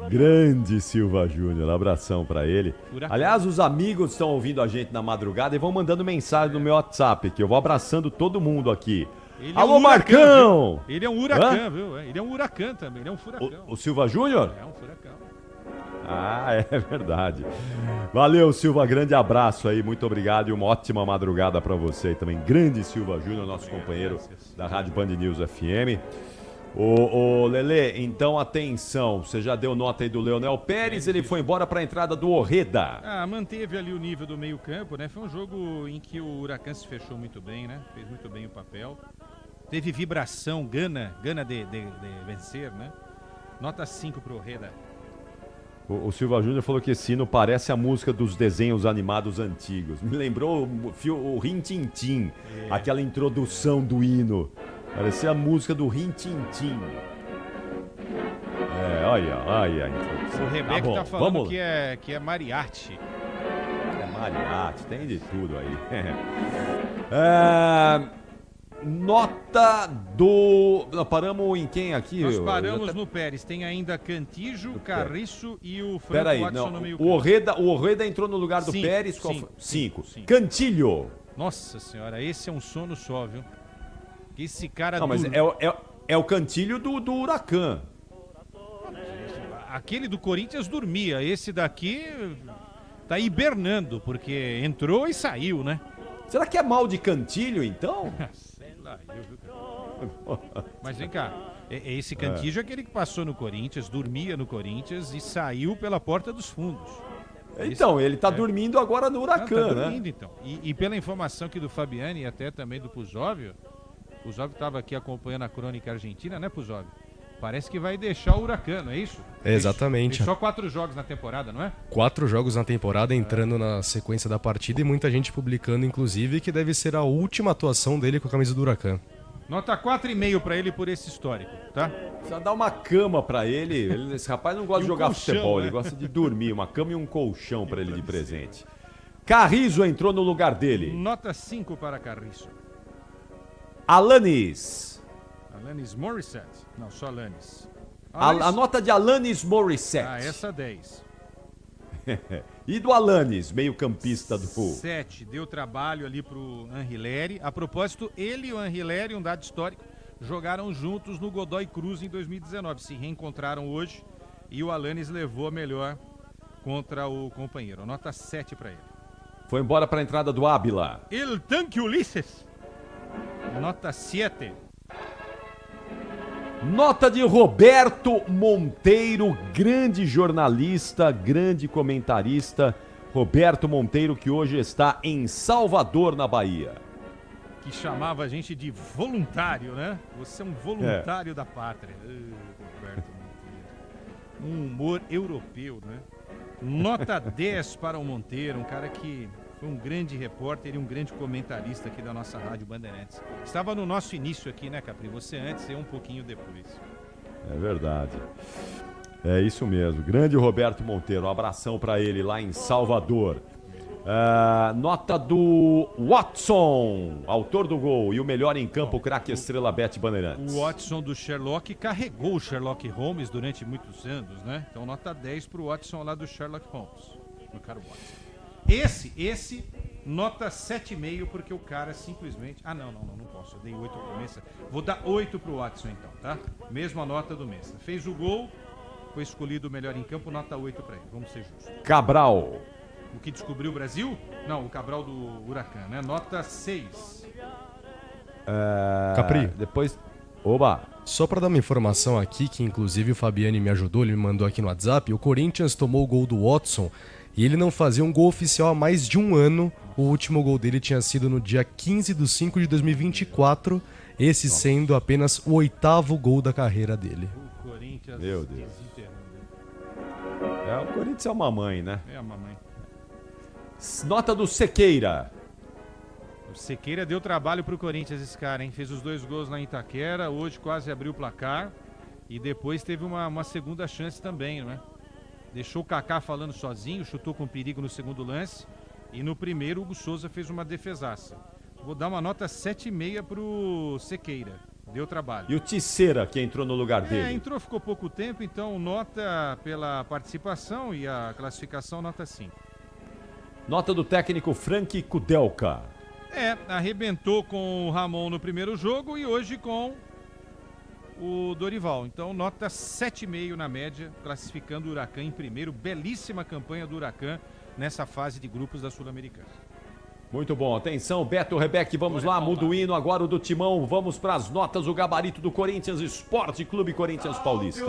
Grande Silva Júnior, abração pra ele. Huracan. Aliás, os amigos estão ouvindo a gente na madrugada e vão mandando mensagem no meu WhatsApp aqui. Eu vou abraçando todo mundo aqui. Ele Alô, é um Marcão! Viu? Ele é um Huracan, viu? Ele é um Huracan também, ele é um furacão. O Silva Júnior? É um furacão. É verdade. Valeu, Silva, grande abraço aí, muito obrigado e uma ótima madrugada pra você também. Grande Silva Júnior, nosso companheiro da Rádio Band News FM. Ô Lelê, então atenção, você já deu nota aí do Leonel Pérez, ele foi embora para a entrada do Orreda. Manteve ali o nível do meio campo, né? Foi um jogo em que o Huracan se fechou muito bem, né? Fez muito bem o papel. Teve vibração, gana de vencer, né? Nota 5 pro Orreda. O Silva Júnior falou que esse hino parece a música dos desenhos animados antigos. Me lembrou o Rin Tin Tin, aquela introdução do hino. Parecia a música do Rin Tin Tin. Olha. O Rebeca tá falando que é mariachi. É mariachi, tem de tudo aí. Nota do... Nós paramos em quem aqui? Nós paramos no Pérez. Tem ainda Cantillo, Carriço e o Franco Peraí, Watson não. no meio O Orreda entrou no lugar do Pérez. Qual foi? 5. Cantillo. Nossa senhora, esse é um sono só, viu? Esse cara... Não, mas é o Cantillo do Huracan. Aquele do Corinthians dormia. Esse daqui tá hibernando, porque entrou e saiu, né? Será que é mal de Cantillo, então? Sei lá, Mas vem cá, esse Cantillo é aquele que passou no Corinthians, dormia no Corinthians e saiu pela porta dos fundos. Então, ele tá dormindo agora no Huracan, tá né? Dormindo, então. E pela informação aqui do Fabiani e até também do Puzóvio, o Puzóvio estava aqui acompanhando a crônica argentina, né, Puzóvio? Parece que vai deixar o Huracan, não é isso? Exatamente. Tem só 4 jogos na temporada, não é? 4 jogos na temporada, entrando na sequência da partida e muita gente publicando, inclusive, que deve ser a última atuação dele com a camisa do Huracan. Nota 4,5 pra ele por esse histórico, tá? Precisa dar uma cama pra ele. Esse rapaz não gosta de jogar futebol, né? Ele gosta de dormir. Uma cama e um colchão pra ele de presente. Carrizo entrou no lugar dele. Nota 5 para Carrizo. Alanis. Alanis Morissette. Não, só Alanis. A nota de Alanis Morissette. Ah, essa 10. E do Alanis, meio campista do... 7, deu trabalho ali pro Anrileri. A propósito, ele e o Anrileri, um dado histórico, jogaram juntos no Godoy Cruz em 2019. Se reencontraram hoje e o Alanis levou a melhor contra o companheiro. Nota 7 para ele. Foi embora para a entrada do Ábila. El Tanque Ulisses. Nota 7. Nota de Roberto Monteiro, grande jornalista, grande comentarista. Roberto Monteiro, que hoje está em Salvador, na Bahia. Que chamava a gente de voluntário, né? Você é um voluntário da pátria. Roberto Monteiro. Um humor europeu, né? Nota 10 para o Monteiro, um cara que foi um grande repórter e um grande comentarista aqui da nossa Rádio Bandeirantes. Estava no nosso início aqui, né, Capri? Você antes e um pouquinho depois. É verdade. É isso mesmo. Grande Roberto Monteiro. Um abração para ele lá em Salvador. Nota do Watson, autor do gol e o melhor em campo, craque estrela Beth Bandeirantes. O Watson do Sherlock carregou o Sherlock Holmes durante muitos anos, né? Então nota 10 pro Watson lá do Sherlock Holmes. Meu caro Watson. Esse, nota 7,5, porque o cara simplesmente... Ah, não posso. Eu dei 8 pro Messa. Vou dar 8 pro Watson então, tá? Mesma nota do Messa. Fez o gol, foi escolhido o melhor em campo, nota 8 pra ele. Vamos ser justos. Cabral. O que descobriu o Brasil? Não, o Cabral do Huracan, né? Nota 6. Capri. Depois... Oba! Só para dar uma informação aqui, que inclusive o Fabiani me ajudou, ele me mandou aqui no WhatsApp, o Corinthians tomou o gol do Watson e ele não fazia um gol oficial há mais de um ano. O último gol dele tinha sido no dia 15/5 de 2024, esse sendo apenas o 8º gol da carreira dele. O Corinthians... Meu Deus. O Corinthians é uma mãe, né? É a mamãe. Nota do Sequeira. O Sequeira deu trabalho pro Corinthians, esse cara, hein? Fez os 2 gols na Itaquera, hoje quase abriu o placar e depois teve uma segunda chance também, não é? Deixou o Kaká falando sozinho, chutou com perigo no segundo lance e no primeiro o Hugo Souza fez uma defesaça. Vou dar uma nota 7,5 pro Sequeira, deu trabalho. E o Tisseira, que entrou no lugar dele? Entrou, ficou pouco tempo, então nota pela participação e a classificação, nota 5. Nota do técnico Frank Kudelka. Arrebentou com o Ramon no primeiro jogo e hoje com o Dorival. Então, nota 7,5 na média, classificando o Huracan em primeiro. Belíssima campanha do Huracan nessa fase de grupos da Sul-Americana. Muito bom. Atenção, Beto Rebeck, vamos lá, muda o hino agora o do Timão. Vamos para as notas, o gabarito do Corinthians Esporte Clube Corinthians Paulista.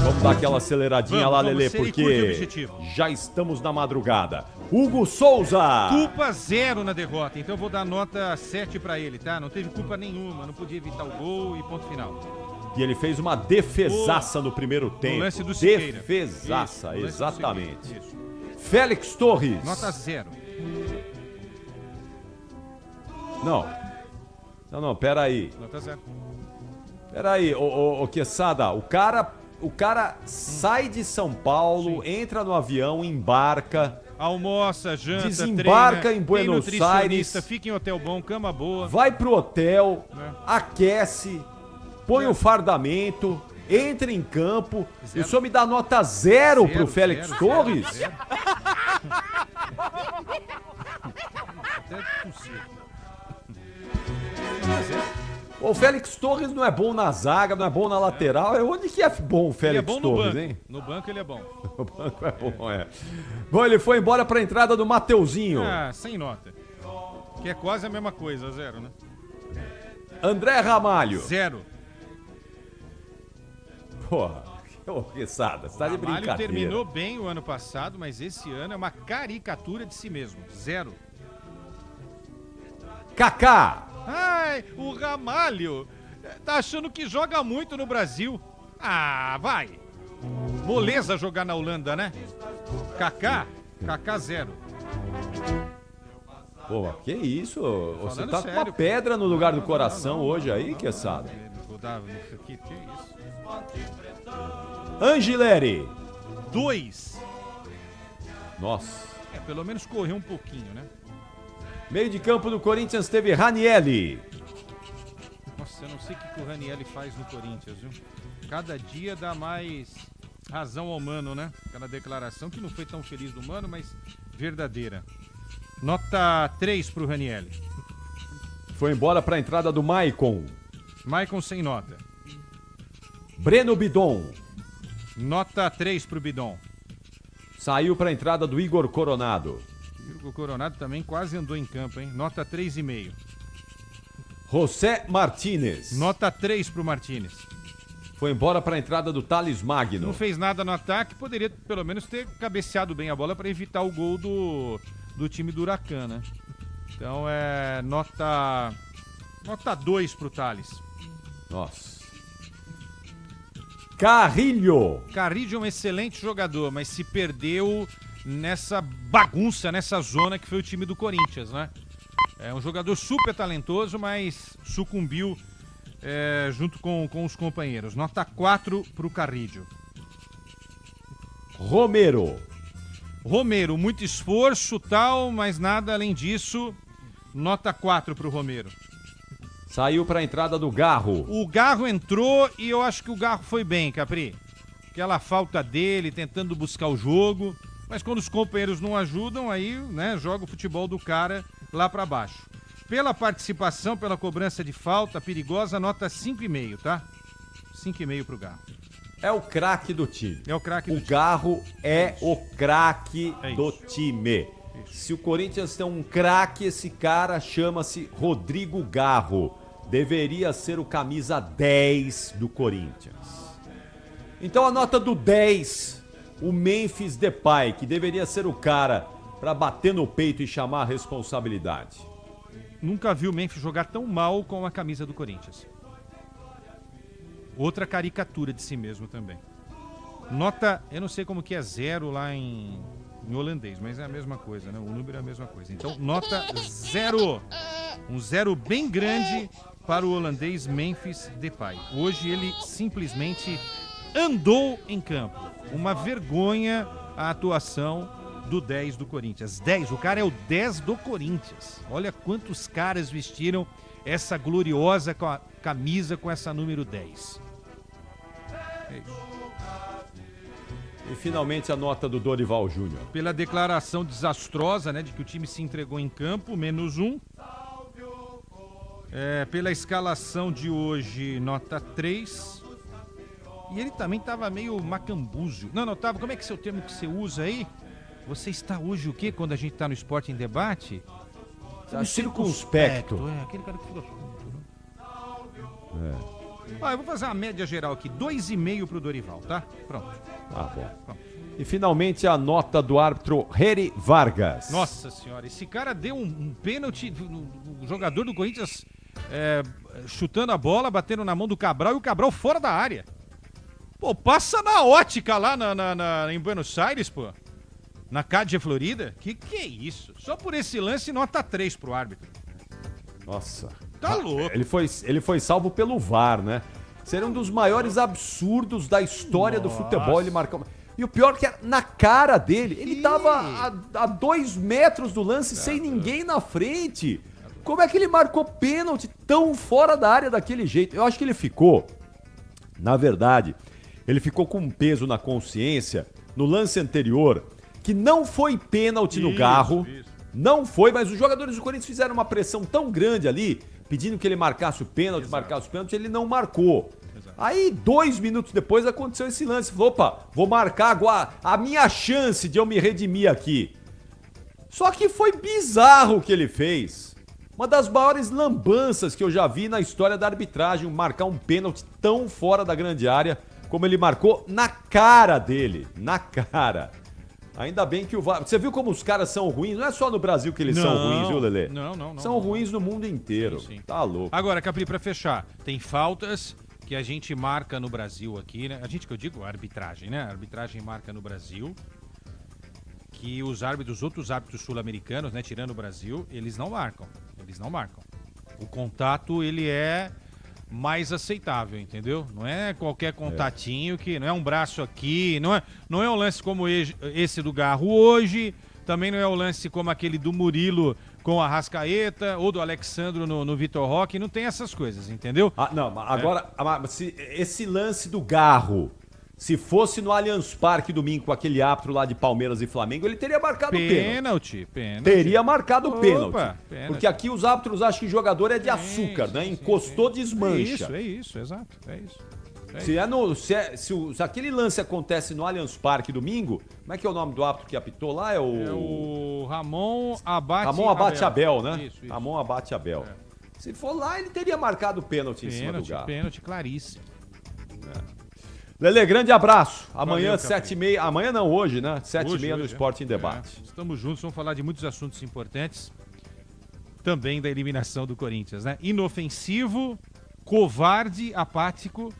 Vamos dar aquela aceleradinha lá, Lelê, porque já estamos na madrugada. Hugo Souza. Culpa 0 na derrota, então eu vou dar nota 7 para ele, tá? Não teve culpa nenhuma, não podia evitar o gol e ponto final. E ele fez uma defesaça no primeiro tempo. No lance do Siqueira. Defesaça, Isso, exatamente. Isso. Félix Torres. Nota 0. Não, peraí. Nota 0. Peraí, ô Quesada, o cara sai de São Paulo, entra no avião, embarca, Almoça, janta, desembarca treina, em Buenos tem nutricionista, Aires, fica em hotel bom, cama boa. vai pro hotel, aquece, põe o fardamento, entra em campo. E o senhor me dá nota 0 pro Félix Torres? Até tossir. O Félix Torres não é bom na zaga, não é bom na lateral. É onde que é bom o Félix Ele é bom Torres, no banco. hein? No banco ele é bom. O banco é bom, é. Bom, ele foi embora pra entrada do Mateuzinho. Sem nota. Que é quase a mesma coisa, 0, né? André Ramalho. 0. Porra, que horriçada, você tá de Ramalho brincadeira. terminou bem o ano passado, mas esse ano é uma caricatura de si mesmo. 0. Kaká. Ai, o Ramalho tá achando que joga muito no Brasil. Ah, vai. Moleza jogar na Holanda, né? Kaká 0. Pô, que isso? Você Falando tá com sério, uma pedra no lugar do coração hoje aí, que sabe? Que isso? Angileri. 2. Nossa. Pelo menos correu um pouquinho, né? Meio de campo do Corinthians teve Ranielli. Nossa, eu não sei o que o Ranielli faz no Corinthians, viu? Cada dia dá mais razão ao Mano, né? Aquela declaração que não foi tão feliz do Mano, mas verdadeira. Nota 3 pro Ranielli. Foi embora pra entrada do Maicon. Maicon sem nota. Breno Bidon. Nota 3 pro Bidon. Saiu pra entrada do Igor Coronado. O Coronado também quase andou em campo, hein? Nota 3,5. José Martínez. Nota 3 pro Martínez. Foi embora para a entrada do Thales Magno. Não fez nada no ataque, poderia pelo menos ter cabeceado bem a bola para evitar o gol do time do Huracan, né? Então é nota 2 pro Thales. Nossa. Carrilho. Carrilho é um excelente jogador, mas se perdeu nessa bagunça, nessa zona que foi o time do Corinthians, né? É um jogador super talentoso, mas sucumbiu junto com os companheiros. Nota 4 pro Carrillo. Romero, muito esforço tal, mas nada além disso. Nota 4 pro Romero. Saiu para a entrada do Garro. O Garro entrou e eu acho que o Garro foi bem, Capri. Aquela falta dele, tentando buscar o jogo. Mas quando os companheiros não ajudam, aí, né, joga o futebol do cara lá pra baixo. Pela participação, pela cobrança de falta perigosa, nota 5,5, tá? 5,5 pro Garro. É o craque do time. É o craque do time. O Garro é o craque É do time. Se o Corinthians tem um craque, esse cara chama-se Rodrigo Garro. Deveria ser o camisa 10 do Corinthians. Então a nota do 10... O Memphis Depay, que deveria ser o cara para bater no peito e chamar a responsabilidade. Nunca vi o Memphis jogar tão mal com a camisa do Corinthians. Outra caricatura de si mesmo também. Nota, eu não sei como que é 0 lá em holandês, mas é a mesma coisa, né? O número é a mesma coisa. Então, nota 0. Um 0 bem grande para o holandês Memphis Depay. Hoje ele simplesmente andou em campo. Uma vergonha a atuação do 10 do Corinthians. 10, o cara é o 10 do Corinthians. Olha quantos caras vestiram essa gloriosa camisa com essa número 10. É isso. E finalmente a nota do Dorival Júnior. Pela declaração desastrosa, né, de que o time se entregou em campo, -1. Pela escalação de hoje, nota 3. E ele também tava meio macambúzio. Não, tava. Como é que é o termo que você usa aí? Você está hoje o quê quando a gente tá no Esporte em Debate? Tá circunspecto. Aquele cara que fica... eu vou fazer uma média geral aqui. 2,5 pro Dorival, tá? Pronto. Tá bom. Pronto. E finalmente a nota do árbitro Reri Vargas. Nossa senhora, esse cara deu um pênalti no jogador do Corinthians chutando a bola, batendo na mão do Cabral e o Cabral fora da área. Pô, passa na ótica lá em Buenos Aires, pô. Na Cádia Florida. Que é isso? Só por esse lance, nota 3 pro árbitro. Nossa. Tá louco. Ele foi salvo pelo VAR, né? Seria um dos maiores absurdos da história do futebol. Ele marcou... E o pior que era na cara dele. Ele tava a 2 metros do lance sem ninguém na frente. Como é que ele marcou pênalti tão fora da área daquele jeito? Eu acho que ele ficou, na verdade, ele ficou com um peso na consciência no lance anterior, que não foi pênalti no Garro. Não foi, mas os jogadores do Corinthians fizeram uma pressão tão grande ali, pedindo que ele marcasse o pênalti, ele não marcou. Aí, 2 minutos depois, aconteceu esse lance. Falou, opa, vou marcar agora a minha chance de eu me redimir aqui. Só que foi bizarro o que ele fez. Uma das maiores lambanças que eu já vi na história da arbitragem, marcar um pênalti tão fora da grande área, como ele marcou na cara dele. Na cara. Ainda bem que o VAR... Você viu como os caras são ruins? Não é só no Brasil que eles são ruins, viu, Lelê? Não. São ruins no mundo inteiro. Sim. Tá louco. Agora, Capri, pra fechar, tem faltas que a gente marca no Brasil aqui, né? A gente que eu digo, a arbitragem, né? A arbitragem marca no Brasil que os outros árbitros sul-americanos, né? Tirando o Brasil, eles não marcam. O contato, ele é mais aceitável, entendeu? Não é qualquer contatinho que... Não é um braço aqui, não é um lance como esse do Garro hoje, também não é um lance como aquele do Murilo com a Arrascaeta ou do Alexandro no Vitor Roque, não tem essas coisas, entendeu? Agora, esse lance do Garro, se fosse no Allianz Parque domingo com aquele árbitro lá de Palmeiras e Flamengo, ele teria marcado pênalti. Teria marcado pênalti. Porque aqui os árbitros acham que jogador é de açúcar, né? Encostou, desmancha. É isso, exato. É isso. Se aquele lance acontece no Allianz Parque domingo, como é que é o nome do árbitro que apitou lá? É o Ramon Abate Abel, né? Isso. Ramon Abate Abel. Se for lá, ele teria marcado pênalti em cima do Garro. Pênalti claríssimo. Lelê, grande abraço. Amanhã, Valeu, 7h30. Amanhã não, hoje, né? 7h30 no Esporte em Debate. Estamos juntos, vamos falar de muitos assuntos importantes. Também da eliminação do Corinthians, né? Inofensivo, covarde, apático.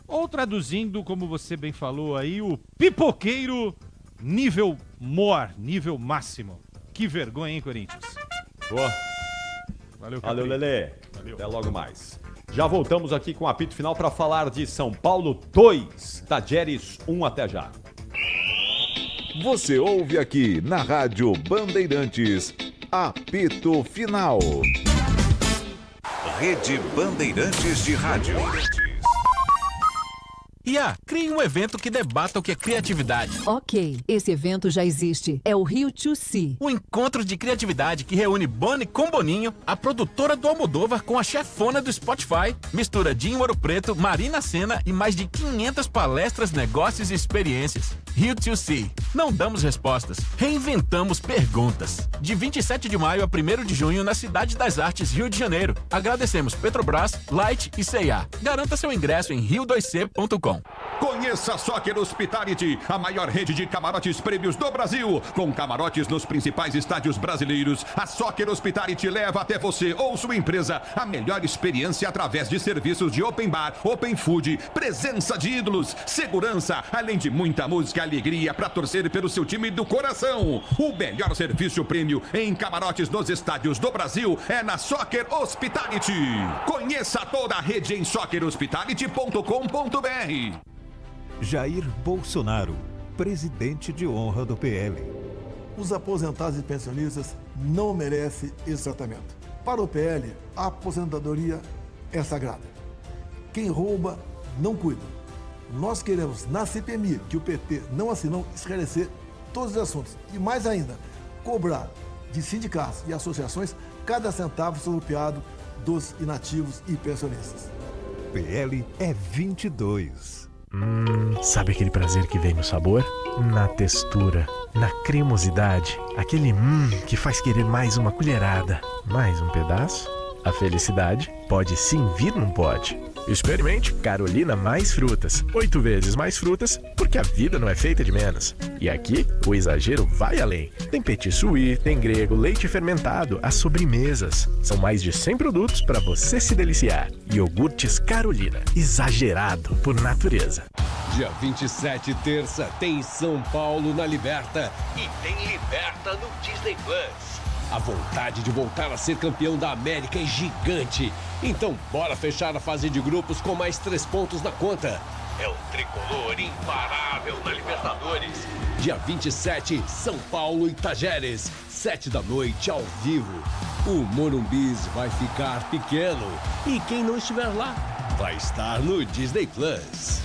Ou traduzindo, como você bem falou aí, o pipoqueiro nível mor, nível máximo. Que vergonha, hein, Corinthians? Boa. Valeu, Lelê. Até logo mais. Já voltamos aqui com o apito final para falar de São Paulo 2, Tajeres 1. Até já. Você ouve aqui na Rádio Bandeirantes, apito final. Rede Bandeirantes de Rádio. Crie um evento que debata o que é criatividade. Ok, esse evento já existe. É o Rio to See. Um encontro de criatividade que reúne Boni com Boninho, a produtora do Almodóvar com a chefona do Spotify, mistura Dinho Ouro Preto, Marina Sena e mais de 500 palestras, negócios e experiências. Rio to See. Não damos respostas, reinventamos perguntas. De 27 de maio a 1º de junho na Cidade das Artes, Rio de Janeiro. Agradecemos Petrobras, Light e C&A. Garanta seu ingresso em rio2c.com. Conheça a Soccer Hospitality, a maior rede de camarotes prêmios do Brasil. Com camarotes nos principais estádios brasileiros, a Soccer Hospitality leva até você ou sua empresa a melhor experiência através de serviços de open bar, open food, presença de ídolos, segurança, além de muita música e alegria para torcer pelo seu time do coração. O melhor serviço prêmio em camarotes nos estádios do Brasil é na Soccer Hospitality. Conheça toda a rede em soccerhospitality.com.br. Jair Bolsonaro, presidente de honra do PL. Os aposentados e pensionistas não merecem esse tratamento. Para o PL, a aposentadoria é sagrada. Quem rouba, não cuida. Nós queremos, na CPMI, que o PT não assinou, esclarecer todos os assuntos. E mais ainda, cobrar de sindicatos e associações cada centavo surrupiado dos inativos e pensionistas. PL é 22. Sabe aquele prazer que vem no sabor? Na textura, na cremosidade, aquele que faz querer mais uma colherada. Mais um pedaço? A felicidade pode sim vir num pote. Experimente Carolina Mais Frutas. 8 vezes mais frutas, porque a vida não é feita de menos. E aqui, o exagero vai além. Tem petit suí, tem grego, leite fermentado, as sobremesas. São mais de 100 produtos para você se deliciar. Iogurtes Carolina, exagerado por natureza. Dia 27, terça, tem São Paulo na Liberta e tem Liberta no Disney Plus. A vontade de voltar a ser campeão da América é gigante. Então bora fechar a fase de grupos com mais 3 pontos na conta. É o tricolor imparável na Libertadores. Dia 27, São Paulo e Tajeres, 7 da noite, ao vivo. O Morumbis vai ficar pequeno e quem não estiver lá vai estar no Disney Plus.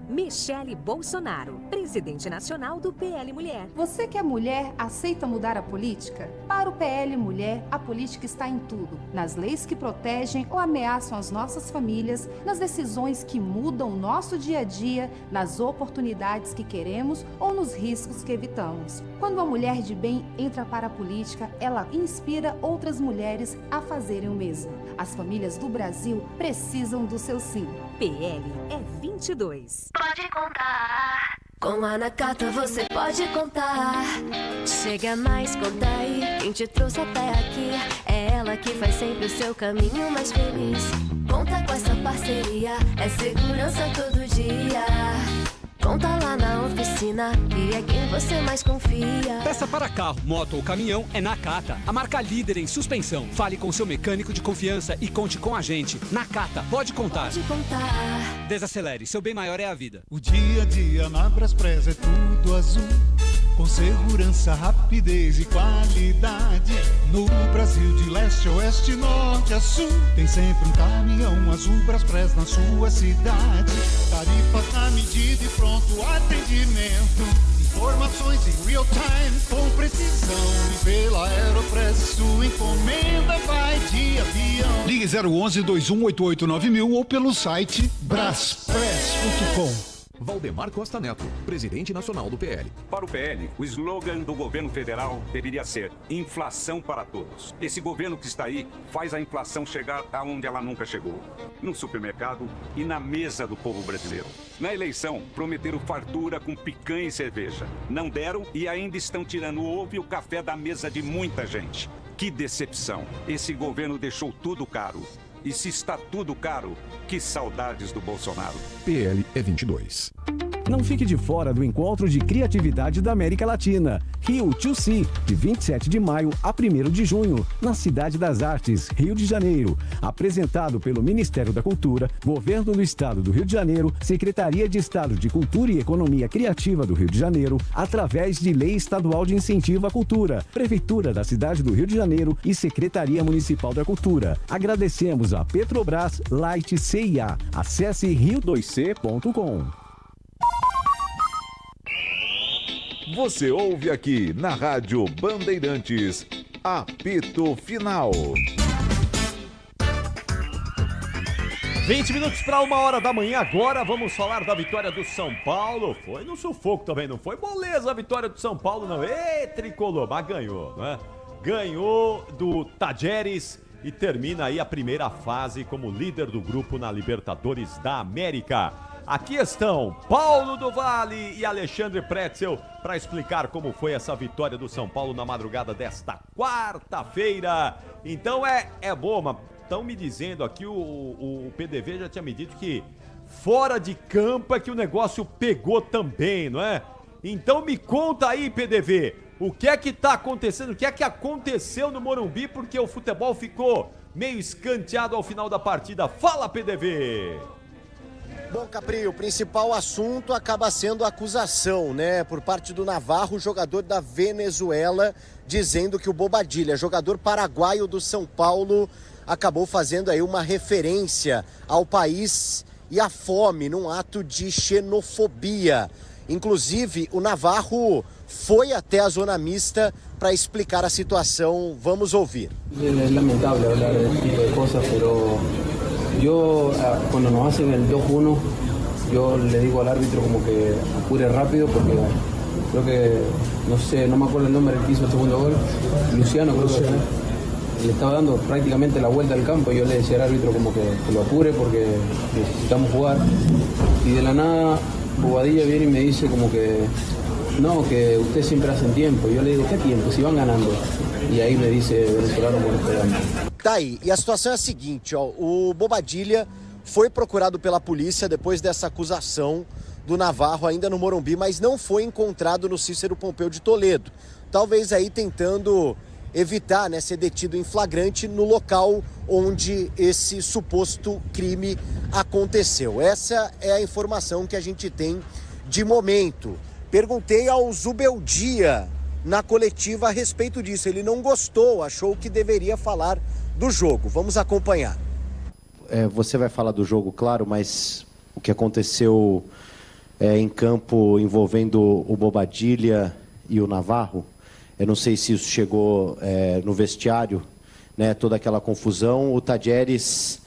Michele Bolsonaro, presidente nacional do PL Mulher. Você que é mulher, aceita mudar a política? Para o PL Mulher, a política está em tudo. Nas leis que protegem ou ameaçam as nossas famílias, nas decisões que mudam o nosso dia a dia, nas oportunidades que queremos ou nos riscos que evitamos. Quando uma mulher de bem entra para a política, ela inspira outras mulheres a fazerem o mesmo. As famílias do Brasil precisam do seu sim. PL é 22. Pode contar. Com a Nakata você pode contar. Chega mais, conta aí. Quem te trouxe até aqui é ela que faz sempre o seu caminho mais feliz. Conta com essa parceria, é segurança todo dia. Conta lá na oficina, que é quem você mais confia. Peça para carro, moto ou caminhão é Nakata, a marca líder em suspensão. Fale com seu mecânico de confiança e conte com a gente. Nakata, pode contar. Pode contar. Desacelere, seu bem maior é a vida. O dia a dia na Braspress é tudo azul, com segurança, rapidez e qualidade. No Brasil de leste a oeste, norte a sul, tem sempre um caminhão azul Braspress na sua cidade. Tarifas na medida e pronto atendimento. Informações em real time com precisão. E pela Aeropress sua encomenda vai de avião. Ligue 011-2188-9000 ou pelo site braspress.com. Valdemar Costa Neto, presidente nacional do PL. Para o PL, o slogan do governo federal deveria ser inflação para todos. Esse governo que está aí faz a inflação chegar aonde ela nunca chegou. No supermercado e na mesa do povo brasileiro. Na eleição, prometeram fartura com picanha e cerveja. Não deram e ainda estão tirando o ovo e o café da mesa de muita gente. Que decepção. Esse governo deixou tudo caro. E se está tudo caro, que saudades do Bolsonaro. PL é 22. Não fique de fora do encontro de criatividade da América Latina. Rio 2C, de 27 de maio a 1º de junho, na Cidade das Artes, Rio de Janeiro. Apresentado pelo Ministério da Cultura, Governo do Estado do Rio de Janeiro, Secretaria de Estado de Cultura e Economia Criativa do Rio de Janeiro, através de Lei Estadual de Incentivo à Cultura, Prefeitura da Cidade do Rio de Janeiro e Secretaria Municipal da Cultura. Agradecemos a Petrobras Light CIA. Acesse rio2c.com. Você ouve aqui na Rádio Bandeirantes, apito final. 20 minutos para 1h da manhã, agora vamos falar da vitória do São Paulo. Foi no sufoco também, não foi moleza a vitória do São Paulo, não. Ê, tricolor, mas ganhou, não é? Ganhou do Tajeres e termina aí a primeira fase como líder do grupo na Libertadores da América. Aqui estão Paulo do Vale e Alexandre Pretzel para explicar como foi essa vitória do São Paulo na madrugada desta quarta-feira. Então é boa, mas estão me dizendo aqui, o PDV já tinha me dito que fora de campo é que o negócio pegou também, não é? Então me conta aí, PDV, o que é que tá acontecendo, o que é que aconteceu no Morumbi, porque o futebol ficou meio escanteado ao final da partida. Fala, PDV! Bom, Capri, o principal assunto acaba sendo a acusação, né, por parte do Navarro, jogador da Venezuela, dizendo que o Bobadilla, jogador paraguaio do São Paulo, acabou fazendo aí uma referência ao país e à fome num ato de xenofobia. Inclusive, o Navarro foi até a zona mista para explicar a situação. Vamos ouvir. É lamentável falar desse tipo de coisa, mas yo cuando nos hacen el 2-1, yo le digo al árbitro como que apure rápido porque creo que, no sé, no me acuerdo el nombre del que hizo el segundo gol, Luciano creo que le estaba dando prácticamente la vuelta al campo y yo le decía al árbitro como que lo apure porque necesitamos jugar. Y de la nada Bobadilla viene y me dice como que no, que ustedes siempre hacen tiempo. Y yo le digo, ¿qué tiempo? Si van ganando. E aí me disse venezolano muito. Tá aí, e a situação é a seguinte, ó, o Bobadilla foi procurado pela polícia depois dessa acusação do Navarro ainda no Morumbi, mas não foi encontrado no Cícero Pompeu de Toledo. Talvez aí tentando evitar, né, ser detido em flagrante no local onde esse suposto crime aconteceu. Essa é a informação que a gente tem de momento. Perguntei ao Zubeldia na coletiva a respeito disso. Ele não gostou, achou que deveria falar do jogo. Vamos acompanhar. Você vai falar do jogo, claro, mas o que aconteceu em campo envolvendo o Bobadilla e o Navarro, eu não sei se isso chegou no vestiário, né, toda aquela confusão. O Tajeres,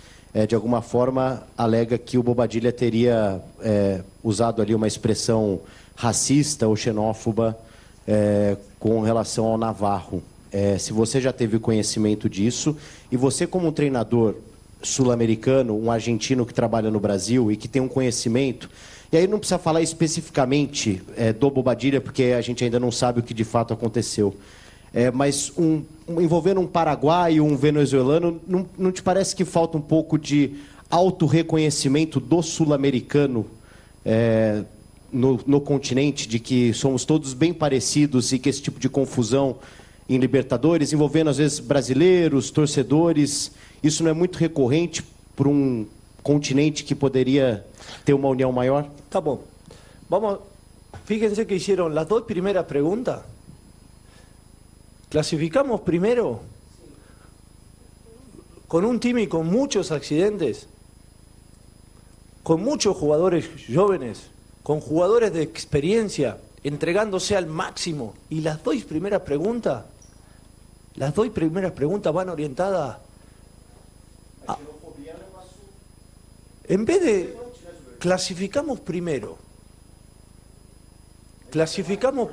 de alguma forma, alega que o Bobadilla teria usado ali uma expressão racista ou xenófoba com relação ao Navarro. Se você já teve conhecimento disso, e você como um treinador sul-americano, um argentino que trabalha no Brasil e que tem um conhecimento, e aí não precisa falar especificamente do Bobadilla, porque a gente ainda não sabe o que de fato aconteceu, mas envolvendo um paraguaio, um venezuelano, não te parece que falta um pouco de autorreconhecimento do sul-americano no continente, de que somos todos bem parecidos e que esse tipo de confusão em Libertadores, envolvendo às vezes brasileiros, torcedores, isso não é muito recorrente para um continente que poderia ter uma união maior? Tá bom. Vamos, fíjense que hicieron las dos primeras preguntas. ¿Clasificamos primero con un time con muchos accidentes, con muchos jugadores jóvenes, con jugadores de experiencia, entregándose al máximo? Y las dos primeras preguntas van orientadas a, en vez de clasificamos primero, clasificamos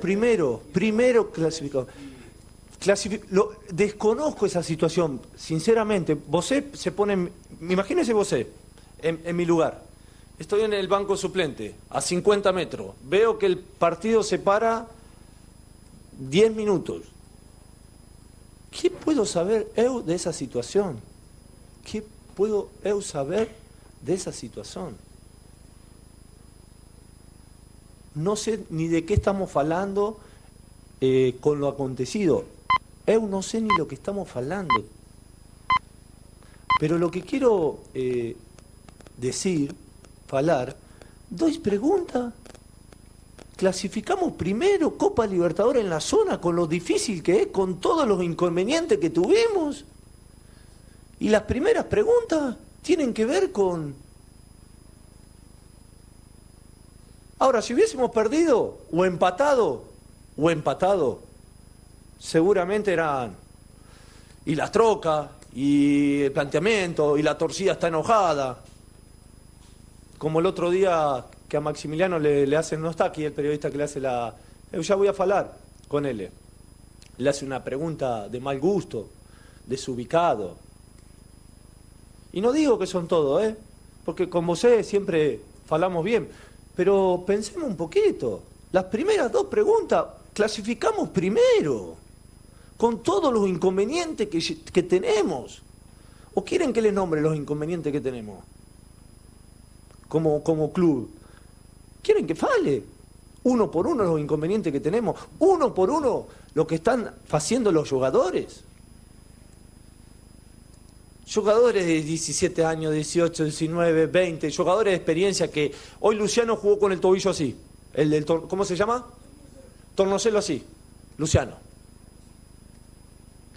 desconozco esa situación, sinceramente. Vosé se pone, imagínese vosé en mi lugar. Estoy en el banco suplente, a 50 metros. Veo que el partido se para 10 minutos. ¿Qué puedo saber yo de esa situación? ¿Qué puedo yo saber de esa situación? No sé ni de qué estamos hablando con lo acontecido. Yo no sé ni lo que estamos hablando. Pero lo que quiero decir, falar, dos preguntas. ¿Clasificamos primero Copa Libertadores en la zona con lo difícil que es, con todos los inconvenientes que tuvimos? Y las primeras preguntas tienen que ver con... Ahora, si hubiésemos perdido o empatado, seguramente eran... Y las trocas, y el planteamiento, y la torcida está enojada. Como el otro día que a Maximiliano le hacen, no está aquí el periodista que le hace la... Yo ya voy a hablar con él. Le hace una pregunta de mal gusto, desubicado. Y no digo que son todos, porque con vos siempre falamos bien. Pero pensemos un poquito. Las primeras dos preguntas, clasificamos primero, con todos los inconvenientes que tenemos. ¿O quieren que les nombre los inconvenientes que tenemos? Como club. ¿Quieren que fale? Uno por uno los inconvenientes que tenemos. Uno por uno lo que están haciendo los jugadores. Jugadores de 17 años, 18, 19, 20, jugadores de experiencia que... Hoy Luciano jugó con el tobillo así. ¿Cómo se llama? Tornocelo así. Luciano.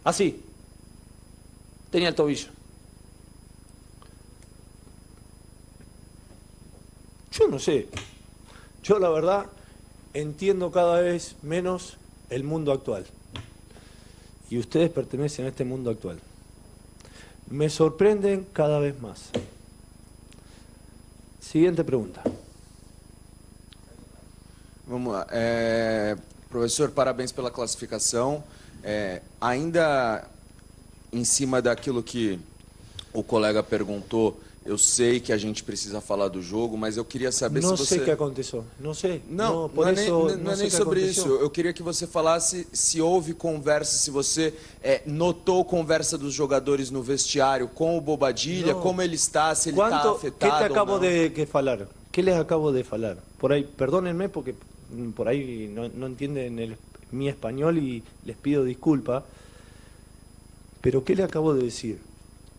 Así. Tenía el tobillo. Yo no sé. Yo la verdad entiendo cada vez menos el mundo actual. Y ustedes pertenecen a este mundo actual. Me sorprenden cada vez más. Siguiente pregunta. Vamos lá. Professor, parabéns pela classificação. Ainda em cima daquilo que o colega perguntou, eu sei que a gente precisa falar do jogo, mas eu queria saber se você... Não sei o que aconteceu, não sei. Não é nem sobre isso. Eu queria que você falasse se houve conversa, se você notou conversa dos jogadores no vestiário com o Bobadilla, como ele está, se ele está afetado. ¿Qué te acabo de falar? ¿Qué les acabo de falar? Por ahí, perdónenme porque por ahí no entienden mi español y les pido disculpas, pero ¿qué le acabo de decir?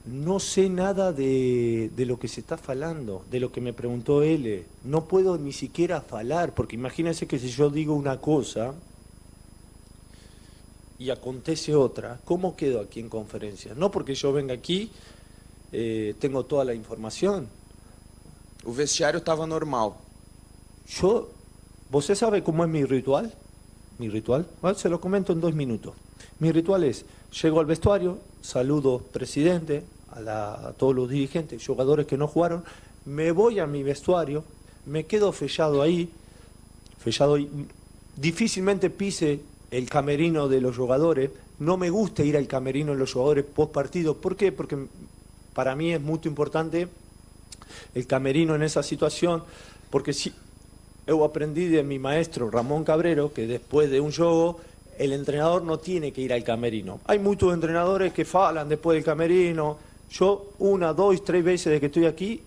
no sé nada de lo que se está falando, de lo que me preguntó él. No puedo ni siquiera falar, porque imagínense que si yo digo una cosa y acontece otra, ¿cómo quedo aquí en conferencia? No porque yo venga aquí, tengo toda la información. O vestiário estava normal. ¿Você sabe cómo es mi ritual? Mi ritual, bueno, se lo comento en 2 minutos. Mi ritual es, llego al vestuario, saludo presidente, a todos los dirigentes, jugadores que no jugaron, me voy a mi vestuario, me quedo fechado ahí, difícilmente pise el camerino de los jugadores, no me gusta ir al camerino de los jugadores post partido. ¿Por qué? Porque para mí es muy importante el camerino en esa situación, porque si yo aprendí de mi maestro Ramón Cabrero que después de un juego el entrenador no tiene que ir al camerino. Hay muchos entrenadores que falan después del camerino. Yo 1, 2, 3 veces desde que estoy aquí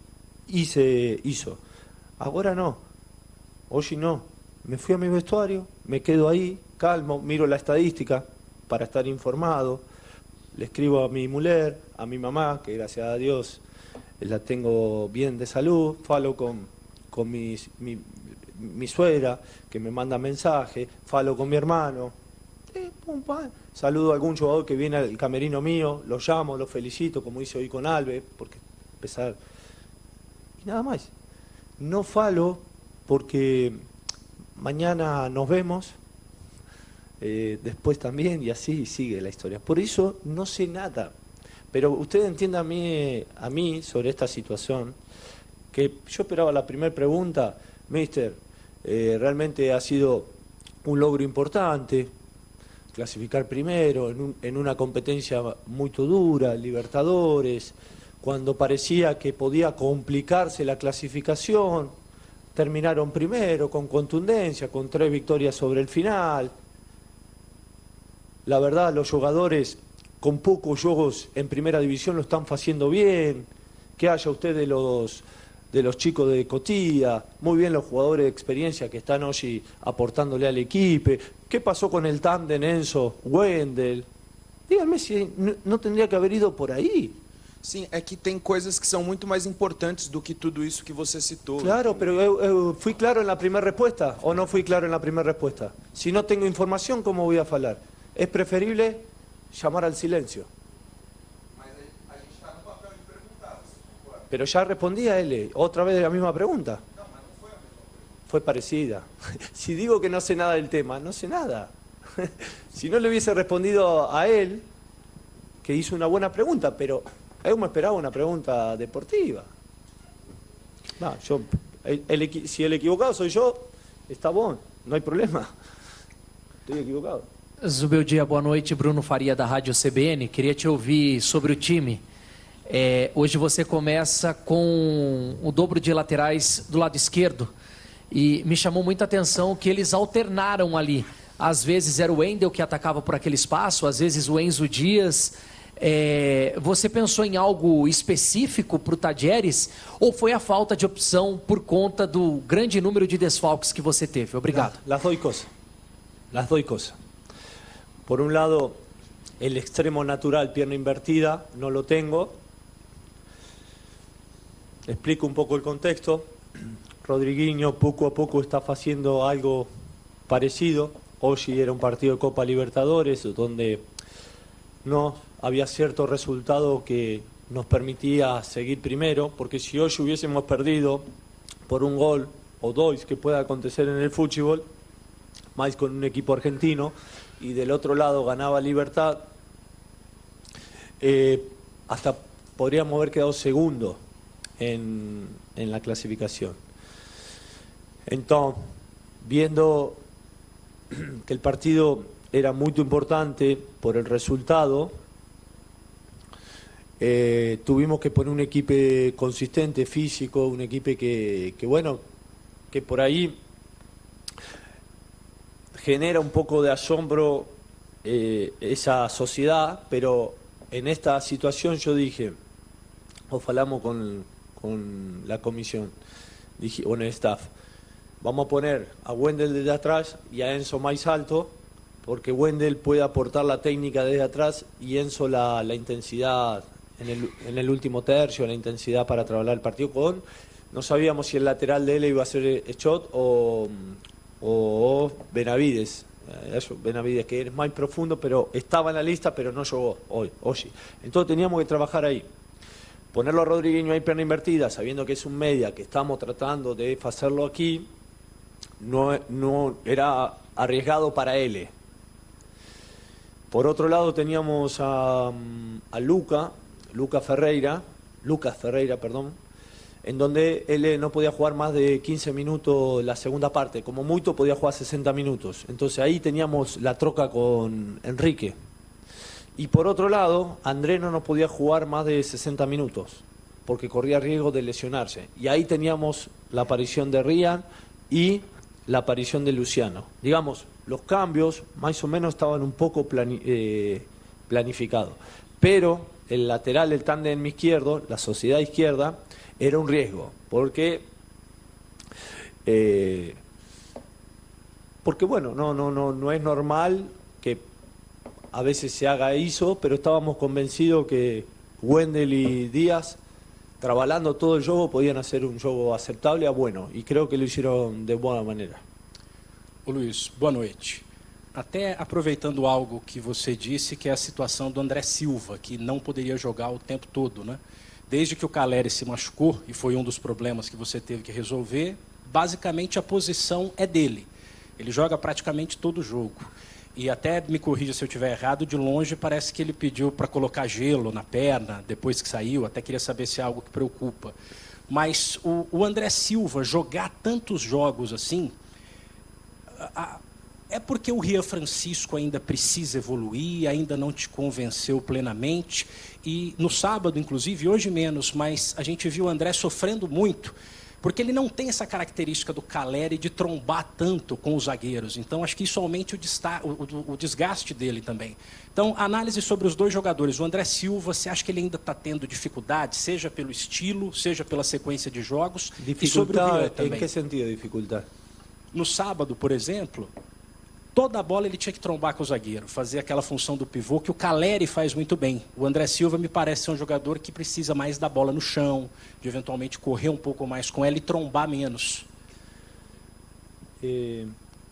hizo. Ahora no. Hoy no. Me fui a mi vestuario, me quedo ahí, calmo, miro la estadística para estar informado. Le escribo a mi mujer, a mi mamá, que gracias a Dios la tengo bien de salud. Falo con mi suegra, que me manda mensaje. Falo con mi hermano. Saludo a algún jugador que viene al camerino mío, lo llamo, lo felicito, como hice hoy con Alves, porque empezar. Y nada más. No falo porque mañana nos vemos, después también, y así sigue la historia. Por eso no sé nada. Pero usted entienda a mí sobre esta situación, que yo esperaba la primera pregunta, mister, realmente ha sido un logro importante, clasificar primero en una competencia muy dura, Libertadores, cuando parecía que podía complicarse la clasificación, terminaron primero con contundencia, con 3 victorias sobre el final. La verdad, los jugadores con pocos juegos en primera división lo están haciendo bien, que haya usted de los chicos de Cotilla, muy bien los jugadores de experiencia que están hoy aportándole al equipo. ¿Qué pasó con el tándem Enzo, Wendel? Díganme si no tendría que haber ido por ahí. Sim, é que tem coisas que são muito mais importantes do que tudo isso que você citou. Claro, pero eu fui claro en la primera respuesta o no fui claro en la primera respuesta. Si no tengo información, ¿cómo voy a hablar? Es preferible llamar al silencio. Pero ya respondí a él, otra vez la misma pregunta. Fue parecida. Si digo que no sé nada del tema, no sé nada. Si no le hubiese respondido a él, que hizo una buena pregunta, pero yo me esperaba una pregunta deportiva. No, si el equivocado soy yo, está bueno, no hay problema. Estoy equivocado. Zubeldia, boa noite. Bruno Faria, da Rádio CBN. Queria te ouvir sobre o time. Hoje você começa com o dobro de laterais do lado esquerdo e me chamou muita atenção que eles alternaram ali. Às vezes era o Wendel que atacava por aquele espaço, às vezes o Enzo Dias. Você pensou em algo específico para o Tadieres ou foi a falta de opção por conta do grande número de desfalques que você teve? Obrigado. Las doy cosas. Por un lado, el extremo natural, pierna invertida, no lo tengo. Explico un poco el contexto. Rodriguinho poco a poco está haciendo algo parecido. Hoy era un partido de Copa Libertadores donde no había cierto resultado que nos permitía seguir primero, porque si hoy hubiésemos perdido por un gol o dos que pueda acontecer en el fútbol, más con un equipo argentino, y del otro lado ganaba Libertad, hasta podríamos haber quedado segundo en la clasificación. Entonces, viendo que el partido era muy importante por el resultado, tuvimos que poner un equipo consistente, físico, un equipo que por ahí genera un poco de asombro esa sociedad, pero en esta situación yo dije, hablamos con la comisión, dije, con el staff, vamos a poner a Wendel desde atrás y a Enzo más alto, porque Wendel puede aportar la técnica desde atrás y Enzo la intensidad en el último tercio, la intensidad para trabajar el partido no sabíamos si el lateral de él iba a ser Schott o Benavides. Benavides, que es más profundo, pero estaba en la lista, pero no jugó hoy. Entonces teníamos que trabajar ahí. Ponerlo a Rodriguinho ahí pierna invertida, sabiendo que es un media, que estamos tratando de hacerlo aquí, no era arriesgado para él. Por otro lado teníamos a Lucas Ferreira, en donde él no podía jugar más de 15 minutos la segunda parte, como mucho podía jugar 60 minutos. Entonces ahí teníamos la troca con Enrique. Y por otro lado, Andrés no nos podía jugar más de 60 minutos, porque corría riesgo de lesionarse. Y ahí teníamos la aparición de Rian y la aparición de Luciano. Digamos, los cambios más o menos estaban un poco planificados. Pero el lateral, el tándem izquierdo, la sociedad izquierda, era un riesgo, porque bueno, no es normal que a veces se haga eso, pero estábamos convencidos que Wendel y Díaz, trabajando todo el juego, podían hacer un juego aceptable a bueno, e creo que lo hicieron de boa maneira. Ô Luiz, boa noite. Até aproveitando algo que você disse, que é a situação do André Silva, que não poderia jogar o tempo todo, né? Desde que o Caleri se machucou, e foi um dos problemas que você teve que resolver, basicamente a posição é dele. Ele joga praticamente todo o jogo. E até, me corrija se eu estiver errado, de longe parece que ele pediu para colocar gelo na perna, depois que saiu, até queria saber se é algo que preocupa. Mas o André Silva jogar tantos jogos assim, é porque o Rian Francisco ainda precisa evoluir, ainda não te convenceu plenamente. E no sábado, inclusive, hoje menos, mas a gente viu o André sofrendo muito, porque ele não tem essa característica do Caleri de trombar tanto com os zagueiros. Então, acho que isso aumenta o desgaste dele também. Então, análise sobre os dois jogadores. O André Silva, você acha que ele ainda está tendo dificuldade, seja pelo estilo, seja pela sequência de jogos? E sobre o Rian também. Em que sentido dificuldade? No sábado, por exemplo, toda a bola ele tinha que trombar com o zagueiro, fazer aquela função do pivô que o Caleri faz muito bem. O André Silva me parece ser um jogador que precisa mais da bola no chão, de eventualmente correr um pouco mais com ela e trombar menos.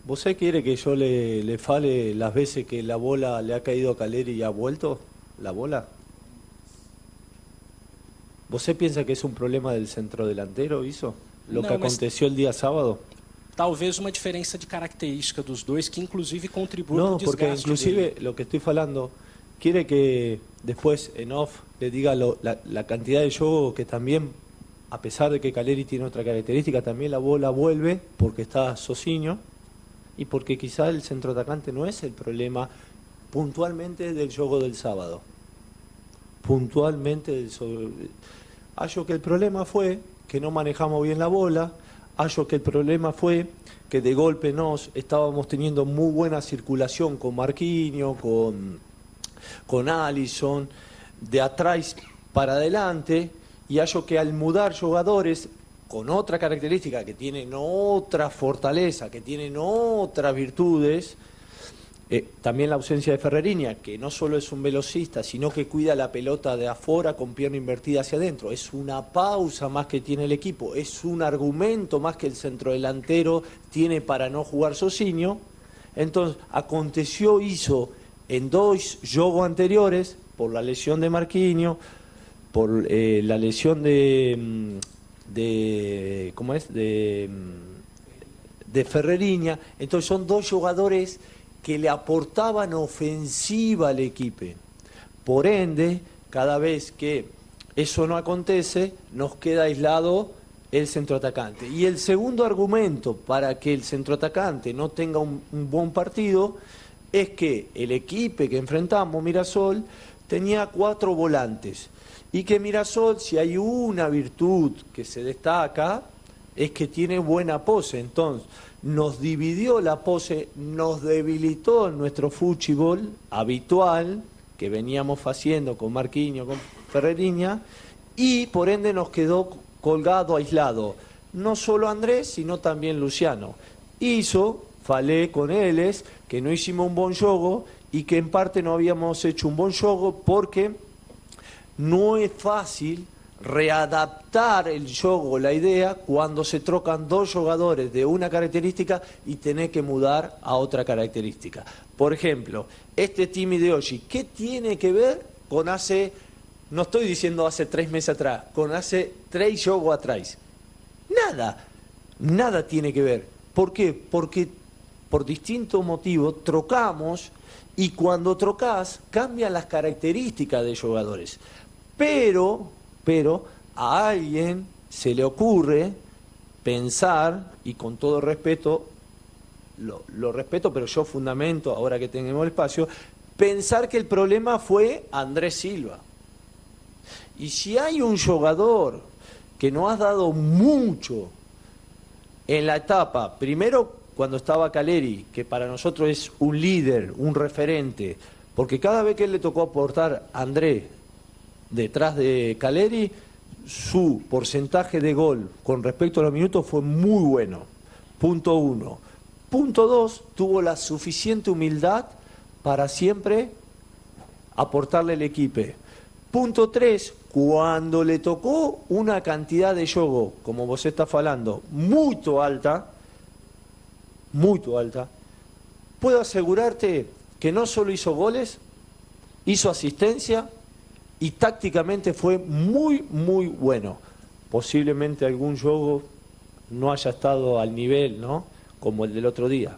¿Você quiere que yo le fale las veces que la bola le ha caído a Caleri y ha vuelto la bola? ¿Você piensa que es un problema del centrodelantero eso? Lo que aconteció el día sábado? Talvez uma diferença de característica dos dois que inclusive contribui no, no desgaste porque inclusive dele. Lo que estoy falando, quiere que después en off le diga la cantidad de juego que también, a pesar de que Caleri tiene otra característica, también la bola vuelve porque está Socinho y porque quizá el centroatacante no es el problema puntualmente del juego del sábado. Puntualmente hallo que el problema fue que no manejamos bien la bola. Hallo que el problema fue que de golpe estábamos teniendo muy buena circulación con Marquinhos, con Alisson, de atrás para adelante, y hallo que al mudar jugadores con otra característica, que tienen otra fortaleza, que tienen otras virtudes, también la ausencia de Ferreirinha, que no solo es un velocista, sino que cuida la pelota de afuera con pierna invertida hacia adentro. Es una pausa más que tiene el equipo, es un argumento más que el centrodelantero tiene para no jugar Socinho. Entonces, hizo en dos juegos anteriores, por la lesión de Marquinhos, por la lesión de Ferreirinha. Entonces son dos jugadores que le aportaban ofensiva al equipo. Por ende, cada vez que eso no acontece, nos queda aislado el centroatacante. Y el segundo argumento para que el centroatacante no tenga un buen partido es que el equipo que enfrentamos, Mirasol, tenía 4 volantes. Y que Mirasol, si hay una virtud que se destaca, es que tiene buena pose. Entonces, nos dividió la pose, nos debilitó nuestro fútbol habitual que veníamos haciendo con Marquinhos, con Ferreirinha, y por ende nos quedó colgado, aislado, no solo Andrés, sino también Luciano. Falé con ellos que no hicimos un buen juego y que en parte no habíamos hecho un buen juego porque no es fácil readaptar el juego, la idea, cuando se trocan dos jugadores de una característica y tenés que mudar a otra característica. Por ejemplo, este Team de hoy, ¿qué tiene que ver con hace, no estoy diciendo hace 3 meses atrás, con hace 3 juegos atrás? Nada tiene que ver. ¿Por qué? Porque por distintos motivos trocamos y cuando trocas cambian las características de jugadores. Pero a alguien se le ocurre pensar, y con todo respeto, lo respeto, pero yo fundamento, ahora que tenemos el espacio, pensar que el problema fue Andrés Silva. Y si hay un jugador que no has dado mucho en la etapa, primero cuando estaba Caleri, que para nosotros es un líder, un referente, porque cada vez que él le tocó aportar a Andrés detrás de Caleri, su porcentaje de gol con respecto a los minutos fue muy bueno. Punto 1. Punto 2, tuvo la suficiente humildad para siempre aportarle al equipo. Punto 3, cuando le tocó una cantidad de juego, como vos estás hablando, muy alta, puedo asegurarte que no solo hizo goles, hizo asistencia y tácticamente fue muy bueno. Posiblemente algún juego no haya estado al nivel, ¿no?, como el del otro día,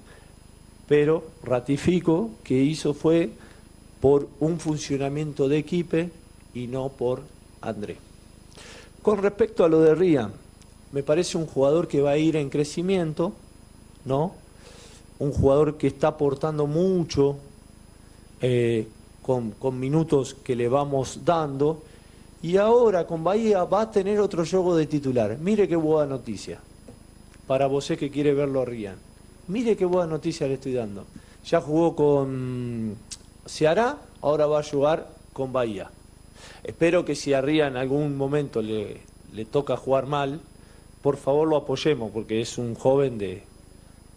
pero ratifico que hizo fue por un funcionamiento de equipo y no por Andrés. Con respecto a lo de Rian, me parece un jugador que va a ir en crecimiento, ¿no? Un jugador que está aportando mucho con minutos que le vamos dando, y ahora con Bahía va a tener otro juego de titular. Mire qué buena noticia para vos que quiere verlo a Rian. Mire qué buena noticia le estoy dando. Ya jugó con Ceará, ahora va a jugar con Bahía. Espero que si a Rian en algún momento le toca jugar mal, por favor lo apoyemos, porque es un joven de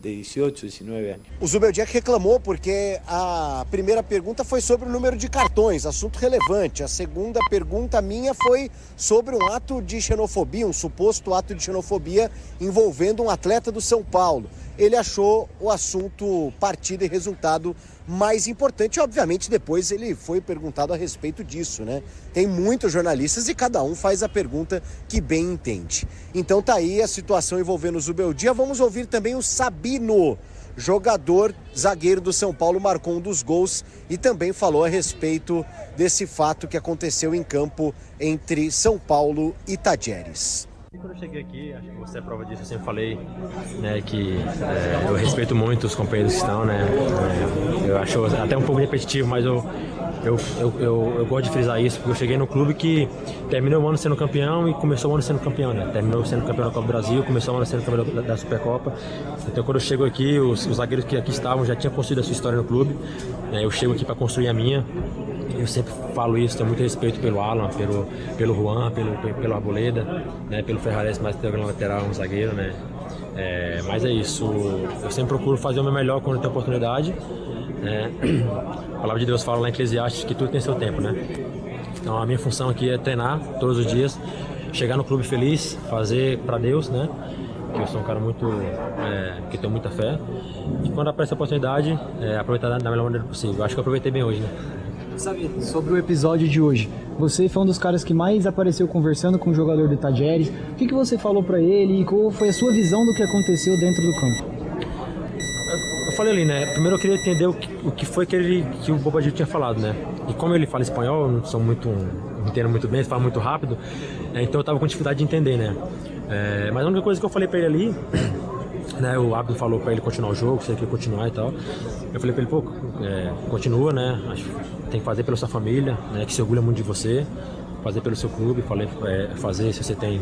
18, 19 anos. O Zubeldia reclamou porque a primeira pergunta foi sobre o número de cartões, assunto relevante. A segunda pergunta minha foi sobre um ato de xenofobia, um suposto ato de xenofobia envolvendo um atleta do São Paulo. Ele achou o assunto partida e resultado mais importante. Obviamente, depois ele foi perguntado a respeito disso, né? Tem muitos jornalistas e cada um faz a pergunta que bem entende. Então tá aí a situação envolvendo o Zubeldia. Vamos ouvir também o Sabino, jogador, zagueiro do São Paulo, marcou um dos gols e também falou a respeito desse fato que aconteceu em campo entre São Paulo e Tajeres. Quando eu cheguei aqui, acho que você é prova disso, eu sempre falei, né, que eu respeito muito os companheiros que estão, né, eu acho até um pouco repetitivo, mas eu gosto de frisar isso, porque eu cheguei no clube que terminou o ano sendo campeão e começou o ano sendo campeão, né, terminou sendo campeão da Copa do Brasil, começou o ano sendo campeão da Supercopa. Então quando eu chego aqui, os zagueiros que aqui estavam já tinham construído a sua história no clube, né, eu chego aqui para construir a minha. Eu sempre falo isso, tenho muito respeito pelo Alan, pelo Juan, pelo Arboleda, né, pelo Ferrares, mais tem na lateral, um zagueiro, né. Mas é isso, eu sempre procuro fazer o meu melhor quando tenho oportunidade, né. A palavra de Deus fala lá em Eclesiastes que tudo tem seu tempo, né. Então a minha função aqui é treinar todos os dias, chegar no clube feliz, fazer para Deus, né. Que eu sou um cara muito, que tenho muita fé, e quando aparece a oportunidade, aproveitar da melhor maneira possível. Eu acho que eu aproveitei bem hoje, né. Sabe, sobre o episódio de hoje, você foi um dos caras que mais apareceu conversando com o jogador do Tajeres. O que você falou pra ele e qual foi a sua visão do que aconteceu dentro do campo? Eu falei ali, né? Primeiro eu queria entender o que foi que o Bobadilha tinha falado, né? E como ele fala espanhol, não entendo muito bem, ele fala muito rápido, então eu tava com dificuldade de entender, né? Mas a única coisa que eu falei pra ele ali, né, o árbitro falou pra ele continuar o jogo, se ele quer continuar e tal. Eu falei pra ele, pô, continua, né? Acho que tem que fazer pela sua família, né? Que se orgulha muito de você, fazer pelo seu clube, falei, fazer, se você tem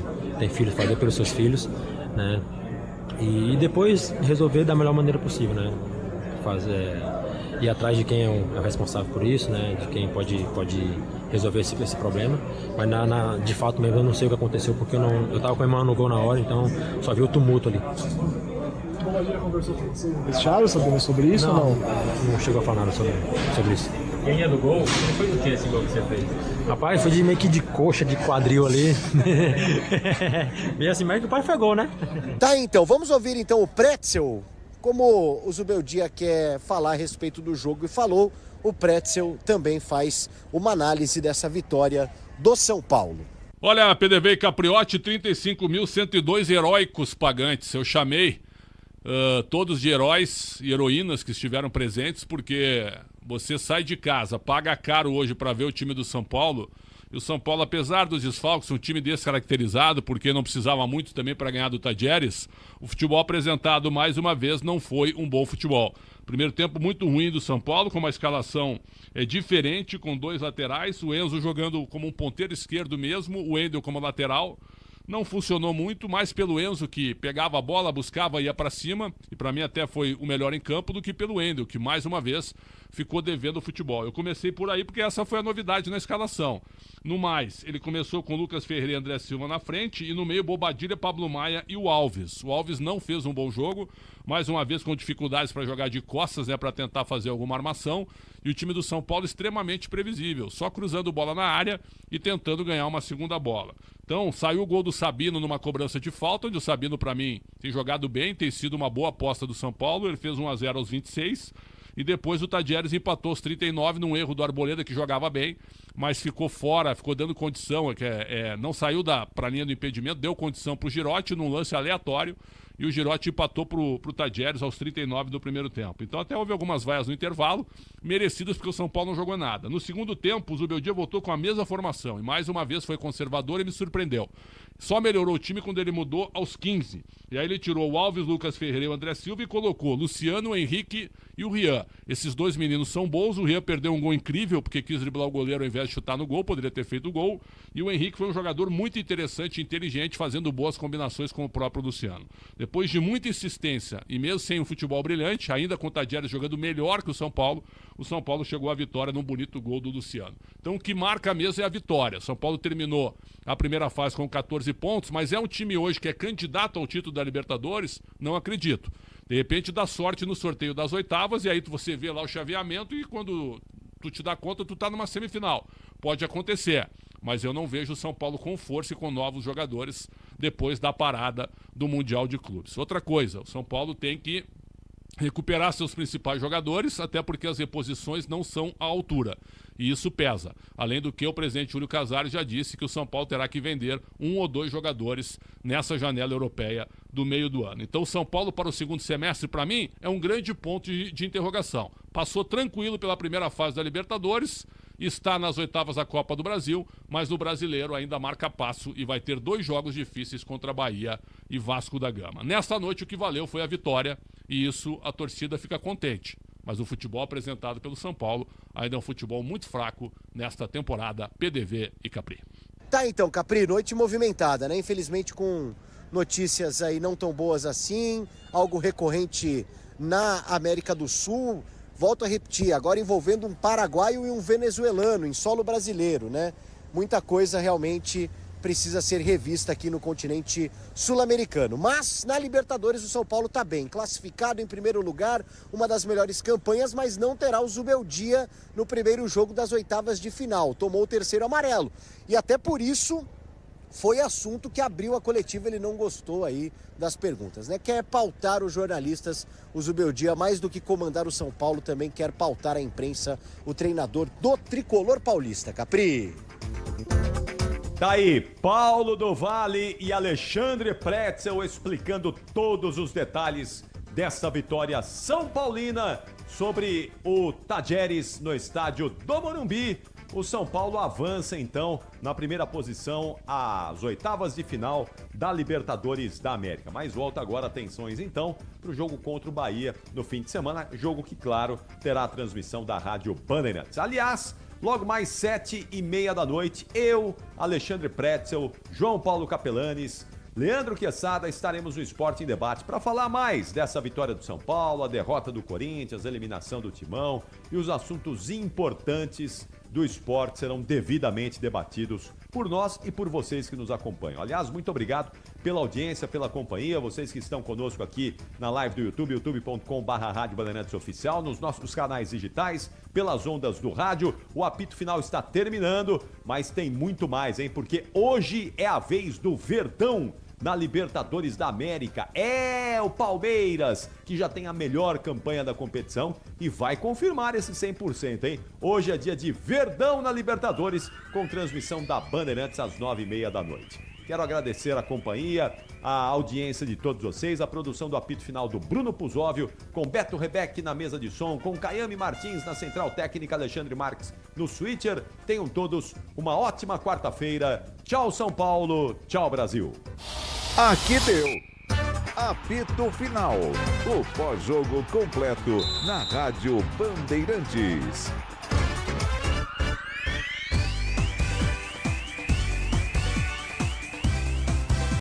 filhos, fazer pelos seus filhos, né? E depois resolver da melhor maneira possível, né? Ir atrás de quem é o responsável por isso, né? De quem pode resolver esse problema. Mas de fato mesmo eu não sei o que aconteceu, porque eu tava com a irmã no gol na hora, então só vi o tumulto ali. Bobadilha conversou com você no vestiário sobre isso ou não? Não chegou a falar nada sobre isso. Quem é do gol? Foi do que esse gol que você fez? Rapaz, foi meio que de coxa, de quadril ali. Meio assim, mas o pai foi gol, né? Tá, então, vamos ouvir então o Pretzel. Como o Zubeldia quer falar a respeito do jogo e falou, o Pretzel também faz uma análise dessa vitória do São Paulo. Olha, PDV e Capriotti, 35.102 heróicos pagantes. Eu chamei todos de heróis e heroínas que estiveram presentes, porque você sai de casa, paga caro hoje para ver o time do São Paulo. E o São Paulo, apesar dos desfalques, um time descaracterizado, porque não precisava muito também para ganhar do Tadieres, o futebol apresentado mais uma vez não foi um bom futebol. Primeiro tempo muito ruim do São Paulo, com uma escalação diferente, com 2 laterais, o Enzo jogando como um ponteiro esquerdo mesmo, o Wendel como lateral. Não funcionou muito, mais pelo Enzo, que pegava a bola, buscava, ia para cima, e para mim até foi o melhor em campo, do que pelo Wendel, que mais uma vez ficou devendo o futebol. Eu comecei por aí porque essa foi a novidade na escalação. No mais, ele começou com Lucas Ferreira e André Silva na frente, e no meio Bobadilha, Pablo Maia e o Alves. O Alves não fez um bom jogo, mais uma vez com dificuldades para jogar de costas, para tentar fazer alguma armação, e o time do São Paulo extremamente previsível, só cruzando bola na área e tentando ganhar uma segunda bola. Então, saiu o gol do Sabino numa cobrança de falta, onde o Sabino, para mim, tem jogado bem, tem sido uma boa aposta do São Paulo. Ele fez 1-0 aos 26, e depois o Tadieres empatou aos 39 num erro do Arboleda, que jogava bem, mas ficou fora, ficou dando condição, não saiu para a linha do impedimento, deu condição para o Girotti num lance aleatório, e o Girotti empatou pro Tadieres aos 39 do primeiro tempo. Então até houve algumas vaias no intervalo, merecidas porque o São Paulo não jogou nada. No segundo tempo, o Zubeldia voltou com a mesma formação, e mais uma vez foi conservador e me surpreendeu. Só melhorou o time quando ele mudou aos 15. E aí ele tirou o Alves, Lucas Ferreira e o André Silva e colocou Luciano, o Henrique e o Rian. Esses 2 meninos são bons. O Rian perdeu um gol incrível porque quis driblar o goleiro ao invés de chutar no gol, poderia ter feito o gol. E o Henrique foi um jogador muito interessante e inteligente, fazendo boas combinações com o próprio Luciano. Depois de muita insistência e mesmo sem um futebol brilhante, ainda com o Tadieres jogando melhor que o São Paulo chegou à vitória num bonito gol do Luciano. Então o que marca mesmo é a vitória. O São Paulo terminou a primeira fase com 14 pontos, mas é um time hoje que é candidato ao título da Libertadores? Não acredito. De repente dá sorte no sorteio das oitavas, e aí você vê lá o chaveamento e quando tu te dá conta, tu tá numa semifinal. Pode acontecer, mas eu não vejo o São Paulo com força e com novos jogadores depois da parada do Mundial de Clubes. Outra coisa, o São Paulo tem que recuperar seus principais jogadores, até porque as reposições não são à altura. E isso pesa. Além do que, o presidente Júlio Casares já disse que o São Paulo terá que vender 1 ou 2 jogadores nessa janela europeia do meio do ano. Então o São Paulo para o segundo semestre, para mim, é um grande ponto de interrogação. Passou tranquilo pela primeira fase da Libertadores, está nas oitavas da Copa do Brasil, mas no Brasileiro ainda marca passo e vai ter 2 jogos difíceis contra Bahia e Vasco da Gama. Nesta noite o que valeu foi a vitória, e isso a torcida fica contente. Mas o futebol apresentado pelo São Paulo ainda é um futebol muito fraco nesta temporada PDV e Capri. Tá então, Capri, noite movimentada, né? Infelizmente com notícias aí não tão boas assim, algo recorrente na América do Sul. Volto a repetir, agora envolvendo um paraguaio e um venezuelano em solo brasileiro, né? Muita coisa realmente precisa ser revista aqui no continente sul-americano. Mas na Libertadores o São Paulo está bem, classificado em primeiro lugar, uma das melhores campanhas, mas não terá o Zubeldia no primeiro jogo das oitavas de final. Tomou o 3º amarelo. E até por isso foi assunto que abriu a coletiva, ele não gostou aí das perguntas, né? Quer pautar os jornalistas, o Zubeldia, mais do que comandar o São Paulo, também quer pautar a imprensa, o treinador do tricolor paulista. Capri. Tá aí, Paulo do Vale e Alexandre Pretzel explicando todos os detalhes dessa vitória São Paulina sobre o Tadieres no estádio do Morumbi. O São Paulo avança então na primeira posição às oitavas de final da Libertadores da América. Mas volta agora atenções então para o jogo contra o Bahia no fim de semana, jogo que, claro, terá a transmissão da Rádio Bandeirantes. Aliás, logo mais 7h30 da noite, eu, Alexandre Pretzel, João Paulo Capelanes, Leandro Quesada, estaremos no Esporte em Debate para falar mais dessa vitória do São Paulo, a derrota do Corinthians, a eliminação do Timão e os assuntos importantes do esporte serão devidamente debatidos por nós e por vocês que nos acompanham. Aliás, muito obrigado pela audiência, pela companhia, vocês que estão conosco aqui na live do YouTube, youtube.com/Rádio Bandeirantes Oficial, nos nossos canais digitais, pelas ondas do rádio. O apito final está terminando, mas tem muito mais, hein? Porque hoje é a vez do Verdão na Libertadores da América. É o Palmeiras, que já tem a melhor campanha da competição e vai confirmar esse 100%, hein? Hoje é dia de Verdão na Libertadores, com transmissão da Bandeirantes às 9h30 da noite. Quero agradecer a companhia, a audiência de todos vocês, a produção do apito final do Bruno Puzóvio, com Beto Rebeck na mesa de som, com Caiame Martins na central técnica, Alexandre Marques no switcher. Tenham todos uma ótima quarta-feira. Tchau, São Paulo. Tchau, Brasil. Aqui deu. Apito final. O pós-jogo completo na Rádio Bandeirantes.